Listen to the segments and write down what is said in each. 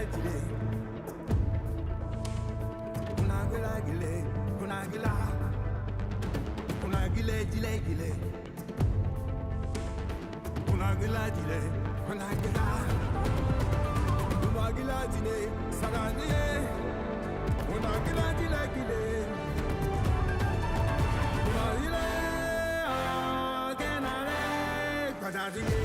gile, kunagila gile, kunagila, kunagile gile gile, kunagila gile, kunagila, kunagila gile, saraniye, kunagila gile gile, kunagile, kenare, kajadiye.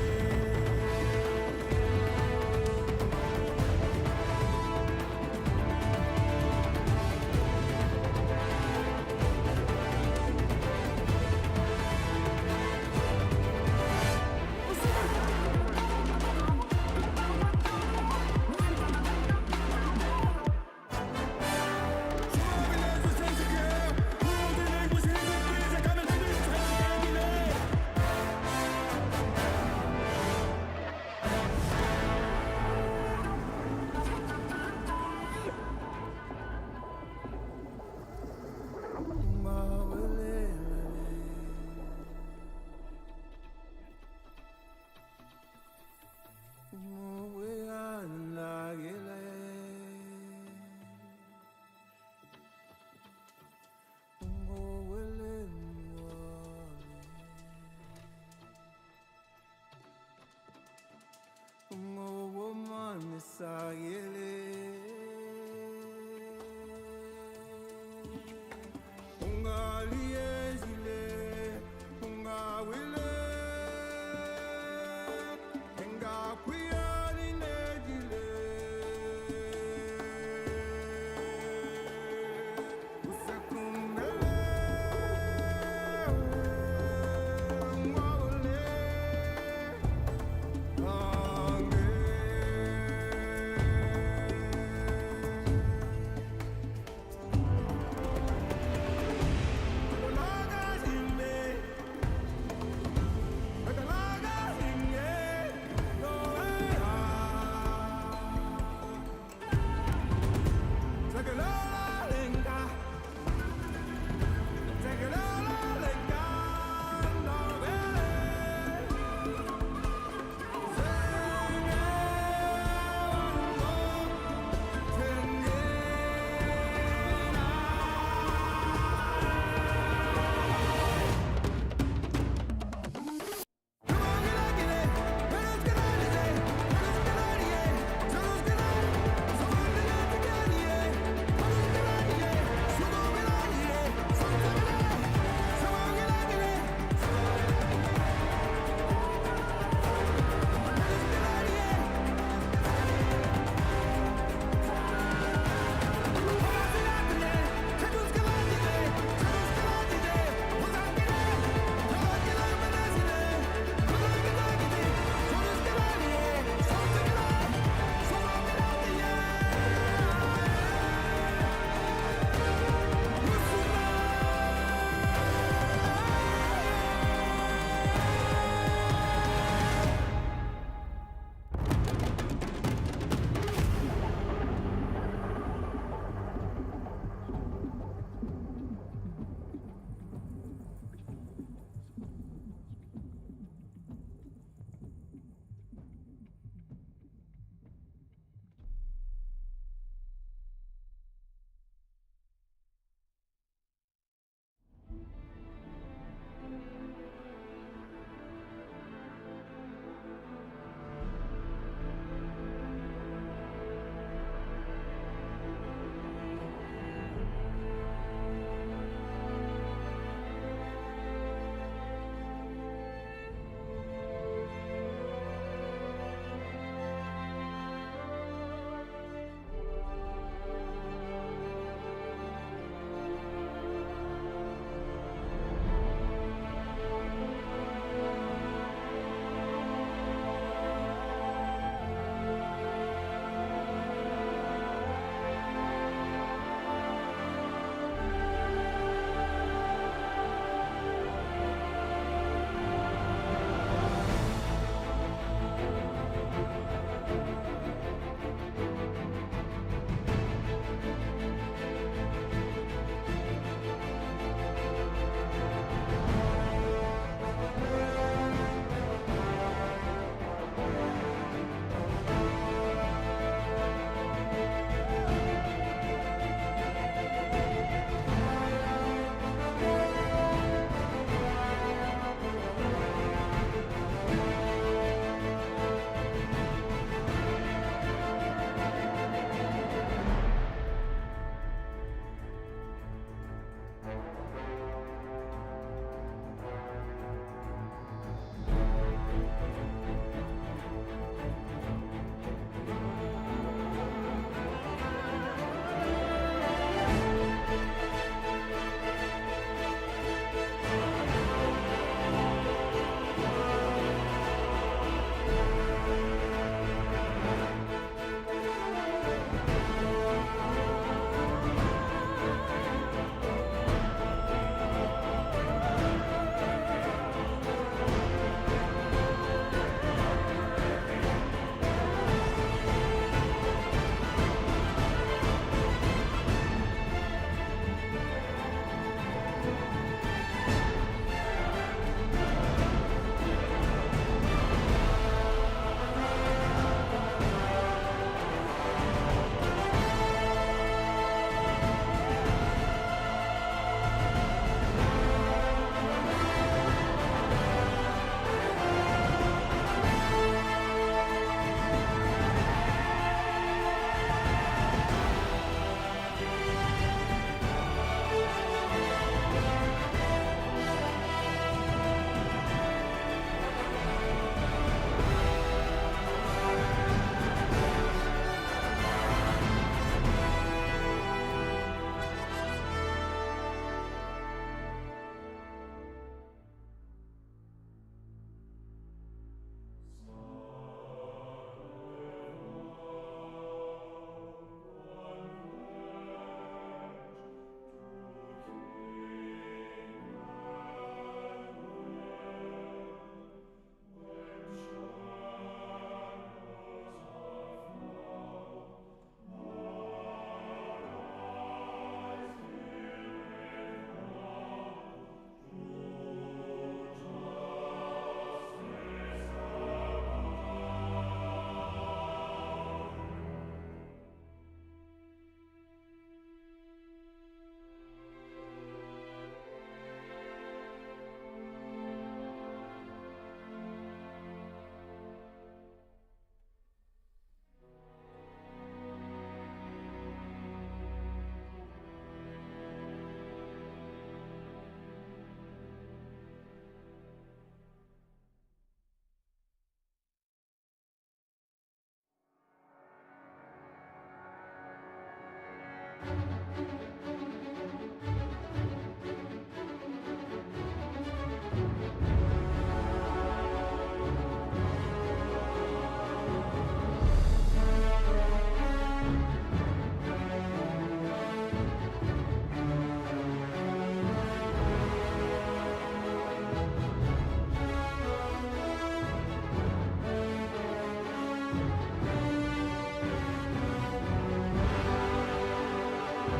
မ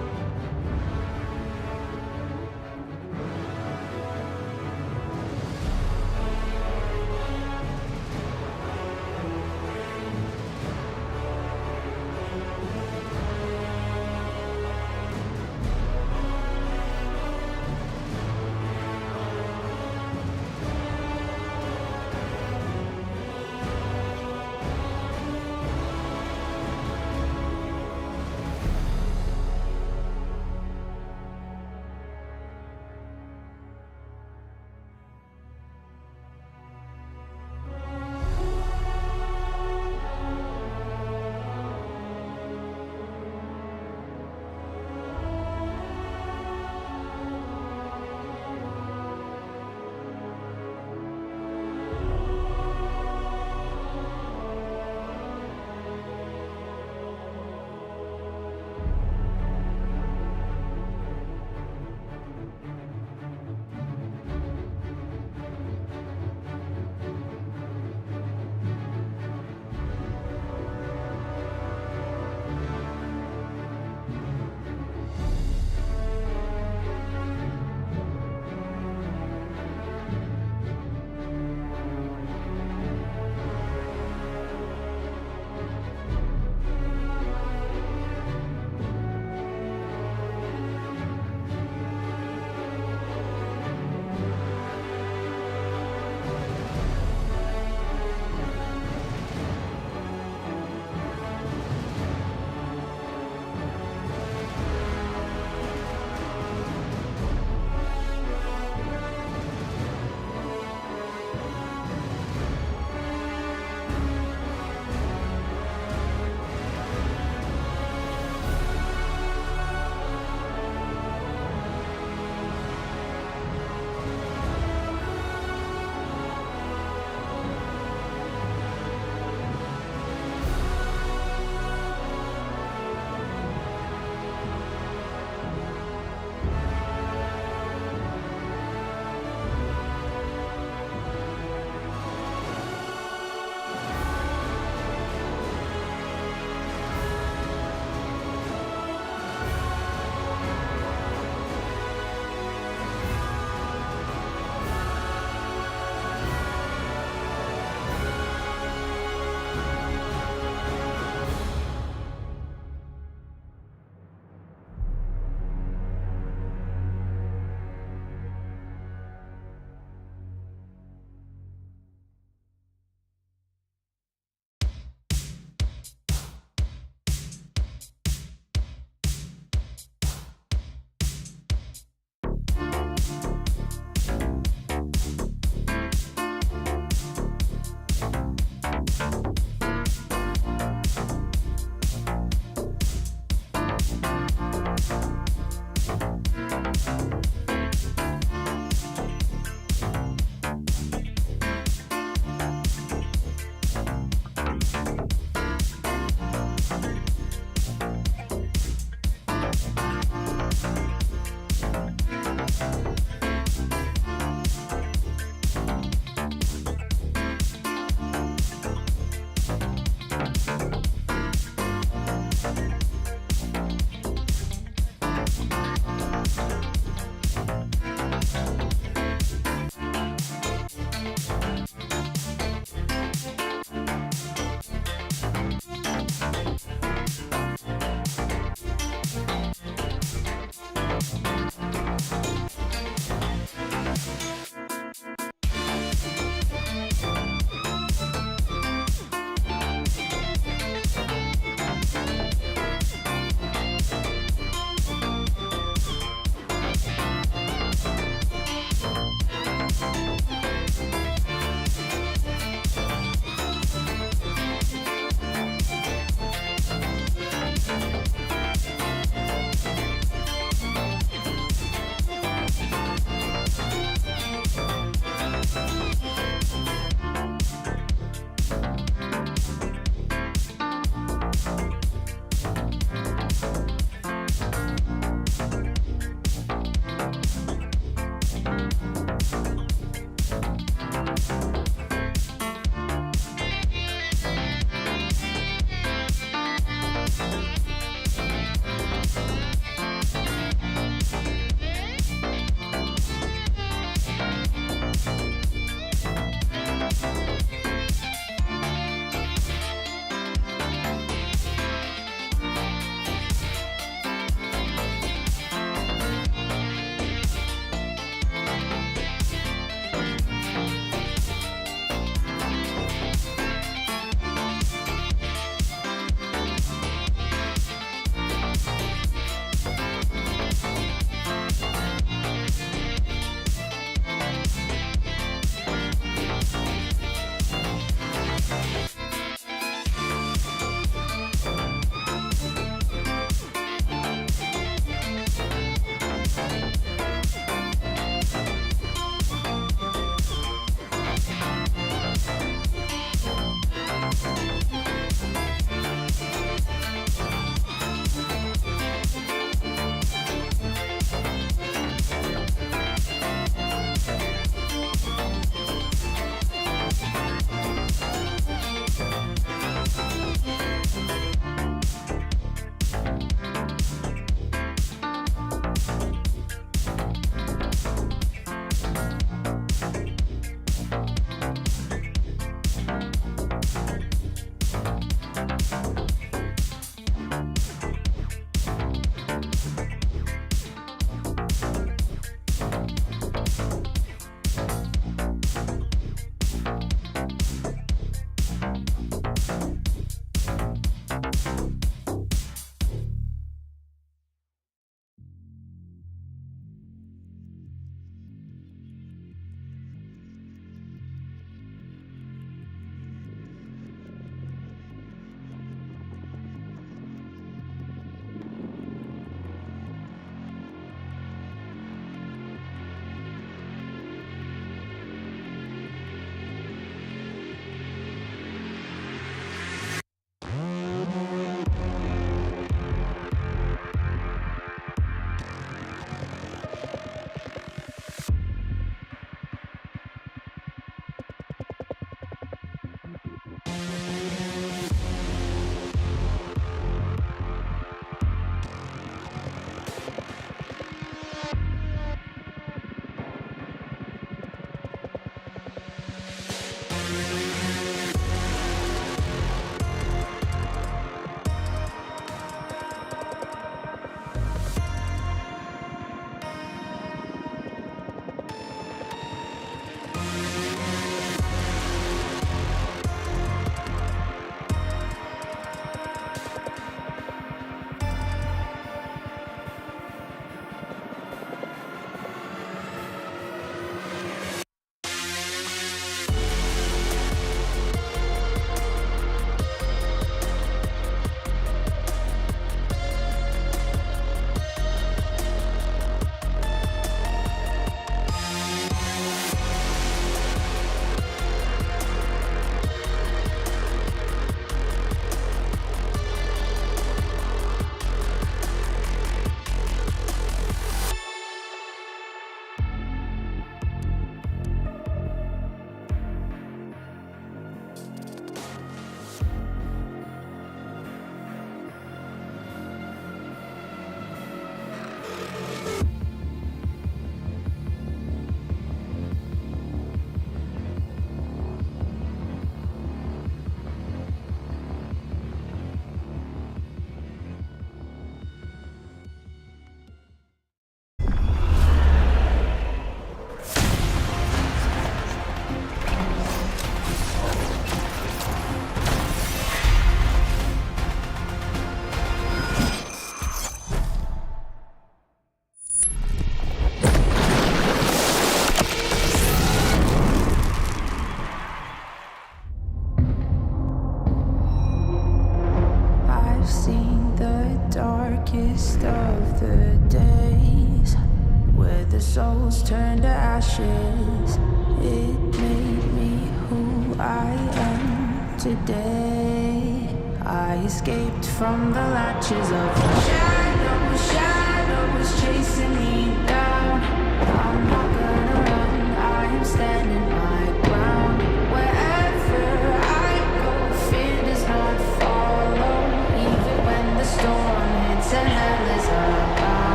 souls turned to ashes. It made me who I am today. I escaped from the latches of the shadows chasing me down. I'm not gonna run, I am standing my ground. Wherever I go, fear does not follow. Even when the storm hits and hell is abound.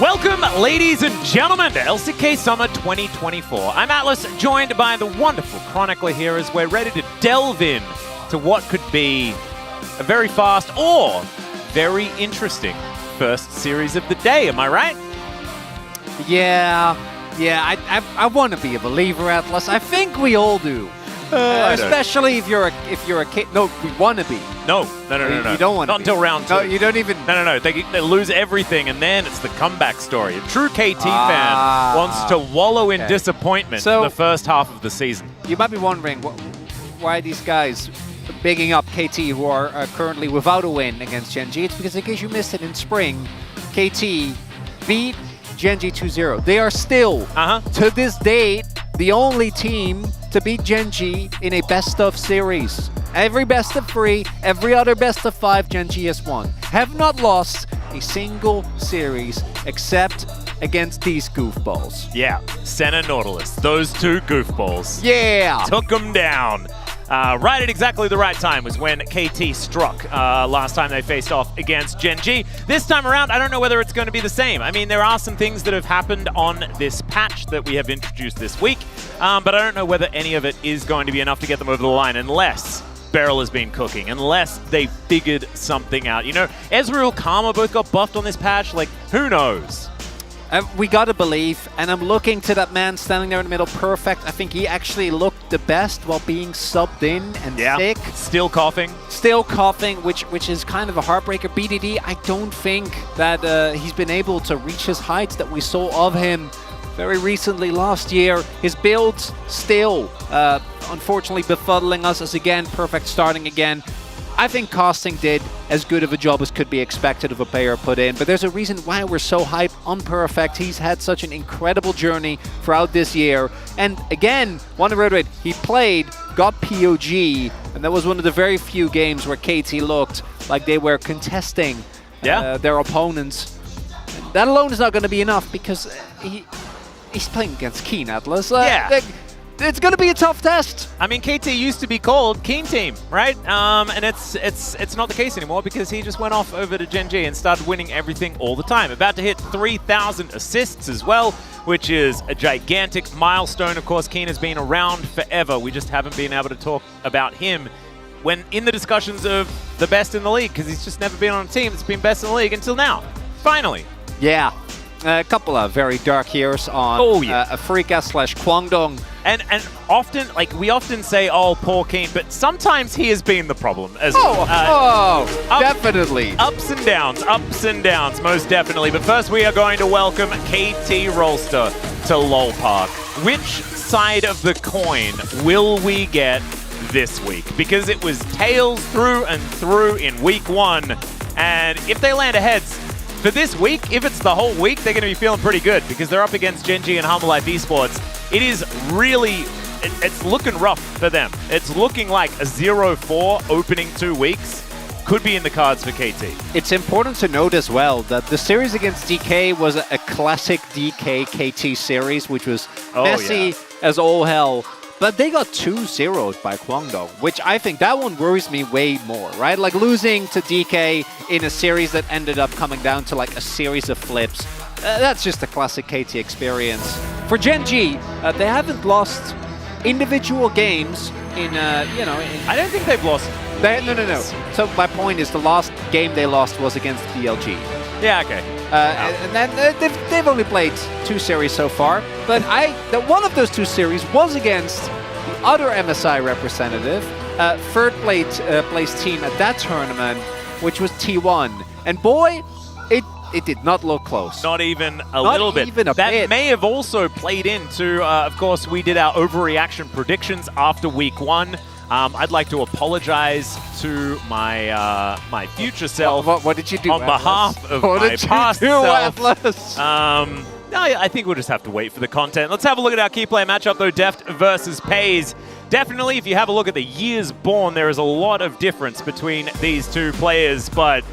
Welcome, ladies and gentlemen, to LCK Summer 2024. I'm Atlas, joined by the wonderful Chronicler here as we're ready to delve in to what could be a very fast or very interesting first series of the day. Am I right? Yeah, I want to be a believer, Atlas. I think we all do. Especially if you're a kid. No, we want to be. No. You don't want to. Not until round 2. No, you don't even. No. They lose everything, and then it's the comeback story. A true KT fan wants to wallow in disappointment in the first half of the season. You might be wondering why these guys bigging up KT, who are currently without a win against Gen G. It's because, in case you missed it in spring, KT beat Gen G 2-0. They are still, to this date, the only team to beat Gen G in a best-of series. Every best-of-3, every other best-of-5, Gen G has won. Have not lost a single series except against these goofballs. Yeah, Senna Nautilus, those two goofballs. Yeah! Took them down. Right at exactly the right time was when KT struck last time they faced off against Gen G. This time around, I don't know whether it's going to be the same. I mean, there are some things that have happened on this patch that we have introduced this week, but I don't know whether any of it is going to be enough to get them over the line unless Beryl has been cooking, unless they figured something out. You know, Ezreal, Karma both got buffed on this patch. Like, who knows? We gotta believe, and I'm looking to that man standing there in the middle, perfect. I think he actually looked the best while being subbed in and sick. Still coughing. Still coughing, which is kind of a heartbreaker. BDD, I don't think that he's been able to reach his heights that we saw of him very recently last year. His build's still, unfortunately, befuddling us as, again, perfect starting again. I think Casting did as good of a job as could be expected of a player put in, but there's a reason why we're so hyped on Perfect. He's had such an incredible journey throughout this year. And again, want to reiterate, he played, got POG, and that was one of the very few games where KT looked like they were contesting their opponents. And that alone is not going to be enough because he's playing against Keen Atlas. it's going to be a tough test. I mean, KT used to be called Keen Team, right? And it's not the case anymore because he just went off over to Gen G and started winning everything all the time. About to hit 3,000 assists as well, which is a gigantic milestone. Of course, Keen has been around forever. We just haven't been able to talk about him when in the discussions of the best in the league because he's just never been on a team that's been best in the league until now. Finally. Yeah. A couple of very dark years on FearX / Kwangdong. And often, like, we often say, oh, poor Keen, but sometimes he has been the problem as well. Definitely. Ups and downs, most definitely. But first, we are going to welcome KT Rolster to LoL Park. Which side of the coin will we get this week? Because it was tails through and through in week 1. And if they land ahead, for this week, if it's the whole week, they're going to be feeling pretty good because they're up against Gen G and Humble Life Esports. It is really, it's looking rough for them. It's looking like a 0-4 opening 2 weeks could be in the cards for KT. It's important to note as well that the series against DK was a classic DK-KT series, which was messy as all hell. But they got 2-0'd by Kwangdong, which I think that one worries me way more, right? Like losing to DK in a series that ended up coming down to like a series of flips. That's just a classic KT experience. For Gen G, they haven't lost individual games in, I don't think they've lost. No. So my point is the last game they lost was against BLG. Yeah, okay. And then they've only played 2 series so far, but one of those 2 series was against the other MSI representative, third place team at that tournament, which was T1. And boy, it did not look close. Not even a little bit. That may have also played into, of course, we did our overreaction predictions after week 1. I'd like to apologize to my my future self. What did you do, on behalf of my past self? No, I think we'll just have to wait for the content. Let's have a look at our key player matchup, though. Deft versus Pays. Definitely, if you have a look at the years born, there is a lot of difference between these 2 players. But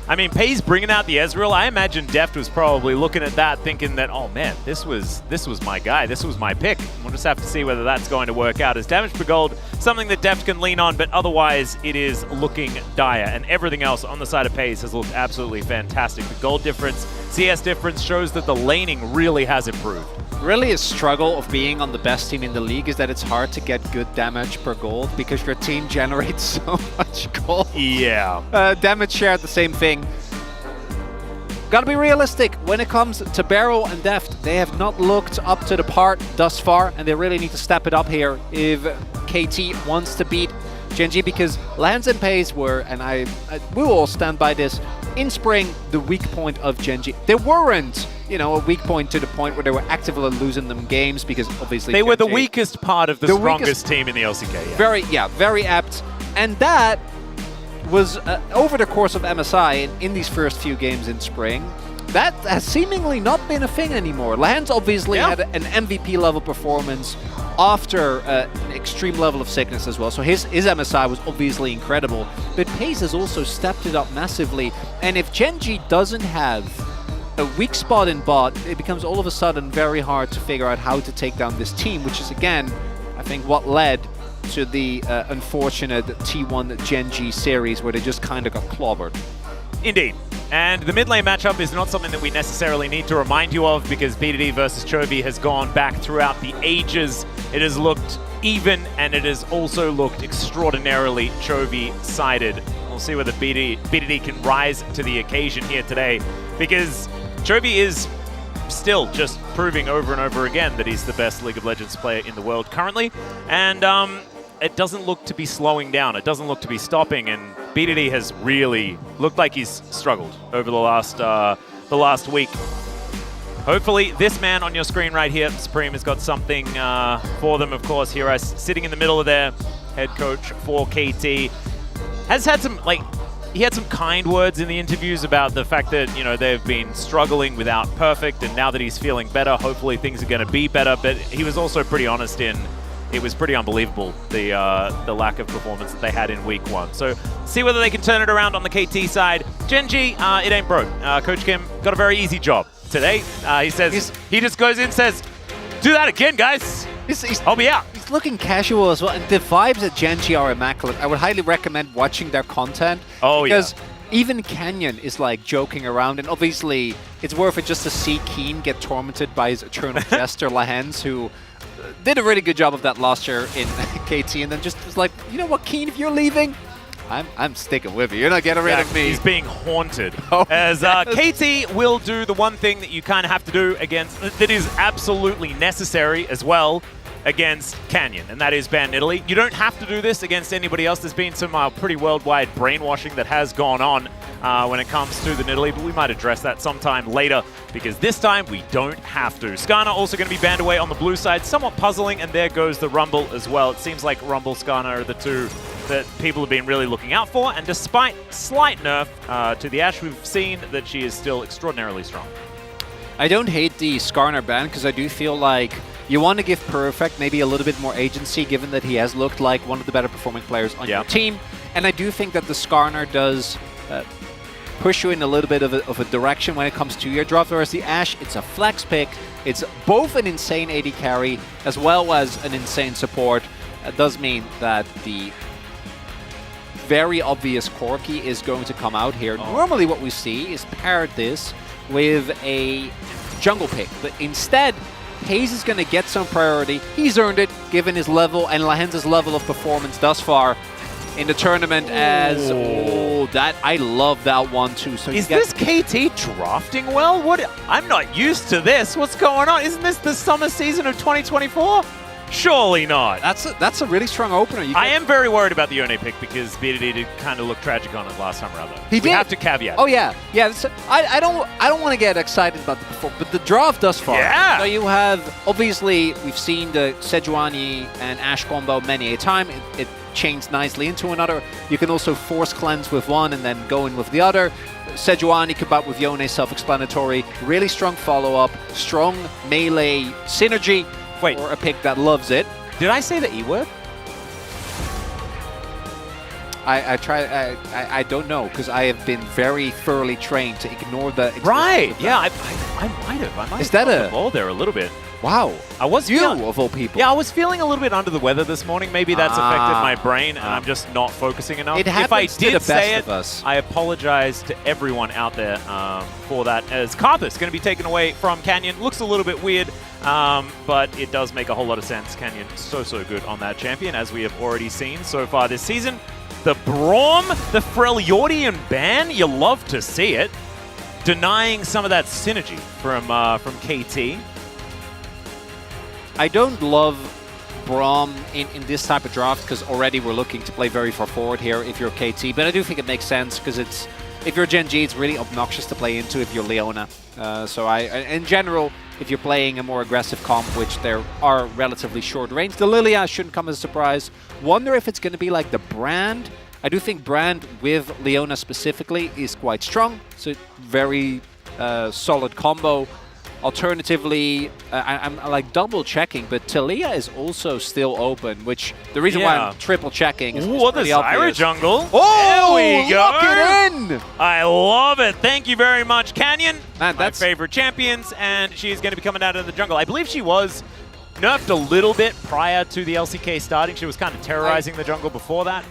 I mean, Pays bringing out the Ezreal. I imagine Deft was probably looking at that, thinking that, oh man, this was my guy, this was my pick. We'll just have to see whether that's going to work out. As damage per gold, something that Deft can lean on, but otherwise it is looking dire. And everything else on the side of Pays has looked absolutely fantastic. The gold difference, CS difference shows that the laning really has improved. Really a struggle of being on the best team in the league is that it's hard to get good damage per gold because your team generates so much gold. Yeah. Damage share, the same thing. Gotta be realistic. When it comes to Barrow and Deft, they have not looked up to the part thus far, and they really need to step it up here if KT wants to beat Gen G, because Lance and Pays were, and we will all stand by this, in spring, the weak point of Gen G. They weren't, a weak point to the point where they were actively losing them games, because obviously they were the weakest part of the strongest team in the LCK. Yeah. Very apt. And that was over the course of MSI in these first few games in spring. That has seemingly not been a thing anymore. Lance obviously had an MVP level performance after an extreme level of sickness as well. So his MSI was obviously incredible. But Pays has also stepped it up massively. And if Gen G doesn't have a weak spot in bot, it becomes all of a sudden very hard to figure out how to take down this team, which is again, I think, what led to the unfortunate T1 Gen G series where they just kind of got clobbered. Indeed. And the mid lane matchup is not something that we necessarily need to remind you of because BDD versus Chovy has gone back throughout the ages. It has looked even, and it has also looked extraordinarily Chovy-sided. We'll see whether BDD can rise to the occasion here today, because Chovy is still just proving over and over again that he's the best League of Legends player in the world currently. And it doesn't look to be slowing down. It doesn't look to be stopping, and BDD has really looked like he's struggled over the last week. Hopefully, this man on your screen right here, Supreme, has got something for them. Of course, here sitting in the middle of their head coach for KT has had some, he had some kind words in the interviews about the fact that, they've been struggling without Perfect, and now that he's feeling better, hopefully things are going to be better. But he was also pretty honest in it was pretty unbelievable, the lack of performance that they had in week 1. So see whether they can turn it around on the KT side. Gen G, it ain't broke. Coach Kim got a very easy job today. He says, he just goes in and says, do that again, guys. I'll be out. just looking casual as well. And the vibes at Gen G are immaculate. I would highly recommend watching their content. Oh, because even Canyon is like joking around, and obviously it's worth it just to see Keen get tormented by his eternal jester Lahens, who did a really good job of that last year in KT, and then just was like, you know what, Keen, if you're leaving, I'm sticking with you. You're not getting rid of me. He's being haunted. Oh, as KT will do the one thing that you kind of have to do against, that is absolutely necessary as well against Canyon, and that is ban Italy. You don't have to do this against anybody else. There's been some pretty worldwide brainwashing that has gone on when it comes to the Nidalee, but we might address that sometime later, because this time we don't have to. Skarner also going to be banned away on the blue side. Somewhat puzzling, and there goes the Rumble as well. It seems like Rumble, Skarner are the two that people have been really looking out for, and despite slight nerf to the Ashe, we've seen that she is still extraordinarily strong. I don't hate the Skarner ban, because I do feel like you want to give Perfect maybe a little bit more agency, given that he has looked like one of the better performing players on your team. And I do think that the Skarner does push you in a little bit of a direction when it comes to your draft, whereas the Ashe, it's a flex pick. It's both an insane AD carry as well as an insane support. It does mean that the very obvious Corki is going to come out here. Normally what we see is paired this with a jungle pick, but instead Hayes is going to get some priority. He's earned it given his level and Lahens' level of performance thus far in the tournament. That I love that one too. So is this KT drafting well? What? I'm not used to this. What's going on? Isn't this the summer season of 2024? Surely not. That's a really strong opener. I am very worried about the Yone pick because BDD did kind of look tragic on it last time around, though. He did. We have to caveat. Oh yeah. I don't want to get excited about the performance, but the draft thus far. Yeah. So you have, obviously we've seen the Sejuani and Ashe combo many a time. It chains nicely into another. You can also force cleanse with one and then go in with the other. Sejuani combined with Yone, self-explanatory. Really strong follow-up, strong melee synergy. Wait. Or a pick that loves it. Did I say the E word? I don't know, because I have been very thoroughly trained to ignore the Right. Yeah, I might have. I might Is that have the ball there a little bit. Wow. I was of all people. Yeah, I was feeling a little bit under the weather this morning. Maybe that's affected my brain, and I'm just not focusing enough. It happens if I to did the best say it, of us. I apologize to everyone out there for that. As Karthus going to be taken away from Canyon. Looks a little bit weird, but it does make a whole lot of sense. Canyon so good on that champion, as we have already seen so far this season. The Braum, the Freljordian ban, you love to see it. Denying some of that synergy from KT. I don't love Braum in this type of draft, because already we're looking to play very far forward here if you're KT, but I do think it makes sense, because if you're Gen G, it's really obnoxious to play into if you're Leona. In general, if you're playing a more aggressive comp, which there are relatively short range, the Lilia shouldn't come as a surprise. Wonder if it's going to be like the Brand. I do think Brand with Leona specifically is quite strong, so very solid combo. Alternatively, I'm like double checking, but Talia is also still open, which the reason why I'm triple checking is what the Zyra jungle. Oh, there we go. Lock it in. I love it. Thank you very much, Canyon. Man, my favorite champions, and she's going to be coming out of the jungle. I believe she was nerfed a little bit prior to the LCK starting. She was kind of terrorizing the jungle before that.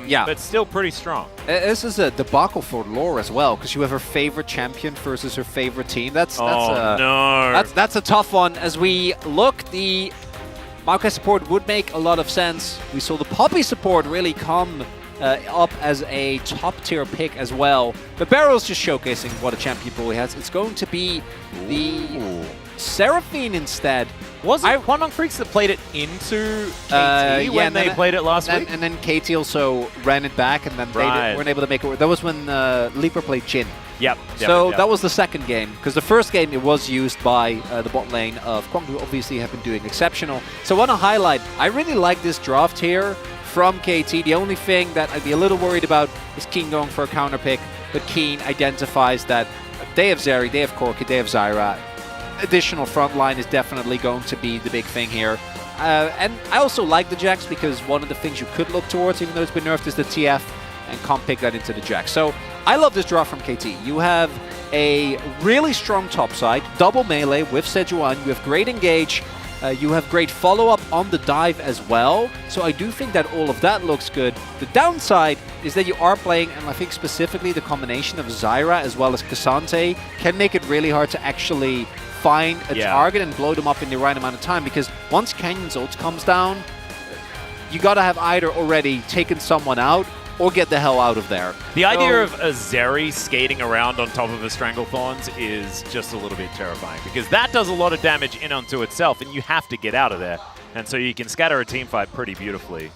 Yeah. But still pretty strong. This is a debacle for lore as well, because you have her favorite champion versus her favorite team. That's a tough one. As we look, the Maokai support would make a lot of sense. We saw the Poppy support really come up as a top-tier pick as well. But Barrel's just showcasing what a champion pool he has. It's going to be the Seraphine instead. Was it Quanmong Freaks that played it into KT when they played it last week? And then KT also ran it back, and then they weren't able to make it work. That was when Leaper played Jhin. Yep. So that was the second game, because the first game it was used by the bot lane of Kwang, who obviously have been doing exceptional. So I want to highlight, I really like this draft here from KT. The only thing that I'd be a little worried about is Keen going for a counter pick, but Keen identifies that they have Zeri, they have Corki, they have Zyra. Additional front line is definitely going to be the big thing here. And I also like the Jax, because one of the things you could look towards, even though it's been nerfed, is the TF, and can't pick that into the Jax. So I love this draw from KT. You have a really strong top side, double melee with Sejuani, you have great engage, You have great follow-up on the dive as well. So I do think that all of that looks good. The downside is that you are playing, and I think specifically the combination of Zyra as well as Cassante can make it really hard to actually find a target and blow them up in the right amount of time, because once Canyon's ult comes down, you gotta have either already taken someone out or get the hell out of there. The idea of a Zeri skating around on top of a Stranglethorns is just a little bit terrifying, because that does a lot of damage in onto itself, and you have to get out of there. And so you can scatter a team fight pretty beautifully.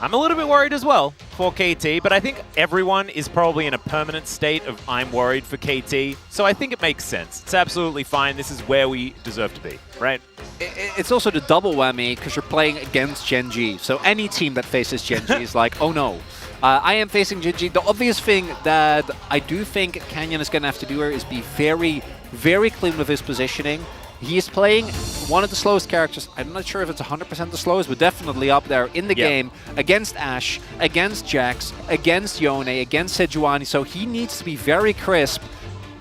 I'm a little bit worried as well for KT, but I think everyone is probably in a permanent state of I'm worried for KT, so I think it makes sense. It's absolutely fine. This is where we deserve to be, right? It's also the double whammy because you're playing against Gen G. So any team that faces Gen G is like, oh no. I am facing Gen G. The obvious thing that I do think Canyon is going to have to do here is be very, very clean with his positioning. He is playing one of the slowest characters. I'm not sure if it's 100% the slowest, but definitely up there in the game against Ashe, against Jax, against Yone, against Sejuani. So he needs to be very crisp.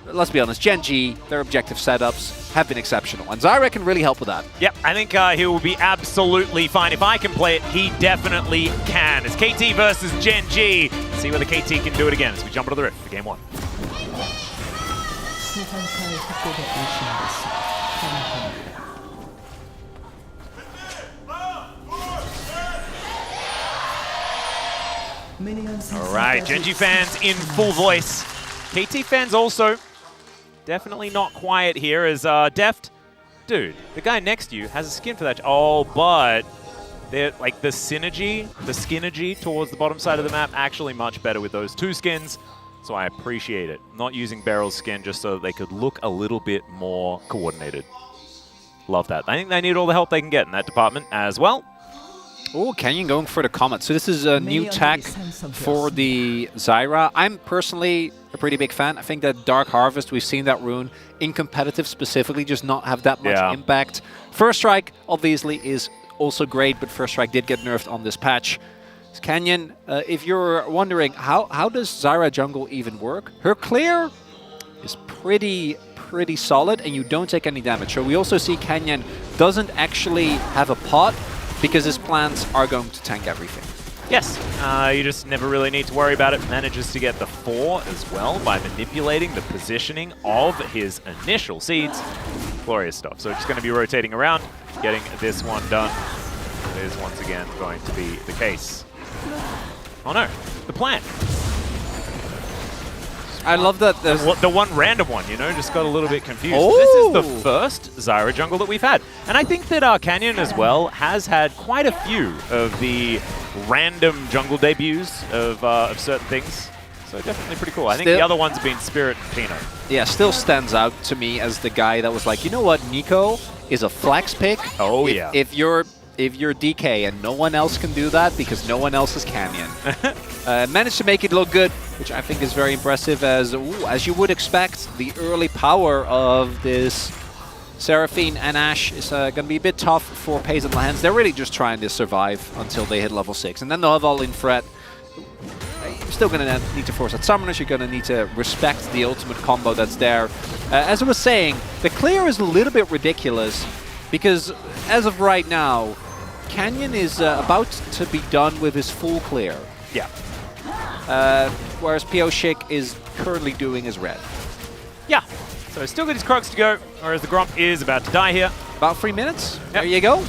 Let's be honest, Gen G, their objective setups have been exceptional, and Zyra can really help with that. Yep, I think he will be absolutely fine. If I can play it, he definitely can. It's KT versus Gen G. See whether KT can do it again as we jump into the rift for game one. All right, Gen G fans in full voice. KT fans also definitely not quiet here as Deft. Dude, the guy next to you has a skin for that. Oh, but they're like the skinergy towards the bottom side of the map actually much better with those two skins. So I appreciate it. Not using Beryl's skin just so that they could look a little bit more coordinated. Love that. I think they need all the help they can get in that department as well. Oh, Canyon going for the Comet. So this is a new tech for the Zyra. I'm personally a pretty big fan. I think that Dark Harvest, we've seen that rune in competitive specifically just not have that much impact. First Strike, obviously, is also great, but First Strike did get nerfed on this patch. Canyon, if you're wondering, how does Zyra jungle even work? Her clear is pretty solid, and you don't take any damage. So we also see Canyon doesn't actually have a pot, because his plants are going to tank everything. Yes, you just never really need to worry about it. Manages to get the 4 as well by manipulating the positioning of his initial seeds. Glorious stuff. So just going to be rotating around, getting this one done. It is once again going to be the case. Oh no, the plant. I love that. The one random one, you know, just got a little bit confused. Oh. This is the first Zyra jungle that we've had. And I think that Canyon as well has had quite a few of the random jungle debuts of certain things. So definitely pretty cool. I think the other one's have been Spirit and Pino. Yeah, still stands out to me as the guy that was like, you know what, Nico is a flex pick. Oh, yeah. If you're DK and no one else can do that because no one else is Canyon. Managed to make it look good, which I think is very impressive as you would expect, the early power of this Seraphine and Ashe is going to be a bit tough for Pays and Lahans. They're really just trying to survive until they hit level 6. And then they'll have all-in threat. You're still going to need to force out summoners. You're going to need to respect the ultimate combo that's there. As I was saying, the clear is a little bit ridiculous because as of right now, Canyon is about to be done with his full clear. Yeah. Whereas P.O. Schick is currently doing his red. Yeah. So still got his Crocs to go, whereas the Gromp is about to die here. About 3 minutes. Yep. There you go.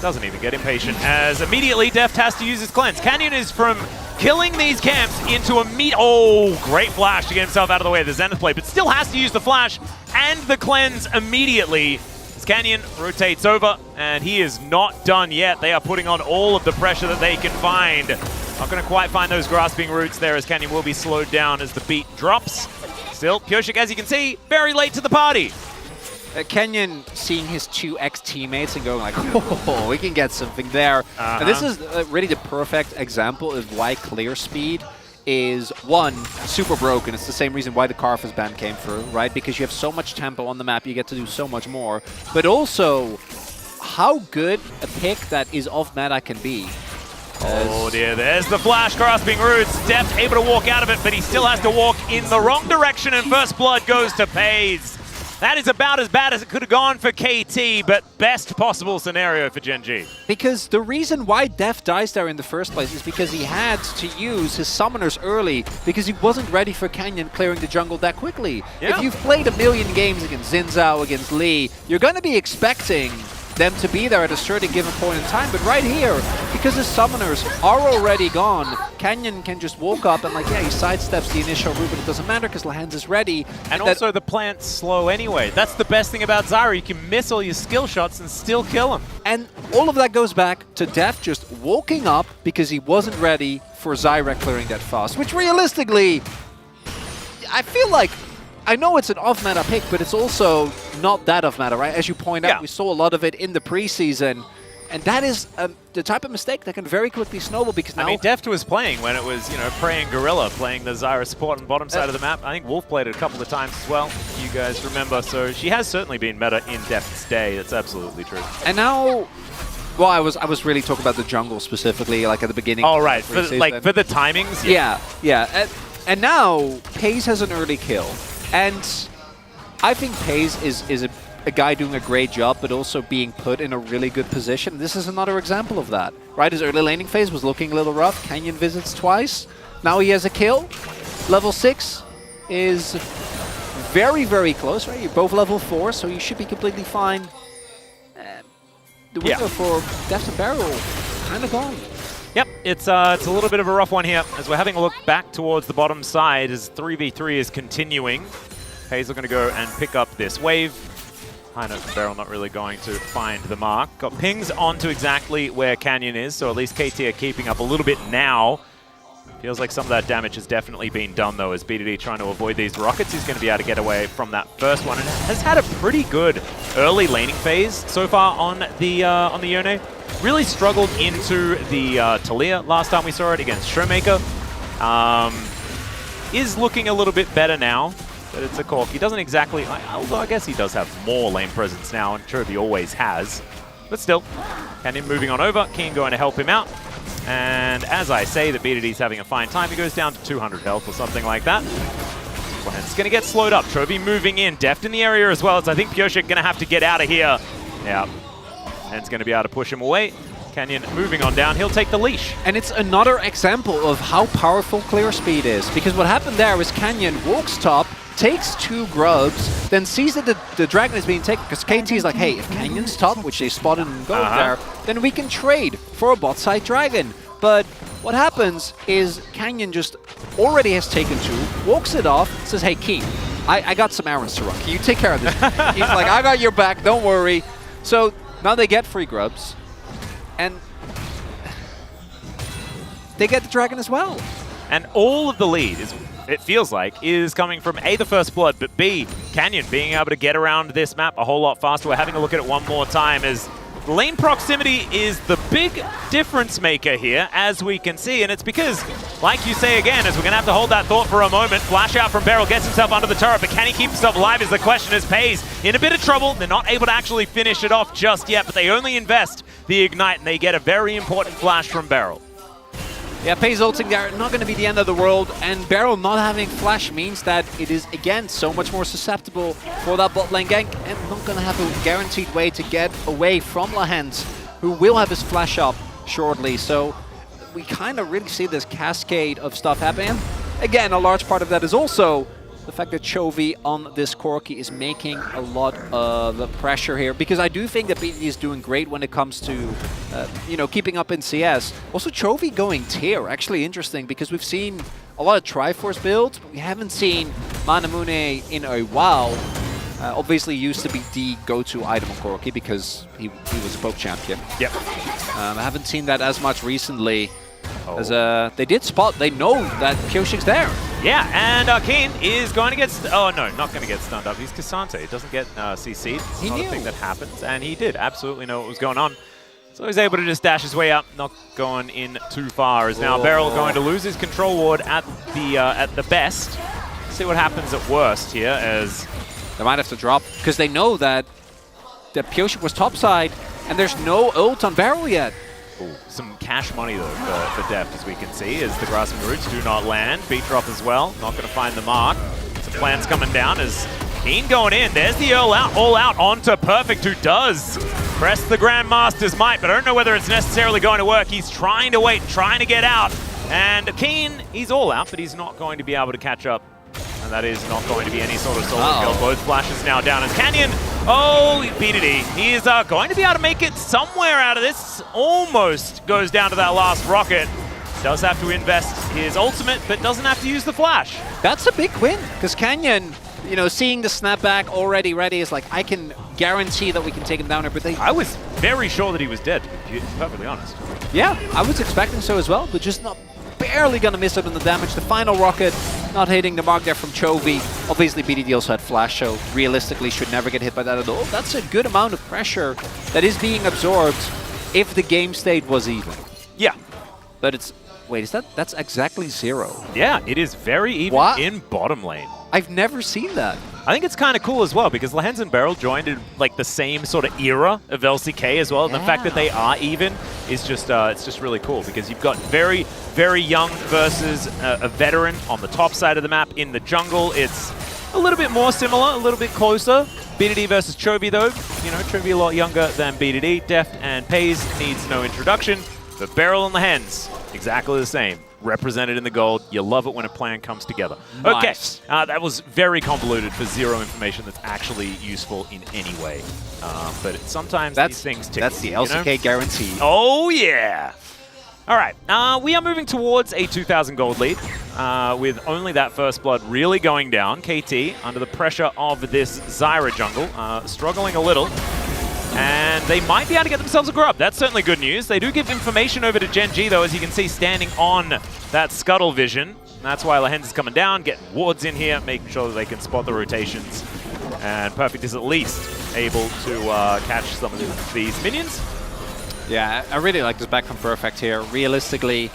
Doesn't even get impatient as immediately Deft has to use his cleanse. Canyon is from killing these camps into a Oh, great flash to get himself out of the way of the Zenith play, but still has to use the flash and the cleanse immediately. Canyon rotates over, and he is not done yet. They are putting on all of the pressure that they can find. Not going to quite find those grasping roots there as Canyon will be slowed down as the beat drops. Still, FearX, as you can see, very late to the party. Canyon seeing his 2x teammates and going like, oh, we can get something there. And this is really the perfect example of why clear speed is, one, super broken. It's the same reason why the Karthus ban came through, right? Because you have so much tempo on the map, you get to do so much more. But also, how good a pick that is off meta can be. Oh dear, there's the flash, grasping roots. Deft able to walk out of it, but he still has to walk in the wrong direction, and first blood goes to Pays. That is about as bad as it could have gone for KT, but best possible scenario for Gen G. Because the reason why Def dies there in the first place is because he had to use his summoners early because he wasn't ready for Canyon clearing the jungle that quickly. Yeah. If you've played a million games against Xin Zhao, against Lee, you're going to be expecting them to be there at a certain given point in time. But right here, because his summoners are already gone, Canyon can just walk up and, like, yeah, he sidesteps the initial route, but it doesn't matter because Lahans is ready. And also the plant's slow anyway. That's the best thing about Zyra. You can miss all your skill shots and still kill him. And all of that goes back to Def just walking up because he wasn't ready for Zyra clearing that fast, which realistically, I feel like, I know it's an off-meta pick, but it's also not that off-meta, right? As you point out, we saw a lot of it in the preseason, and that is the type of mistake that can very quickly snowball because now... I mean, Deft was playing when it was, you know, Prey and Gorilla playing the Zyra support on the bottom side of the map. I think Wolf played it a couple of times as well, if you guys remember. So she has certainly been meta in Deft's day. That's absolutely true. And now... Well, I was really talking about the jungle specifically, like at the beginning. Oh, right. For the timings? Yeah. And now, Paze has an early kill. And I think Paze is a guy doing a great job, but also being put in a really good position. This is another example of that, right? His early laning phase was looking a little rough. Canyon visits twice. Now he has a kill. Level 6 is very, very close, right? You're both level 4, so you should be completely fine. The window for Deft and Barrel kind of gone. Yep, it's a little bit of a rough one here as we're having a look back towards the bottom side as 3v3 is continuing. Hazel going to go and pick up this wave. High note from Barrel not really going to find the mark. Got pings onto exactly where Canyon is, so at least KT are keeping up a little bit now. Feels like some of that damage has definitely been done though as BDD trying to avoid these rockets. He's going to be able to get away from that first one and has had a pretty good early laning phase so far on the Yone. Really struggled into the Talia last time we saw it against Showmaker. Is looking a little bit better now, but it's a Cork. He doesn't exactly, although I guess he does have more lane presence now, and Chovy always has. But still, Canyon moving on over, Keen going to help him out. And as I say, the BDD's having a fine time. He goes down to 200 health or something like that. And it's going to get slowed up. Chovy moving in, Deft in the area as well, as I think FearX going to have to get out of here. Yeah. And it's going to be able to push him away. Canyon moving on down. He'll take the leash. And it's another example of how powerful clear speed is. Because what happened there was Canyon walks top, takes 2 grubs, then sees that the dragon is being taken. Because KT is like, hey, if Canyon's top, which they spotted and go there, then we can trade for a bot side dragon. But what happens is Canyon just already has taken 2, walks it off, says, hey, Keen, I got some errands to run. Can you take care of this? He's like, I got your back, don't worry. So now they get free grubs. And they get the dragon as well. And all of the lead, it feels like, is coming from A, the first blood, but B, Canyon being able to get around this map a whole lot faster. We're having a look at it one more time as lane proximity is the big difference maker here, as we can see. And it's because, like you say again, as we're going to have to hold that thought for a moment, flash out from Barrel, gets himself under the turret, but can he keep himself alive is the question as Paze in a bit of trouble. They're not able to actually finish it off just yet, but they only invest the Ignite, and they get a very important flash from Barrel. Yeah, Paze ulting there, not going to be the end of the world, and Barrel not having flash means that it is, again, so much more susceptible for that bot lane gank, and not going to have a guaranteed way to get away from Lahans, who will have his flash up shortly. So we kind of really see this cascade of stuff happening. Again, a large part of that is also the fact that Chovy on this Corki is making a lot of pressure here, because I do think that BDD is doing great when it comes to, you know, keeping up in CS. Also, Chovy going tier, actually interesting, because we've seen a lot of Triforce builds, but we haven't seen Manamune in a while. Obviously used to be the go-to item on Corki because he was a poke champion. Yep. I haven't seen that as much recently. As they did spot, they know that FearX's there. Yeah, and Keen is going to get... oh, no, not going to get stunned up. He's Cassante. He doesn't get CC'd. It's not a thing that happens. And he did absolutely know what was going on. So he's able to just dash his way up, not going in too far. Is now Barrel going to lose his control ward at the best. See what happens at worst here as... they might have to drop, because they know that FearX was topside, and there's no ult on Barrel yet. Ooh, some cash money, though, for Deft, as we can see, as the Grasping Roots do not land. Beat drop as well. Not going to find the mark. Some plans coming down as Keen going in. There's the all out onto Perfect, who does press the Grandmaster's might, but I don't know whether it's necessarily going to work. He's trying to wait, trying to get out. And Keen, he's all out, but he's not going to be able to catch up. And that is not going to be any sort of solid kill. Both flashes now down as Canyon. Oh, BDD. He is going to be able to make it somewhere out of this. Almost goes down to that last rocket. Does have to invest his ultimate, but doesn't have to use the flash. That's a big win, because Canyon, you know, seeing the snapback already ready is like, I can guarantee that we can take him down here, but I was very sure that he was dead, to be perfectly honest. Yeah, I was expecting so as well, but just not barely gonna miss out on the damage. The final rocket not hitting the mark there from Chovy. Obviously, BDD also had flash, so realistically should never get hit by that at all. That's a good amount of pressure that is being absorbed if the game state was even. Yeah. But it's... Wait, is that's exactly 0? Yeah, it is very even in bottom lane. I've never seen that. I think it's kind of cool as well, because Lahens and Beryl joined in like the same sort of era of LCK as well. And the fact that they are even is just it's just really cool, because you've got very, very young versus a veteran on the top side of the map. In the jungle, it's a little bit more similar, a little bit closer. BDD versus Chovy though, you know, Chovy a lot younger than BDD. Deft and Pays needs no introduction, but Beryl and Lahens, exactly the same. Represented in the gold. You love it when a plan comes together. Nice. Okay, that was very convoluted for zero information that's actually useful in any way. But sometimes these things tickle. That's the LCK guarantee. Oh, yeah. All right, we are moving towards a 2,000 gold lead with only that first blood really going down. KT, under the pressure of this Zyra jungle, struggling a little. And they might be able to get themselves a grub. That's certainly good news. They do give information over to Gen G, though, as you can see, standing on that scuttle vision. And that's why Lahens is coming down, getting wards in here, making sure that they can spot the rotations. And Perfect is at least able to catch some of these minions. Yeah, I really like this back from Perfect here. Realistically,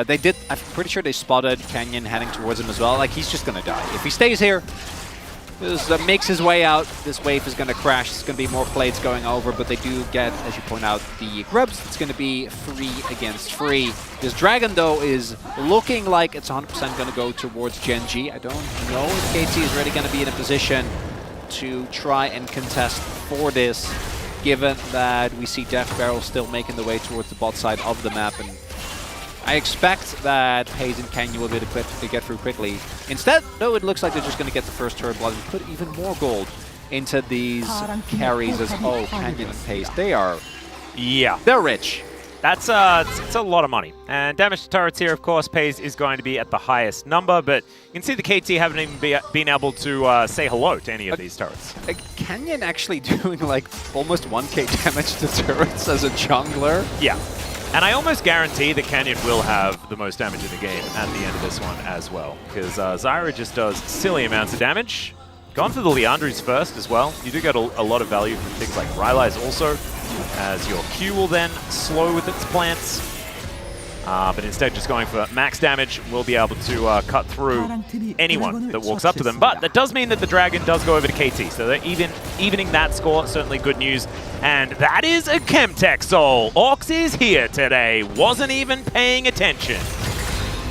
they did, I'm pretty sure they spotted Canyon heading towards him as well. Like, he's just going to die. If he stays here, makes his way out, this wave is going to crash. It's going to be more plates going over, but they do get, as you point out, the grubs. It's going to be free against free. This Dragon, though, is looking like it's 100% going to go towards Gen G. I don't know if KT is really going to be in a position to try and contest for this, given that we see Deft Beryl still making the way towards the bot side of the map. And I expect that Pays and Canyon will be able to get through quickly. Instead, though, it looks like they're just going to get the first turret blood and put even more gold into these carries as, oh, Canyon and Pays. They are... Yeah. They're rich. That's it's a lot of money. And damage to turrets here, of course, Pays is going to be at the highest number, but you can see the KT haven't even been able to say hello to any of these turrets. Canyon actually doing like almost 1k damage to turrets as a jungler. Yeah. And I almost guarantee that Canyon will have the most damage in the game at the end of this one as well, because Zyra just does silly amounts of damage. Gone for the Leandries first as well. You do get a lot of value from things like Rylai's also, as your Q will then slow with its plants. But instead just going for max damage, will be able to cut through anyone that walks up to them. But that does mean that the Dragon does go over to KT, so they're evening that score. Certainly good news. And that is a Chemtech Soul. Orcs is here today. Wasn't even paying attention.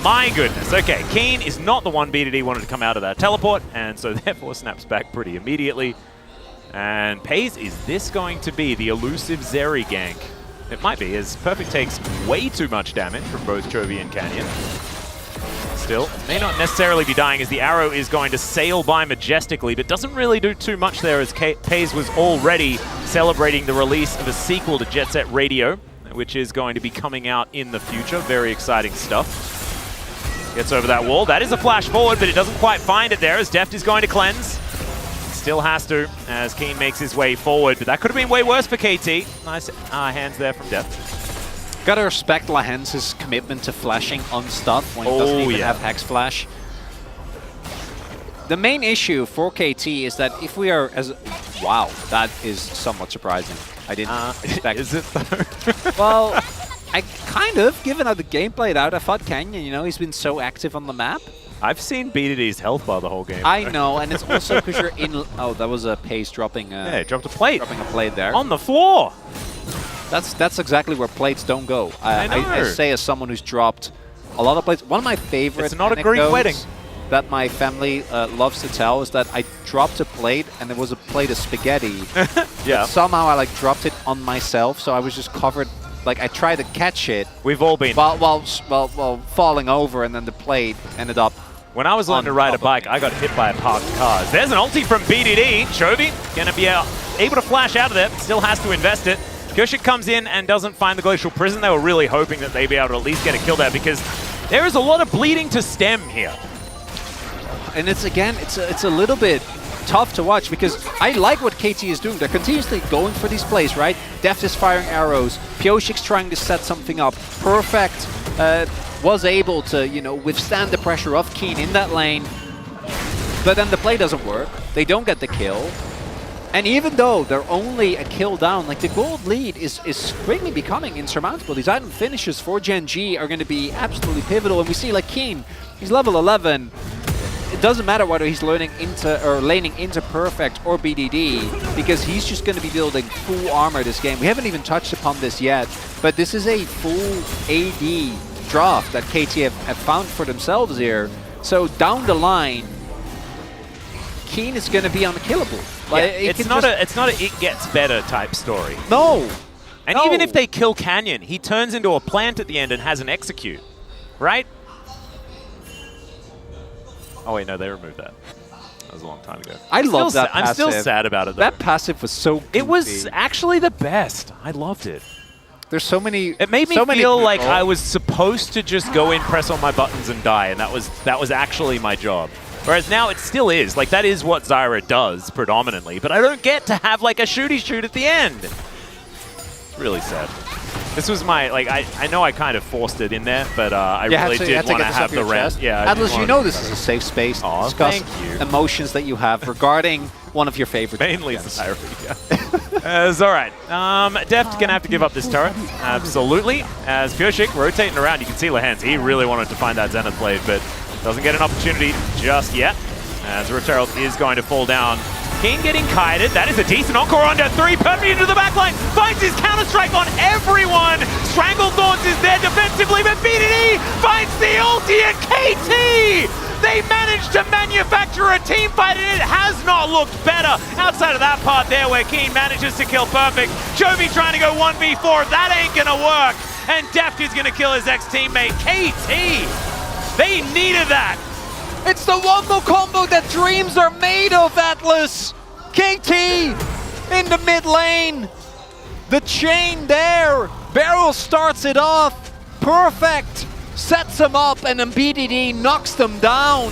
My goodness. Okay, Keen is not the one BDD wanted to come out of that teleport, and so therefore snaps back pretty immediately. And Pays, is this going to be the elusive Zeri gank? It might be, as Perfect takes way too much damage from both Chovy and Canyon. Still, may not necessarily be dying, as the arrow is going to sail by majestically, but doesn't really do too much there, as Pays was already celebrating the release of a sequel to Jet Set Radio, which is going to be coming out in the future. Very exciting stuff. Gets over that wall. That is a flash forward, but it doesn't quite find it there, as Deft is going to cleanse. Still has to, as Keen makes his way forward, but that could have been way worse for KT. Nice hands there from Deft. Gotta respect Lahens' commitment to flashing on stuff when he doesn't even have Hex Flash. The main issue for KT is that if we are as... Wow, that is somewhat surprising. I didn't expect... Is it though? Well, I kind of, given how the game played out, I thought Canyon, you know, he's been so active on the map. I've seen BDD's health bar the whole game. I know, and it's also because you're in... Oh, that was a Pays dropping... yeah, he dropped a plate. Dropping a plate there. On the floor! That's exactly where plates don't go. I say as someone who's dropped a lot of plates. One of my favorite It's not a Greek wedding. that my family loves to tell is that I dropped a plate and there was a plate of spaghetti. Yeah. But somehow I like dropped it on myself, so I was just covered. Like I tried to catch it. We've all been. While falling over, and then the plate ended up. When I was learning to ride a bike, I got hit by a parked car. There's an ulti from BDD. Chovy gonna be able to flash out of there. Still has to invest it. FearX comes in and doesn't find the Glacial Prison. They were really hoping that they'd be able to at least get a kill there because there is a lot of bleeding to stem here. And it's a little bit tough to watch because I like what KT is doing. They're continuously going for these plays, right? Deft is firing arrows. FearX trying to set something up. Perfect was able to, you know, withstand the pressure of Keen in that lane. But then the play doesn't work. They don't get the kill. And even though they're only a kill down, like the gold lead is quickly becoming insurmountable. These item finishes for Gen G are going to be absolutely pivotal. And we see like Keen, he's level 11. It doesn't matter whether he's laning into Perfect or BDD, because he's just going to be building full armor this game. We haven't even touched upon this yet, but this is a full AD draft that KT have found for themselves here. So down the line, Keen is going to be unkillable. Like, yeah, it's not a it gets better type story. No. And even if they kill Canyon, he turns into a plant at the end and has an execute, right? Oh wait, no, they removed that. That was a long time ago. I love that passive. I'm still sad about it though. That passive was so goofy. It was actually the best. I loved it. There's so many. It made me feel like I was supposed to just go in, press on my buttons, and die, and that was actually my job. Whereas now it still is. Like, that is what Zyra does predominantly, but I don't get to have like a shooty shoot at the end. It's really sad. This was my, like, I know I kind of forced it in there, but I really did want to have the rest. Yeah, Atlas, you know this is a safe space to discuss emotions that you have regarding one of your favorite mainly Zyra, yeah. It's all right. Deft going to have to give up this turret. Absolutely. As FearX rotating around, you can see Lehens. He really wanted to find that Zenith blade, but doesn't get an opportunity just yet. As Richard is going to fall down. Keen getting kited. That is a decent encore under 3. Perfect into the backline. Finds his counter-strike on everyone. Strangle Thorns is there defensively, but BDD finds the ulti at KT. They managed to manufacture a team fight, and it has not looked better outside of that part there where Keen manages to kill Perfect. Chovy trying to go 1v4. That ain't gonna work. And Deft is gonna kill his ex-teammate, KT. They needed that. It's the wombo combo that dreams are made of, Atlas. KT in the mid lane. The chain there. Beryl starts it off. Perfect. Sets them up, and then BDD knocks them down.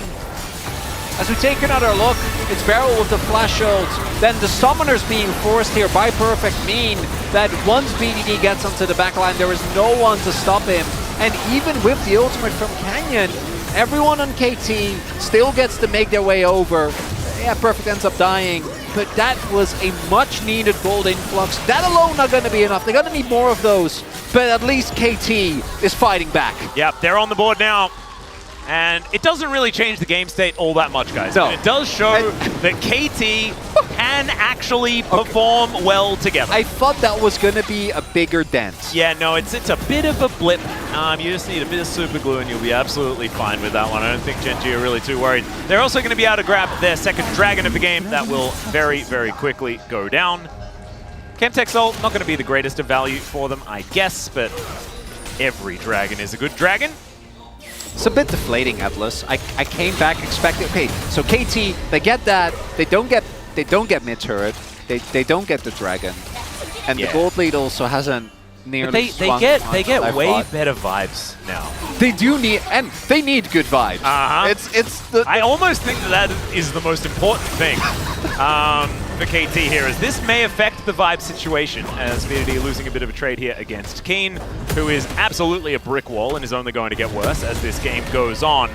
As we take another look, it's Beryl with the flash ult. Then the summoners being forced here by Perfect mean that once BDD gets onto the backline, there is no one to stop him. And even with the ultimate from Canyon, everyone on KT still gets to make their way over. Yeah, Perfect ends up dying, but that was a much needed gold influx. That alone not going to be enough. They're going to need more of those, but at least KT is fighting back. Yep, they're on the board now. And it doesn't really change the game state all that much, guys. No. But it does show that KT can actually perform well together. I thought that was going to be a bigger dent. Yeah, no, it's a bit of a blip. You just need a bit of super glue and you'll be absolutely fine with that one. I don't think Gen G are really too worried. They're also going to be able to grab their second dragon of the game. That will very, very quickly go down. Chemtech Soul, not going to be the greatest of value for them, I guess, but every dragon is a good dragon. It's a bit deflating, Atlas. I came back expecting, okay, so KT, they get that, they don't get mid turret, they don't get the dragon, and the gold lead also hasn't nearly. They get way better vibes now. They do need, and they need good vibes. I almost think that is the most important thing for KT here, as this may affect the vibe situation, as BDD losing a bit of a trade here against Keen, who is absolutely a brick wall and is only going to get worse as this game goes on.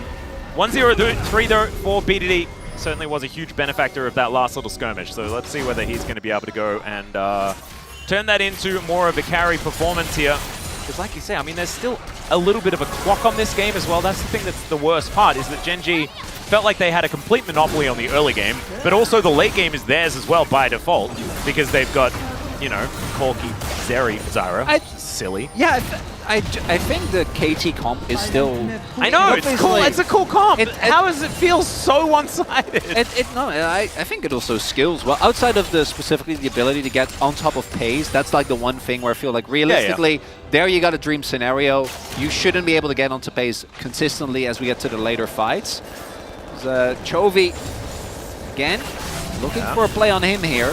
1-0-3 though for BDD. Certainly was a huge benefactor of that last little skirmish, so let's see whether he's going to be able to go and turn that into more of a carry performance here. Because like you say, I mean, there's still a little bit of a clock on this game as well. That's the thing that's the worst part, is that Gen G felt like they had a complete monopoly on the early game, but also the late game is theirs as well by default, because they've got, you know, Corki, Zeri, Zyra. Silly. Yeah, I think the KT comp is still... I know, it's cool. It's a cool comp. How does it feel so one-sided? No, I think it also skills well. Outside of specifically the ability to get on top of pace, that's like the one thing where I feel like realistically, there you got a dream scenario. You shouldn't be able to get onto pace consistently as we get to the later fights. Chovy, again, looking for a play on him here.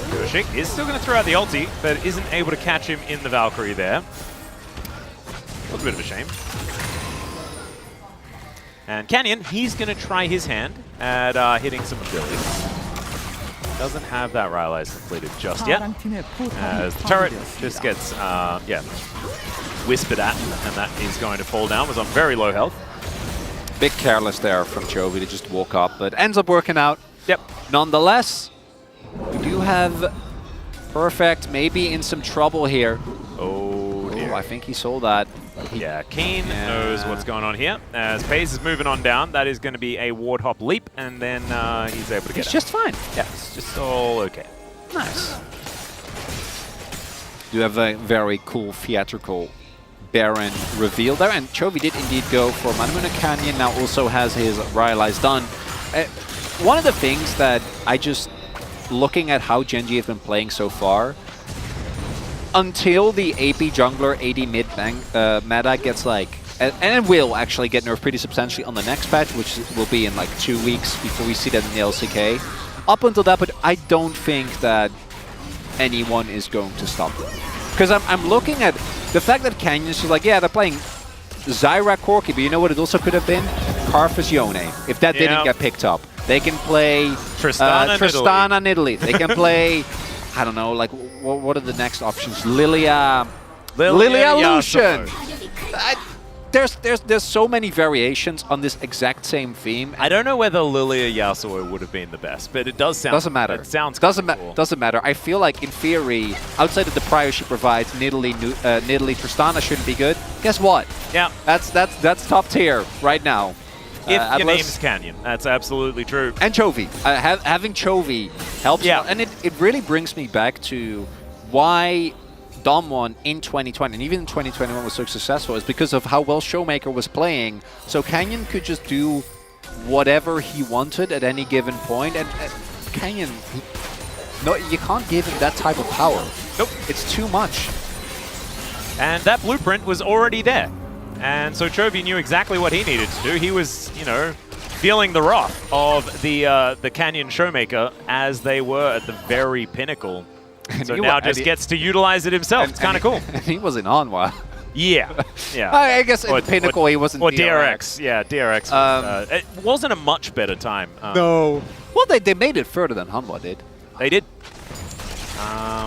Kushik is still going to throw out the ulti, but isn't able to catch him in the Valkyrie there. A little bit of a shame. And Canyon, he's going to try his hand at hitting some abilities. Doesn't have that Rylai's completed just yet. As the turret just gets, whispered at, and that is going to fall down. Was on very low health. Bit careless there from Chovy to just walk up, but ends up working out. Yep. Nonetheless, we do have Perfect maybe in some trouble here. Oh, dear. I think he saw that. Yeah, Keen knows what's going on here. As FaZe is moving on down, that is going to be a ward hop leap, and then he's able to get It's just fine. Yeah, it's just all okay. Nice. You have a very cool theatrical Baron reveal there, and Chovy did indeed go for Manamuna Canyon, now also has his Rylai's done. One of the things that I just, looking at how Gen G have been playing so far, until the AP jungler AD mid meta gets like, and it will actually get nerfed pretty substantially on the next patch, which will be in like 2 weeks before we see that in the LCK. Up until that, but I don't think that anyone is going to stop them. Because I'm looking at the fact that Canyon's just like, yeah, they're playing Zyra Corki, but you know what it also could have been? Karthus Yone, if that didn't get picked up. They can play Tristana Nidalee. They can play, I don't know, like, what are the next options? Lilia Lucian. There's so many variations on this exact same theme. I don't know whether Lilia Yasuo would have been the best, but it does sound... Doesn't matter. It sounds cool. Doesn't matter. I feel like, in theory, outside of the prio she provides, Nidalee Tristana shouldn't be good. Guess what? Yeah. That's top tier right now. If your name's Canyon, that's absolutely true. And Chovy. Having Chovy helps. Yeah. And it really brings me back to why Dom1 in 2020 and even in 2021 was so successful is because of how well Showmaker was playing. So Canyon could just do whatever he wanted at any given point. And Canyon, no, you can't give him that type of power. Nope. It's too much. And that blueprint was already there. And so Chovy knew exactly what he needed to do. He was, you know, feeling the wrath of the Canyon Showmaker as they were at the very pinnacle. And so now just gets to utilize it himself. It's kind of cool. And he wasn't on while. Yeah, yeah. I guess in Pinnacle he wasn't. Or DRX. Yeah, DRX. Was, it wasn't a much better time. No. Well, they made it further than Hanwha did. They did.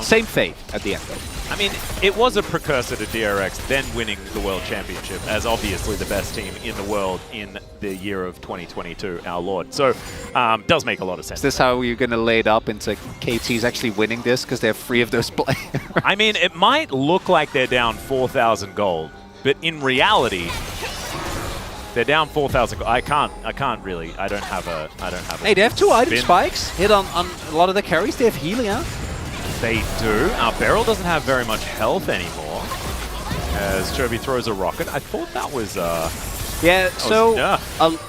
Same fate at the end, though. I mean, it was a precursor to DRX, then winning the World Championship as obviously the best team in the world in the year of 2022, our Lord. So, does make a lot of sense. Is this how you're going to lay it up into KT's actually winning this because they have 3 of those players? I mean, it might look like they're down 4,000 gold, but in reality, they're down 4,000 gold. I can't really. I don't have a. Hey, they have 2 item spikes. Hit on a lot of the carries. They have Helia. They do. Our Beryl doesn't have very much health anymore. As Chovy throws a rocket. I thought that was... yeah, so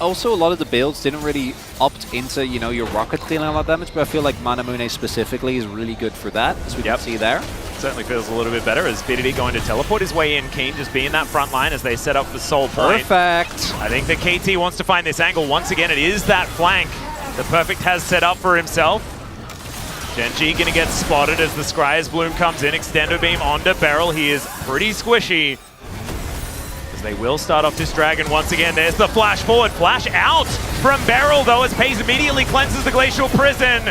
also a lot of the builds didn't really opt into, you know, your rocket dealing a lot of damage, but I feel like Manamune specifically is really good for that, as we can see there. Certainly feels a little bit better as BDD going to teleport his way in. Keen just being that front line as they set up the Soul Point. Perfect. I think that KT wants to find this angle. Once again, it is that flank that Perfect has set up for himself. Gen G gonna get spotted as the Scryer's Bloom comes in. Extendo Beam onto Beryl. He is pretty squishy. As they will start off this dragon once again. There's the flash forward. Flash out from Beryl though as FaZe immediately cleanses the Glacial Prison.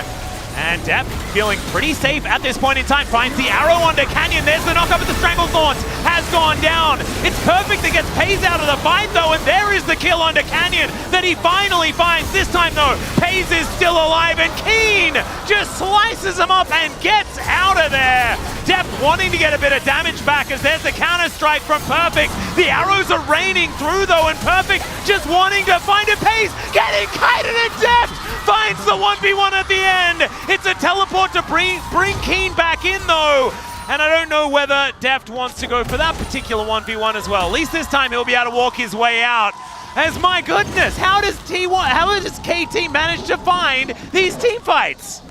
And Depp feeling pretty safe at this point in time. Finds the arrow onto Canyon. There's the knock up at the Strangle Thorns. Has gone down. It's Perfect that gets FaZe out of the fight though. And there is the kill onto Canyon that he finally finds. This time though, FaZe is still alive. And Keen just slices him up and gets out of there. Depp wanting to get a bit of damage back as there's the counter strike from Perfect. The arrows are raining through though. And Perfect just wanting to find a pace. Getting kited and Depp finds the 1v1 at the end. It's a teleport to bring Keen back in though, And I don't know whether Deft wants to go for that particular 1v1 as well. At least this time he'll be able to walk his way out. As my goodness, how does KT manage to find these team fights?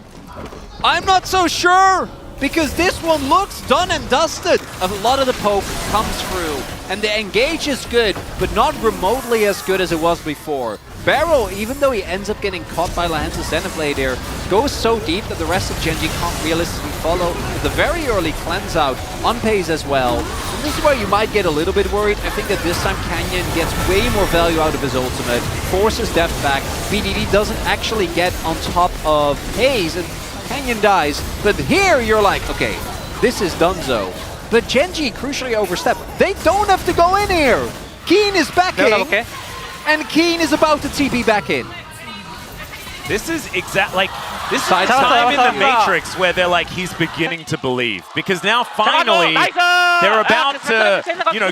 I'm not so sure, because this one looks done and dusted. A lot of the poke comes through, and the engage is good, but not remotely as good as it was before. Barrel, even though he ends up getting caught by Lahence's Xenoblade here, goes so deep that the rest of Gen.G can't realistically follow. The very early cleanse out on Pays as well. And this is where you might get a little bit worried. I think that this time Canyon gets way more value out of his ultimate, forces Deft back. BDD doesn't actually get on top of Pays, and Canyon dies. But here you're like, okay, this is donezo. But Gen.G crucially overstepped. They don't have to go in here. Keen is backing. No, okay. And Keen is about to TP back in. This is this is the time in the Matrix where they're like, he's beginning to believe. Because now finally, they're about to,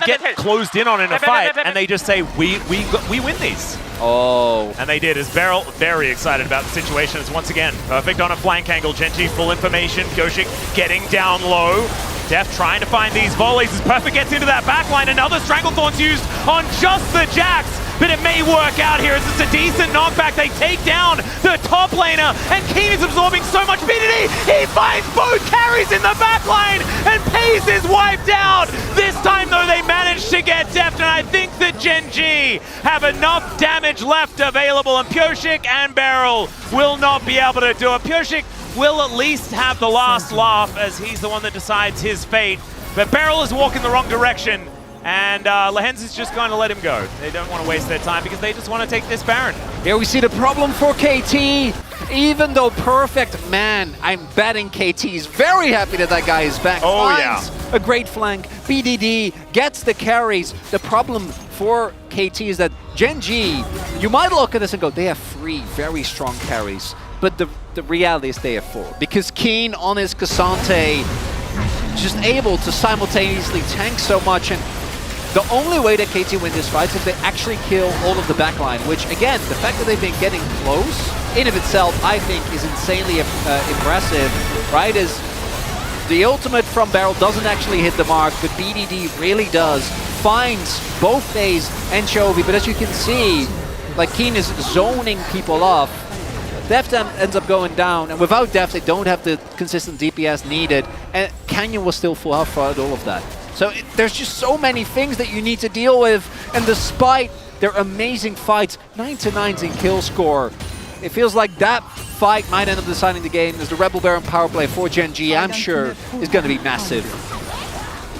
get closed in on in a fight, and they just say, we win these. Oh. And they did, as Beryl very excited about the situation. As once again, perfect on a flank angle. Gen.G full information. Pyoshik getting down low. Deft trying to find these volleys as Perfect gets into that backline. Another Stranglethorn's used on just the Jax, but it may work out here as it's a decent knockback. They take down the top laner, and Keen is absorbing so much BDD. He finds both carries in the backline, and Pays is wiped out. This time, though, they managed to get Deft, and I think that Gen.G have enough damage left available, and Pyoshik and Beryl will not be able to do it. Pyoshik will at least have the last laugh, as he's the one that decides his fate. But Beryl is walking the wrong direction, and Lahenz is just going to let him go. They don't want to waste their time because they just want to take this Baron. Here we see the problem for KT. Even though Perfect, man, I'm betting KT is very happy that that guy is back. Oh, Finds a great flank. BDD gets the carries. The problem for KT is that Gen.G, you might look at this and go, they have 3 very strong carries. But the reality is they have 4. Because Keen on his Cassante just able to simultaneously tank so much, and the only way that KT win this fight is if they actually kill all of the backline, which again, the fact that they've been getting close in of itself, I think, is insanely impressive, right? As the ultimate from Beryl doesn't actually hit the mark, but BDD really does. Finds both Daze and Chovy, but as you can see, like Keen is zoning people off. Deft ends up going down, and without Deft, they don't have the consistent DPS needed, and Canyon was still full health throughout all of that. So there's just so many things that you need to deal with, and despite their amazing fights, 9-9s in kill score, it feels like that fight might end up deciding the game, as the Rebel Baron power play for Gen.G, I'm sure, is going to be massive.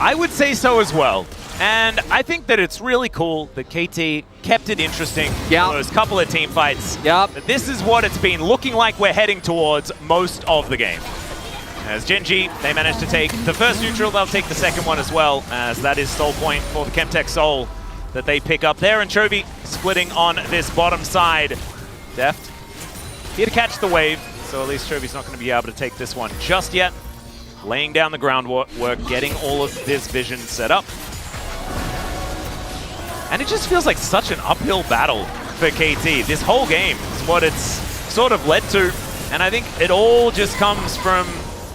I would say so as well. And I think that it's really cool that KT kept it interesting for those couple of team fights. Yep. But this is what it's been looking like we're heading towards most of the game. As Gen.G, they managed to take the first neutral, they'll take the second one as well, as that is Soul Point for the Chemtech Soul that they pick up there. And Chovy splitting on this bottom side. Deft here to catch the wave, so at least Chovy's not going to be able to take this one just yet. Laying down the groundwork, getting all of this vision set up. And it just feels like such an uphill battle for KT. This whole game is what it's sort of led to. And I think it all just comes from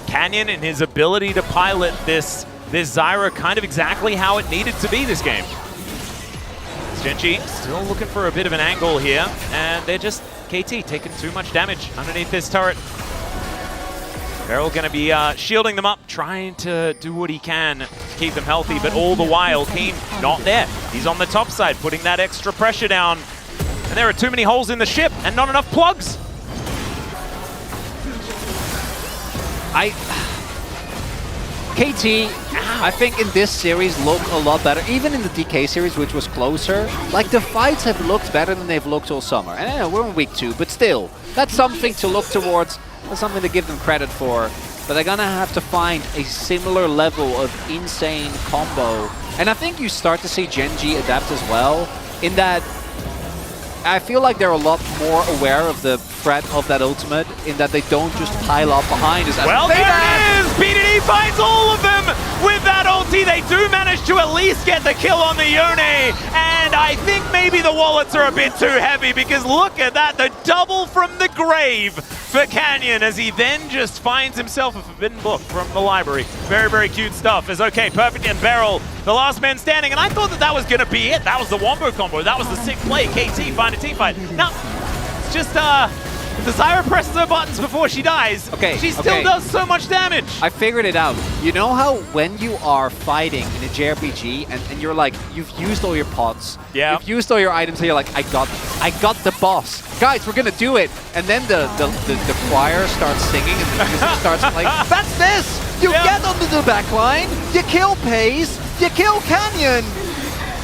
Canyon and his ability to pilot this Zyra kind of exactly how it needed to be this game. Gen.G still looking for a bit of an angle here. And they're just, KT taking too much damage underneath this turret. Beryl going to be shielding them up, trying to do what he can to keep them healthy, but all the while, Keen not there. He's on the top side, putting that extra pressure down. And there are too many holes in the ship and not enough plugs. KT, I think in this series look a lot better. Even in the DK series, which was closer, like the fights have looked better than they've looked all summer. And I know we're in week 2, but still, that's something to look towards. That's something to give them credit for. But they're gonna have to find a similar level of insane combo. And I think you start to see Gen.G adapt as well, in that I feel like they're a lot more aware of the threat of that ultimate, in that they don't just pile up behind us. Well, there it is! BDD finds all of them with that ultimate! KT, they do manage to at least get the kill on the Yone, and I think maybe the wallets are a bit too heavy because look at that, the double from the grave for Canyon as he then just finds himself a forbidden book from the library. Very, very cute stuff. Is okay, Perfect and Beryl, the last man standing, and I thought that that was going to be it. That was the Wombo combo. That was the sick play. KT find a team fight. Now, it's just the Zyra presses her buttons before she dies. Okay, she still does so much damage. I figured it out. You know how when you are fighting in a JRPG and you're like, you've used all your pots, you've used all your items, and you're like, I got the boss. Guys, we're gonna do it. And then the choir starts singing and the music starts playing. That's this! You get onto the back line, you kill Pace, you kill Canyon!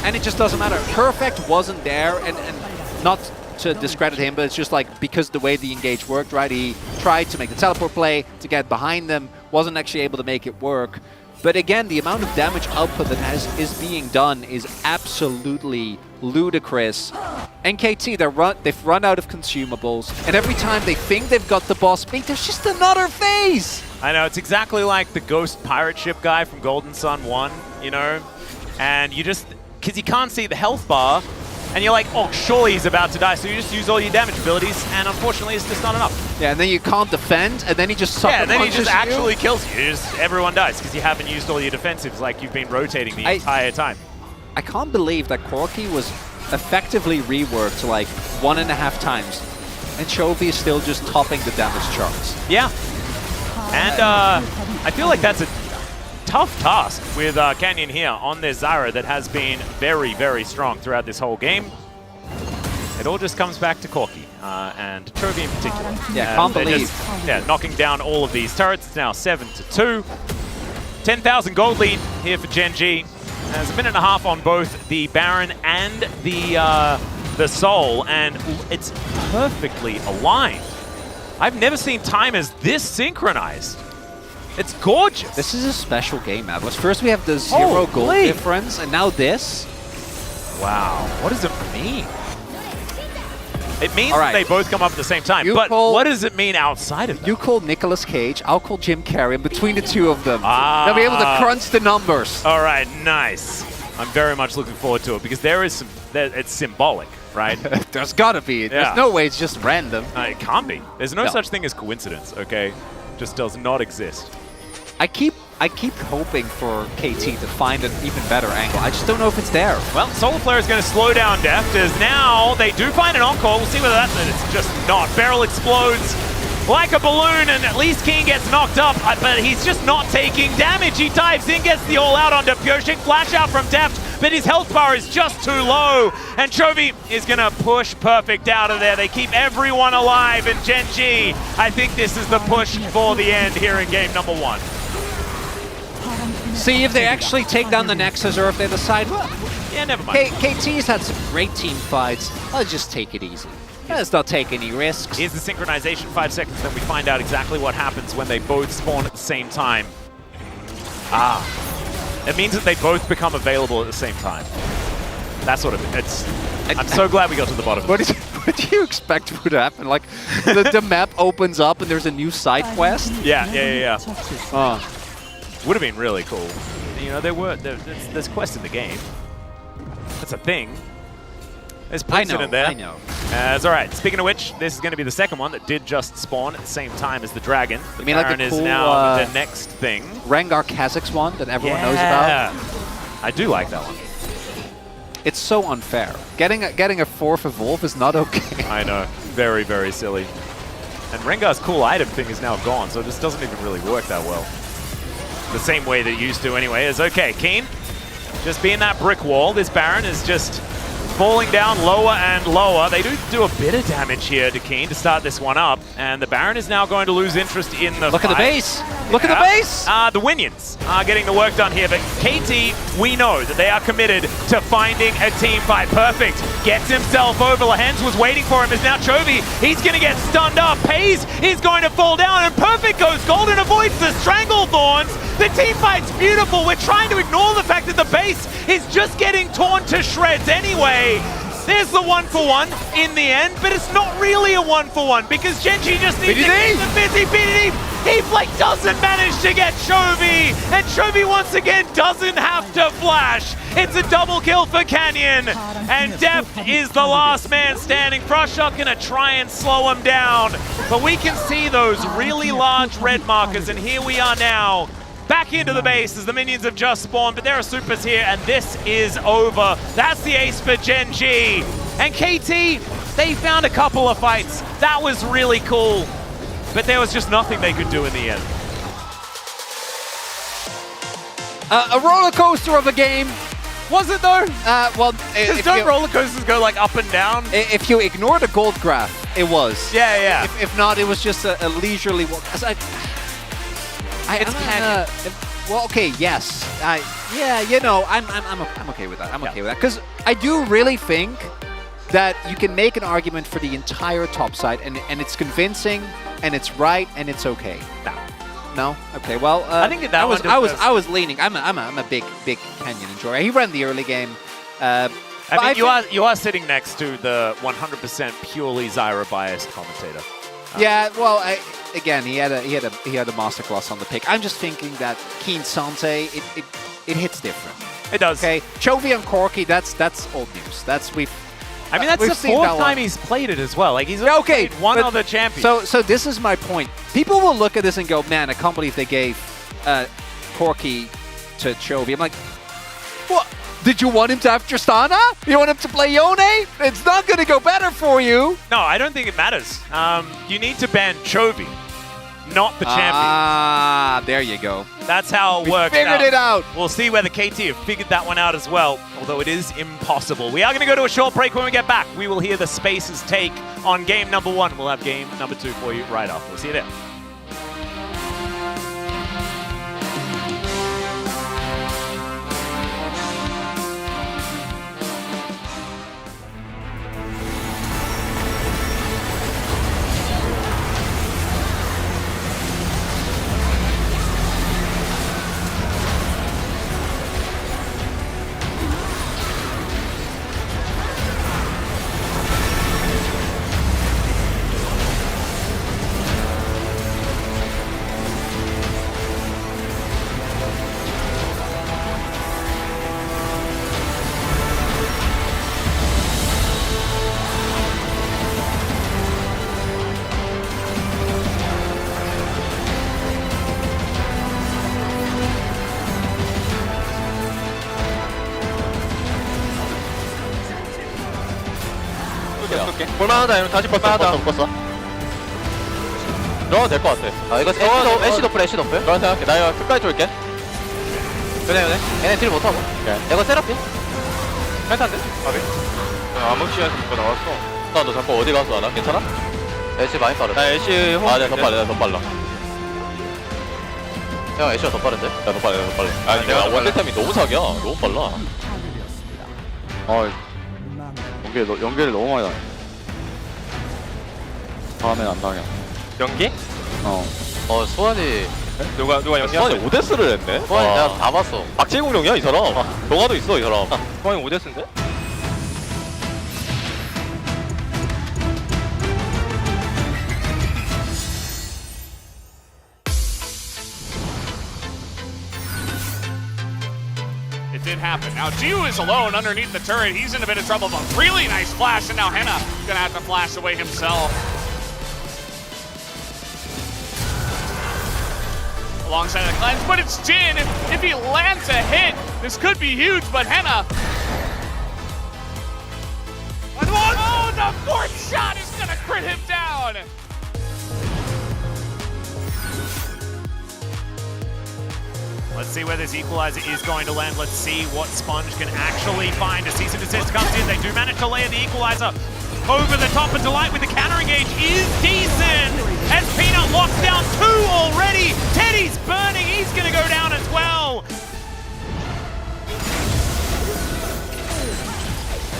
And it just doesn't matter. Perfect wasn't there, and not to discredit him, but it's just like because the way the engage worked, right? He tried to make the teleport play to get behind them, wasn't actually able to make it work. But again, the amount of damage output that is being done is absolutely ludicrous. And KT, they've run out of consumables, and every time they think they've got the boss beat, there's just another phase. I know, it's exactly like the Ghost pirate ship guy from Golden Sun 1, you know? And you just, because you can't see the health bar, and you're like, oh, surely he's about to die, so you just use all your damage abilities, and unfortunately it's just not enough. Yeah, and then you can't defend, and then he just sucker punches you. Yeah, and then he just actually kills you. Everyone dies, because you haven't used all your defensives like you've been rotating the entire time. I can't believe that Corki was effectively reworked like 1.5 times, and Chovy is still just topping the damage charts. Yeah, and I feel like that's a tough task with Canyon here on their Zyra that has been very, very strong throughout this whole game. It all just comes back to Corki and Chovy in particular. Yeah, can't believe. Just, knocking down all of these turrets. It's now 7-2. 10,000 gold lead here for Gen G. There's a minute and a half on both the Baron and the Soul, and it's perfectly aligned. I've never seen timers this synchronized. It's gorgeous. This is a special game, Atlas. First we have the 0 gold difference, and now this. Wow. What does it mean? It means that they both come up at the same time, but what does it mean outside of that? You call Nicolas Cage, I'll call Jim Carrey, and between the two of them, they'll be able to crunch the numbers. All right, nice. I'm very much looking forward to it, because there is some, it's symbolic, right? There's gotta be. There's no way it's just random. It can't be. There's no such thing as coincidence, okay? Just does not exist. I keep hoping for KT to find an even better angle. I just don't know if it's there. Well, Solar Flare is going to slow down Deft, as now they do find an encore. We'll see whether that's it. It's just not. Beryl explodes like a balloon, and at least King gets knocked up, but he's just not taking damage. He dives in, gets the all-out onto Pyoshik. Flash out from Deft, but his health bar is just too low. And Chovy is going to push Perfect out of there. They keep everyone alive, and Gen G, I think this is the push for the end here in game number 1. See if they actually take down the Nexus, or if they decide, well, yeah, never mind. KT's had some great team fights. I'll just take it easy. Let's not take any risks. Here's the synchronization, 5 seconds, then we find out exactly what happens when they both spawn at the same time. It means that they both become available at the same time. That's what I'm so glad we got to the bottom of this. What do you expect would happen? Like, the map opens up and there's a new side quest? Yeah. Would have been really cool. You know, there's quests in the game. That's a thing. There's precedent there. I know. It's all right. Speaking of which, this is going to be the second one that did just spawn at the same time as the Dragon. The Baron like the cool, is now the next thing. Rengar Kazakh's one that everyone knows about? I do like that one. It's so unfair. Getting a 4th evolve is not okay. I know. Very, very silly. And Rengar's cool item thing is now gone, so this doesn't even really work that well. The same way that it used to anyway. Is okay. Keen, just being that brick wall. This Baron is just falling down lower and lower. They do a bit of damage here to Keen to start this one up, and the Baron is now going to lose interest in the Look fight. at the base! Look at the base! The Winions are getting the work done here, but KT, we know that they are committed to finding a team fight. Perfect gets himself over. Lehens was waiting for him, is now Chovy. He's going to get stunned up. Pays is going to fall down, and Perfect goes golden, avoids the Stranglethorns. The team fight's beautiful. We're trying to ignore the fact that the base is just getting torn to shreds anyway. There's the 1-for-1 in the end, but it's not really a 1-for-1 because Gen G just needs to get the busy BDD. Heatflake doesn't manage to get Chovy, and Chovy once again doesn't have to flash. It's a double kill for Canyon, and Deft is the last man standing. Frostshot gonna try and slow him down, but we can see those really large red markers, and here we are now. Back into the base as the minions have just spawned, but there are supers here, and this is over. That's the ace for Gen G. And KT, they found a couple of fights. That was really cool, but there was just nothing they could do in the end. A roller coaster of a game. Was it though? Well, Because don't roller coasters go like up and down? if you ignore the gold graph, it was. Yeah, yeah. If not, it was just a leisurely walk. It's Canyon. Well, okay, yes. Yeah, you know, I'm okay with that. I'm okay with that. Because I do really think that you can make an argument for the entire top side, and it's convincing, and it's right, and it's okay. No? Okay, well, I think that I was leaning. I'm a big Canyon enjoyer. He ran the early game. I mean, you are sitting next to the 100% purely Zyra biased commentator. Yeah, well, again, he had a masterclass on the pick. I'm just thinking that Keen Sante, it hits different. It does. Okay, Chovy and Corki, that's old news. That's the fourth time he's played it as well. Like he's only played one other champion. So this is my point. People will look at this and go, man, I can't believe they gave Corki to Chovy. I'm like, what? Did you want him to have Tristana? You want him to play Yone? It's not going to go better for you. No, I don't think it matters. You need to ban Chovy, not the champion. Ah, there you go. That's how it works. Figured it out. We'll see whether KT have figured that one out as well, although it is impossible. We are going to go to a short break. When we get back, we will hear the Space's take on game number 1. We'll have game number 2 for you right after. We'll see you there. 볼만하다. 이러면 다시 볼만하다. 묶었어. 넣어도 될 것 같아. 아 이거 애쉬 도플 애쉬 도플. 그런 생각해. 나 이거 끝까지 줄게. 그래. 얘네 딜 못하고. 이거 세라핀. 괜찮은데? 암흑시에서 이거 나왔어. 너 자꾸 어디 가서 하나? 괜찮아? 애쉬 많이 빠르다. 나 애쉬 내가 더 빨라. 형 애쉬가 더 빠른데? 나 더 빨라. 아니 내가 원딜템이 너무 사기야. 너무 빨라. 연계를 너무 많이 당해. 다음엔 안 당해. 연기? 수환이 누가 연기했어? 수환이 오데스를 했네? 수환이 내가 다 봤어. 박제공룡이야 이 사람. 동화도 있어 이 사람. 수환이 오데스인데? It did happen. Now Jiu is alone underneath the turret. He's in a bit of trouble, but really nice flash, and now Henna gonna have to flash away himself. Alongside the cleanse, but it's Jin. If he lands a hit, this could be huge, but Henna. Oh, the fourth shot is gonna crit him down. Let's see where this equalizer is going to land. Let's see what Sponge can actually find. A cease and desist comes in. They do manage to layer the equalizer over the top, and Delight with the counter engage is decent. As Peanut locks down 2 already. Teddy's burning. He's going to go down as well.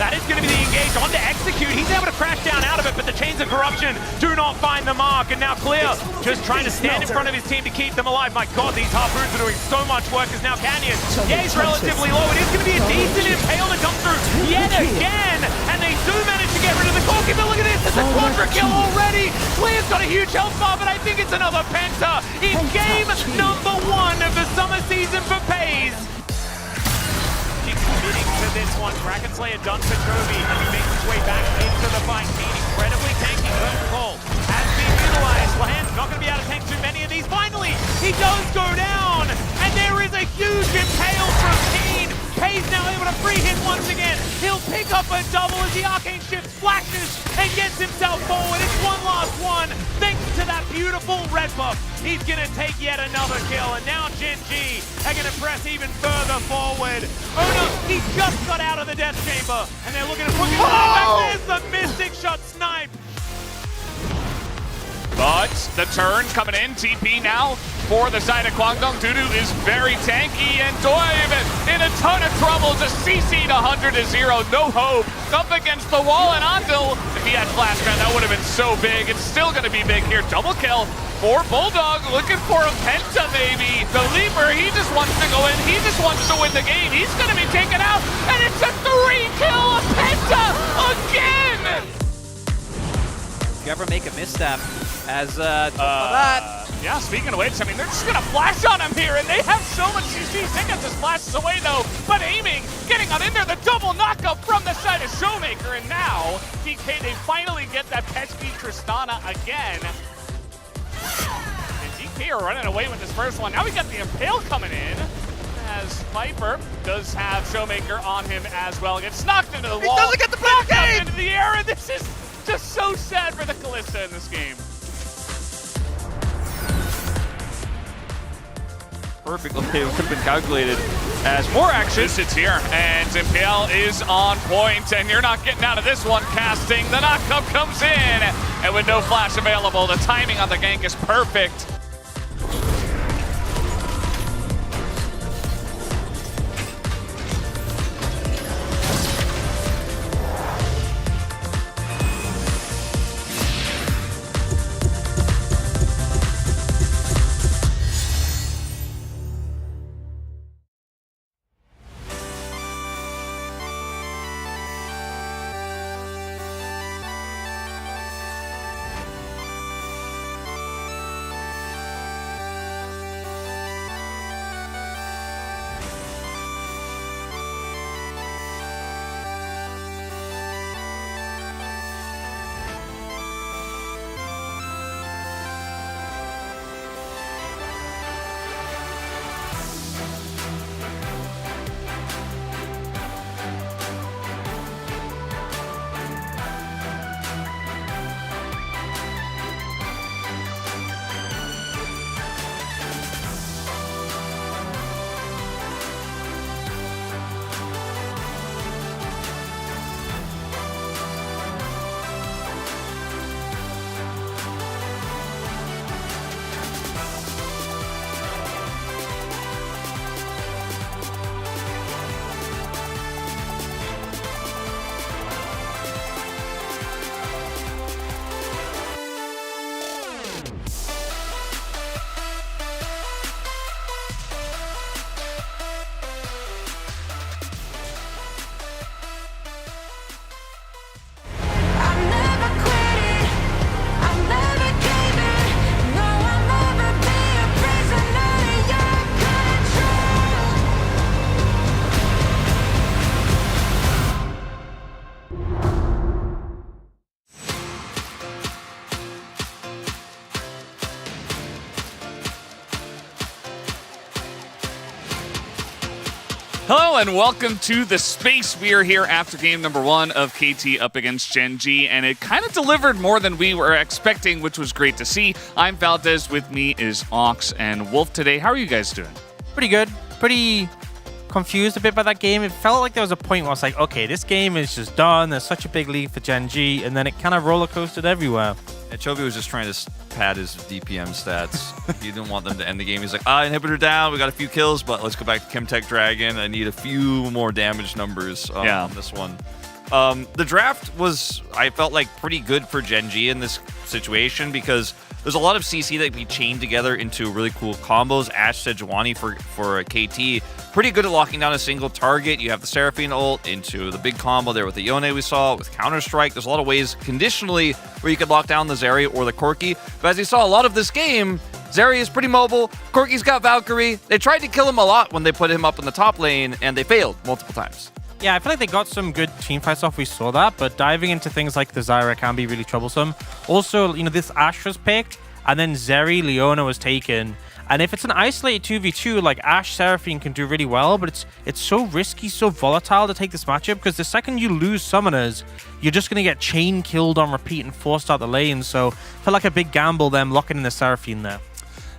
That is going to be the engage on to execute. He's able to crash down out of it, but the chains of corruption do not find the mark. And now Clear just trying to stand in front of his team to keep them alive. My God, these harpoons are doing so much work as now Canyon. Yeah, he's relatively low. It is going to be a decent impale to come through yet again. And they do manage to get rid of the Corki, but look at this. It's a quadra kill already. Clear's got a huge health bar, but I think it's another Penta. in game number 1 of the summer season for FaZe. Committing to this one. Kraken Slayer done for Jovi as he makes his way back into the fight. Being incredibly tanky. First call has been utilized. Lahan's not going to be able to tank too many of these. Finally, he does go down. And there is a huge impale from Keen. FaZe now able to free hit once again. He'll pick up a double as the Arcane Shift splashes and gets himself forward. It's one last one. Thanks to that beautiful red buff. He's going to take yet another kill, and now Gen G are going to press even further forward. Oh no, he just got out of the death chamber, and they're looking to put him back. There's the Mystic Shot snipe. But the turn coming in, TP now for the side of Kwangdong. Dudu is very tanky, and Doive in a ton of trouble, just CC'd 100 to 0, no hope. Up against the wall, and Andil, if he had Flash Gun, that would have been so big. It's still going to be big here. Double kill for Bulldog, looking for a penta maybe. The Leaper, he just wants to go in, he just wants to win the game. He's going to be taken out, and it's a 3-kill penta again! If you ever make a misstep, as that. Yeah, speaking of which, I mean, they're just gonna flash on him here, and they have so much CC. Ziggins just flashes away though, but aiming, getting on in there, the double knockup from the side of Showmaker, and now DK, they finally get that pesky Tristana again. And DK are running away with this first one. Now we got the Impale coming in, as Viper does have Showmaker on him as well. Gets knocked into the wall. He doesn't get the knocked game! up into the air, and this is just so sad for the Kalista in this game. Perfectly, it would have been calculated as more action. This is here, and Impale is on point, and you're not getting out of this one. Casting, the knockup comes in, and with no flash available, the timing on the gank is perfect. Hello and welcome to the space. We are here after game number 1 of KT up against Gen G, and it kind of delivered more than we were expecting, which was great to see. I'm Valdez, with me is Ox and Wolf today. How are you guys doing? Pretty good. Pretty confused a bit by that game. It felt like there was a point where I was like, okay, this game is just done. There's such a big lead for Gen G, and then it kind of roller coasted everywhere. Yeah, Chovy was just trying to pad his DPM stats. He didn't want them to end the game. He's like, inhibitor down, we got a few kills, but let's go back to Chemtech Dragon. I need a few more damage numbers on this one. The draft was, I felt like, pretty good for Gen G in this situation because there's a lot of CC that can be chained together into really cool combos. Ashe Sejuani for KT, pretty good at locking down a single target. You have the Seraphine ult into the big combo there with the Yone we saw, with Counter-Strike. There's a lot of ways conditionally where you could lock down the Zeri or the Corki. But as you saw a lot of this game, Zeri is pretty mobile. Corki's got Valkyrie. They tried to kill him a lot when they put him up in the top lane, and they failed multiple times. Yeah, I feel like they got some good team fights off. We saw that, but diving into things like the Zyra can be really troublesome. Also, this Ashe was picked, and then Zeri, Leona was taken. And if it's an isolated 2v2, like Ashe, Seraphine can do really well, but it's so risky, so volatile to take this matchup, because the second you lose summoners, you're just going to get chain killed on repeat and forced out the lane. So I feel like a big gamble them locking in the Seraphine there.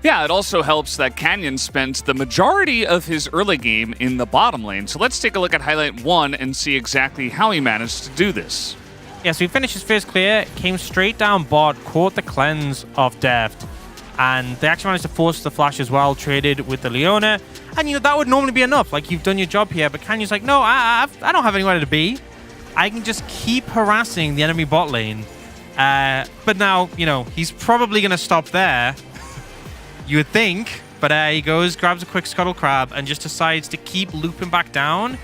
Yeah, it also helps that Canyon spent the majority of his early game in the bottom lane. So let's take a look at Highlight 1 and see exactly how he managed to do this. Yeah, so he finished his first clear, came straight down bot, caught the cleanse of Deft, and they actually managed to force the flash as well, traded with the Leona. And, that would normally be enough. Like, you've done your job here, but Canyon's like, no, I don't have anywhere to be. I can just keep harassing the enemy bot lane. But now, he's probably going to stop there. You would think, but he goes, grabs a quick Scuttle Crab, and just decides to keep looping back down.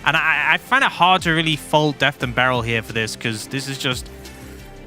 And I find it hard to really fault Deft and Beryl here for this, because this is just...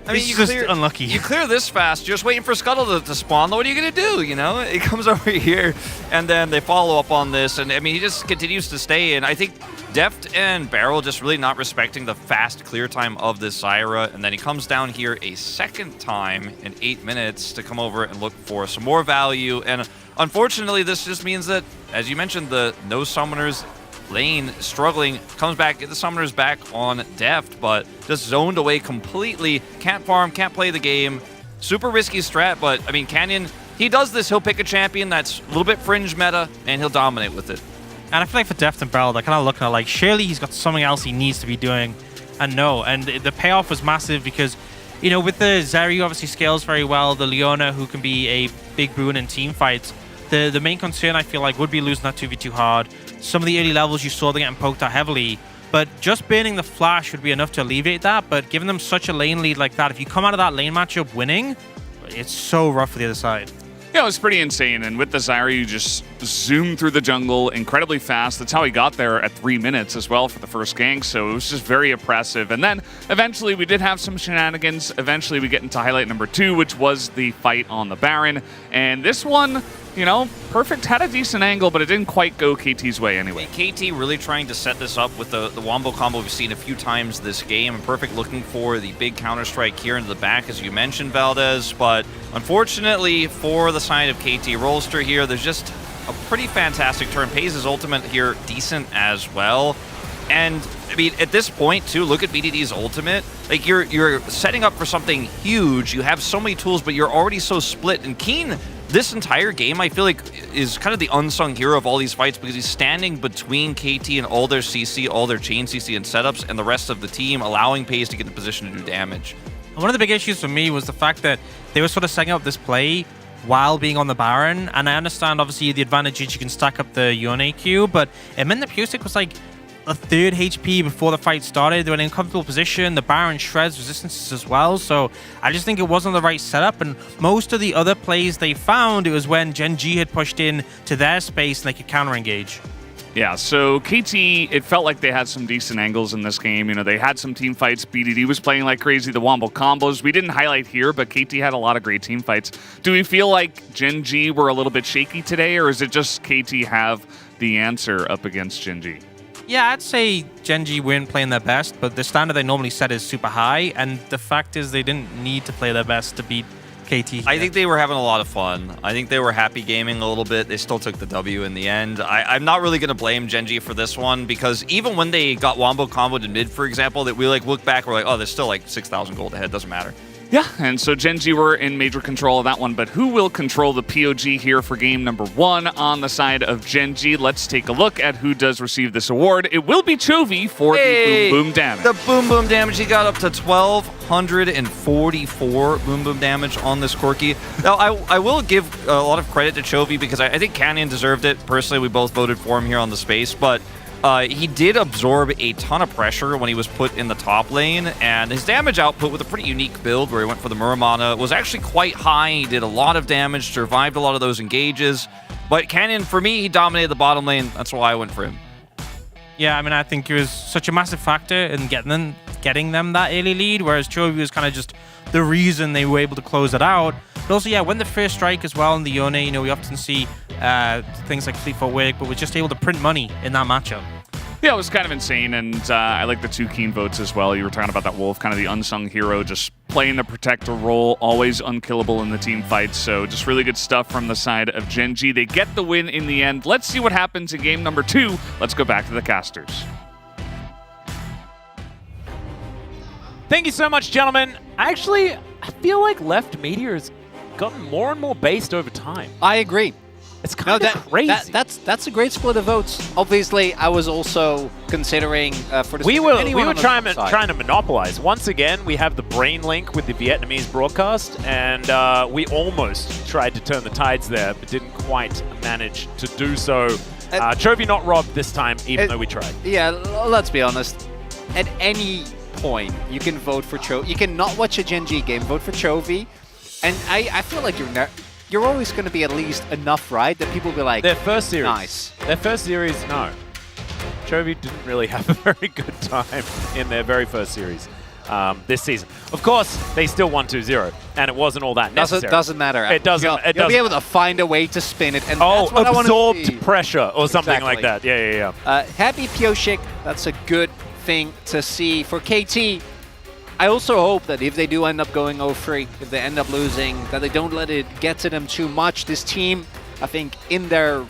unlucky. You clear this fast, you're just waiting for Scuttle to spawn. What are you going to do, It comes over here, and then they follow up on this, and, he just continues to stay in. I think Deft and Beryl just really not respecting the fast clear time of this Zyra, and then he comes down here a second time in 8 minutes to come over and look for some more value, and unfortunately, this just means that, as you mentioned, the no summoners lane struggling, comes back, get the summoners back on Deft, but just zoned away completely, can't farm, can't play the game. Super risky strat, but Canyon, he does this, he'll pick a champion that's a little bit fringe meta, and he'll dominate with it. And I feel like for Deft and Beryl, they're kind of looking at like, surely he's got something else he needs to be doing, and no, and the payoff was massive because, with the Zeri obviously scales very well, the Leona who can be a big boon in team fights, the main concern I feel like would be losing that 2v2 hard. Some of the early levels you saw them getting poked out heavily, but just burning the flash would be enough to alleviate that, but giving them such a lane lead like that, if you come out of that lane matchup winning, it's so rough for the other side. Yeah, it was pretty insane, and with the Zyra, you just zoom through the jungle incredibly fast. That's how he got there at 3 minutes as well for the first gank, so it was just very oppressive. And then, eventually, we did have some shenanigans. Eventually, we get into highlight number 2, which was the fight on the Baron. And this one, Perfect had a decent angle, but it didn't quite go KT's way anyway. KT really trying to set this up with the wombo combo we've seen a few times this game, and Perfect looking for the big counter-strike here into the back, as you mentioned, Valdez, but unfortunately for the side of KT Rolster here, there's just a pretty fantastic turn. Pays his ultimate here decent as well. And, at this point, too, look at BDD's ultimate. Like, you're setting up for something huge. You have so many tools, but you're already so split. And Keen, this entire game, I feel like, is kind of the unsung hero of all these fights because he's standing between KT and all their CC, all their chain CC and setups, and the rest of the team, allowing Pays to get in position to do damage. One of the big issues for me was the fact that they were sort of setting up this play while being on the Baron, and I understand, obviously, the advantage is you can stack up the Yone Q, but it meant that Pusik was like a third HP before the fight started. They were in a comfortable position. The Baron shreds resistances as well, so I just think it wasn't the right setup, and most of the other plays they found, it was when Gen G had pushed in to their space and they could counter-engage. Yeah, so KT, it felt like they had some decent angles in this game. They had some team fights. BDD was playing like crazy, the wombo combos. We didn't highlight here, but KT had a lot of great team fights. Do we feel like Gen G were a little bit shaky today, or is it just KT have the answer up against Gen G? Yeah, I'd say Gen G weren't playing their best, but the standard they normally set is super high, and the fact is they didn't need to play their best to beat KT. I think they were having a lot of fun. I think they were happy gaming a little bit. They still took the W in the end. I'm not really going to blame Gen G for this one, because even when they got wombo comboed in mid, for example, that we look back, we're like, oh, there's still like 6,000 gold ahead. Doesn't matter. Yeah, and so Gen G were in major control of that one, but who will control the POG here for game number 1 on the side of Gen G? Let's take a look at who does receive this award. It will be Chovy for the boom boom damage. The boom boom damage, he got up to 1,244 boom boom damage on this Corki. Now, I will give a lot of credit to Chovy because I think Canyon deserved it. Personally, we both voted for him here on the space, but he did absorb a ton of pressure when he was put in the top lane, and his damage output with a pretty unique build where he went for the Muramana was actually quite high. He did a lot of damage, survived a lot of those engages, but Canyon, for me, he dominated the bottom lane. That's why I went for him. Yeah, I mean, I think he was such a massive factor in getting them that early lead, whereas Chovy was kind of just the reason they were able to close it out. But also, yeah, when the first strike as well in the Yone, you know, we often see things like fleet footwork, but we're just able to print money in that matchup. Yeah, it was kind of insane, and I like the 2 keen votes as well. You were talking about that Wolf, kind of the unsung hero, just playing the protector role, always unkillable in the team fights. So just really good stuff from the side of Gen G. They get the win in the end. Let's see what happens in game number 2. Let's go back to the casters. Thank you so much, gentlemen. Actually, I feel like left media has gotten more and more based over time. I agree. It's kind of crazy. That's a great split of votes. Obviously, I was also considering for the we were trying trying to monopolize. Once again, we have the brain link with the Vietnamese broadcast, and we almost tried to turn the tides there, but didn't quite manage to do so. Chovy not robbed this time, even though we tried. Yeah, let's be honest. At any point, you can vote for Chovy. You can not watch a Gen G game, vote for Chovy, and I feel like you're always going to be at least enough right that people will be like, their first series. Nice. Their first series, no. Chovy didn't really have a very good time in their very first series this season. Of course, they still won 2-0, and it wasn't all that necessary. Doesn't matter. It doesn't. You'll be able to find a way to spin it, and that's what absorbed I want to see. pressure or something Exactly. like that. Yeah. Happy Pioshik. That's a good thing to see for KT. I also hope that if they do end up going 0-3, if they end up losing, that they don't let it get to them too much. This team, I think, in their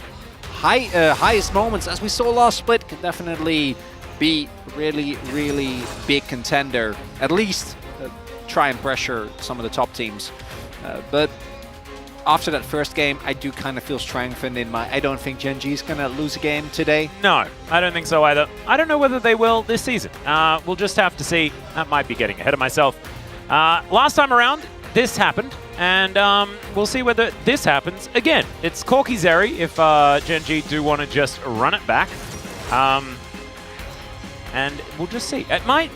highest moments, as we saw last split, can definitely be really, really big contender. At least try and pressure some of the top teams. But after that first game, I do kind of feel strengthened in my... I don't think Gen G is going to lose a game today. No, I don't think so either. I don't know whether they will this season. We'll just have to see. That might be getting ahead of myself. Last time around, this happened, and we'll see whether this happens again. It's Corky Zeri if Gen G do want to just run it back. And we'll just see. It might...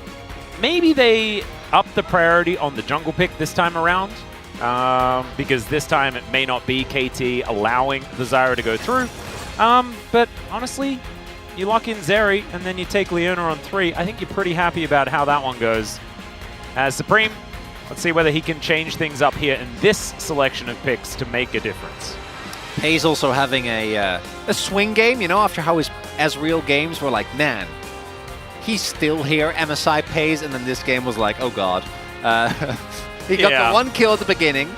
Maybe they up the priority on the jungle pick this time around. Because this time it may not be KT allowing the Zyra to go through. But honestly, you lock in Zeri and then you take Leona on 3. I think you're pretty happy about how that one goes. As Supreme, let's see whether he can change things up here in this selection of picks to make a difference. He's also having a swing game, you know, after how his Ezreal games were like, man, he's still here, MSI pays, and then this game was like, oh god. He got the 1 kill at the beginning.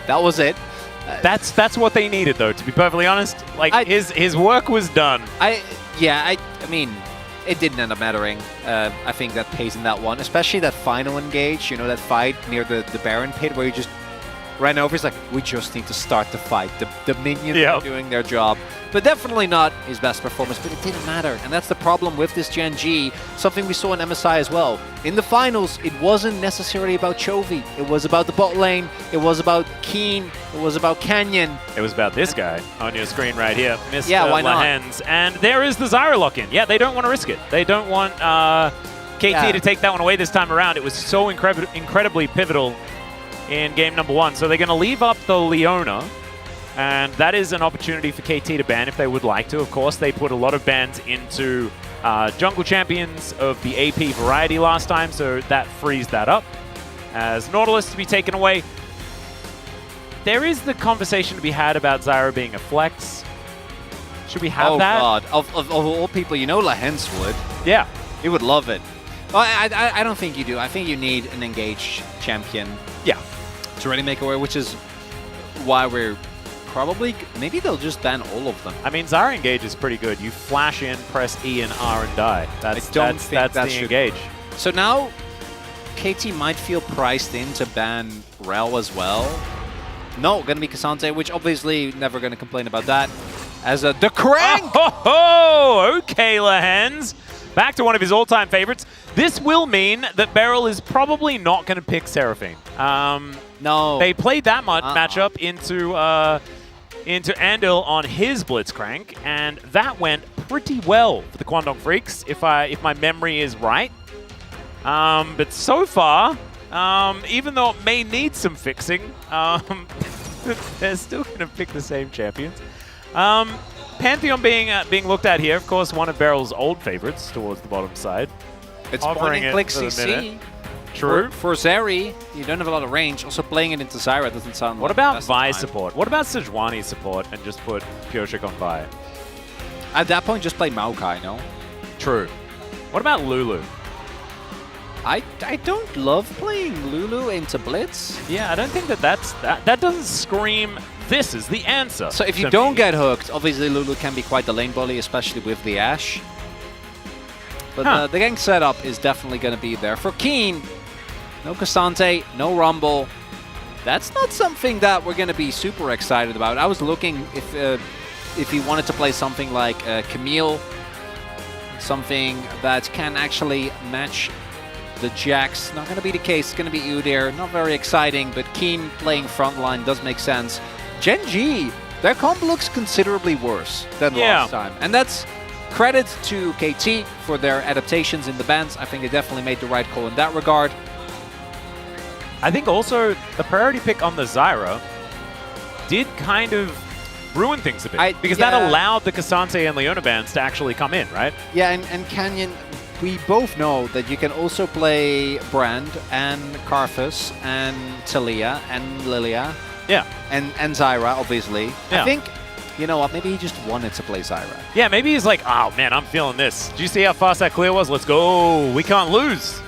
That was it. That's what they needed, though, to be perfectly honest. Like, his work was done. I mean, it didn't end up mattering. I think that pays in that one, especially that final engage, you know, that fight near the Baron pit where you just ran over. He's like, we just need to start the fight. The minions are doing their job. But definitely not his best performance, but it didn't matter. And that's the problem with this Gen G, something we saw in MSI as well. In the finals, it wasn't necessarily about Chovy. It was about the bot lane. It was about Keen. It was about Canyon. It was about this guy on your screen right here, Mr. why not? Lahens. And there is the Zyra lock-in. Yeah, they don't want to risk it. They don't want KT to take that one away this time around. It was so incredibly pivotal in game number 1. So they're going to leave up the Leona. And that is an opportunity for KT to ban if they would like to. Of course, they put a lot of bans into jungle champions of the AP variety last time, so that frees that up. As Nautilus to be taken away. There is the conversation to be had about Zyra being a flex. Should we have that? Oh god, of all people, you know Lahens would. Yeah. He would love it. Well, I don't think you do. I think you need an engaged champion. Yeah. To really make aware, which is why we're... Probably, maybe they'll just ban all of them. I mean, Zyra engage is pretty good. You flash in, press E and R and die. That's the engage. So now, KT might feel priced in to ban Rel as well. No, gonna be Cassante, which obviously never gonna complain about that. As the Crank! Oh, okay, Lahens. Back to one of his all-time favorites. This will mean that Beryl is probably not gonna pick Seraphine. No. They played that matchup into Andil on his Blitzcrank, and that went pretty well for the Kwangdong Freaks, if my memory is right. But so far, even though it may need some fixing, they're still going to pick the same champions. Pantheon being looked at here. Of course, one of Beryl's old favorites towards the bottom side. It's Offering point it and click for the CC. minute. True. For Zeri, you don't have a lot of range. Also playing it into Zyra doesn't sound What like about the best Vi time. support? What about Sejuani support and just put FearX on Vi? At that point, just play Maokai, no? True. What about Lulu? I don't love playing Lulu into Blitz. Yeah, I don't think that doesn't scream this is the answer. So if you to don't me. get hooked, obviously Lulu can be quite the lane bully, especially with the Ashe. But the gank setup is definitely going to be there. For Keen, no Cassante, no Rumble. That's not something that we're going to be super excited about. I was looking if he wanted to play something like Camille, something that can actually match the Jax. Not going to be the case. It's going to be Udyr. Not very exciting, but Keen playing frontline does make sense. Gen G, their comp looks considerably worse than last time. And that's credit to KT for their adaptations in the bans. I think they definitely made the right call in that regard. I think also the priority pick on the Zyra did kind of ruin things a bit. Because that allowed the Cassante and Leona bans to actually come in, right? Yeah, and Canyon, we both know that you can also play Brand and Karthus and Talia and Lilia. Yeah. And Zyra, obviously. Yeah. I think, you know what, maybe he just wanted to play Zyra. Yeah, maybe he's like, oh man, I'm feeling this. Did you see how fast that clear was? Let's go. We can't lose.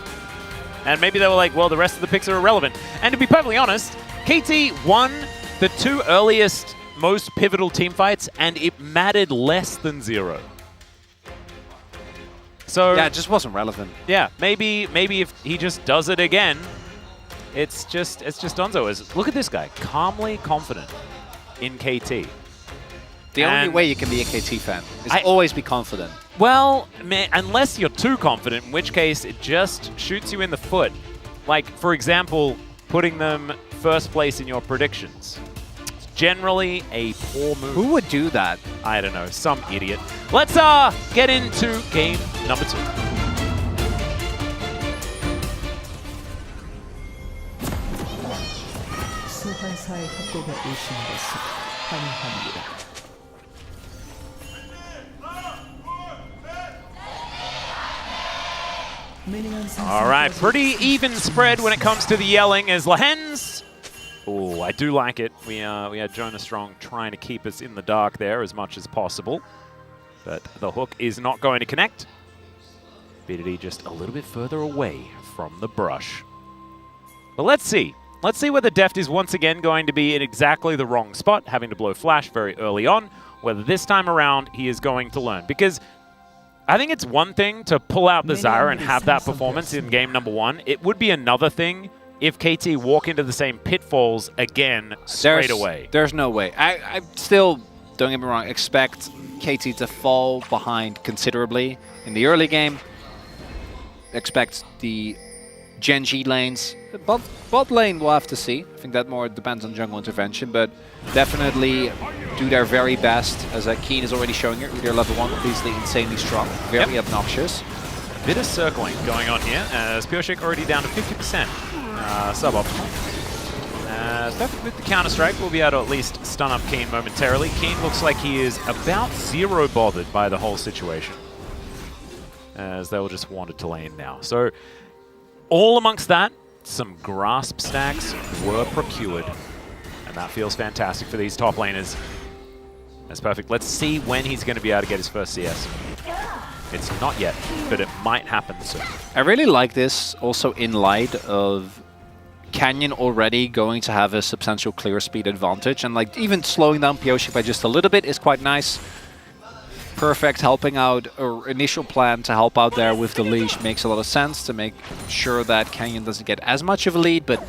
And maybe they were like, well, the rest of the picks are irrelevant. And to be perfectly honest, KT won the 2 earliest, most pivotal team fights, and it mattered less than 0. So Yeah, it just wasn't relevant. yeah, maybe if he just does it again, it's just Donzo. Look at this guy, calmly confident in KT. The only way you can be a KT fan is always be confident. Well, man, unless you're too confident, in which case it just shoots you in the foot. Like, for example, putting them first place in your predictions. It's generally a poor move. Who would do that? I don't know, some idiot. Let's get into game number 2. 소환사의 협곡에 오신 것을 환영합니다. All right, pretty even spread when it comes to the yelling as Lahens. Oh, I do like it. We had Jonah Strong trying to keep us in the dark there as much as possible. But the hook is not going to connect. BDD just a little bit further away from the brush. But let's see. Let's see whether Deft is once again going to be in exactly the wrong spot, having to blow Flash very early on, whether this time around he is going to learn. Because I think it's one thing to pull out the Zyra and have that performance in game number 1. It would be another thing if KT walk into the same pitfalls again straight away. There's no way. I still, don't get me wrong, expect KT to fall behind considerably in the early game. Expect the Gen G lanes. Bot lane we'll have to see. I think that more depends on jungle intervention, but definitely do their very best, as Keen is already showing here. They're level 1, obviously insanely strong, very obnoxious. A bit of circling going on here, as FearX already down to 50% suboptimal. With the Counter-Strike, we'll be able to at least stun up Keen momentarily. Keen looks like he is about 0 bothered by the whole situation, as they will just wander to lane now. So, all amongst that, some grasp stacks were procured, and that feels fantastic for these top laners. That's perfect. Let's see when he's going to be able to get his first CS. It's not yet, but it might happen soon. I really like this also in light of Canyon already going to have a substantial clear speed advantage, and like even slowing down Pioshi by just a little bit is quite nice. Perfect helping out, or initial plan to help out there with the leash makes a lot of sense to make sure that Canyon doesn't get as much of a lead, but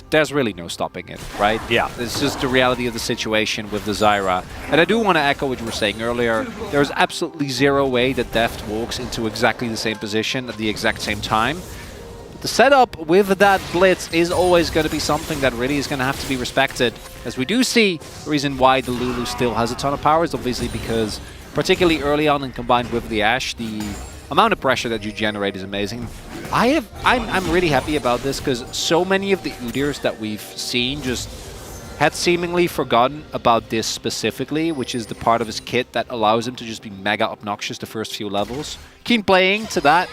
there's really no stopping it, right? Yeah. It's just the reality of the situation with the Zyra. And I do want to echo what you were saying earlier. There's absolutely 0 way that Deft walks into exactly the same position at the exact same time. The setup with that blitz is always going to be something that really is going to have to be respected. As we do see the reason why the Lulu still has a ton of power is obviously because, particularly early on and combined with the Ashe, the amount of pressure that you generate is amazing. I'm really happy about this because so many of the Udyrs that we've seen just had seemingly forgotten about this specifically, which is the part of his kit that allows him to just be mega obnoxious the first few levels. Keep playing to that,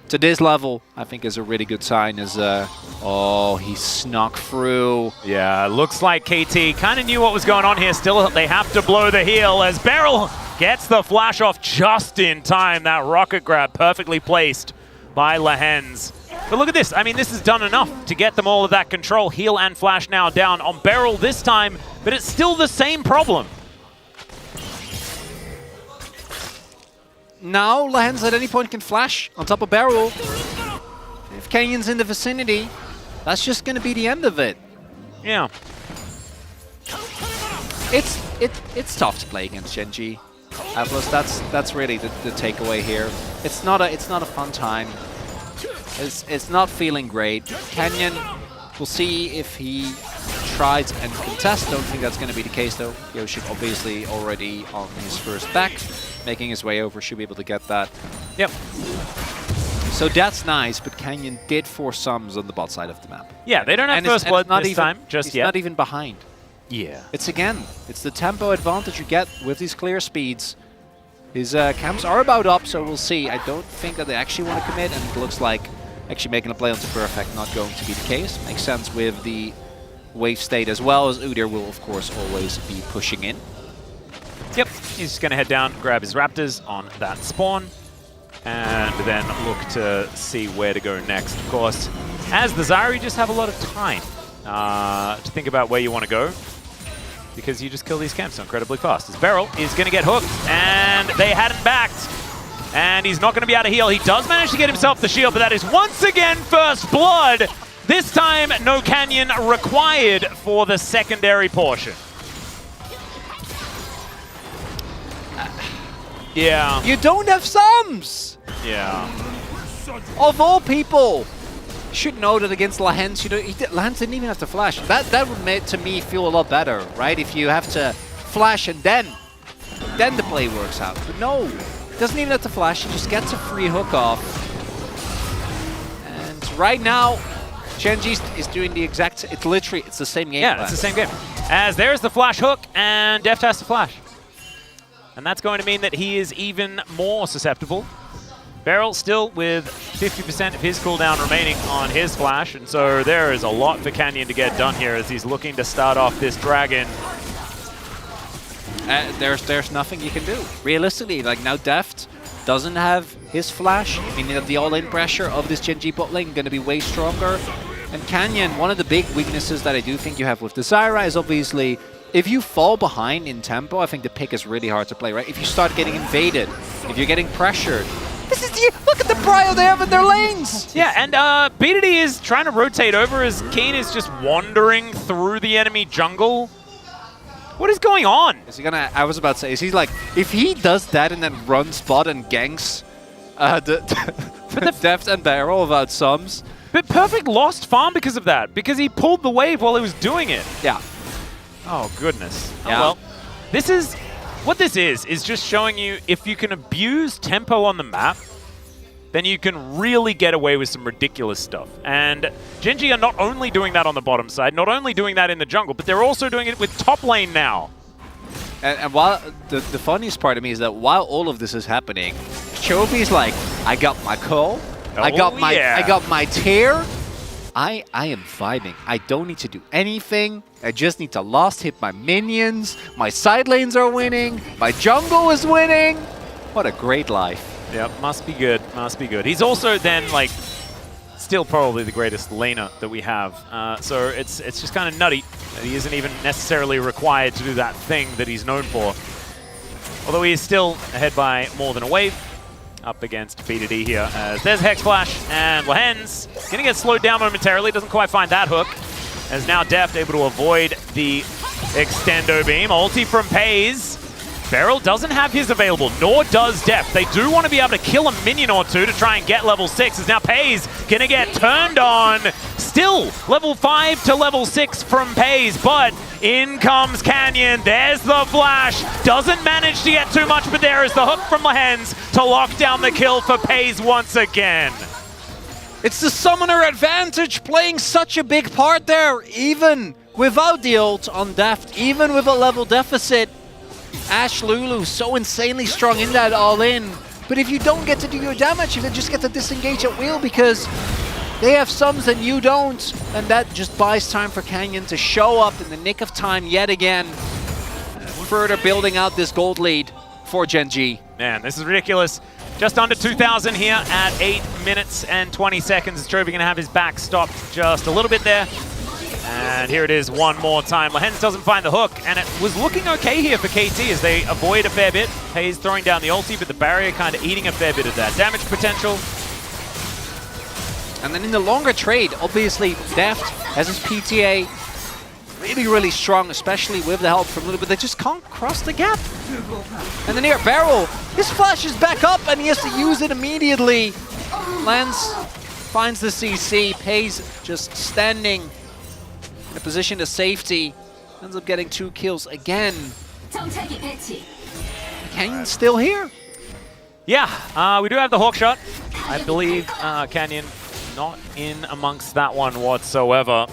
to this level, I think is a really good sign. As oh, he snuck through. Yeah, looks like KT kind of knew what was going on here. Still, they have to blow the heel as Beryl gets the flash off just in time. That rocket grab perfectly placed by Lehens. But look at this. I mean, this has done enough to get them all of that control. Heal and flash now down on Beryl this time, but it's still the same problem. Now, Lehens at any point can flash on top of Beryl. If Kenyon's in the vicinity, that's just going to be the end of it. Yeah. It's tough to play against Gen.G. Atlas, that's really the takeaway here. It's not a fun time. It's not feeling great. Canyon, we'll see if he tries and contests. Don't think that's going to be the case though. Yoshi obviously already on his first back, making his way over, should be able to get that. Yep. So that's nice, but Canyon did force sums on the bot side of the map. Yeah, they don't have first blood this time, just he's yet. not even behind. Yeah. It's the tempo advantage you get with these clear speeds. His camps are about up, so we'll see. I don't think that they actually want to commit, and it looks like actually making a play onto Perfect not going to be the case. Makes sense with the wave state as well, as Udyr will of course always be pushing in. Yep, he's just going to head down, grab his Raptors on that spawn, and then look to see where to go next. Of course, as the Zyra, you just have a lot of time to think about where you want to go, because you just kill these camps so incredibly fast. As Beryl is going to get hooked, and they hadn't backed, and he's not going to be able to heal. He does manage to get himself the shield, but that is once again first blood. This time, no Canyon required for the secondary portion. Yeah. You don't have sums! Yeah. Of all people! You should know that against Lehens, Lehens didn't even have to flash. That would make to me feel a lot better, right? If you have to flash and then the play works out. But no, he doesn't even have to flash, he just gets a free hook off. And right now, Gen.G is doing the exact, it's the same game plan. It's the same game. As there's the flash hook, and Deft has to flash. And that's going to mean that he is even more susceptible. Beryl still with 50% of his cooldown remaining on his flash, and so there is a lot for Canyon to get done here as he's looking to start off this dragon. There's nothing you can do. Realistically, like now Deft doesn't have his flash, meaning that the all-in pressure of this Gen.G bot lane going to be way stronger. And Canyon, one of the big weaknesses that I do think you have with the Zyra is obviously, if you fall behind in tempo, I think the pick is really hard to play, right? If you start getting invaded, if you're getting pressured, look at the prio they have in their lanes! Yeah, and BDD is trying to rotate over as Keen is just wandering through the enemy jungle. What is going on? Is he gonna, I was about to say, is he like, if he does that and then runs bot and ganks the Deft and Beryl without sums. But Perfect lost farm because of that, because he pulled the wave while he was doing it. Yeah. Oh, goodness. Yeah. Oh, well, this is... What this is just showing you if you can abuse tempo on the map, then you can really get away with some ridiculous stuff. And Gen.G are not only doing that on the bottom side, not only doing that in the jungle, but they're also doing it with top lane now. And while the funniest part of me is that while all of this is happening, Chovy's like, I got my call, I got my tear. I am vibing. I don't need to do anything. I just need to last hit my minions. My side lanes are winning. My jungle is winning. What a great life. Yep, must be good. Must be good. He's also then, like, still probably the greatest laner that we have. So it's just kind of nutty that he isn't even necessarily required to do that thing that he's known for. Although he is still ahead by more than a wave. Up against BDD here. There's Hex Flash, and Lehens gonna get slowed down momentarily. Doesn't quite find that hook. As now Deft able to avoid the extendo beam. Ulti from Pays. Beryl doesn't have his available, nor does Deft. They do want to be able to kill a minion or two to try and get level 6. As now Pays gonna get turned on. Still level 5 to level 6 from Pays, but in comes Canyon. There's the flash. Doesn't manage to get too much, but there is the hook from Lehens to lock down the kill for Pays once again. It's the summoner advantage playing such a big part there. Even without the ult on Deft, even with a level deficit, Ashe Lulu so insanely strong in that all-in. But if you don't get to do your damage, if they just get to disengage at will because they have sums and you don't, and that just buys time for Canyon to show up in the nick of time yet again, further building out this gold lead for Gen G. Man, this is ridiculous. Just under 2,000 here at 8 minutes and 20 seconds. Trophy going to have his back stopped just a little bit there. And here it is one more time. Lehens doesn't find the hook, and it was looking okay here for KT as they avoid a fair bit. Hayes throwing down the ulti, but the barrier kind of eating a fair bit of that damage potential. And then in the longer trade, obviously Deft has his PTA really, really strong, especially with the help from Lulu, but they just can't cross the gap. And then here, Barrel, his flash is back up and he has to use it immediately. Lance finds the CC, Pays just standing in a position of safety, ends up getting 2 kills again. Canyon's still here. Yeah, we do have the Hawk shot. I believe Canyon not in amongst that one whatsoever.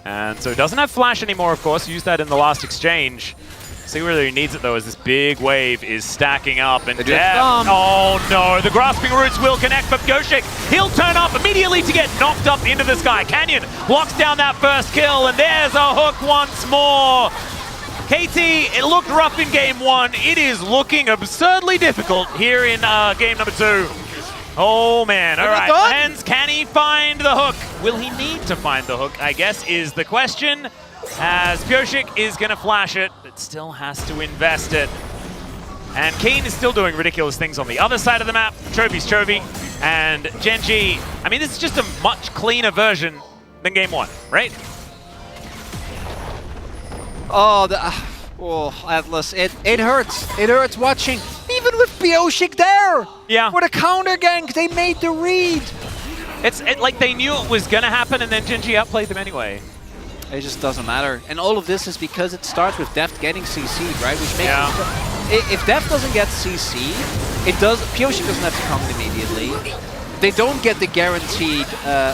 And so doesn't have flash anymore, of course. Used that in the last exchange. See whether he needs it, though, as this big wave is stacking up. And oh, no. The grasping roots will connect, but Goshik, he'll turn up immediately to get knocked up into the sky. Canyon blocks down that first kill, and there's a hook once more. KT, it looked rough in game 1. It is looking absurdly difficult here in game number 2. Oh, man. All right. Lehens, can he find the hook? Will he need to find the hook, I guess, is the question. As Pyoshik is going to flash it, but still has to invest it. And Keen is still doing ridiculous things on the other side of the map. Chovy's Chovy. And Gen G, I mean, this is just a much cleaner version than game 1, right? Oh, Atlas, it hurts. It hurts watching. Even with Pyoshik there. Yeah. For the counter gank, they made the read. It's like they knew it was going to happen, and then Gen G outplayed them anyway. It just doesn't matter. And all of this is because it starts with Deft getting CC'd, right? Which makes if Deft doesn't get CC'd, Pyoshik doesn't have to come immediately. They don't get the guaranteed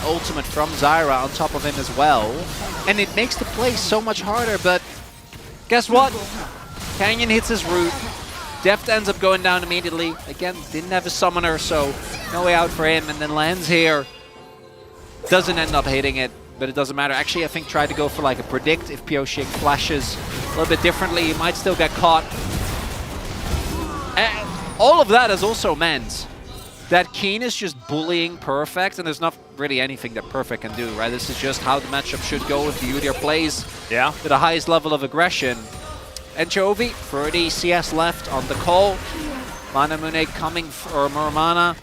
ultimate from Zyra on top of him as well. And it makes the play so much harder, but guess what? Canyon hits his root. Deft ends up going down immediately. Again, didn't have a summoner, so no way out for him. And then lands here. Doesn't end up hitting it, but it doesn't matter. Actually, I think tried to go for like a predict. If Pyoshik flashes a little bit differently, he might still get caught. And all of that has also meant that Keen is just bullying Perfect, and there's not really anything that Perfect can do, right? This is just how the matchup should go if the Udyr plays to the highest level of aggression. And Chovy, 30 CS left on the call. Manamune coming for Murmana,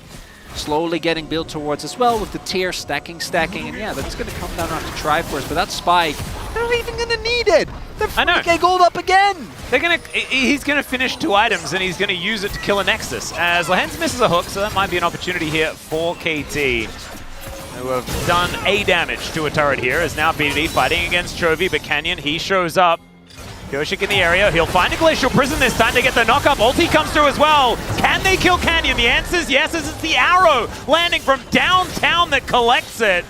slowly getting built towards as well with the tier stacking, and yeah, that's going to come down to Triforce, but that spike, they're not even going to need it. They're 40k gold up again. He's gonna finish 2 items and he's gonna use it to kill a Nexus. As Lehens misses a hook, so that might be an opportunity here for KT, who have done A damage to a turret here. Is now BDD fighting against Chovy, but Canyon, he shows up. Goshik in the area, he'll find a Glacial Prison this time. They get the knock-up, ulti comes through as well. Can they kill Canyon? The answer is yes, as it's the arrow landing from downtown that collects it.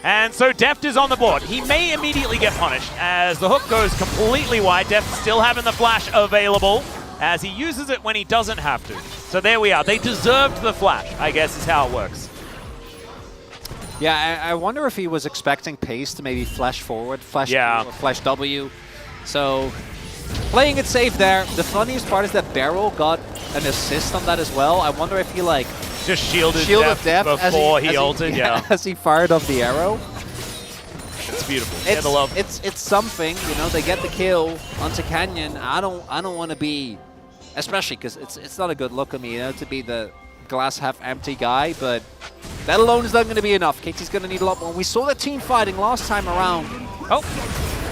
And so Deft is on the board. He may immediately get punished as the hook goes completely wide. Deft still having the flash available as he uses it when he doesn't have to. So there we are. They deserved the flash, I guess is how it works. Yeah, I wonder if he was expecting Pace to maybe flash forward, flash or flash W. So playing it safe there. The funniest part is that Barrel got an assist on that as well. I wonder if he like just shielded Deft before he ulted, as he fired off the arrow. It's beautiful. It's the love. It's something, you know. They get the kill onto Canyon. I don't want to be, especially because it's not a good look at me, you know, to be the glass half empty guy. But that alone is not going to be enough. KT's going to need a lot more. We saw the team fighting last time around. Oh,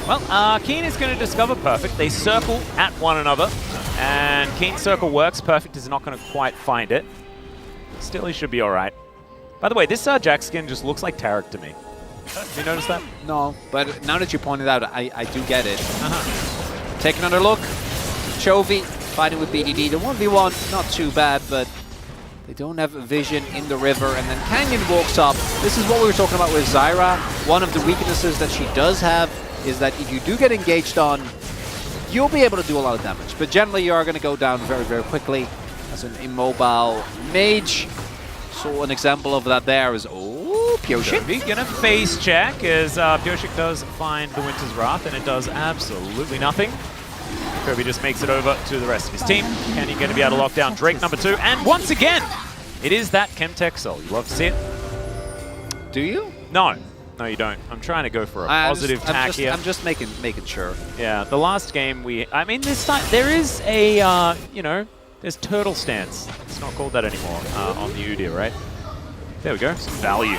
well, Keen is going to discover Perfect. They circle at one another, and Keen's circle works. Perfect is not going to quite find it. Still, he should be all right. By the way, this Jack skin just looks like Tarek to me. Have you noticed that? No, but now that you pointed out, I do get it. Take another look. Chovy fighting with BDD. The 1v1, not too bad, but they don't have a vision in the river. And then Canyon walks up. This is what we were talking about with Zyra. One of the weaknesses that she does have is that if you do get engaged on, you'll be able to do a lot of damage. But generally, you are going to go down very, very quickly as an immobile mage. So an example of that there is, Pyoshik. Gonna face check as Pyoshik does find the Winter's Wrath, and it does absolutely nothing. Kirby just makes it over to the rest of his team. Canyon going to be able to lock down Drake number 2, and once again, it is that Chemtech Soul. You love to see it. Do you? No, you don't. I'm trying to go for a positive tack here. I'm just making sure. Yeah, the last game I mean, this time there is a, you know, there's turtle stance. It's not called that anymore on the Udyr, right? There we go, some value.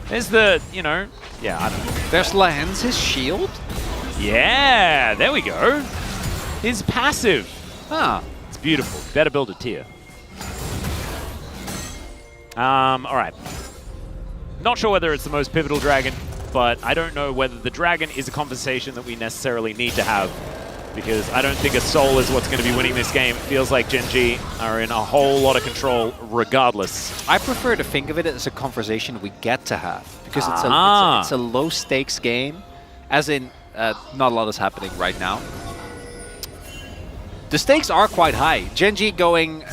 There's the, you know, yeah, I don't know. There's Lance, his shield. Yeah, there we go. His passive. Ah. It's beautiful. Better build a tier. All right. Not sure whether it's the most pivotal dragon, but I don't know whether the dragon is a conversation that we necessarily need to have, because I don't think a soul is what's going to be winning this game. It feels like Gen G are in a whole lot of control regardless. I prefer to think of it as a conversation we get to have, because it's a low-stakes game, as in not a lot is happening right now. The stakes are quite high. Gen G going,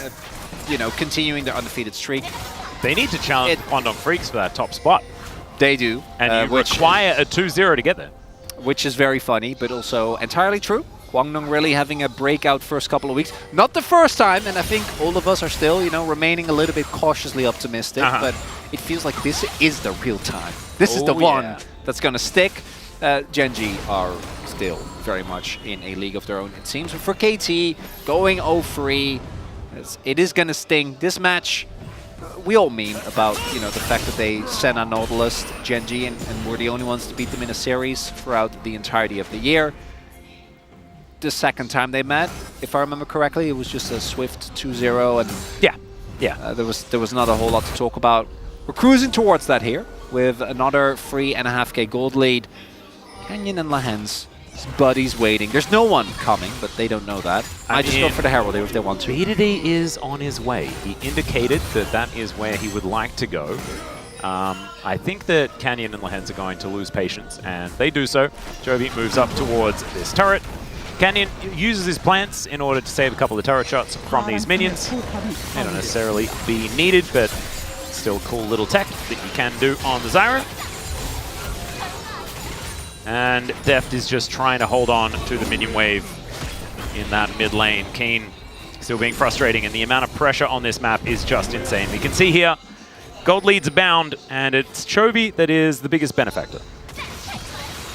you know, continuing their undefeated streak. They need to challenge the Kwangdong Freaks for that top spot. They do. And you require a 2-0 to get there. Which is very funny, but also entirely true. Kwangdong really having a breakout first couple of weeks. Not the first time, and I think all of us are still, you know, remaining a little bit cautiously optimistic, but it feels like this is the real time. This is the one that's going to stick. Gen G are still very much in a league of their own, it seems. But for KT, going 0-3, it is going to sting. This match, we all mean about, you know, the fact that they sent a Nautilus, Gen G, and were the only ones to beat them in a series throughout the entirety of the year. The second time they met, if I remember correctly, it was just a swift 2-0, and there was not a whole lot to talk about. We're cruising towards that here with another 3.5k gold lead. Canyon and Lahens, his buddies waiting. There's no one coming, but they don't know that. I just go for the Herald if they want to. BDD is on his way. He indicated that that is where he would like to go. I think that Canyon and Lahens are going to lose patience, and they do so. Jovi moves up towards this turret. Canyon uses his plants in order to save a couple of turret shots from these minions. May not necessarily be needed, but still cool little tech that you can do on the Zyra. And Deft is just trying to hold on to the minion wave in that mid lane. Keen still being frustrating, and the amount of pressure on this map is just insane. We can see here, gold leads abound, and it's Chovy that is the biggest benefactor.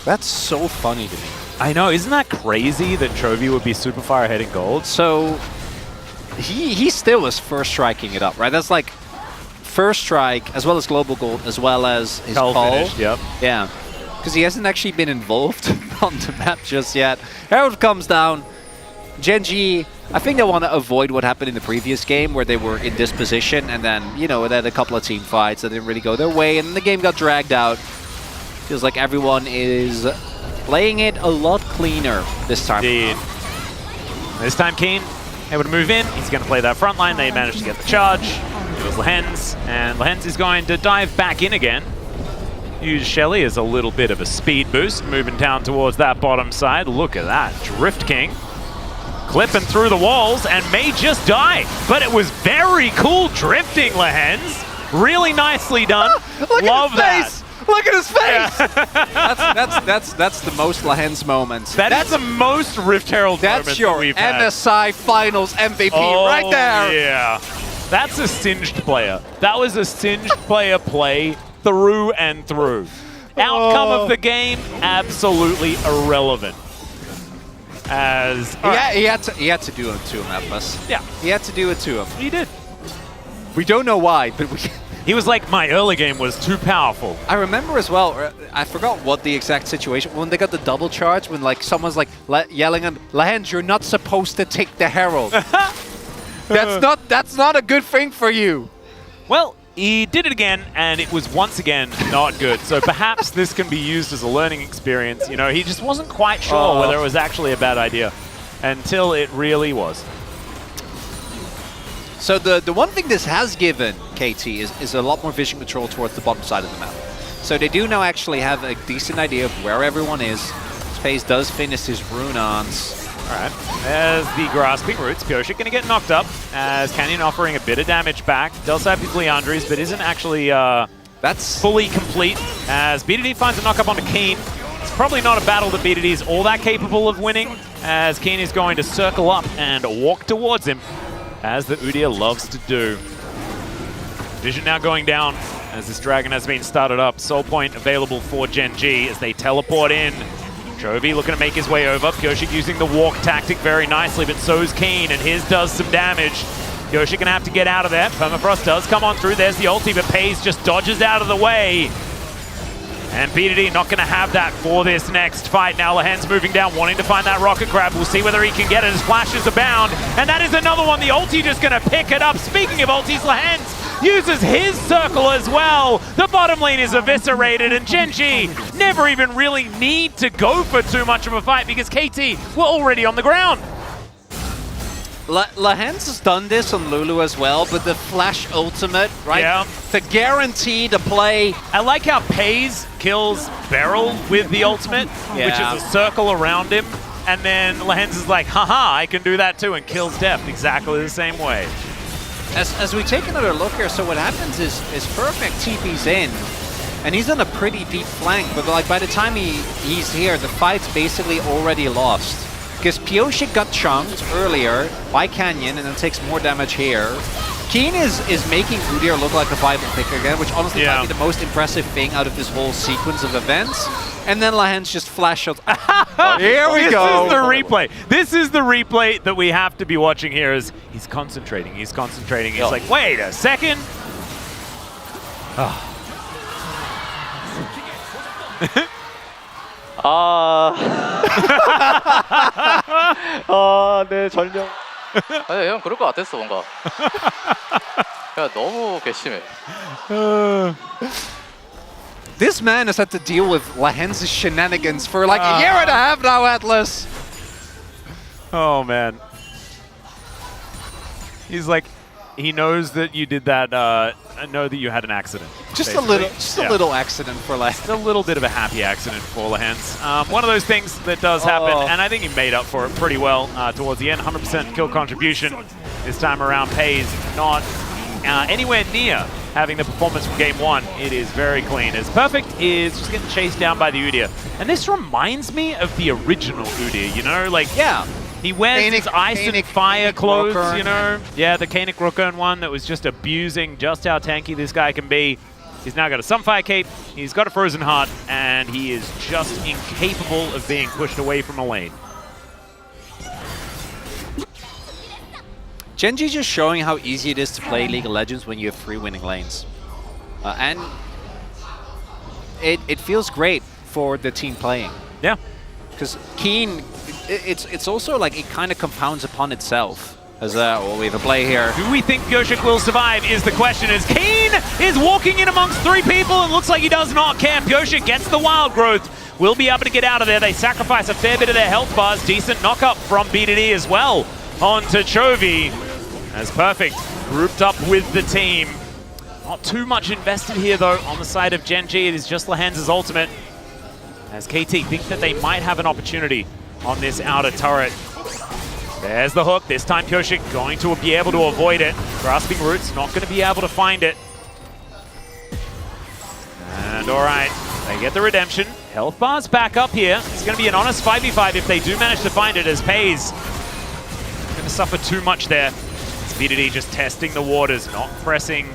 That's so funny to me. I know, isn't that crazy that Chovy would be super far ahead in gold? So he still is first striking it up, right? That's like first strike as well as global gold as well as his call. Finished, yep. Yeah, because he hasn't actually been involved on the map just yet. Herald comes down. Gen G, I think they want to avoid what happened in the previous game where they were in this position and then, you know, they had a couple of team fights that didn't really go their way and the game got dragged out. Feels like everyone is playing it a lot cleaner this time. Indeed. This time Keen able to move in. He's going to play that front line. They managed to get the charge. It was Lahens, and Lahens is going to dive back in again. Use Shelly as a little bit of a speed boost, moving down towards that bottom side. Look at that. Drift King. Clipping through the walls and may just die. But it was very cool drifting, Lahens. Really nicely done. Love that. Look at his face! That's the most Lahens moment. That's the most Rift Herald moment that's your that we've had. MSI Finals MVP right there. Yeah. That's a singed player. That was a singed player play through and through. Outcome of the game, absolutely irrelevant. As he had to do it to him, Atlas. Yeah. He had to do it to him. He did. We don't know why, but he was like, my early game was too powerful. I remember as well, I forgot what the exact situation, when they got the double charge, when like someone's like yelling at Lahens, you're not supposed to take the Herald. That's not a good thing for you. Well, he did it again, and it was once again not good. So perhaps this can be used as a learning experience. You know, he just wasn't quite sure whether it was actually a bad idea until it really was. So the one thing this has given KT is a lot more vision control towards the bottom side of the map. So they do now actually have a decent idea of where everyone is. FaZe does finish his rune-ons. Alright, there's the grasping roots. Pyosik going to get knocked up as Canyon offering a bit of damage back. Does have his Leandries, but isn't actually That's fully complete as BDD finds a knock-up onto Keen. It's probably not a battle that BDD is all that capable of winning, as Keen is going to circle up and walk towards him, as the Udyr loves to do. Vision now going down as this dragon has been started up. Soul point available for Gen G as they teleport in. Chovy looking to make his way over. Pyosik using the walk tactic very nicely, but so's Keen, and his does some damage. Pyosik gonna have to get out of there. Permafrost does come on through. There's the ulti, but FaZe just dodges out of the way. And BDD not gonna have that for this next fight. Now Lahen's moving down, wanting to find that rocket grab. We'll see whether he can get it as flashes abound. And that is another one. The ulti just gonna pick it up. Speaking of ultis, Lahen's uses his circle as well. The bottom lane is eviscerated, and Gen G never even really need to go for too much of a fight because KT were already on the ground. Lahen's has done this on Lulu as well, but the flash ultimate, right? Yeah. To guarantee the play. I like how FaZe kills Beryl with the ultimate, which is a circle around him. And then Lahen's is like, haha, I can do that too, and kills Deft exactly the same way. As we take another look here, so what happens is FearX TP's in, and he's on a pretty deep flank, but like by the time he's here, the fight's basically already lost. Because Pyosik got chunked earlier by Canyon and then takes more damage here. Keen is making Udyr look like a viable pick again, which honestly might be the most impressive thing out of this whole sequence of events. And then Lahen's just flash out. Here we go. This is the replay. This is the replay that we have to be watching here. Is he's concentrating. He's concentrating. He's like, wait a second. 네, 전령. 아니, 형 그럴 것 같았어, 뭔가. 야, 너무 괘씸해. This man has had to deal with Lahen's shenanigans for like a year and a half now, Atlas. Oh, man. He's like, he knows that you did that, know that you had an accident. Just basically. a little accident for Lahen. Just a little bit of a happy accident for Lahen's. One of those things that does happen, and I think he made up for it pretty well towards the end. 100% kill contribution this time around pays not anywhere near having the performance from game one. It is very clean. As Perfect is just getting chased down by the Udyr. And this reminds me of the original Udyr, you know? Like, he wears his ice and fire clothes, you know? Yeah, the Kanik Rookern one that was just abusing just how tanky this guy can be. He's now got a Sunfire cape, he's got a Frozen Heart, and he is just incapable of being pushed away from a lane. Gen G just showing how easy it is to play League of Legends when you have 3 winning lanes. And it feels great for the team playing. Yeah. Because Keen, it's also like it kind of compounds upon itself. As well, we have a play here. Do we think Pyosik will survive is the question, as Keen is walking in amongst 3 people and looks like he does not care. Pyosik gets the wild growth, will be able to get out of there. They sacrifice a fair bit of their health bars. Decent knock-up from BDD as well onto Chovy. As Perfect grouped up with the team. Not too much invested here though on the side of Gen G. It is just Lahen's ultimate. As KT think that they might have an opportunity on this outer turret. There's the hook. This time Pyosik going to be able to avoid it. Grasping Roots not going to be able to find it. And alright, they get the redemption. Health bars back up here. It's going to be an honest 5v5 if they do manage to find it, as FaZe going to suffer too much there. BDD just testing the waters, not pressing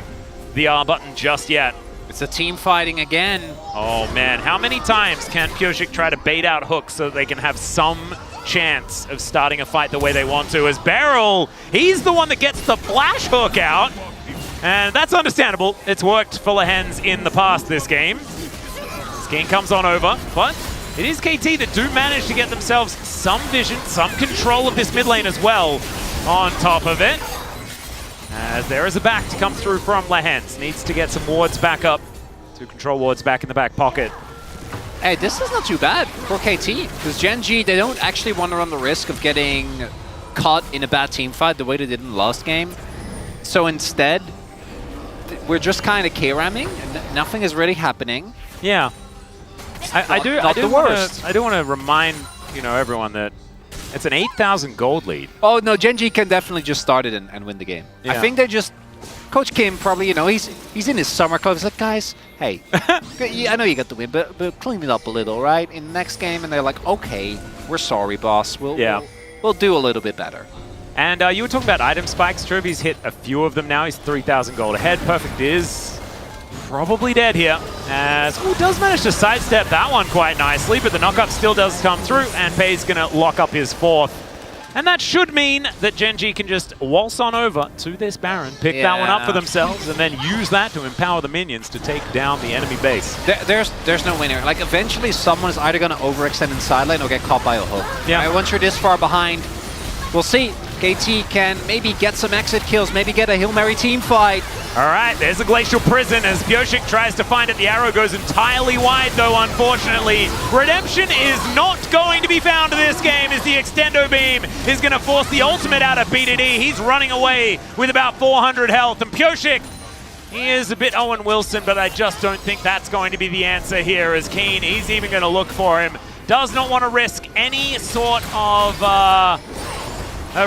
the R button just yet. It's a team fighting again. Oh man, how many times can Pyosik try to bait out hooks so that they can have some chance of starting a fight the way they want to? As Beryl, he's the one that gets the flash hook out. And that's understandable. It's worked for Lahen's in the past this game. Skeen comes on over, but it is KT that do manage to get themselves some vision, some control of this mid lane as well on top of it. As there is a back to come through from Lahen's. Needs to get some wards back up to control wards back in the back pocket. Hey, this is not too bad for KT, because Gen G, they don't actually want to run the risk of getting caught in a bad team fight the way they did in the last game. So instead, we're just kind of K-ramming, and nothing is really happening. Yeah. I do want to remind everyone that it's an 8,000 gold lead. Oh no, Gen.G can definitely just start it and win the game. Yeah. I think they just Coach Kim probably, he's in his summer club. He's like, guys, hey, I know you got the win, but clean it up a little, right? In the next game, and they're like, okay, we're sorry, boss. We'll do a little bit better. And you were talking about item spikes. Chovy's hit a few of them now. He's 3,000 gold ahead. Perfect is probably dead here, as does manage to sidestep that one quite nicely, but the knockup still does come through, and Pei's going to lock up his 4th. And that should mean that Gen.G can just waltz on over to this Baron, pick that one up for themselves, and then use that to empower the minions to take down the enemy base. There's no winner. Like, eventually someone is either going to overextend in sideline or get caught by a hook. Yeah. Right, once you're this far behind, we'll see. KT can maybe get some exit kills, maybe get a Hail Mary team fight. All right, there's a Glacial Prison as FearX tries to find it. The arrow goes entirely wide, though, unfortunately. Redemption is not going to be found in this game as the Extendo Beam is going to force the ultimate out of BDD. He's running away with about 400 health, and FearX, he is a bit Owen Wilson, but I just don't think that's going to be the answer here, as Keen, he's even going to look for him. Does not want to risk any sort of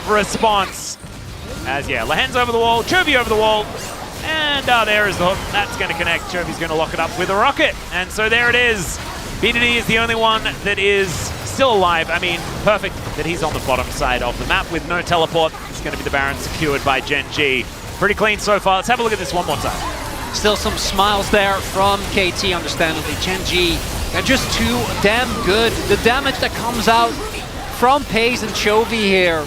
response. As, Lehen's over the wall, Chovy over the wall, and there is the hook. That's going to connect. Chovy's going to lock it up with a rocket. And so there it is. BDD is the only one that is still alive. I mean, perfect that he's on the bottom side of the map with no teleport. It's going to be the Baron secured by Gen.G. Pretty clean so far. Let's have a look at this one more time. Still some smiles there from KT, understandably. Gen.G, they're just too damn good. The damage that comes out from Pei's and Chovy here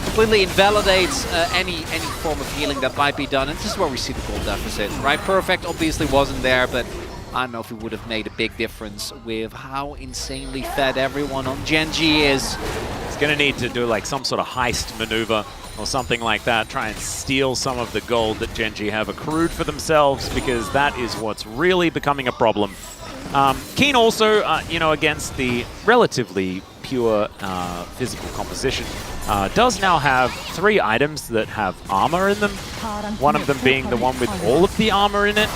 completely invalidates any form of healing that might be done. And this is where we see the gold deficit, right? Perfect obviously wasn't there, but I don't know if it would have made a big difference with how insanely fed everyone on Gen.G is. It's going to need to do like some sort of heist maneuver or something like that, try and steal some of the gold that Gen.G have accrued for themselves, because that is what's really becoming a problem. Keen also, against the relatively pure physical composition, does now have 3 items that have armor in them. One of them being the one with all of the armor in it.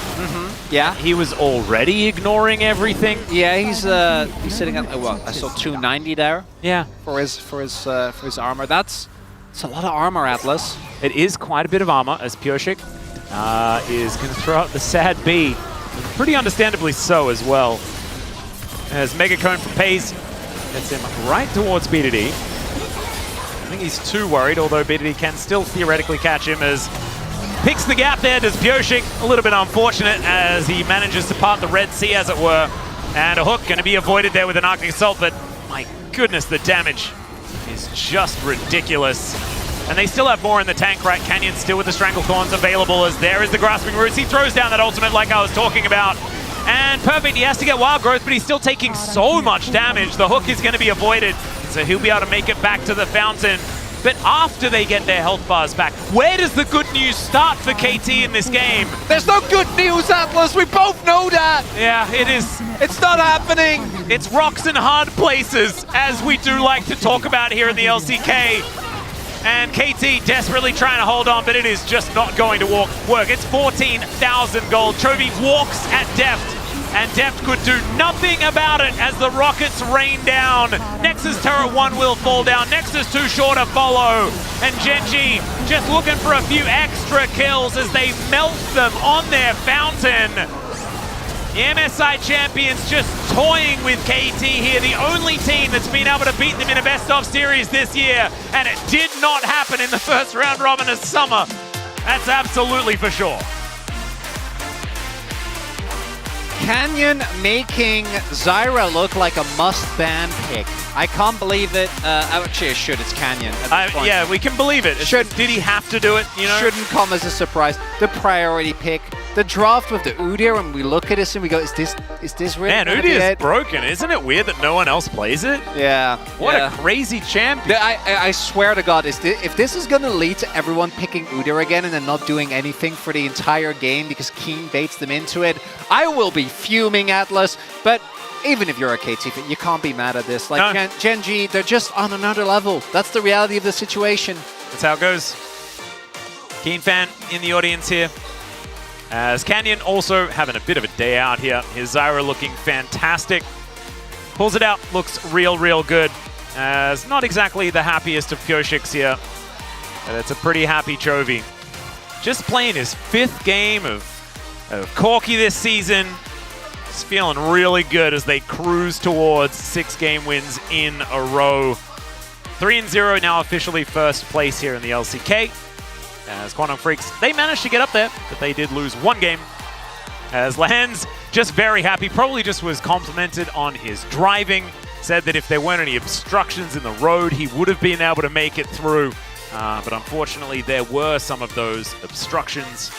Yeah. He was already ignoring everything. Yeah, he's sitting at I saw 290 there. Yeah. For his armor. That's a lot of armor, Atlas. It is quite a bit of armor, as FearX is going to throw out the sad B. Pretty understandably so as well. As Mega Cone from Pei's gets him right towards BDD. I think he's too worried, although BDD can still theoretically catch him, as picks the gap there, does FearX. A little bit unfortunate as he manages to part the Red Sea, as it were. And a hook going to be avoided there with an Arctic Assault, but my goodness, the damage is just ridiculous. And they still have more in the tank, right? Canyon still with the Stranglecorns available, as there is the Grasping Roots. He throws down that ultimate like I was talking about. And perfect, he has to get Wild Growth, but he's still taking so much damage. The hook is going to be avoided, so he'll be able to make it back to the fountain. But after they get their health bars back, where does the good news start for KT in this game? There's no good news, Atlas. We both know that. Yeah, it is. It's not happening. It's rocks in hard places, as we do like to talk about here in the LCK. And KT desperately trying to hold on, but it is just not going to work. It's 14,000 gold. Chovy walks at Deft, and Deft could do nothing about it as the rockets rain down. Nexus Turret 1 will fall down. Nexus 2 sure to follow. And Gen.G just looking for a few extra kills as they melt them on their fountain. The MSI champions just toying with KT here, the only team that's been able to beat them in a best-of series this year, and it did not happen in the first round robin of Summer. That's absolutely for sure. Canyon making Zyra look like a must-ban pick. I can't believe it. Actually, it should. It's Canyon at this point. Yeah, we can believe it. Did he have to do it? Shouldn't come as a surprise. The priority pick. The draft with the Udyr, and we look at this and we go, is this really? Man, Udyr is broken. Isn't it weird that no one else plays it? Yeah. What a crazy champion. I swear to God, if this is going to lead to everyone picking Udyr again and then not doing anything for the entire game because Keen baits them into it, I will be fuming, Atlas. But even if you're a KT fan, you can't be mad at this. Like, Gen.G, they're just on another level. That's the reality of the situation. That's how it goes. Keen fan in the audience here. As Canyon also having a bit of a day out here. His Zyra looking fantastic. Pulls it out, looks real good. As not exactly the happiest of Pyoshix here. But it's a pretty happy Chovy. Just playing his 5th game of Corki this season. He's feeling really good as they cruise towards 6 game wins in a row. 3-0 now officially first place here in the LCK. As Quantum Freaks, they managed to get up there, but they did lose 1 game. As Lahan's just very happy, probably just was complimented on his driving. Said that if there weren't any obstructions in the road, he would have been able to make it through. But unfortunately, there were some of those obstructions.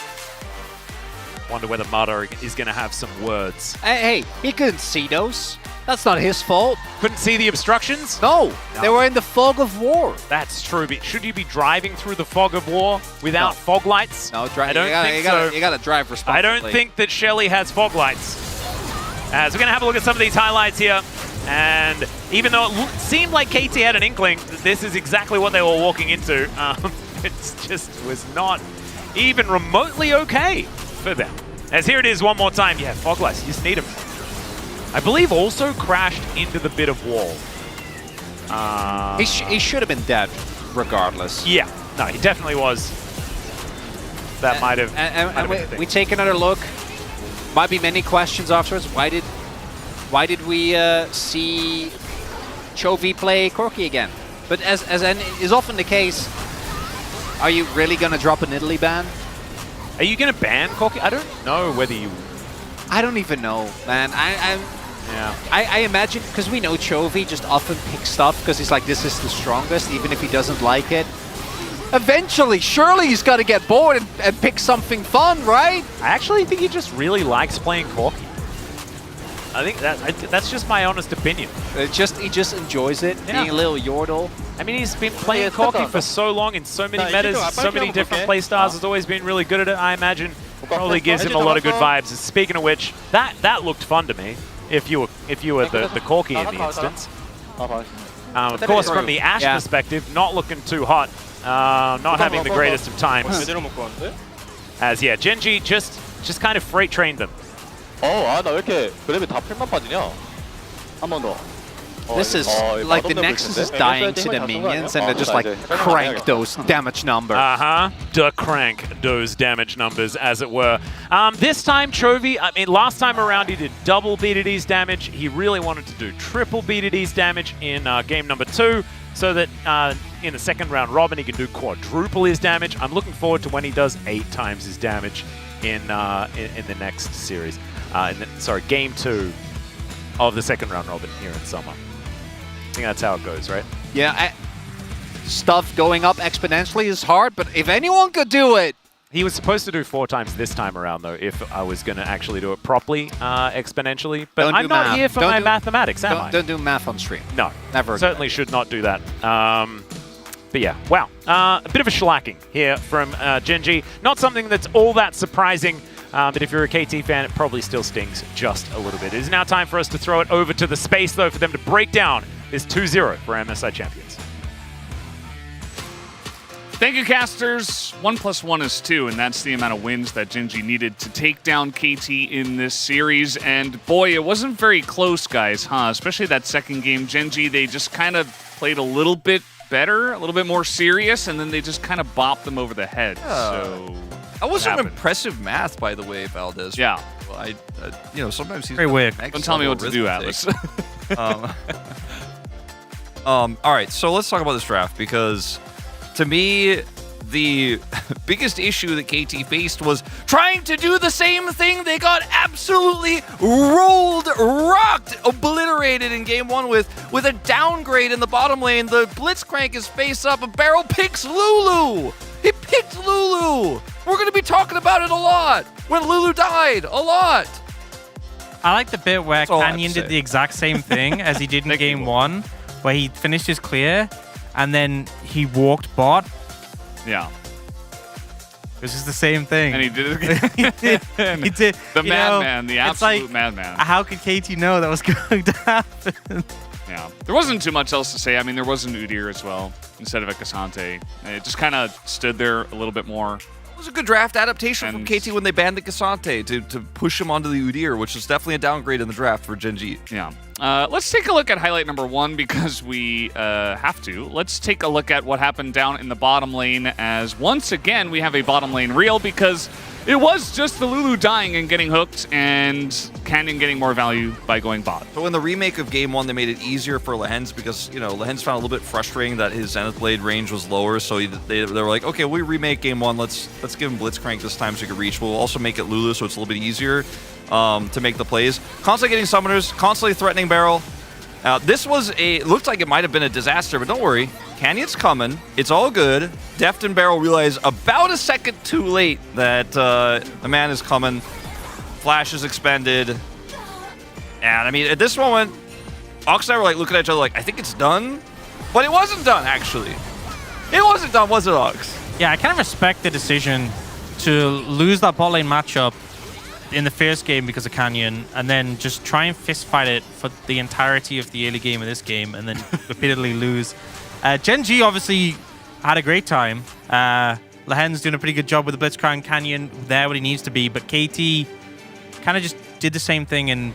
Wonder whether Mada is going to have some words. Hey, he couldn't see those. That's not his fault. Couldn't see the obstructions? No, they were in the fog of war. That's true, but should you be driving through the fog of war without fog lights? No, I don't think so. You gotta drive responsibly. I don't think that Shelly has fog lights. As we're going to have a look at some of these highlights here. And even though it seemed like KT had an inkling that this is exactly what they were walking into, it just was not even remotely okay for them. As here it is one more time. Yeah, fog lights, you just need them. I believe also crashed into the bit of wall. He should have been dead, regardless. Yeah, no, he definitely was. That might have. And we take another look. Might be many questions afterwards. Why did we see Chovy play Corki again? But as is often the case, are you really gonna drop an Italy ban? Are you gonna ban Corki? I don't know whether you. I don't even know, man. I imagine, because we know Chovy just often picks stuff because he's like, this is the strongest, even if he doesn't like it. Eventually, surely he's got to get bored and pick something fun, right? I actually think he just really likes playing Corki. I think that's just my honest opinion. He just enjoys it, being a little Yordle. I mean, he's been playing Corki for so long in so many metas, so many different playstars. Has always been really good at it. I imagine probably gives him a lot of good vibes. Speaking of which, that looked fun to me. If you were the Corki in the instance. Of course, from the Ashe perspective, not looking too hot. Not having the greatest of times. As Genji just kind of freight trained them. 나 왜 이렇게 그랩이 다 풀만 빠지냐? 한 번 더. This is like the Nexus is dying to the minions and they just like crank those damage numbers. Crank those damage numbers, as it were. This time, Chovy, I mean, last time around he did double BDD's damage. He really wanted to do triple BDD's damage in game number 2, so that in the second round robin he can do quadruple his damage. I'm looking forward to when he does 8 times his damage in the next series. Game 2 of the second round robin here in summer. I think that's how it goes, right? Yeah, stuff going up exponentially is hard, but if anyone could do it. He was supposed to do 4 times this time around, though, if I was going to actually do it properly, exponentially. But I'm not here for my mathematics, am I? Don't do math on stream. No. Never. Certainly should not do that. But yeah, wow. A bit of a shellacking here from Genji. Not something that's all that surprising. But if you're a KT fan, it probably still stings just a little bit. It is now time for us to throw it over to the space, though, for them to break down this 2-0 for MSI Champions. Thank you, casters. 1 + 1 is 2, and that's the amount of wins that Genji needed to take down KT in this series. And boy, it wasn't very close, guys, huh? Especially that second game. Genji, they just kind of played a little bit better, a little bit more serious, and then they just kind of bopped them over the head. So that was some impressive math, by the way, Valdez. Yeah. Well, sometimes he's very weird. Don't tell me what to do, Atlas. All right, so let's talk about this draft, because to me, the biggest issue that KT faced was trying to do the same thing they got absolutely rocked, obliterated in game 1 with a downgrade in the bottom lane. The Blitzcrank is face up, a Barrel picks Lulu! He picked Lulu! We're going to be talking about it a lot when Lulu died, a lot! I like the bit where Canyon did the exact same thing as he did in game 1, where he finished his clear, and then he walked bot. Yeah. This is the same thing. And he did it again. he did. The madman, the absolute madman. How could KT know that was going to happen? Yeah. There wasn't too much else to say. I mean, there was an Udyr as well, instead of a Cassante. It just kind of stood there a little bit more. It was a good draft adaptation from KT when they banned the Cassante to push him onto the Udyr, which was definitely a downgrade in the draft for Gen G. Yeah. Let's take a look at highlight number 1 because we have to. Let's take a look at what happened down in the bottom lane as once again we have a bottom lane reel because it was just the Lulu dying and getting hooked and Canyon getting more value by going bot. So in the remake of Game 1, they made it easier for Lehens because, you know, Lehens found a little bit frustrating that his Zenith Blade range was lower, so they were like, okay, we remake Game 1, let's give him Blitzcrank this time so he can reach. We'll also make it Lulu so it's a little bit easier to make the plays. Constantly getting summoners, constantly threatening Barrel. This was looked like it might have been a disaster, but don't worry. Canyon's coming. It's all good. Deft and Barrel realize about a second too late that the man is coming. Flash is expended. And I mean, at this moment, Ox and I were like looking at each other like, I think it's done. But it wasn't done, actually. It wasn't done, was it, Ox? Yeah, I kind of respect the decision to lose that bot lane matchup in the first game because of Canyon, and then just try and fist fight it for the entirety of the early game of this game, and then repeatedly lose. Gen G obviously had a great time. Lehen's doing a pretty good job with the Blitzcrank. Canyon there where he needs to be, but KT kind of just did the same thing and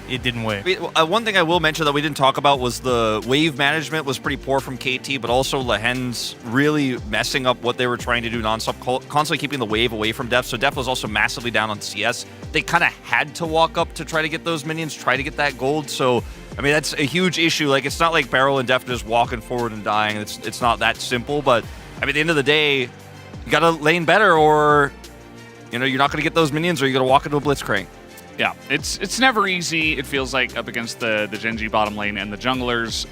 it didn't work. One thing I will mention that we didn't talk about was the wave management was pretty poor from KT, but also Lehen's really messing up what they were trying to do nonstop, constantly keeping the wave away from Def. So Def was also massively down on CS. They kind of had to walk up to try to get those minions, try to get that gold. So, I mean, that's a huge issue. Like, it's not like Barrel and Def just walking forward and dying. It's not that simple. But, I mean, at the end of the day, you got to lane better or, you know, you're not going to get those minions or you're going to walk into a Blitzcrank. Yeah, it's never easy, it feels like, up against the Gen G bottom lane and the junglers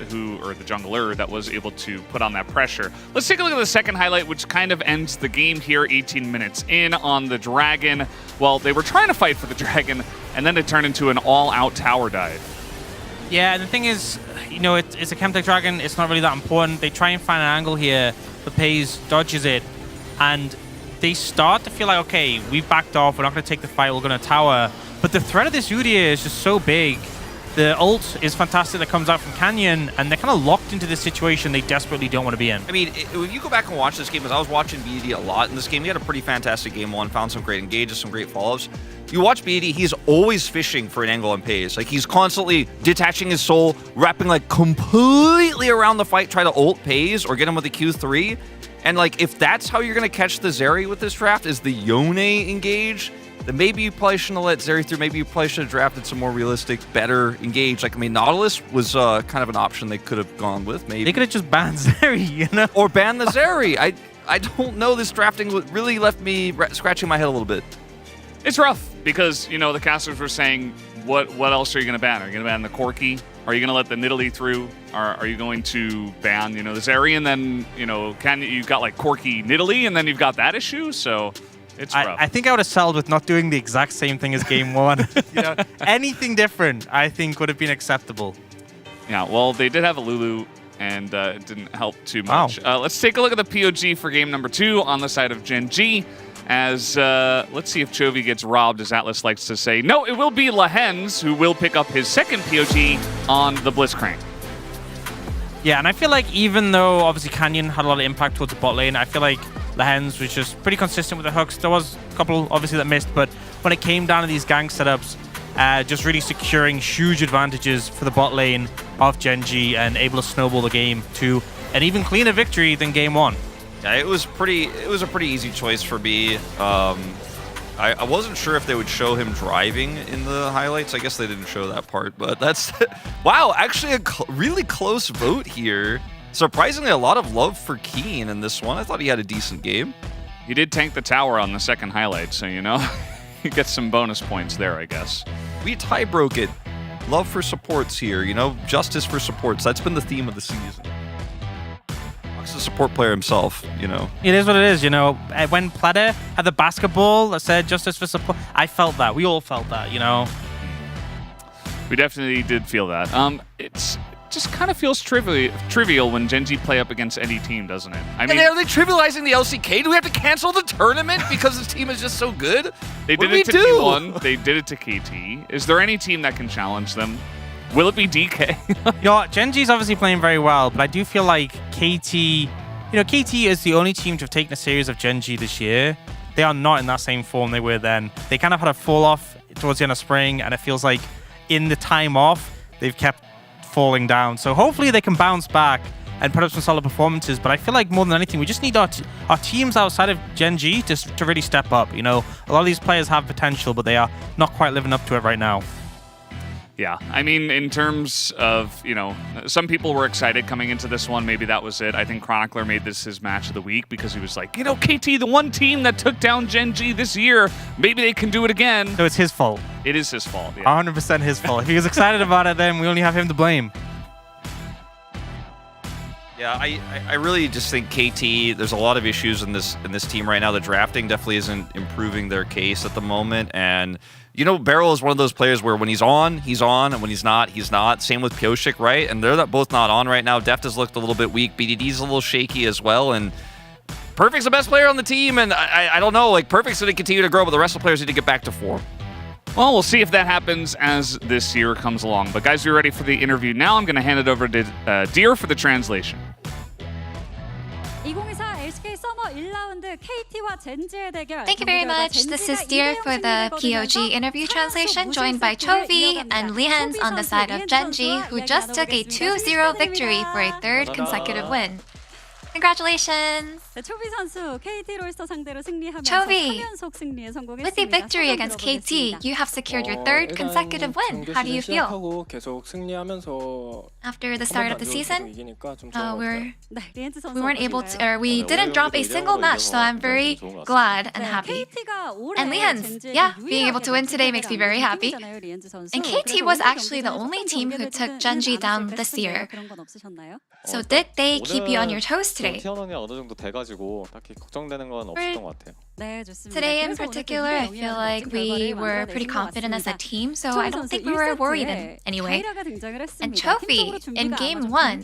or the jungler that was able to put on that pressure. Let's take a look at the second highlight, which kind of ends the game here, 18 minutes in on the Dragon. Well, they were trying to fight for the Dragon, and then it turned into an all-out tower dive. Yeah, and the thing is, you know, it's a Chemtech Dragon, it's not really that important. They try and find an angle here, but Pays dodges it, and they start to feel like, okay, we've backed off, we're not going to take the fight, we're going to tower. But the threat of this Udyr is just so big. The ult is fantastic that comes out from Canyon, and they're kind of locked into this situation they desperately don't want to be in. I mean, if you go back and watch this game, because I was watching BD a lot in this game, he had a pretty fantastic game 1, found some great engages, some great follow-ups. You watch BD, he's always fishing for an angle on Pays. Like, he's constantly detaching his soul, wrapping, like, completely around the fight, try to ult Pays or get him with a Q3. And, like, if that's how you're going to catch the Zeri with this draft, is the Yone engage, then maybe you probably shouldn't have let Zeri through. Maybe you probably should have drafted some more realistic, better engage. Like, I mean, Nautilus was kind of an option they could have gone with, maybe. They could have just banned Zeri, you know? Or banned the Zeri. I don't know. This drafting really left me scratching my head a little bit. It's rough because, you know, the casters were saying, what else are you going to ban? Are you going to ban the Corki? Are you going to let the Nidalee through? Are you going to ban, you know, the Zeri? And then, you know, you've got, like, Corki Nidalee, and then you've got that issue, so... It's rough. I think I would have settled with not doing the exact same thing as Game 1. You know, anything different, I think, would have been acceptable. Yeah, well, they did have a Lulu, and it didn't help too much. Wow. Let's take a look at the POG for game number 2 on the side of Gen G. As let's see if Chovy gets robbed, as Atlas likes to say. No, it will be Lehens who will pick up his second POG on the Blitzcrank. Yeah, and I feel like even though obviously Canyon had a lot of impact towards the bot lane, I feel like Lehens was just pretty consistent with the hooks. There was a couple obviously that missed, but when it came down to these gang setups, just really securing huge advantages for the bot lane of Gen G and able to snowball the game to an even cleaner victory than Game 1. Yeah, it was a pretty easy choice for me. I wasn't sure if they would show him driving in the highlights. I guess they didn't show that part, but that's... wow, actually a really close vote here. Surprisingly, a lot of love for Keen in this one. I thought he had a decent game. He did tank the tower on the second highlight, so, you know, he gets some bonus points there, I guess. We tie broke it. Love for supports here, you know? Justice for supports. That's been the theme of the season. He's a support player himself, you know. It is what it is, you know. When Platter had the basketball that said justice for support, I felt that. We all felt that, you know. We definitely did feel that. It's just kind of feels trivial when Gen G play up against any team, doesn't it? I mean, are they trivializing the LCK? Do we have to cancel the tournament because this team is just so good? They did it to T1. They did it to KT. Is there any team that can challenge them? Will it be DK? You know, Gen G's obviously playing very well, but I do feel like KT, you know, KT is the only team to have taken a series of Gen G this year. they are not in that same form they were then. They kind of had a fall off towards the end of spring, and it feels like in the time off, they've kept falling down. So hopefully they can bounce back and put up some solid performances. But I feel like more than anything, we just need our teams outside of Gen G to really step up. You know, a lot of these players have potential, but they are not quite living up to it right now. Yeah, I mean, in terms of, you know, some people were excited coming into this one. Maybe that was it. I think Chronicler made this his match of the week because he was like, you know, KT, the one team that took down Gen G this year, maybe they can do it again. So it's his fault. It is his fault, yeah. 100% his fault. If he was excited about it, then we only have him to blame. Yeah, I really just think KT, there's a lot of issues in this team right now. The drafting definitely isn't improving their case at the moment. And, you know, Beryl is one of those players where when he's on, and when he's not, he's not. Same with Pioshik, right? And they're both not on right now. Deft has looked a little bit weak. BDD's a little shaky as well. And Perfect's the best player on the team. And I don't know, like, Perfect's going to continue to grow, but the rest of the players need to get back to form. Well, we'll see if that happens as this year comes along. But guys, we're ready for the interview now. I'm going to hand it over to Deer for the translation. 2024 LCK Summer 1라운드 KT와 젠지의 대결. Thank you very much. This is Deer for the POG interview translation, joined by Chovy and Lihans on the side of Genji, who just took a 2-0 victory for a third consecutive win. Congratulations! 초비 선수 KT 롤스터 상대로 승리하면서 Chovy, 3연속 승리에 성공했습니다. with the victory against KT, you have secured your third consecutive win. How do you feel? After the start of the season, we weren't able to, or we didn't drop a single match, so I'm very glad and happy. And Lihans, yeah, being able to win today makes me very happy. And KT was actually the only team who took Genji down this year. So did they keep you on your toes today? Today in particular, I feel like we were pretty confident as a team, so I don't think we were worried in any way. And Chovy, in Game 1,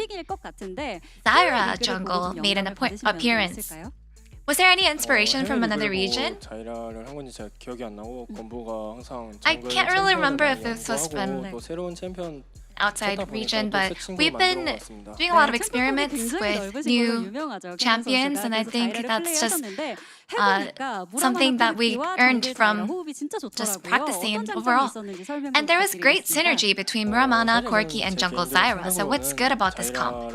Zyra jungle made an appearance. Was there any inspiration from another region? I can't really remember if it was from outside region, but we've been doing a lot of experiments with new champions, and I think that's just something that we earned from just practicing overall. And there was great synergy between Muramana, Corki, and Jungle Zyra, so what's good about this comp?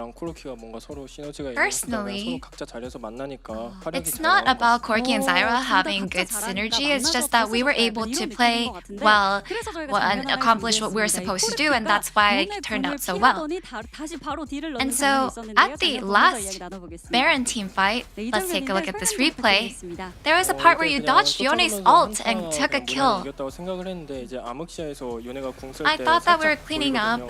Personally, it's not about Corki and Zyra having good synergy, it's just that we were able to play well and accomplish what we were supposed to do, and that's why it turned out so well. And so, at the last Baron team fight, let's take a look at this replay. There was a part where you dodged Yone's ult and took a kill. I thought that we were cleaning up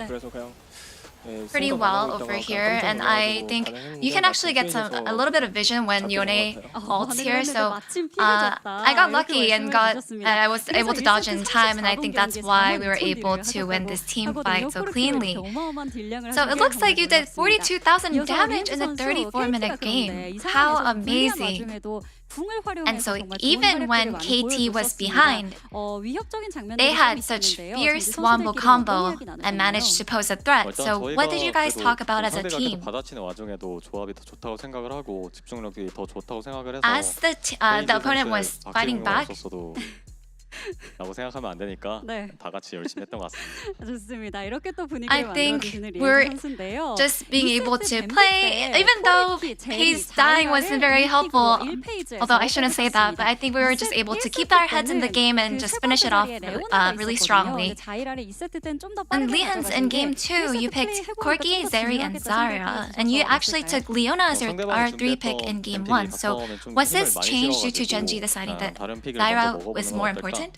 pretty well over here, and I think you can actually get a little bit of vision when Yone ults here, so I got lucky and I was able to dodge in time, and I think that's why we were able to win this team fight so cleanly. So it looks like you did 42,000 damage in a 34-minute game. How amazing! And so even when KT was behind, they had such fierce wombo combo and managed to pose a threat. So what did you guys talk about as a team? As the opponent was fighting back, I think we're just being able to play, even though Pace dying wasn't very helpful, although I shouldn't say that, but I think we were just able to keep our heads in the game and just finish it off really strongly. And Lihans in Game 2, you picked Corki, Zeri, and Zyra, and you actually took Leona as your R3 pick in Game 1. So was this change due to Genji deciding that Zyra was more important? Now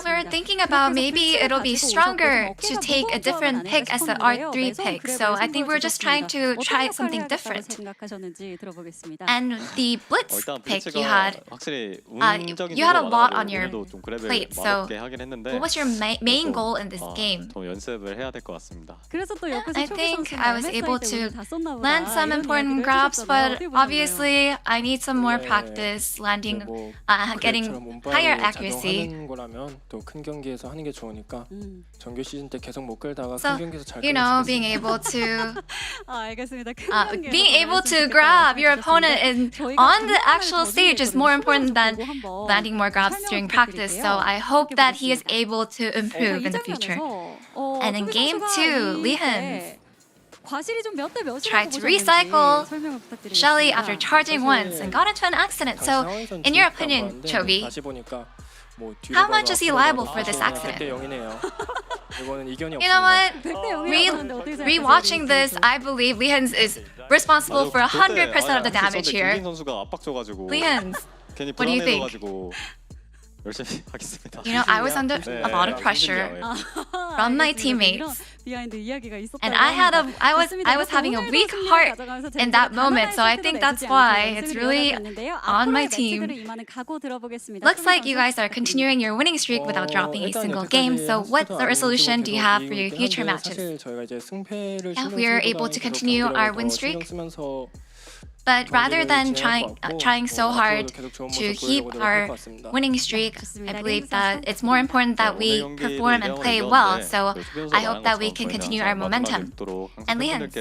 we were thinking about maybe it'll be stronger to take a different pick as the R3 pick, so I think we're just trying to try something different. And the Blitz pick you had a lot on your plate, so what was your main goal in this game? I think I was able to land some important grabs, but obviously I need some more practice landing getting higher accuracy. So, you know, being able to grab your opponent on the actual stage is more important than landing more grabs during practice. So I hope that he is able to improve in the future. And in game 2, Lehan tried to recycle Shelly after charging once and got into an accident. So, in your opinion, Chovy, how much is he liable for this accident? You know what? Rewatching this, I believe Lehan's is responsible for 100% of the damage here. Lehan's, what do you think? You know, I was under a lot of pressure from my teammates, and I was having a weak heart in that moment. So I think that's why it's really on my team. Looks like you guys are continuing your winning streak without dropping a single game. So what resolution do you have for your future matches? Yeah, we are able to continue our win streak. But rather than trying so hard to keep our winning streak, I believe that it's more important that we perform and play well. So I hope that we can continue our momentum. And Lehan,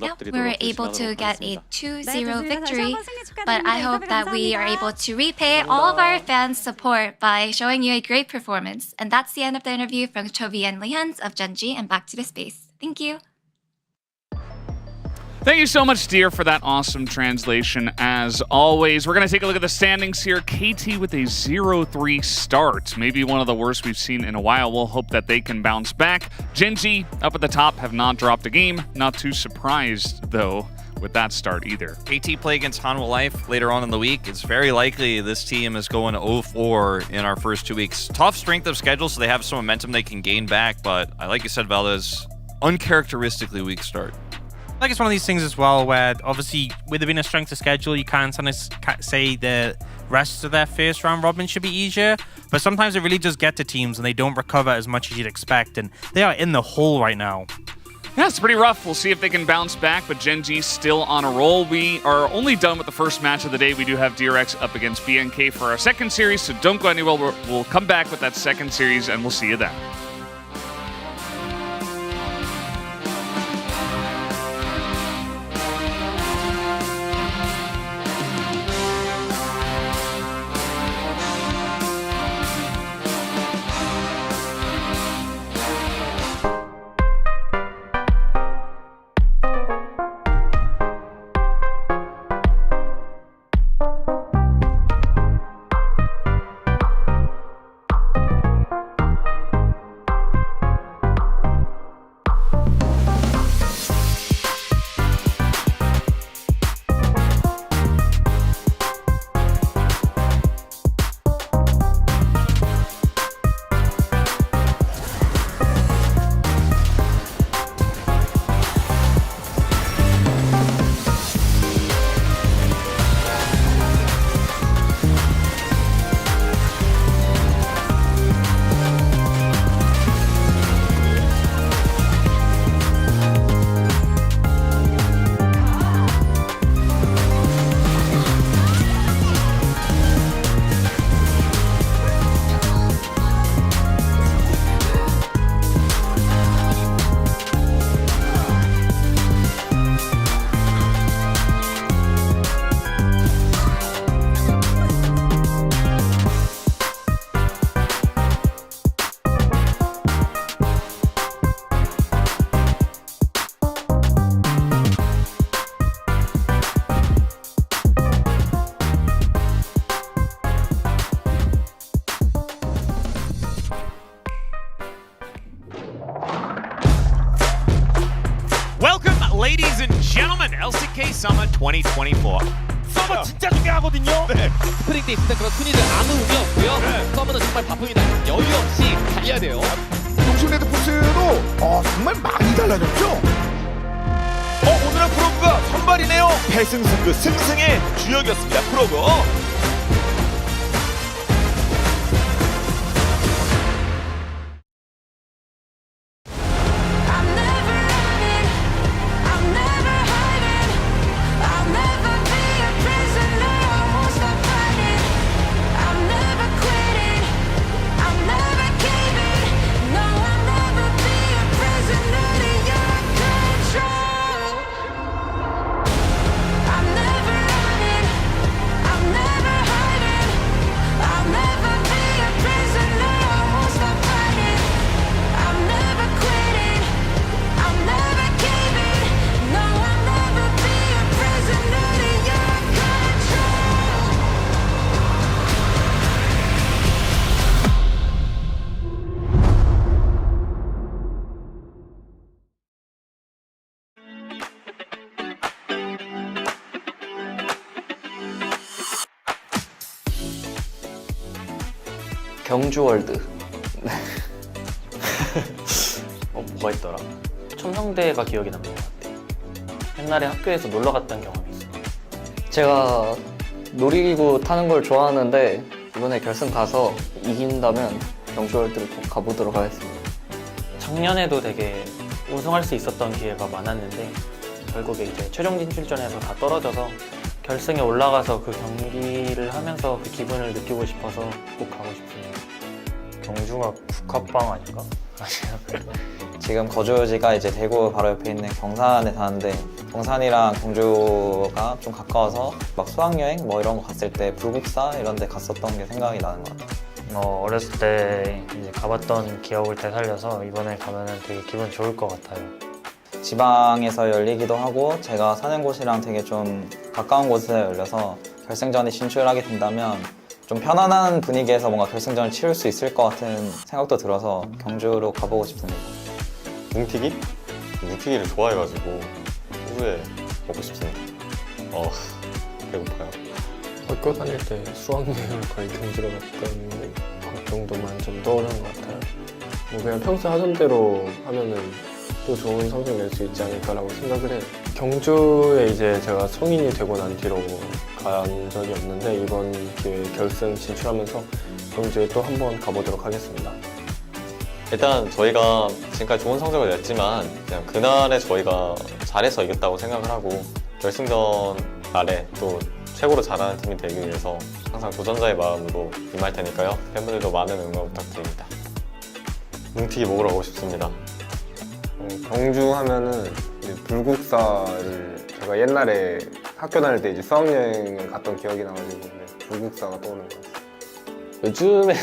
yeah, we were able to get a 2-0 victory, but I hope that we are able to repay all of our fans' support by showing you a great performance. And that's the end of the interview from Chovy and Lehan of Genji, and back to the space. Thank you. Thank you so much, Dear, for that awesome translation. As always, we're going to take a look at the standings here. KT with a 0-3 start. Maybe one of the worst we've seen in a while. We'll hope that they can bounce back. Genji, up at the top, have not dropped a game. Not too surprised, though, with that start either. KT play against Hanwha Life later on in the week. It's very likely this team is going 0-4 in our first 2 weeks. Tough strength of schedule, so they have some momentum they can gain back. But like you said, Valdez, uncharacteristically weak start. I think it's one of these things as well where obviously with there being a strength of schedule, you can't say the rest of their first round robin should be easier, but sometimes it really does get to teams and they don't recover as much as you'd expect, and they are in the hole right now. Yeah, it's pretty rough. We'll see if they can bounce back, but Genji's still on a roll. We are only done with the first match of the day. We do have DRX up against BNK for our second series, so don't go anywhere. We'll come back with that second series, and we'll see you then. Ladies and gentlemen, LCK Summer 2024. 서머 진짜 중요하거든요. 네. 스프링 때 있을 때 그런 순위를 아무 의미 없고요. 네. 서머는 정말 바쁩니다. 여유 없이 달려야 돼요. 동심레드 포스도 정말 많이 달라졌죠? 오늘은 프로그가 선발이네요. 패승승 승승의 주역이었습니다. 프로그. 경주월드. 뭐가 있더라? 첨성대가 기억이 남는 것 같아요. 옛날에 학교에서 놀러 갔던 경험이 있어요. 제가 놀이기구 타는 걸 좋아하는데 이번에 결승 가서 이긴다면 경주월드를 꼭 가보도록 하겠습니다. 작년에도 되게 우승할 수 있었던 기회가 많았는데 결국에 이제 최종 진출전에서 다 떨어져서 결승에 올라가서 그 경기를 하면서 그 기분을 느끼고 싶어서 꼭 가고 싶습니다. 경주가 국화빵 아닌가? 지금 거주지가 이제 대구 바로 옆에 있는 경산에 사는데 경산이랑 경주가 좀 가까워서 막 수학여행 뭐 이런 거 갔을 때 불국사 이런 데 갔었던 게 생각이 나는 것 같아요. 어렸을 때 이제 가봤던 기억을 되살려서 이번에 가면은 되게 기분 좋을 것 같아요. 지방에서 열리기도 하고 제가 사는 곳이랑 되게 좀 가까운 곳에 열려서 결승전에 진출하게 된다면 좀 편안한 분위기에서 뭔가 결승전을 치를 수 있을 것 같은 생각도 들어서 경주로 가보고 싶습니다. 뭉티기? 뭉티기를 좋아해가지고 후에 먹고 싶습니다. 배고파요. 학교 다닐 때 수학여행을 거의 경주로 갔던 것 정도만 좀 떠오르는 것 같아요. 뭐 그냥 평소 하던 대로 하면은 또 좋은 성적 낼 수 있지 않을까라고 생각을 해요. 경주에 이제 제가 성인이 되고 난 뒤로 간 적이 없는데 이번 기회에 결승 진출하면서 경주에 또 한 번 가보도록 하겠습니다. 일단 저희가 지금까지 좋은 성적을 냈지만 그냥 그날에 저희가 잘해서 이겼다고 생각을 하고 결승전 날에 또 최고로 잘하는 팀이 되기 위해서 항상 도전자의 마음으로 임할 테니까요. 팬분들도 많은 응원 부탁드립니다. 뭉티기 먹으러 가고 싶습니다. 경주 하면은 이제 불국사를 제가 옛날에 학교 다닐 때 이제 수학여행을 갔던 기억이 나가지고 불국사가 떠오르는 것 같아요. 요즘에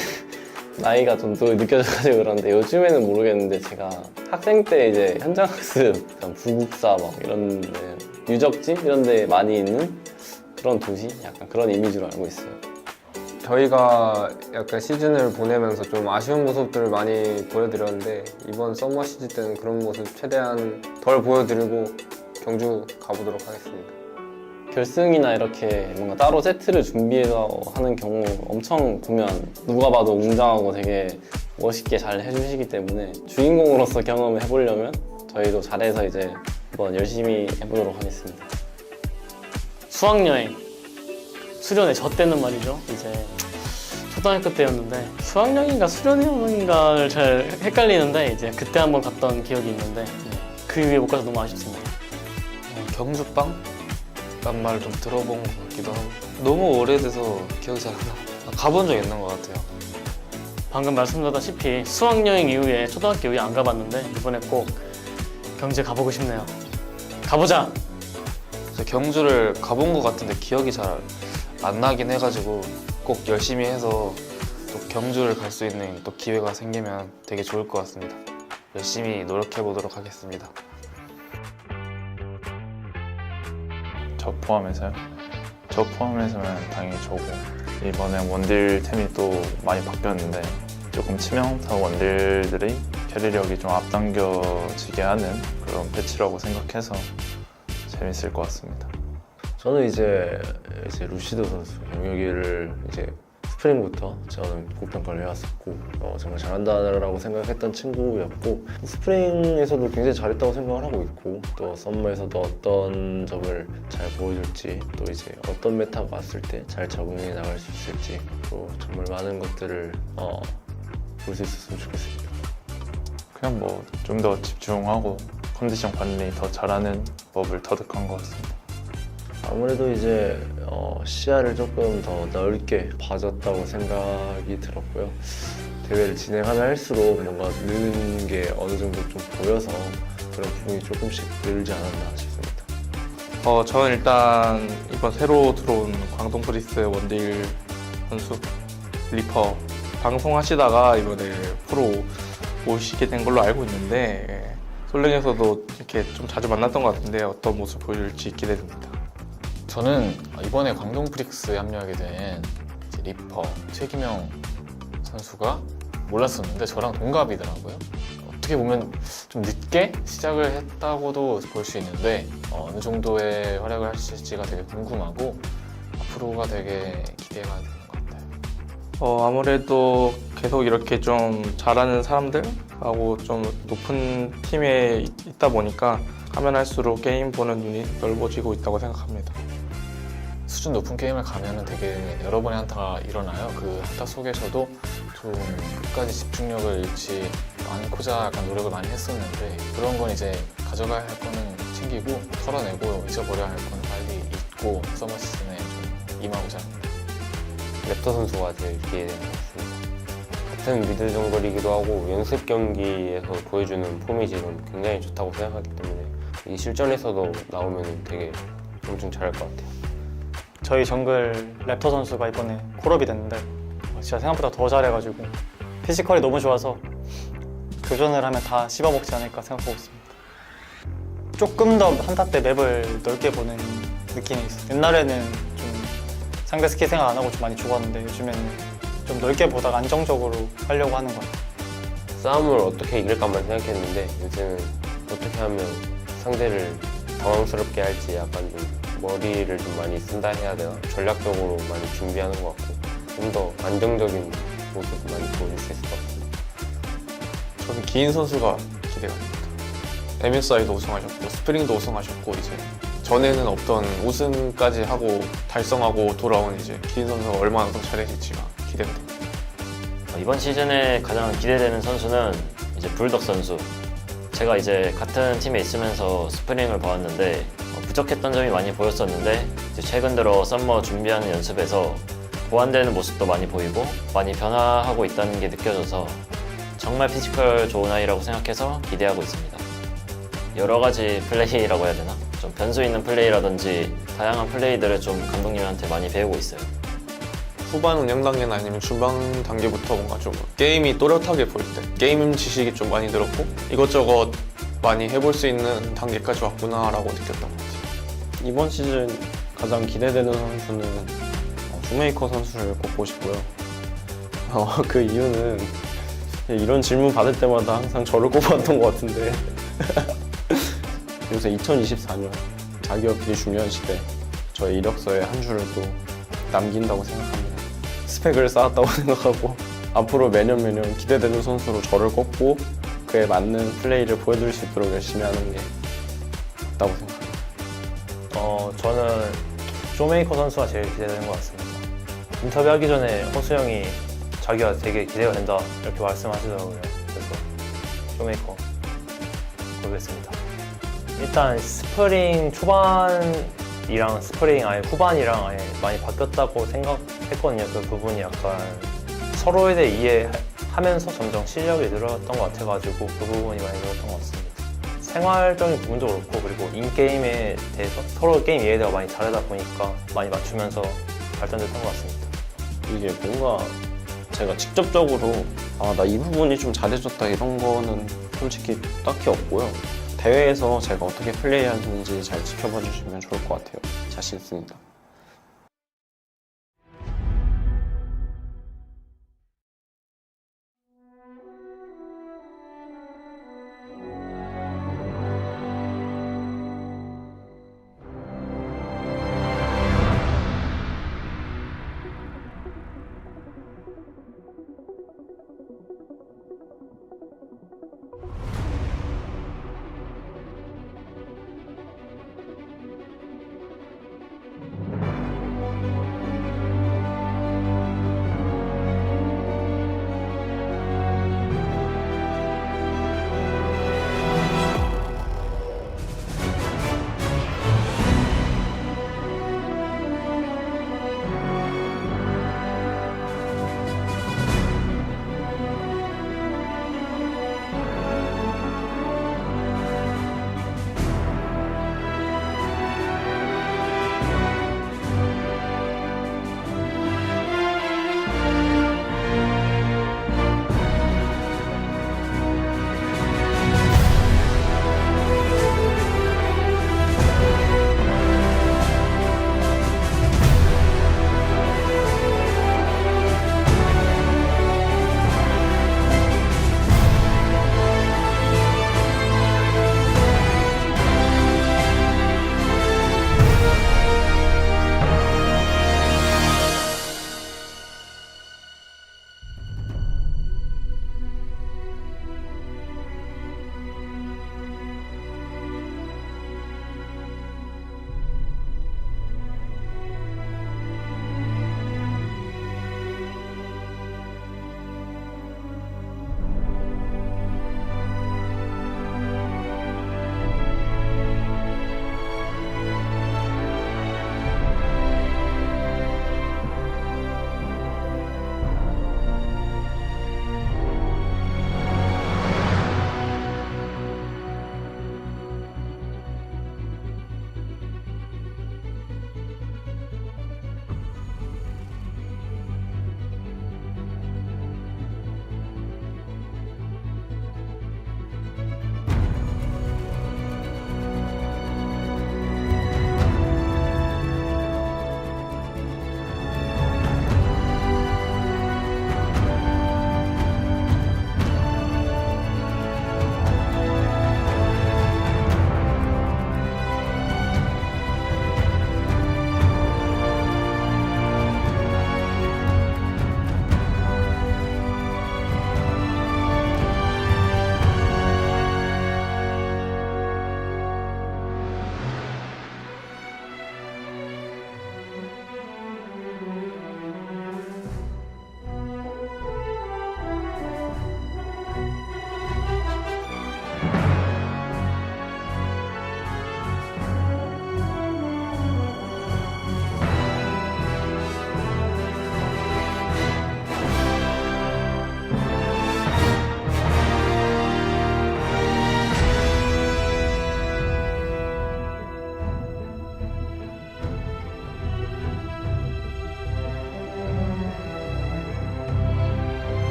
나이가 좀 더 느껴져가지고 그런데 요즘에는 모르겠는데 제가 학생 때 이제 현장학습, 불국사 막 이런 데, 유적지 이런 데 많이 있는 그런 도시? 약간 그런 이미지로 알고 있어요. 저희가 약간 시즌을 보내면서 좀 아쉬운 모습들을 많이 보여드렸는데 이번 서머 시즌 때는 그런 모습 최대한 덜 보여드리고 경주 가보도록 하겠습니다. 결승이나 이렇게 뭔가 따로 세트를 준비해서 하는 경우 엄청 보면 누가 봐도 웅장하고 되게 멋있게 잘 해주시기 때문에 주인공으로서 경험을 해보려면 저희도 잘해서 이제 한번 열심히 해보도록 하겠습니다. 수학여행 수련회 저 때는 말이죠. 이제 초등학교 때였는데 수학여행인가 수련회인가를 잘 헷갈리는데 이제 그때 한번 갔던 기억이 있는데 그 이후에 못 가서 너무 아쉽습니다. 경주빵? 란 말을 좀 들어본 것 같기도 하고 너무 오래돼서 기억이 잘 안 나. 가본 적 있는 것 같아요. 방금 말씀드렸다시피 수학여행 이후에 초등학교 이후에 안 가봤는데 이번에 꼭 경주에 가보고 싶네요. 가보자! 경주를 가본 것 같은데 기억이 잘 안 나긴 해가지고 꼭 열심히 해서 또 경주를 갈 수 있는 또 기회가 생기면 되게 좋을 것 같습니다. 열심히 노력해 보도록 하겠습니다. 저 포함해서요? 저 포함해서는 당연히 저고 이번에 원딜템이 또 많이 바뀌었는데 조금 치명타 원딜들의 캐리력이 좀 앞당겨지게 하는 그런 패치라고 생각해서 재밌을 것 같습니다. 저는 이제 루시드 선수 경혁이를 이제 스프링부터 저는 고평가를 해왔었고 정말 잘한다라고 생각했던 친구였고 스프링에서도 굉장히 잘했다고 생각을 하고 있고 또 썸머에서도 어떤 점을 잘 보여줄지 또 이제 어떤 메타가 왔을 때 잘 적응해 나갈 수 있을지 또 정말 많은 것들을 볼 수 있었으면 좋겠습니다. 그냥 뭐 좀 더 집중하고 컨디션 관리 더 잘하는 법을 터득한 것 같습니다. 아무래도 이제 시야를 조금 더 넓게 봐줬다고 생각이 들었고요. 대회를 진행하면 할수록 뭔가 느는 게 어느 정도 좀 보여서 그런 부분이 조금씩 늘지 않았나 싶습니다. 저는 일단 이번 새로 들어온 광동 프리스 원딜 선수 리퍼 방송하시다가 이번에 프로 오시게 된 걸로 알고 있는데 솔랭에서도 이렇게 좀 자주 만났던 것 같은데 어떤 모습 보여줄지 기대됩니다. 저는 이번에 광동 프릭스에 합류하게 된 리퍼 최기명 선수가 몰랐었는데 저랑 동갑이더라고요. 어떻게 보면 좀 늦게 시작을 했다고도 볼 수 있는데 어느 정도의 활약을 하실지가 되게 궁금하고 앞으로가 되게 기대가 되는 것 같아요. 아무래도 계속 이렇게 좀 잘하는 사람들하고 좀 높은 팀에 있다 보니까 하면 할수록 게임 보는 눈이 넓어지고 있다고 생각합니다. 수준 높은 게임을 가면은 되게 여러 번의 한타가 일어나요. 그 한타 속에서도 좀 끝까지 집중력을 잃지 않고자 약간 노력을 많이 했었는데 그런 건 이제 가져가야 할 거는 챙기고 털어내고 잊어버려야 할 거는 빨리 잊고 서머 시즌에 좀 임하고자 합니다. 랩터 선수가 제일 기대되는 것 같습니다. 같은 미드 정글이기도 하고 연습 경기에서 보여주는 폼이 지금 굉장히 좋다고 생각하기 때문에 이 실전에서도 나오면 되게 엄청 잘할 것 같아요. 저희 정글 랩터 선수가 이번에 콜업이 됐는데 진짜 생각보다 더 잘해가지고 피지컬이 너무 좋아서 교전을 하면 다 씹어먹지 않을까 생각하고 있습니다. 조금 더 한타 때 맵을 넓게 보는 느낌이 있어요. 옛날에는 좀 상대 스킬 생각 안 하고 좀 많이 죽었는데 요즘에는 좀 넓게 보다가 안정적으로 하려고 하는 것 같아요. 싸움을 어떻게 이길까만 생각했는데 요새는 어떻게 하면 상대를 당황스럽게 할지 약간 좀 머리를 좀 많이 쓴다 해야 되나? 전략적으로 많이 준비하는 것 같고 좀 더 안정적인 모습 많이 보여줄 수 있을 것 같습니다. 저는 기인 선수가 기대가 됩니다. MSI도 우승하셨고 스프링도 우승하셨고 이제 전에는 없던 우승까지 하고 달성하고 돌아온 이제 기인 선수가 얼마나 더 잘해질지가 기대가 됩니다. 이번 시즌에 가장 기대되는 선수는 이제 불덕 선수. 제가 이제 같은 팀에 있으면서 스프링을 봐왔는데 부족했던 점이 많이 보였었는데 이제 최근 들어 썸머 준비하는 연습에서 보완되는 모습도 많이 보이고 많이 변화하고 있다는 게 느껴져서 정말 피지컬 좋은 아이라고 생각해서 기대하고 있습니다. 여러 가지 플레이라고 해야 되나? 좀 변수 있는 플레이라든지 다양한 플레이들을 좀 감독님한테 많이 배우고 있어요. 후반 운영 단계나 아니면 중반 단계부터 뭔가 좀 게임이 또렷하게 보일 때 게임 지식이 좀 많이 늘었고 이것저것 많이 해볼 수 있는 단계까지 왔구나라고 느꼈던 것 같아요. 이번 시즌 가장 기대되는 선수는 슈메이커 선수를 꼽고 싶고요. 그 이유는 이런 질문 받을 때마다 항상 저를 꼽았던 것 같은데 요새 2024년 자기업이 중요한 시대 저의 이력서에 한 줄을 또 남긴다고 생각합니다. 스펙을 쌓았다고 생각하고 앞으로 매년 기대되는 선수로 저를 꼽고 그에 맞는 플레이를 보여드릴 수 있도록 열심히 하는 게 맞다고 생각합니다. 저는 쇼메이커 선수가 제일 기대되는 것 같습니다. 인터뷰하기 전에 허수 형이 자기가 되게 기대가 된다 이렇게 말씀하시더라고요. 그래서 쇼메이커 고르겠습니다. 일단 스프링 초반이랑 스프링 아예 후반이랑 아예 많이 바뀌었다고 생각했거든요. 그 부분이 약간 서로에 대해 이해하면서 점점 실력이 늘었던 것 같아가지고 그 부분이 많이 늘었던 것 같습니다. 생활적인 부분도 그렇고 그리고 인게임에 대해서 서로 게임 이해도가 많이 다르다 보니까 많이 맞추면서 발전됐던 것 같습니다. 이게 뭔가 제가 직접적으로 나 이 부분이 좀 잘해줬다 이런 거는 솔직히 딱히 없고요. 대회에서 제가 어떻게 플레이하는지 잘 지켜봐 주시면 좋을 것 같아요. 자신 있습니다.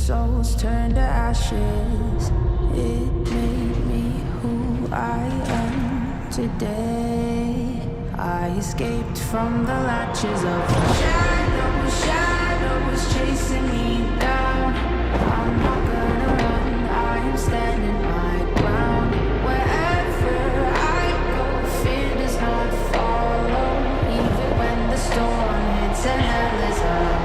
souls turn to ashes. It made me who I am today. I escaped from the latches of shadows chasing me down. I'm not gonna run, I am standing my ground. Wherever I go, fear does not follow. Even when the storm hits and hell is abound.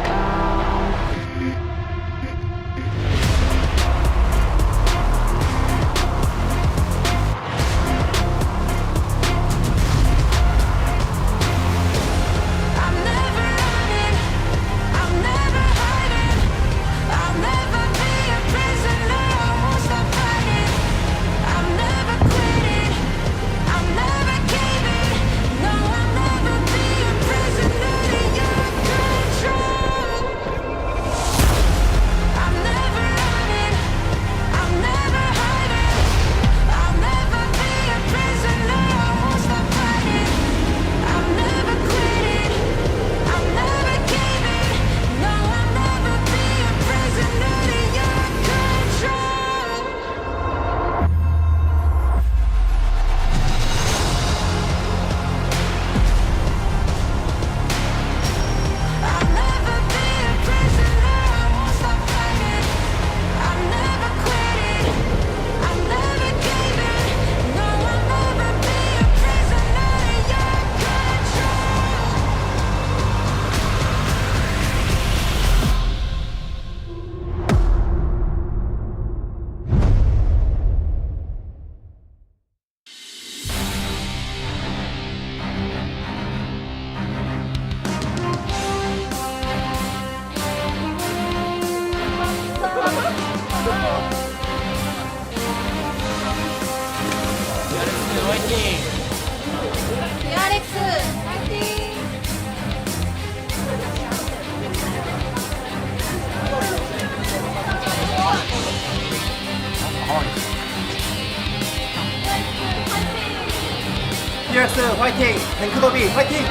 DRX 화이팅! FearX 화이팅! 뱅크더비 화이팅!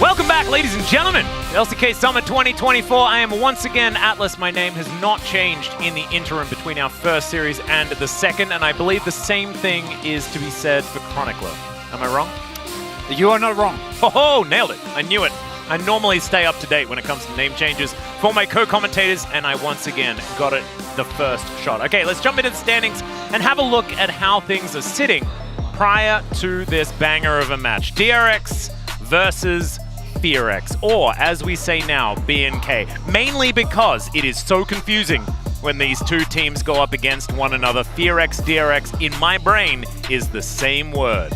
Welcome back, ladies and gentlemen. LCK Summer 2024. I am once again Atlas. My name has not changed in the interim between our first series and the second, and I believe the same thing is to be said for Chronicler. Am I wrong? You are not wrong. Oh, nailed it. I knew it. I normally stay up to date when it comes to name changes for my co-commentators, and I once again got it the first shot. Okay, let's jump into the standings and have a look at how things are sitting prior to this banger of a match. DRX versus FearX, or as we say now, BNK, mainly because it is so confusing when these two teams go up against one another. FearX, DRX, in my brain, is the same word.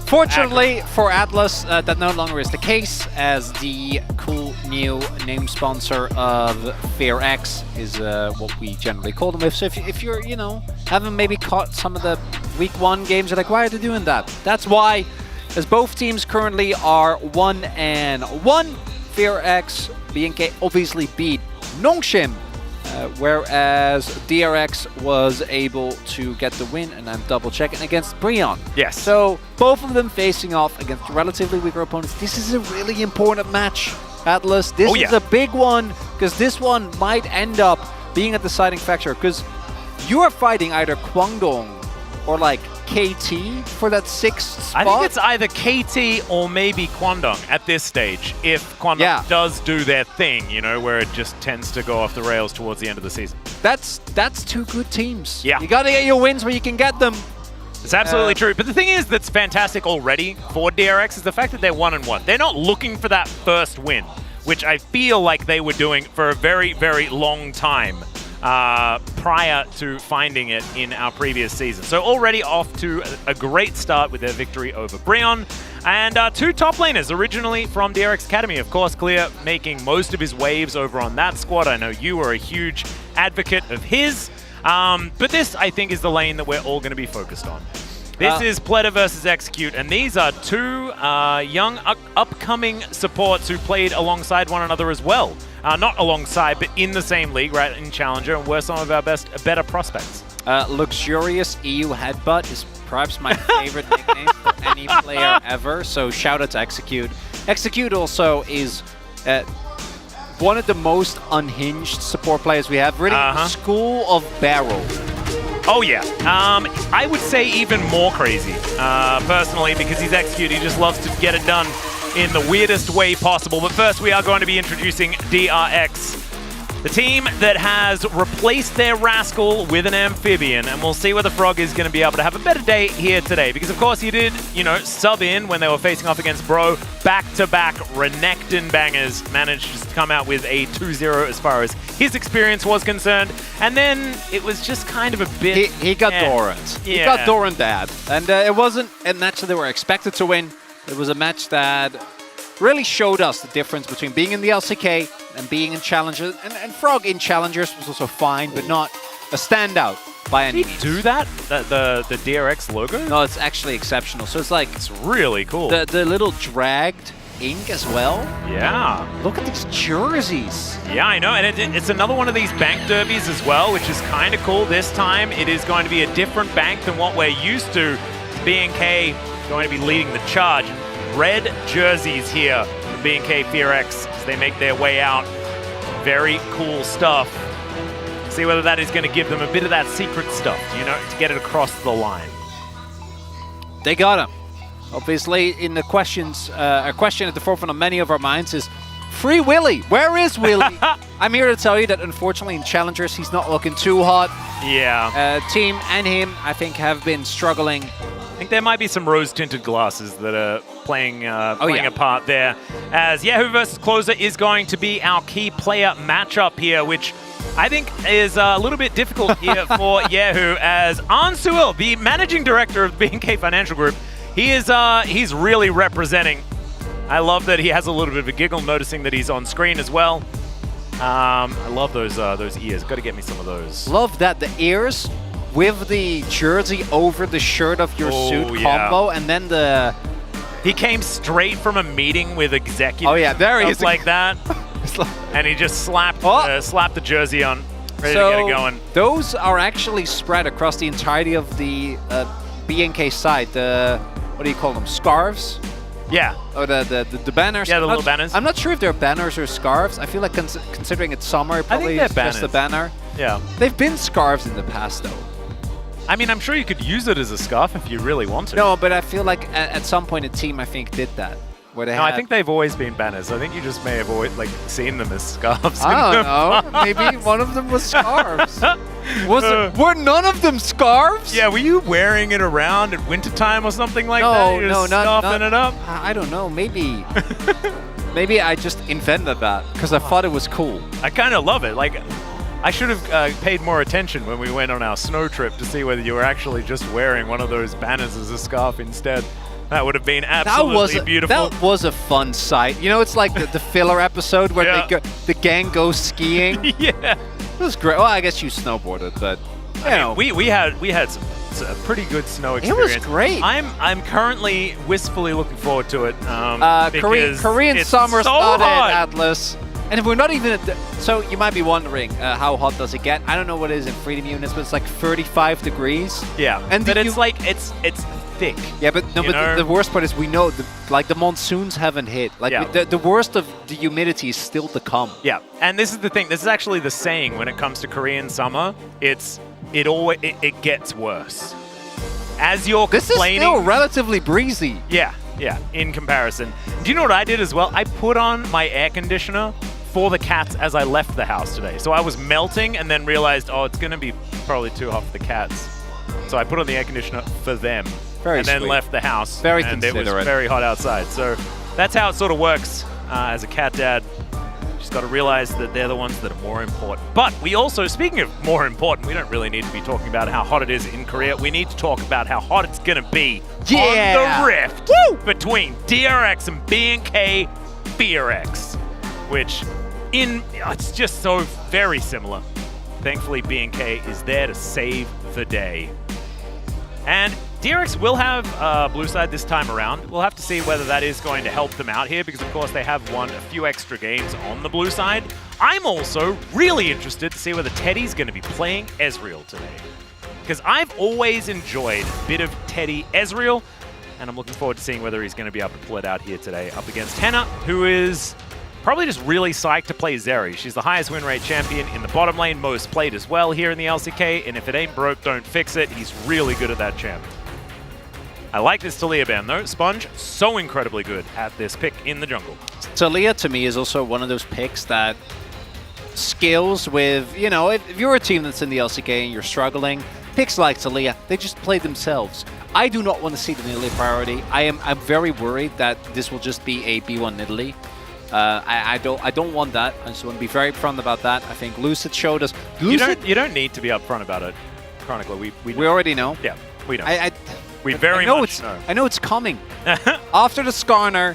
Fortunately for Atlas, that no longer is the case, as the cool new name sponsor of FearX is what we generally call them. So if you're, you know, haven't maybe caught some of the week 1 games, you're like, why are they doing that? That's why, as both teams currently are 1-1. FearX, BNK obviously beat Nongshim, whereas DRX was able to get the win, and I'm double checking, against Breon. Yes. So both of them facing off against relatively weaker opponents. This is a really important match, Atlas. This is a big one, because this one might end up being a deciding factor, because you are fighting either Kwangdong or like KT for that 6th spot. I think it's either KT or maybe Kwangdong at this stage, if Kwangdong does do their thing, you know, where it just tends to go off the rails towards the end of the season. That's two good teams. Yeah. You gotta get your wins where you can get them. It's absolutely true. But the thing is that's fantastic already for DRX is the fact that they're 1-1. They're not looking for that first win, which I feel like they were doing for a very, very long time prior to finding it in our previous season. So already off to a great start with their victory over Breon. And 2 top laners originally from DRX Academy. Of course, Clear making most of his waves over on that squad. I know you are a huge advocate of his. But this, I think, is the lane that we're all going to be focused on. This is Pleta versus Execute, and these are 2 young, upcoming supports who played alongside one another as well. Not alongside, but in the same league, right, in Challenger, and were some of our better prospects. Luxurious EU Headbutt is perhaps my favorite nickname for any player ever, so shout out to Execute. Execute also is one of the most unhinged support players we have. Really, school of barrel. Oh yeah, I would say even more crazy, personally, because he's executed. He just loves to get it done in the weirdest way possible. But first, we are going to be introducing DRX, the team that has replaced their Rascal with an Amphibian, and we'll see whether Frog is going to be able to have a better day here today. Because of course he did, you know, sub in when they were facing off against Bro. Back-to-back Renekton bangers, managed to come out with a 2-0 as far as his experience was concerned. And then it was just kind of a bit... He got Doran's. Yeah. He got Doran Dad. And it wasn't a match that they were expected to win. It was a match that really showed us the difference between being in the LCK and being in Challengers. And Frog in Challengers was also fine, but not a standout by any means. Do that? The DRX logo? No, it's actually exceptional. So it's like... It's really cool. The little dragged ink as well. Yeah. Look at these jerseys. Yeah, I know. And it's another one of these bank derbies as well, which is kind of cool. This time it is going to be a different bank than what we're used to. B&K going to be leading the charge. Red jerseys here from B&K FearX as they make their way out. Very cool stuff. See whether that is going to give them a bit of that secret stuff, you know, to get it across the line. They got him. Obviously, in the questions, a question at the forefront of many of our minds is, Free Willy, where is Willy? I'm here to tell you that unfortunately in Challengers, he's not looking too hot. Yeah. Team and him, I think, have been struggling. I think there might be some rose-tinted glasses that are playing a part there. As Yahoo versus Closer is going to be our key player matchup here, which I think is a little bit difficult here for Yahoo, as An Suil, the managing director of the B&K Financial Group, he's really representing. I love that he has a little bit of a giggle, noticing that he's on screen as well. I love those ears. Got to get me some of those. Love that, the ears with the jersey over the shirt of your suit combo, and then the... He came straight from a meeting with executives. Oh yeah, there he is. Like that. And he just slapped the jersey on, ready to get it going. Those are actually spread across the entirety of the B&K side. What do you call them? Scarves? Yeah. Or the banners? Yeah, the little banners. I'm not sure if they're banners or scarves. I feel like considering it's summer, probably I it's think they're just a banner. Yeah. They've been scarves in the past, though. I mean, I'm sure you could use it as a scarf if you really want to. No, but I feel like at some point a team, I think, did that. Where they I think they've always been banners. I think you just may have always seen them as scarves. I don't know. Maybe one of them was scarves. Were none of them scarves? Yeah, were you wearing it around at wintertime or something like that? You're No, just not stuffing it up? I don't know. Maybe. Maybe I just invented that because I thought it was cool. I kind of love it. Like, I should have paid more attention when we went on our snow trip to see whether you were actually just wearing one of those banners as a scarf instead. That would have been absolutely beautiful. That was a fun sight. You know, it's like the filler episode where the gang goes skiing. Yeah. It was great. Well, I guess you snowboarded, but I mean, we had some pretty good snow experience. It was great. I'm currently wistfully looking forward to it. Korean summer started, Atlas. And we're not even so you might be wondering how hot does it get? I don't know what it is in freedom units, but it's like 35 degrees. Yeah, and but it's like it's thick. Yeah, but no, but the worst part is we know the monsoons haven't hit. Like the worst of the humidity is still to come. Yeah, and this is the thing. This is actually the saying when it comes to Korean summer. It gets worse. As you're complaining, this is still relatively breezy. Yeah, in comparison. Do you know what I did as well? I put on my air conditioner for the cats as I left the house today. So I was melting and then realized, it's going to be probably too hot for the cats. So I put on the air conditioner for them. Very then sweet. Left the house. Very and considerate. It was very hot outside. So that's how it sort of works as a cat dad. Just got to realize that they're the ones that are more important. But we also, speaking of more important, we don't really need to be talking about how hot it is in Korea. We need to talk about how hot it's going to be on the rift between DRX and B&K FearX, which it's just so very similar. Thankfully, B&K is there to save the day. And DRX will have blue side this time around. We'll have to see whether that is going to help them out here because, of course, they have won a few extra games on the blue side. I'm also really interested to see whether Teddy's going to be playing Ezreal today because I've always enjoyed a bit of Teddy Ezreal, and I'm looking forward to seeing whether he's going to be able to pull it out here today up against Henna, who is probably just really psyched to play Zeri. She's the highest win rate champion in the bottom lane, most played as well here in the LCK, and if it ain't broke, don't fix it. He's really good at that champ. I like this Talia ban though. Sponge, so incredibly good at this pick in the jungle. Talia to me is also one of those picks that scales with, you know, if you're a team that's in the LCK and you're struggling, picks like Talia, they just play themselves. I do not want to see the Nidalee priority. I'm very worried that this will just be a B1 Nidalee. I don't want that. I just want to be very upfront about that. I think Lucid showed us. Lucid, You don't need to be upfront about it, Chronicler. We already know. Yeah, we know. We I very know much know. I know it's coming. After the Skarner,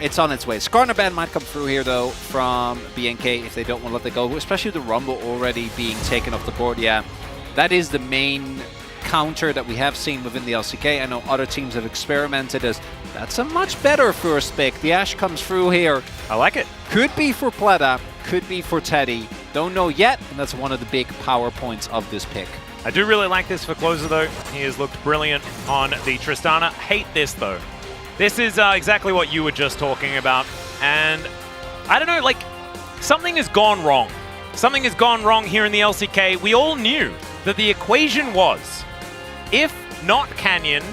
it's on its way. Skarner ban might come through here though from BNK if they don't want to let it go, especially the Rumble already being taken off the board. Yeah, that is the main counter that we have seen within the LCK. I know other teams have experimented as that's a much better first pick. The Ashe comes through here. I like it. Could be for Pleta, could be for Teddy. Don't know yet, and that's one of the big power points of this pick. I do really like this for closer though. He has looked brilliant on the Tristana. Hate this though. This is exactly what you were just talking about. And I don't know, like, something has gone wrong. Something has gone wrong here in the LCK. We all knew that the equation was, if not Canyon,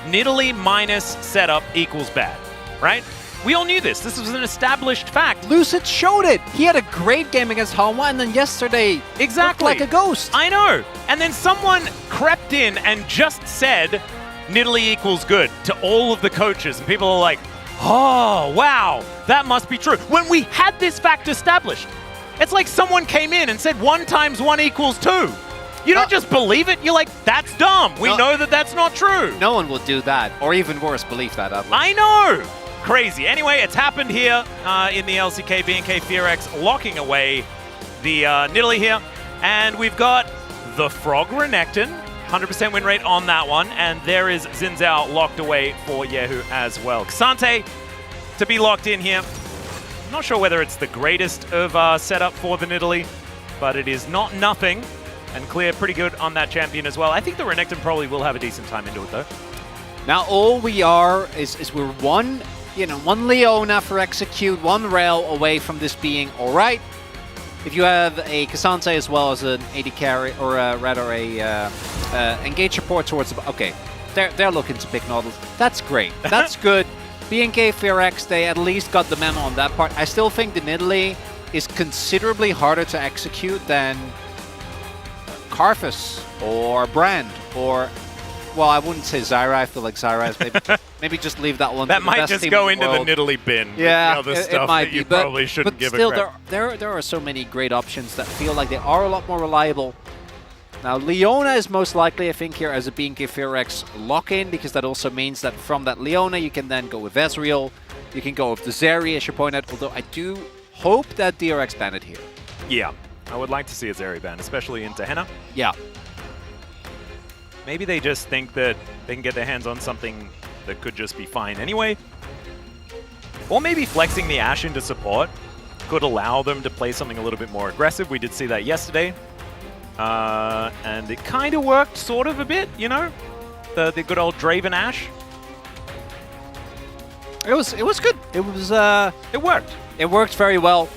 Nidalee minus setup equals bad, right? We all knew this. This was an established fact. Lucid showed it. He had a great game against Halma, and then yesterday, exactly, looked like a ghost. I know. And then someone crept in and just said Nidalee equals good to all of the coaches, and people are like, oh, wow, that must be true. When we had this fact established, it's like someone came in and said 1 × 1 = 2. You don't just believe it. You're like, that's dumb. We know that that's not true. No one will do that, or even worse, believe that. I know. Crazy. Anyway, it's happened here in the LCK. BNK FearX locking away the Nidalee here. And we've got the Frog Renekton. 100% win rate on that one. And there is Xin Zhao locked away for Yehu as well. Xante to be locked in here. I'm not sure whether it's the greatest of setup for the Nidalee, but it is not nothing. And clear pretty good on that champion as well. I think the Renekton probably will have a decent time into it though. Now all we are is we're one Leona for execute, one rail away from this being all right. If you have a Cassante as well as an AD carry, or rather a engage support towards the... Okay, they're looking to pick Noddles. That's great. That's good. BNK FearX, they at least got the memo on that part. I still think the Nidalee is considerably harder to execute than Karthus or Brand or... Well, I wouldn't say Zyra. I feel like Zyra is maybe just leave that one. That might just go into the Nidalee bin. Yeah, the stuff it might that be. you probably shouldn't give still, a crap. there are so many great options that feel like they are a lot more reliable. Now, Leona is most likely, I think, here as a BNK FearX lock-in, because that also means that from that Leona, you can then go with Ezreal, you can go with the Zeri, as you pointed out, although I do hope that DRX ban it here. Yeah, I would like to see a Zeri ban, especially into Henna. Yeah. Maybe they just think that they can get their hands on something that could just be fine anyway. Or maybe flexing the Ashe into support could allow them to play something a little bit more aggressive. We did see that yesterday. And it kind of worked sort of a bit, you know? The good old Draven Ashe. It was good. It was it worked. It worked very well.